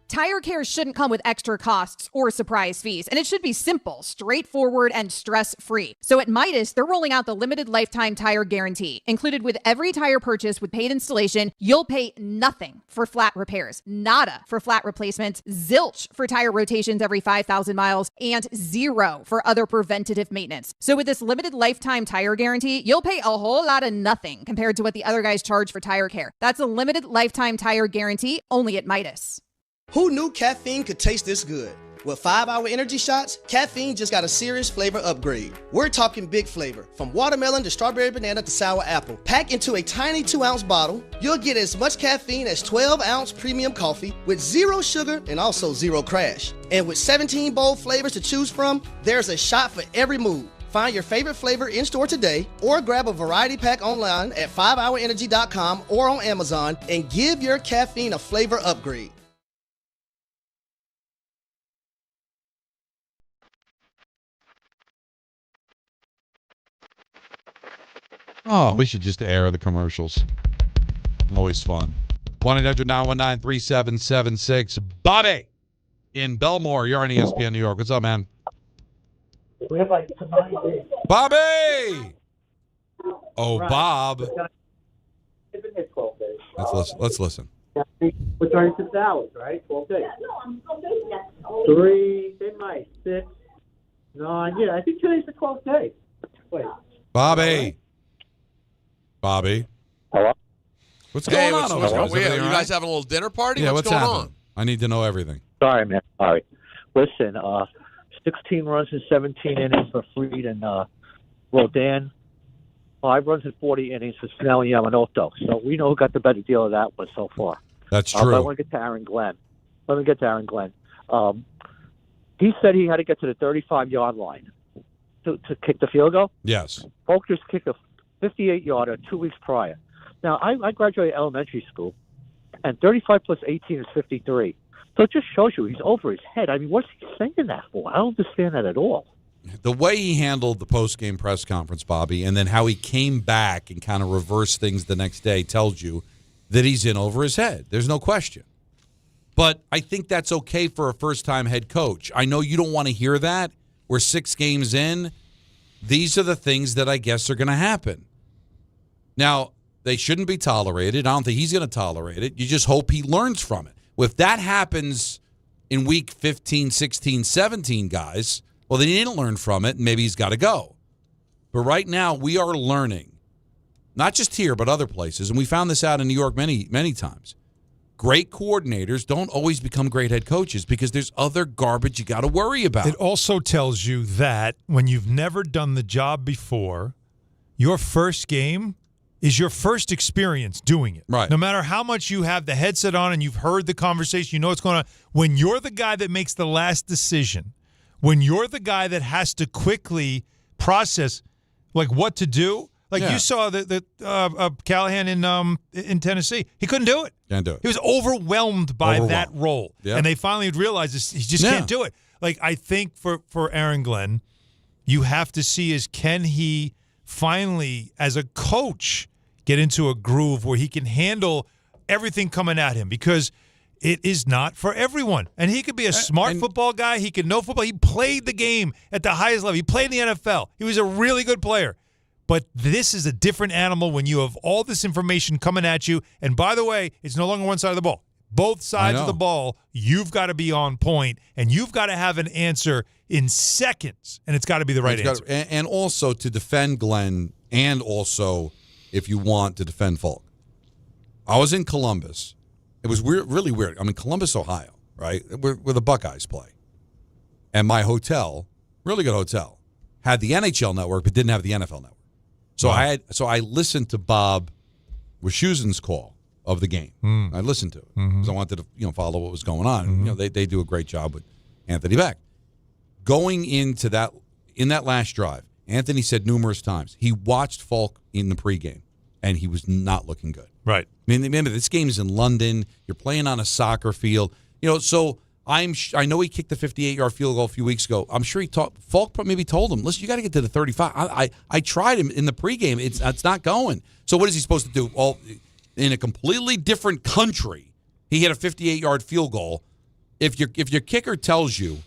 Tire care shouldn't come with extra costs or surprise fees, and it should be simple, straightforward, and stress-free. So at Midas, they're rolling out the limited lifetime tire guarantee. Included with every tire purchase with paid installation, you'll pay nothing for flat repairs, nada for flat replacements, zilch for tire rotations every 5,000 miles, and zero for other preventative maintenance. So with this limited lifetime tire guarantee, you'll pay a whole lot of nothing compared to what the other guys charge for tire care. That's a limited lifetime tire guarantee only at Midas. Who knew caffeine could taste this good? With 5-Hour Energy Shots, caffeine just got a serious flavor upgrade. We're talking big flavor, from watermelon to strawberry banana to sour apple. Packed into a tiny 2-ounce bottle, you'll get as much caffeine as 12-ounce premium coffee with 0 sugar and also 0 crash. And with 17 bold flavors to choose from, there's a shot for every mood. Find your favorite flavor in-store today or grab a variety pack online at 5hourenergy.com or on Amazon and give your caffeine a flavor upgrade. Oh, we should just air the commercials. Always fun. 1-800-919-3776. Bobby in Belmore. You're on ESPN New York. What's up, man? We have like 9 days. Bobby! Oh, Right. Bob. It's been 12 days. Let's listen. We're 36 hours, right? 12 days. 3, they might, 6, 9. Yeah, I think today's the 12th day. Wait. Bobby. Bobby. Hello? What's Hey, going on over there? Is you everything all guys right? having a little dinner party? Yeah, what's what's going happening? on? I need to know everything. Sorry, man. Sorry. Listen, 16 runs in 17 innings for Fried and Rodan. 5 runs in 40 innings for Snell and Yamamoto. So we know who got the better deal of that one so far. That's But true. I want to get to Aaron Glenn. He said he had to get to the 35-yard line to kick the field goal. Yes. Folk just kicked a 58-yarder 2 weeks prior. Now, I graduated elementary school, and 35 plus 18 is 53. So it just shows you he's over his head. I mean, what's he saying that for? I don't understand that at all. The way he handled the post-game press conference, Bobby, and then how he came back and kind of reversed things the next day tells you that he's in over his head. There's no question. But I think that's okay for a first-time head coach. I know you don't want to hear that. We're 6 games in. These are the things that I guess are going to happen. Now, they shouldn't be tolerated. I don't think he's going to tolerate it. You just hope he learns from it. If that happens in week 15, 16, 17, guys, well, then he didn't learn from it, and maybe he's got to go. But right now, we are learning, not just here, but other places, and we found this out in New York many, many times. Great coordinators don't always become great head coaches because there's other garbage you got to worry about. It also tells you that when you've never done the job before, your first game is your first experience doing it. Right. No matter how much you have the headset on and you've heard the conversation, you know what's going on. When you're the guy that makes the last decision, when you're the guy that has to quickly process like what to do, like you saw the Callahan in Tennessee, he couldn't do it. Can't do it. He was overwhelmed by that role, Yep. and they finally realized he just can't do it. Like I think for Aaron Glenn, you have to see is can he finally, as a coach, get into a groove where he can handle everything coming at him because it is not for everyone. And he could be a smart football guy. He could know football. He played the game at the highest level. He played in the NFL. He was a really good player. But this is a different animal when you have all this information coming at you. And by the way, it's no longer one side of the ball. Both sides of the ball, you've got to be on point, and you've got to have an answer in seconds, and it's got to be the right answer. And also to defend Glenn, and also if you want to defend Falk. I was in Columbus. It was weird, really weird. I'm in Columbus, Ohio, right, where the Buckeyes play. And my hotel, really good hotel, had the NHL network but didn't have the NFL network. So I listened to Bob Wischusen's call of the game. I listened to it because I wanted to follow what was going on. They do a great job with Anthony Beck. Going into that last drive, Anthony said numerous times he watched Falk in the pregame, and he was not looking good. Right. I mean, remember, this game is in London. You're playing on a soccer field. So I know he kicked the 58-yard field goal a few weeks ago. I'm sure Falk maybe told him, listen, you got to get to the 35. I tried him in the pregame. It's not going. So what is he supposed to do? Well, in a completely different country, he hit a 58-yard field goal. If your kicker tells you,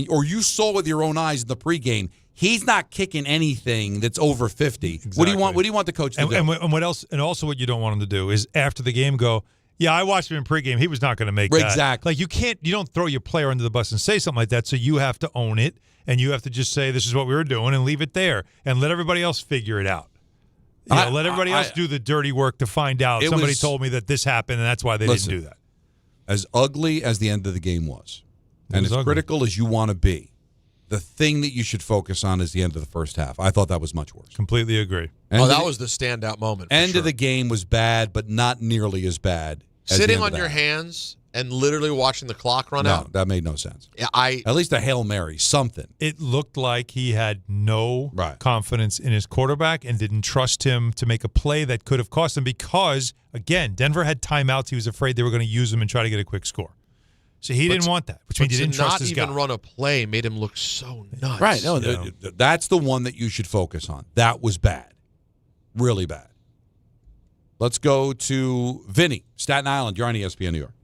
or you saw with your own eyes in the pregame, he's not kicking anything that's over 50. Exactly. What do you want the coach to do? And what else? And also, what you don't want him to do is after the game go, yeah, I watched him in pregame. He was not going to make that. Exactly. Like you don't throw your player under the bus and say something like that. So you have to own it, and you have to just say this is what we were doing and leave it there, and let everybody else figure it out. Let everybody else do the dirty work to find out. Somebody told me that this happened, and that's why they didn't do that. As ugly as the end of the game was, And as critical as you want to be, the thing that you should focus on is the end of the first half. I thought that was much worse. Completely agree. That was the standout moment. End of the game was bad, but not nearly as bad. Sitting on your hands and literally watching the clock run out. No, that made no sense. Yeah, at least a Hail Mary, something. It looked like he had no confidence in his quarterback and didn't trust him to make a play that could have cost him because, again, Denver had timeouts. He was afraid they were going to use him and try to get a quick score. So he didn't want that, which means he didn't trust his guy. Not even run a play made him look so nuts. Right. No, that's the one that you should focus on. That was bad. Really bad. Let's go to Vinny, Staten Island. You're on ESPN New York.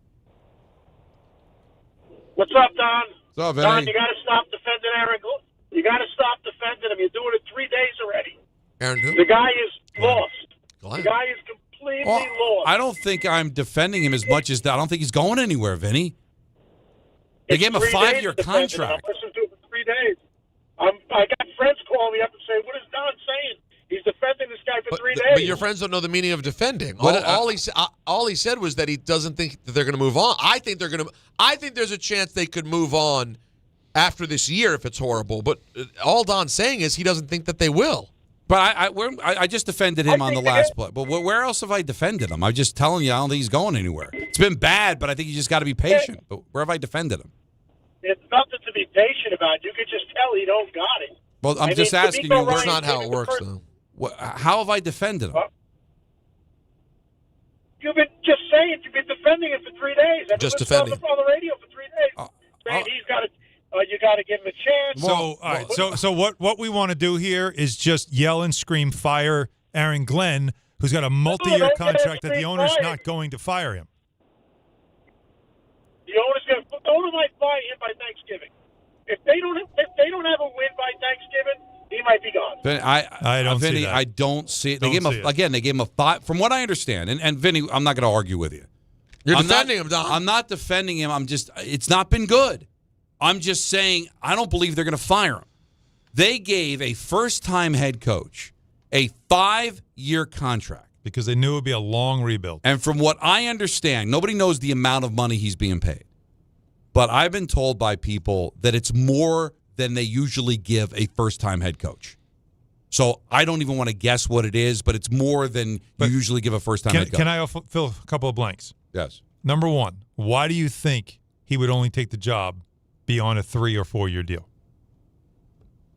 What's up, Don? What's up, Vinny? Don, you got to stop defending Aaron. You got to stop defending him. You're doing it 3 days already. Aaron who? The guy is lost. The guy is completely lost. I don't think I'm defending him as much as that. I don't think he's going anywhere, Vinny. They gave him a 5-year contract. I'm listening to it for 3 days. I got friends calling me up and saying, what is Don saying? He's defending this guy for 3 days. But your friends don't know the meaning of defending. All he said was that he doesn't think that they're going to move on. I think they're going to. I think there's a chance they could move on after this year if it's horrible. But all Don's saying is he doesn't think that they will. But I just defended him on the last play. But where else have I defended him? I'm just telling you, I don't think he's going anywhere. It's been bad, but I think you just got to be patient. But where have I defended him? It's nothing to be patient about. You could just tell he don't got it. Well, I'm just asking you. That's not how it works, though. How have I defended him? You've been just saying you've been defending him for 3 days. Just defending on the radio for 3 days. Saying he's got to. You got to give him a chance. So, all right. So what we want to do here is just yell and scream, fire Aaron Glenn, who's got a multi-year contract that the owner's not going to fire him. The owner might fire him by Thanksgiving. If they don't have a win by Thanksgiving, he might be gone. I don't see that. I don't see it. They gave him a 5. From what I understand, and Vinny, I'm not going to argue with you. You're defending him, Don. I'm not defending him. It's not been good. I'm just saying I don't believe they're going to fire him. They gave a first-time head coach a 5-year contract. Because they knew it would be a long rebuild. And from what I understand, nobody knows the amount of money he's being paid. But I've been told by people that it's more than they usually give a first-time head coach. So I don't even want to guess what it is, but it's more than you usually give a first-time head coach. Can I fill a couple of blanks? Yes. Number one, why do you think he would only take the job beyond a 3 or 4 year deal?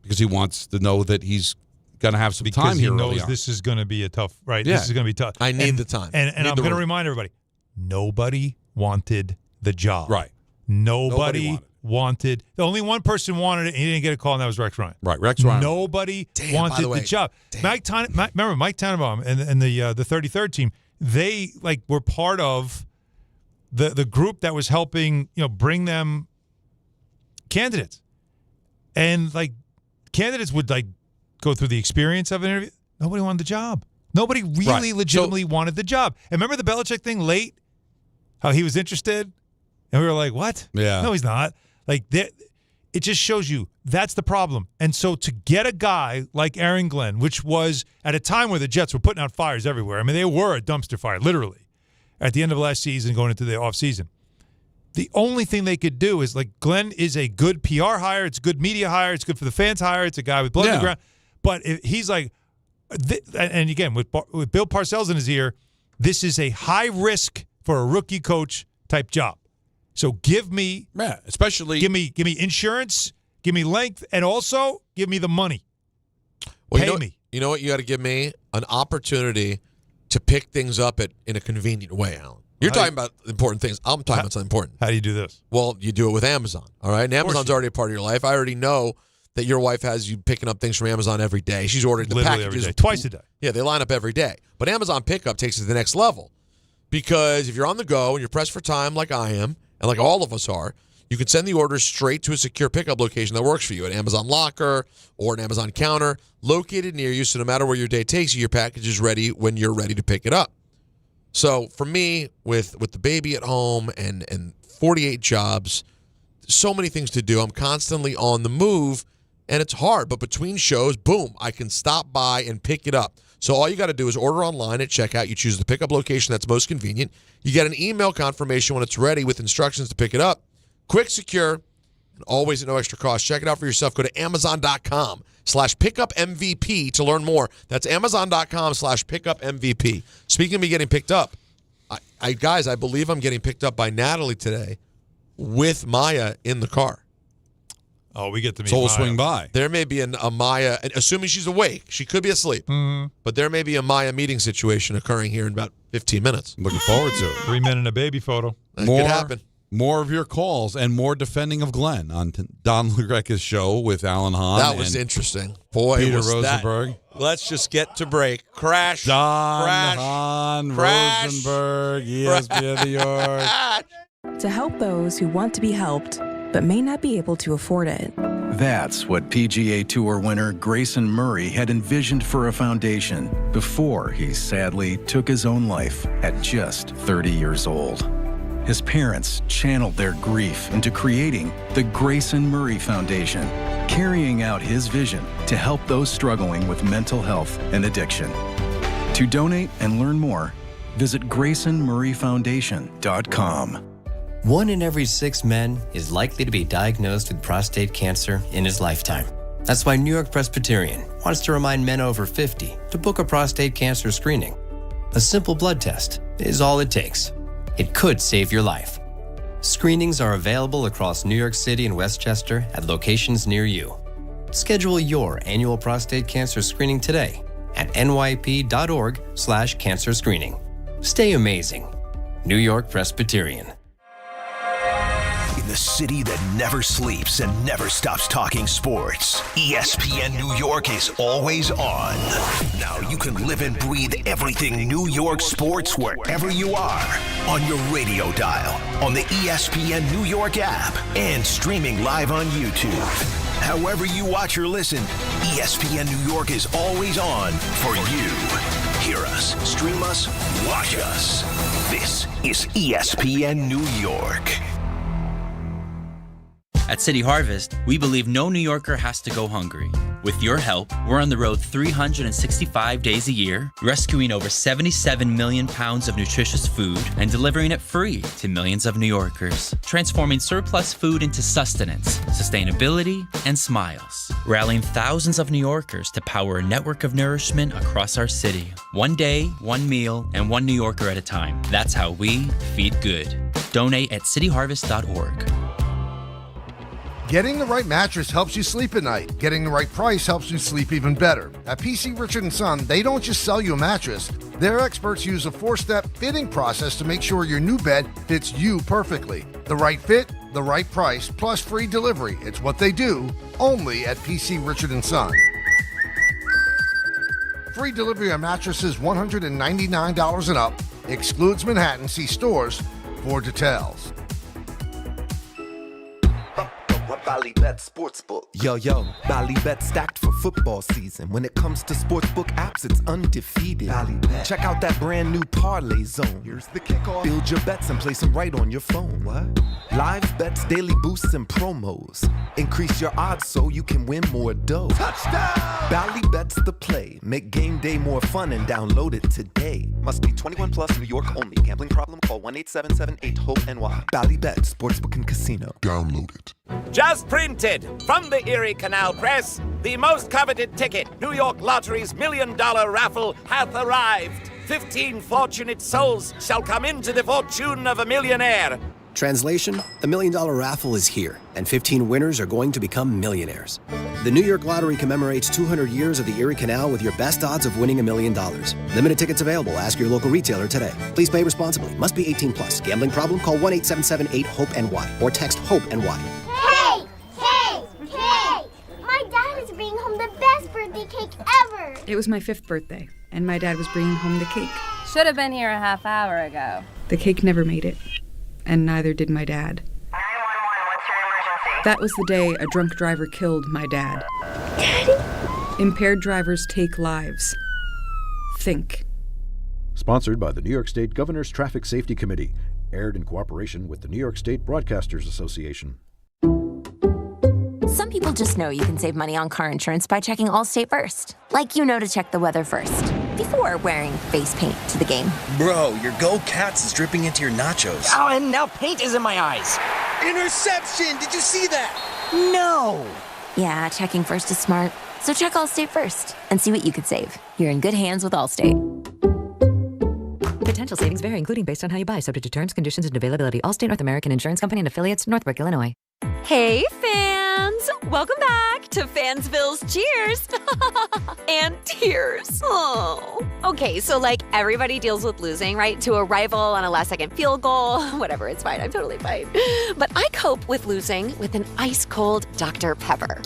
Because he wants to know that he's going to have some time here. Because he knows this is going to be a tough, right? Yeah. This is going to be tough. I need the time. And I'm going to remind everybody, nobody wanted the job. Right. Nobody wanted. Only one person wanted it, and he didn't get a call, and that was Rex Ryan. Right, Rex Ryan. Nobody wanted the job. Remember Mike Tannenbaum and the 33rd team, they were part of the group that was helping bring them candidates, and candidates would go through the experience of an interview. Nobody wanted the job. Nobody really legitimately wanted the job. And remember the Belichick thing late? How he was interested, and we were like, "What? Yeah, no, he's not." It just shows you that's the problem. And so to get a guy like Aaron Glenn, which was at a time where the Jets were putting out fires everywhere. I mean, they were a dumpster fire, literally, at the end of last season, going into the offseason. The only thing they could do is Glenn is a good PR hire. It's a good media hire. It's good for the fans hire. It's a guy with blood in the ground. But he's and again, with Bill Parcells in his ear, this is a high risk for a rookie coach type job. So give me, especially give me insurance, give me length, and also give me the money. Well, Pay me. You know what? You got to give me an opportunity to pick things up in a convenient way, Alan. You're talking about important things. I'm talking about something important. How do you do this? Well, you do it with Amazon. All right, and Amazon's already a part of your life. I already know that your wife has you picking up things from Amazon every day. She's ordering the Literally packages every day. Twice a day. Yeah, they line up every day. But Amazon pickup takes it to the next level because if you're on the go and you're pressed for time like I am and like all of us are, you can send the orders straight to a secure pickup location that works for you, an Amazon locker or an Amazon counter located near you, so no matter where your day takes you, your package is ready when you're ready to pick it up. So for me, with the baby at home and 48 jobs, so many things to do. I'm constantly on the move, and it's hard. But between shows, boom, I can stop by and pick it up. So all you got to do is order online at checkout. You choose the pickup location that's most convenient. You get an email confirmation when it's ready with instructions to pick it up. Quick, secure, and always at no extra cost. Check it out for yourself. Go to Amazon.com/pickupmvp to learn more. That's Amazon.com/pickupmvp. Speaking of me getting picked up, guys, I believe I'm getting picked up by Natalie today with Maya in the car. Oh, we get to meet So we'll Maya. swing by. There may be a Maya, assuming she's awake. She could be asleep. But there may be a Maya meeting situation occurring here in about 15 minutes. Looking forward to it. 3 men and a baby photo. That could happen. More of your calls and more defending of Glenn on Don LaGreca's show with Alan Hahn. That was interesting. Boy, Peter was Rosenberg. That. Let's just get to break. Crash. Don Crash. Hahn Crash. Rosenberg, ESPN New York. To help those who want to be helped but may not be able to afford it. That's what PGA Tour winner Grayson Murray had envisioned for a foundation before he sadly took his own life at just 30 years old. His parents channeled their grief into creating the Grayson Murray Foundation, carrying out his vision to help those struggling with mental health and addiction. To donate and learn more, visit GraysonMurrayFoundation.com. 1 in every 6 men is likely to be diagnosed with prostate cancer in his lifetime. That's why New York Presbyterian wants to remind men over 50 to book a prostate cancer screening. A simple blood test is all it takes. It could save your life. Screenings are available across New York City and Westchester at locations near you. Schedule your annual prostate cancer screening today at nyp.org/cancer screening. Stay amazing. New York Presbyterian. In the city that never sleeps and never stops talking sports, ESPN New York is always on. Now you can live and breathe everything New York sports wherever you are. On your radio dial, on the ESPN New York app, and streaming live on YouTube. However you watch or listen, ESPN New York is always on for you. Hear us, stream us, watch us. This is ESPN New York. At City Harvest, we believe no New Yorker has to go hungry. With your help, we're on the road 365 days a year, rescuing over 77 million pounds of nutritious food and delivering it free to millions of New Yorkers, transforming surplus food into sustenance, sustainability, and smiles, rallying thousands of New Yorkers to power a network of nourishment across our city. One day, one meal, and one New Yorker at a time. That's how we feed good. Donate at cityharvest.org. Getting the right mattress helps you sleep at night. Getting the right price helps you sleep even better. At PC Richard & Son, they don't just sell you a mattress. Their experts use a 4-step fitting process to make sure your new bed fits you perfectly. The right fit, the right price, plus free delivery. It's what they do, only at PC Richard & Son. Free delivery on mattresses $199 and up. Excludes Manhattan. See stores for details. Ballybet Sportsbook. Yo, Ballybet stacked for football season. When it comes to sportsbook apps, it's undefeated. Ballybet. Check out that brand new parlay zone. Here's the kickoff. Build your bets and place them right on your phone. What? Live bets, daily boosts, and promos. Increase your odds so you can win more dough. Touchdown! Ballybet's the play. Make game day more fun and download it today. Must be 21 plus, New York only. Gambling problem? Call 1-877-8-HOPE-NY. Ballybet Sportsbook and Casino. Download it. Just printed from the Erie Canal Press, the most coveted ticket, New York Lottery's $1 million raffle, hath arrived. 15 fortunate souls shall come into the fortune of a millionaire. Translation, the $1 million raffle is here, and 15 winners are going to become millionaires. The New York Lottery commemorates 200 years of the Erie Canal with your best odds of winning $1 million. Limited tickets available. Ask your local retailer today. Please pay responsibly. Must be 18 plus. Gambling problem? Call 1-877-8-HOPE-NY or text HOPE-NY. Hey! My dad is bringing home the best birthday cake ever! It was my 5th birthday, and my dad was bringing home the cake. Should have been here a half hour ago. The cake never made it, and neither did my dad. 911, what's your emergency? That was the day a drunk driver killed my dad. Daddy? Impaired drivers take lives. Think. Sponsored by the New York State Governor's Traffic Safety Committee. Aired in cooperation with the New York State Broadcasters Association. Some people just know you can save money on car insurance by checking Allstate first. Like you know to check the weather first, before wearing face paint to the game. Bro, your Go Cats is dripping into your nachos. Oh, and now paint is in my eyes. Interception! Did you see that? No. Yeah, checking first is smart. So check Allstate first and see what you could save. You're in good hands with Allstate. Potential savings vary, including based on how you buy, subject to terms, conditions, and availability. Allstate North American Insurance Company and affiliates, Northbrook, Illinois. Hey, fans! Welcome back to Fansville's Cheers and Tears. Oh. Okay, so like everybody deals with losing, right? To a rival on a last-second field goal. Whatever, it's fine. I'm totally fine. But I cope with losing with an ice-cold Dr. Pepper.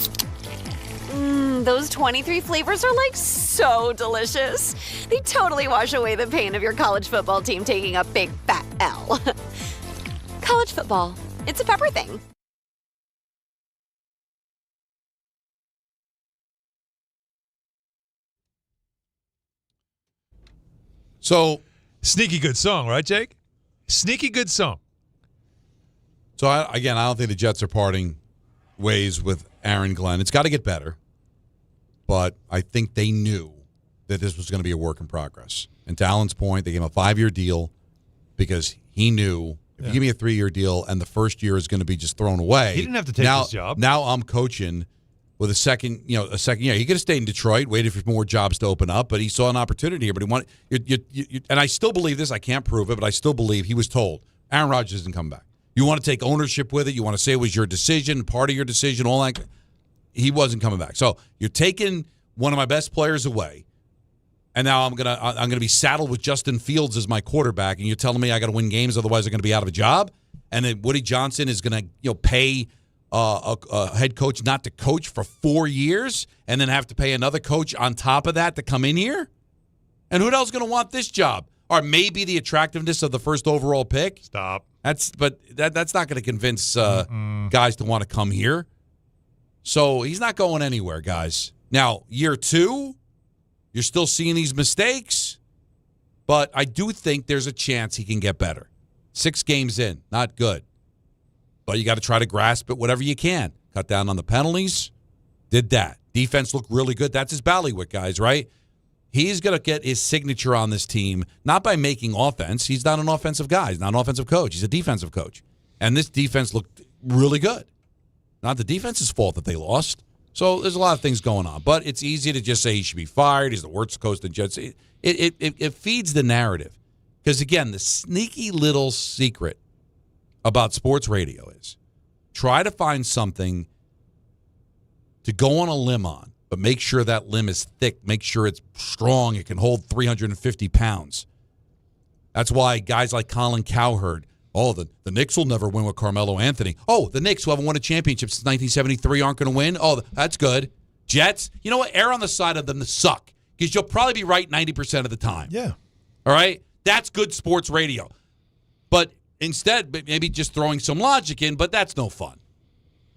Those 23 flavors are like so delicious. They totally wash away the pain of your college football team taking a big fat L. College football, it's a pepper thing. So, sneaky good song, right, Jake? Sneaky good song. So, I don't think the Jets are parting ways with Aaron Glenn. It's got to get better. But I think they knew that this was going to be a work in progress. And to Alan's point, they gave him a 5-year deal because he knew if you give me a 3-year deal and the first year is going to be just thrown away. He didn't have to take this job. Now I'm coaching with a second year. He could have stayed in Detroit, waited for more jobs to open up, but he saw an opportunity here. But he wanted, and I still believe this. I can't prove it, but I still believe he was told Aaron Rodgers isn't coming back. You want to take ownership with it. You want to say it was your decision, part of your decision, all that. He wasn't coming back. So you're taking one of my best players away, and now I'm gonna be saddled with Justin Fields as my quarterback, and you're telling me I got to win games, otherwise I'm going to be out of a job. And then Woody Johnson is going to pay a head coach not to coach for 4 years, and then have to pay another coach on top of that to come in here. And who else is going to want this job? Or maybe the attractiveness of the first overall pick. Stop. That's not going to convince guys to want to come here. So he's not going anywhere, guys. Now, year 2, you're still seeing these mistakes, but I do think there's a chance he can get better. 6 games in, not good. But you got to try to grasp it whatever you can. Cut down on the penalties. Did that. Defense looked really good. That's his ballywick, guys, right? He's going to get his signature on this team, not by making offense. He's not an offensive guy. He's not an offensive coach. He's a defensive coach. And this defense looked really good. Not the defense's fault that they lost. So there's a lot of things going on. But it's easy to just say he should be fired. He's the worst coach in Jets. It feeds the narrative. Because, again, the sneaky little secret about sports radio is try to find something to go on a limb on, but make sure that limb is thick. Make sure it's strong. It can hold 350 pounds. That's why guys like Colin Cowherd, the Knicks will never win with Carmelo Anthony. Oh, the Knicks, who haven't won a championship since 1973, aren't going to win? Oh, that's good. Jets, you know what? Err on the side of them to suck, because you'll probably be right 90% of the time. Yeah. All right? That's good sports radio. But instead, maybe just throwing some logic in, but that's no fun.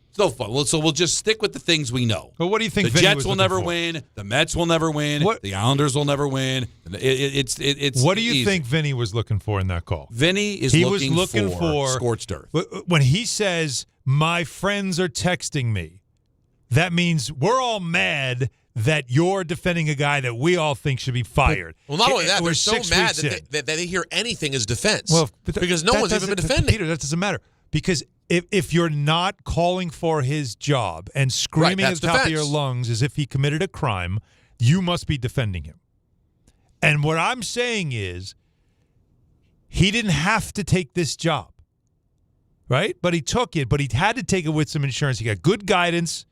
It's no fun. So we'll just stick with the things we know. Well, what do you think the Vinny Jets will never win. The Mets will never win. The Islanders will never win. It's what do you easy. think Vinny was looking for in that call? Vinny is looking for scorched earth. When he says, my friends are texting me, that means we're all mad that you're defending a guy that we all think should be fired. Well, not only that, they're so mad that they hear anything as defense. Well, because no one's even been defending. Peter, that doesn't matter. Because if you're not calling for his job and screaming at the top of your lungs as if he committed a crime, you must be defending him. And what I'm saying is he didn't have to take this job, right? But he took it, but he had to take it with some insurance. He got good guidance,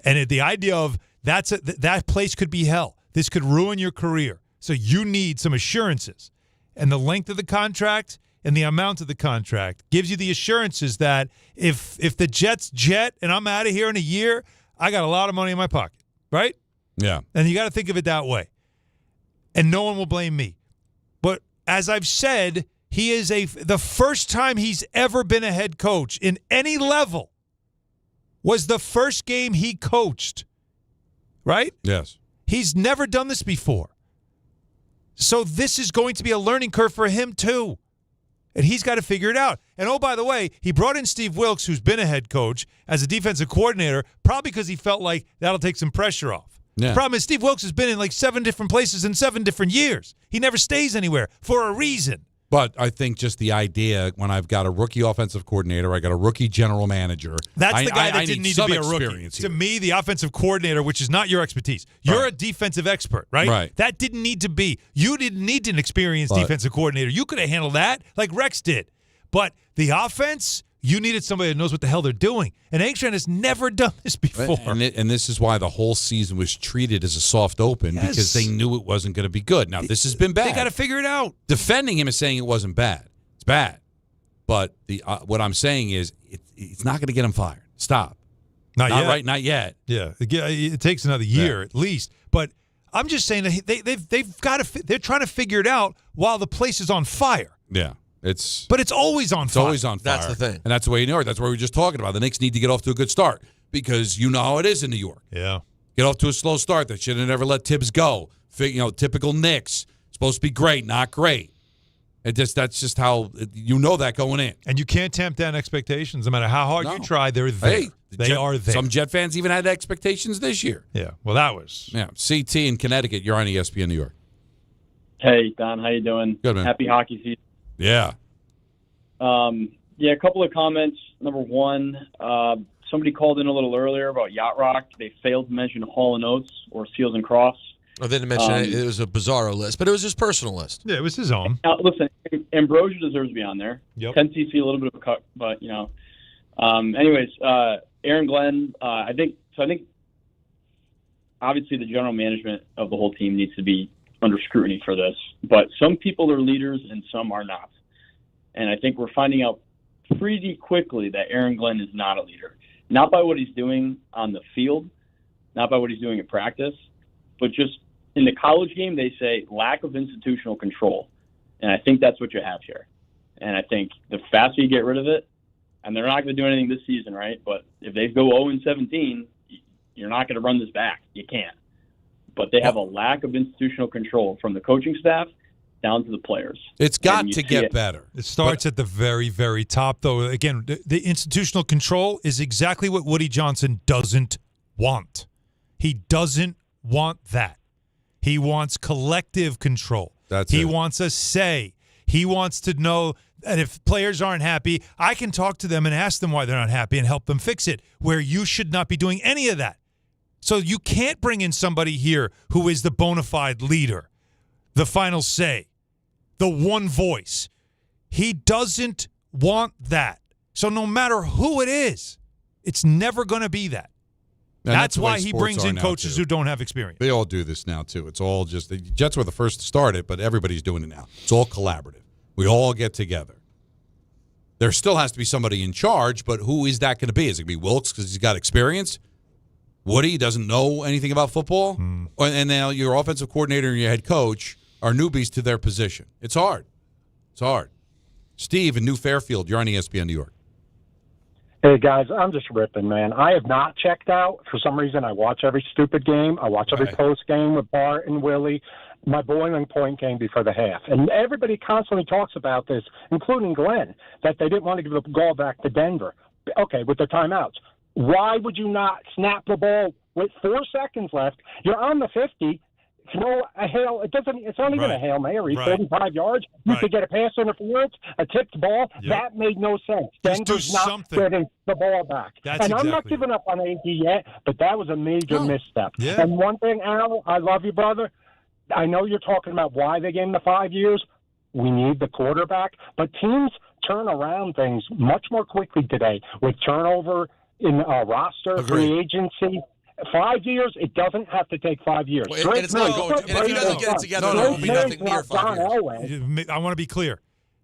and the idea of that place could be hell. This could ruin your career. So you need some assurances. And the length of the contract and the amount of the contract gives you the assurances that if the Jets jet and I'm out of here in a year, I got a lot of money in my pocket, right? Yeah. And you got to think of it that way. And no one will blame me. But as I've said, he is the first time he's ever been a head coach in any level was the first game he coached. Right? Yes. He's never done this before. So this is going to be a learning curve for him, too. And he's got to figure it out. And, oh, by the way, he brought in Steve Wilks, who's been a head coach, as a defensive coordinator, probably because he felt like that'll take some pressure off. Yeah. The problem is Steve Wilks has been in like 7 different places in 7 different years. He never stays anywhere for a reason. But I think just the idea when I've got a rookie offensive coordinator, I got a rookie general manager. That's the guy that didn't need to be a rookie. Here. To me, the offensive coordinator, which is not your expertise. You're a defensive expert, right? Right. That didn't need to be. You didn't need an experienced defensive coordinator. You could have handled that like Rex did. But the offense, you needed somebody that knows what the hell they're doing. And Angstrom has never done this before. And this is why the whole season was treated as a soft open because they knew it wasn't going to be good. Now, this has been bad. They got to figure it out. Defending him is saying it wasn't bad. It's bad. But what I'm saying is it's not going to get him fired. Stop. Not yet. Right, not yet. Yeah. It takes another year at least. But I'm just saying that they're trying to figure it out while the place is on fire. Yeah. But it's always on fire. It's always on fire. That's the thing. And that's the way New York. That's what we were just talking about. The Knicks need to get off to a good start because you know how it is in New York. Yeah. Get off to a slow start. They should have never let Tibbs go. Typical Knicks. Supposed to be great, not great. That's just how you know that going in. And you can't tamp down expectations. No matter how hard you try, they're there. Hey, they are there. Some Jet fans even had expectations this year. Yeah. Well, that was. Yeah. CT in Connecticut. You're on ESPN New York. Hey, Don. How you doing? Good, man. Happy hockey season. Yeah. A couple of comments. Number one, somebody called in a little earlier about Yacht Rock. They failed to mention Hall & Oates or Seals and Crofts. I didn't mention it was a bizarro list, but it was his personal list. Yeah, it was his own. Listen, Ambrosia deserves to be on there. Yep. 10cc, a little bit of a cut, but, Aaron Glenn, I think obviously the general management of the whole team needs to be under scrutiny for this, but some people are leaders and some are not. And I think we're finding out pretty quickly that Aaron Glenn is not a leader. Not by what he's doing on the field, not by what he's doing in practice, but just in the college game, they say lack of institutional control. And I think that's what you have here. And I think the faster you get rid of it, and they're not going to do anything this season, right? But if they go 0-17, you're not going to run this back. You can't. But they have a lack of institutional control from the coaching staff down to the players. It's got to get better. It starts at the very, very top, though. Again, the institutional control is exactly what Woody Johnson doesn't want. He doesn't want that. He wants collective control. He wants a say. He wants to know that if players aren't happy, I can talk to them and ask them why they're not happy and help them fix it, where you should not be doing any of that. So you can't bring in somebody here who is the bona fide leader, the final say, the one voice. He doesn't want that. So no matter who it is, it's never going to be that. And that's the why way he sports brings are in now, coaches too. who don't have experience. They all do this now, too. It's all just – the Jets were the first to start it, but everybody's doing it now. It's all collaborative. We all get together. There still has to be somebody in charge, but who is that going to be? Is it going to be Wilkes because he's got experience? Woody doesn't know anything about football? And now your offensive coordinator and your head coach are newbies to their position. It's hard. It's hard. Steve in New Fairfield, you're on ESPN New York. Hey, guys, I'm just ripping, man. I have not checked out. For some reason, I watch every stupid game. I watch every post game with Bart and Willie. My boiling point came before the half. And everybody constantly talks about this, including Glenn, that they didn't want to give the ball back to Denver. Okay, with the timeouts. Why would you not snap the ball with 4 seconds left? You're on the 50. Throw a hail. It's not even a Hail Mary. 35 yards. You could get a pass interference, a tipped ball. That made no sense. Denver's not getting the ball back. I'm not giving up on AD yet, but that was a major misstep. Yeah. And one thing, Al, I love you, brother. I know you're talking about why they gave him the 5 years. We need the quarterback, but teams turn around things much more quickly today with turnover in roster, free agency. 5 years, it doesn't have to take 5 years. And it's not going to. And if he doesn't get it together, there will be nothing near 5 years. I want to be clear.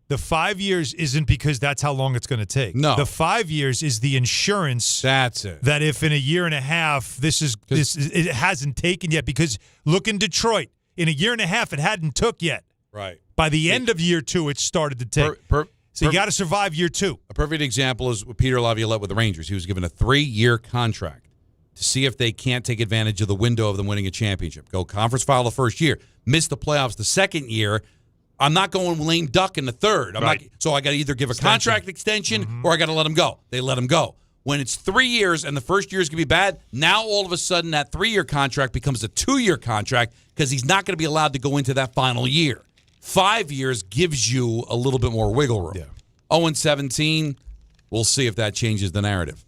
The 5 years isn't because that's how long it's going to take. No. The 5 years is the insurance. That's it. That if in a year and a half it hasn't taken yet, because look in Detroit, in a year and a half it hadn't took yet. Right. By the end of year 2, it started to take. So you got to survive year 2. A perfect example is Peter Laviolette with the Rangers. He was given a 3-year contract to see if they can't take advantage of the window of them winning a championship. Go conference final the first year, miss the playoffs the second year. I'm not going lame duck in the third. So I got to either give a contract extension or I got to let him go. They let him go. When it's 3 years and the first year is going to be bad, now all of a sudden that 3-year contract becomes a 2-year contract because he's not going to be allowed to go into that final year. 5 years gives you a little bit more wiggle room. 0-17, we'll see if that changes the narrative.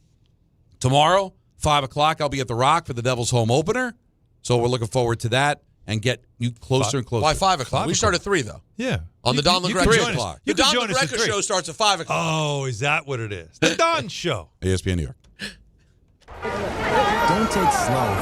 Tomorrow, 5 o'clock, I'll be at the Rock for the Devils' home opener. So we're looking forward to that and get you closer and closer. Why 5 o'clock? We start at 3, though. Yeah. On the Don LaGreca show. You The can Don join us at LaGreca 3. show starts at 5 o'clock. Oh, is that what it is? The Don Show. ESPN New York. Don't take slow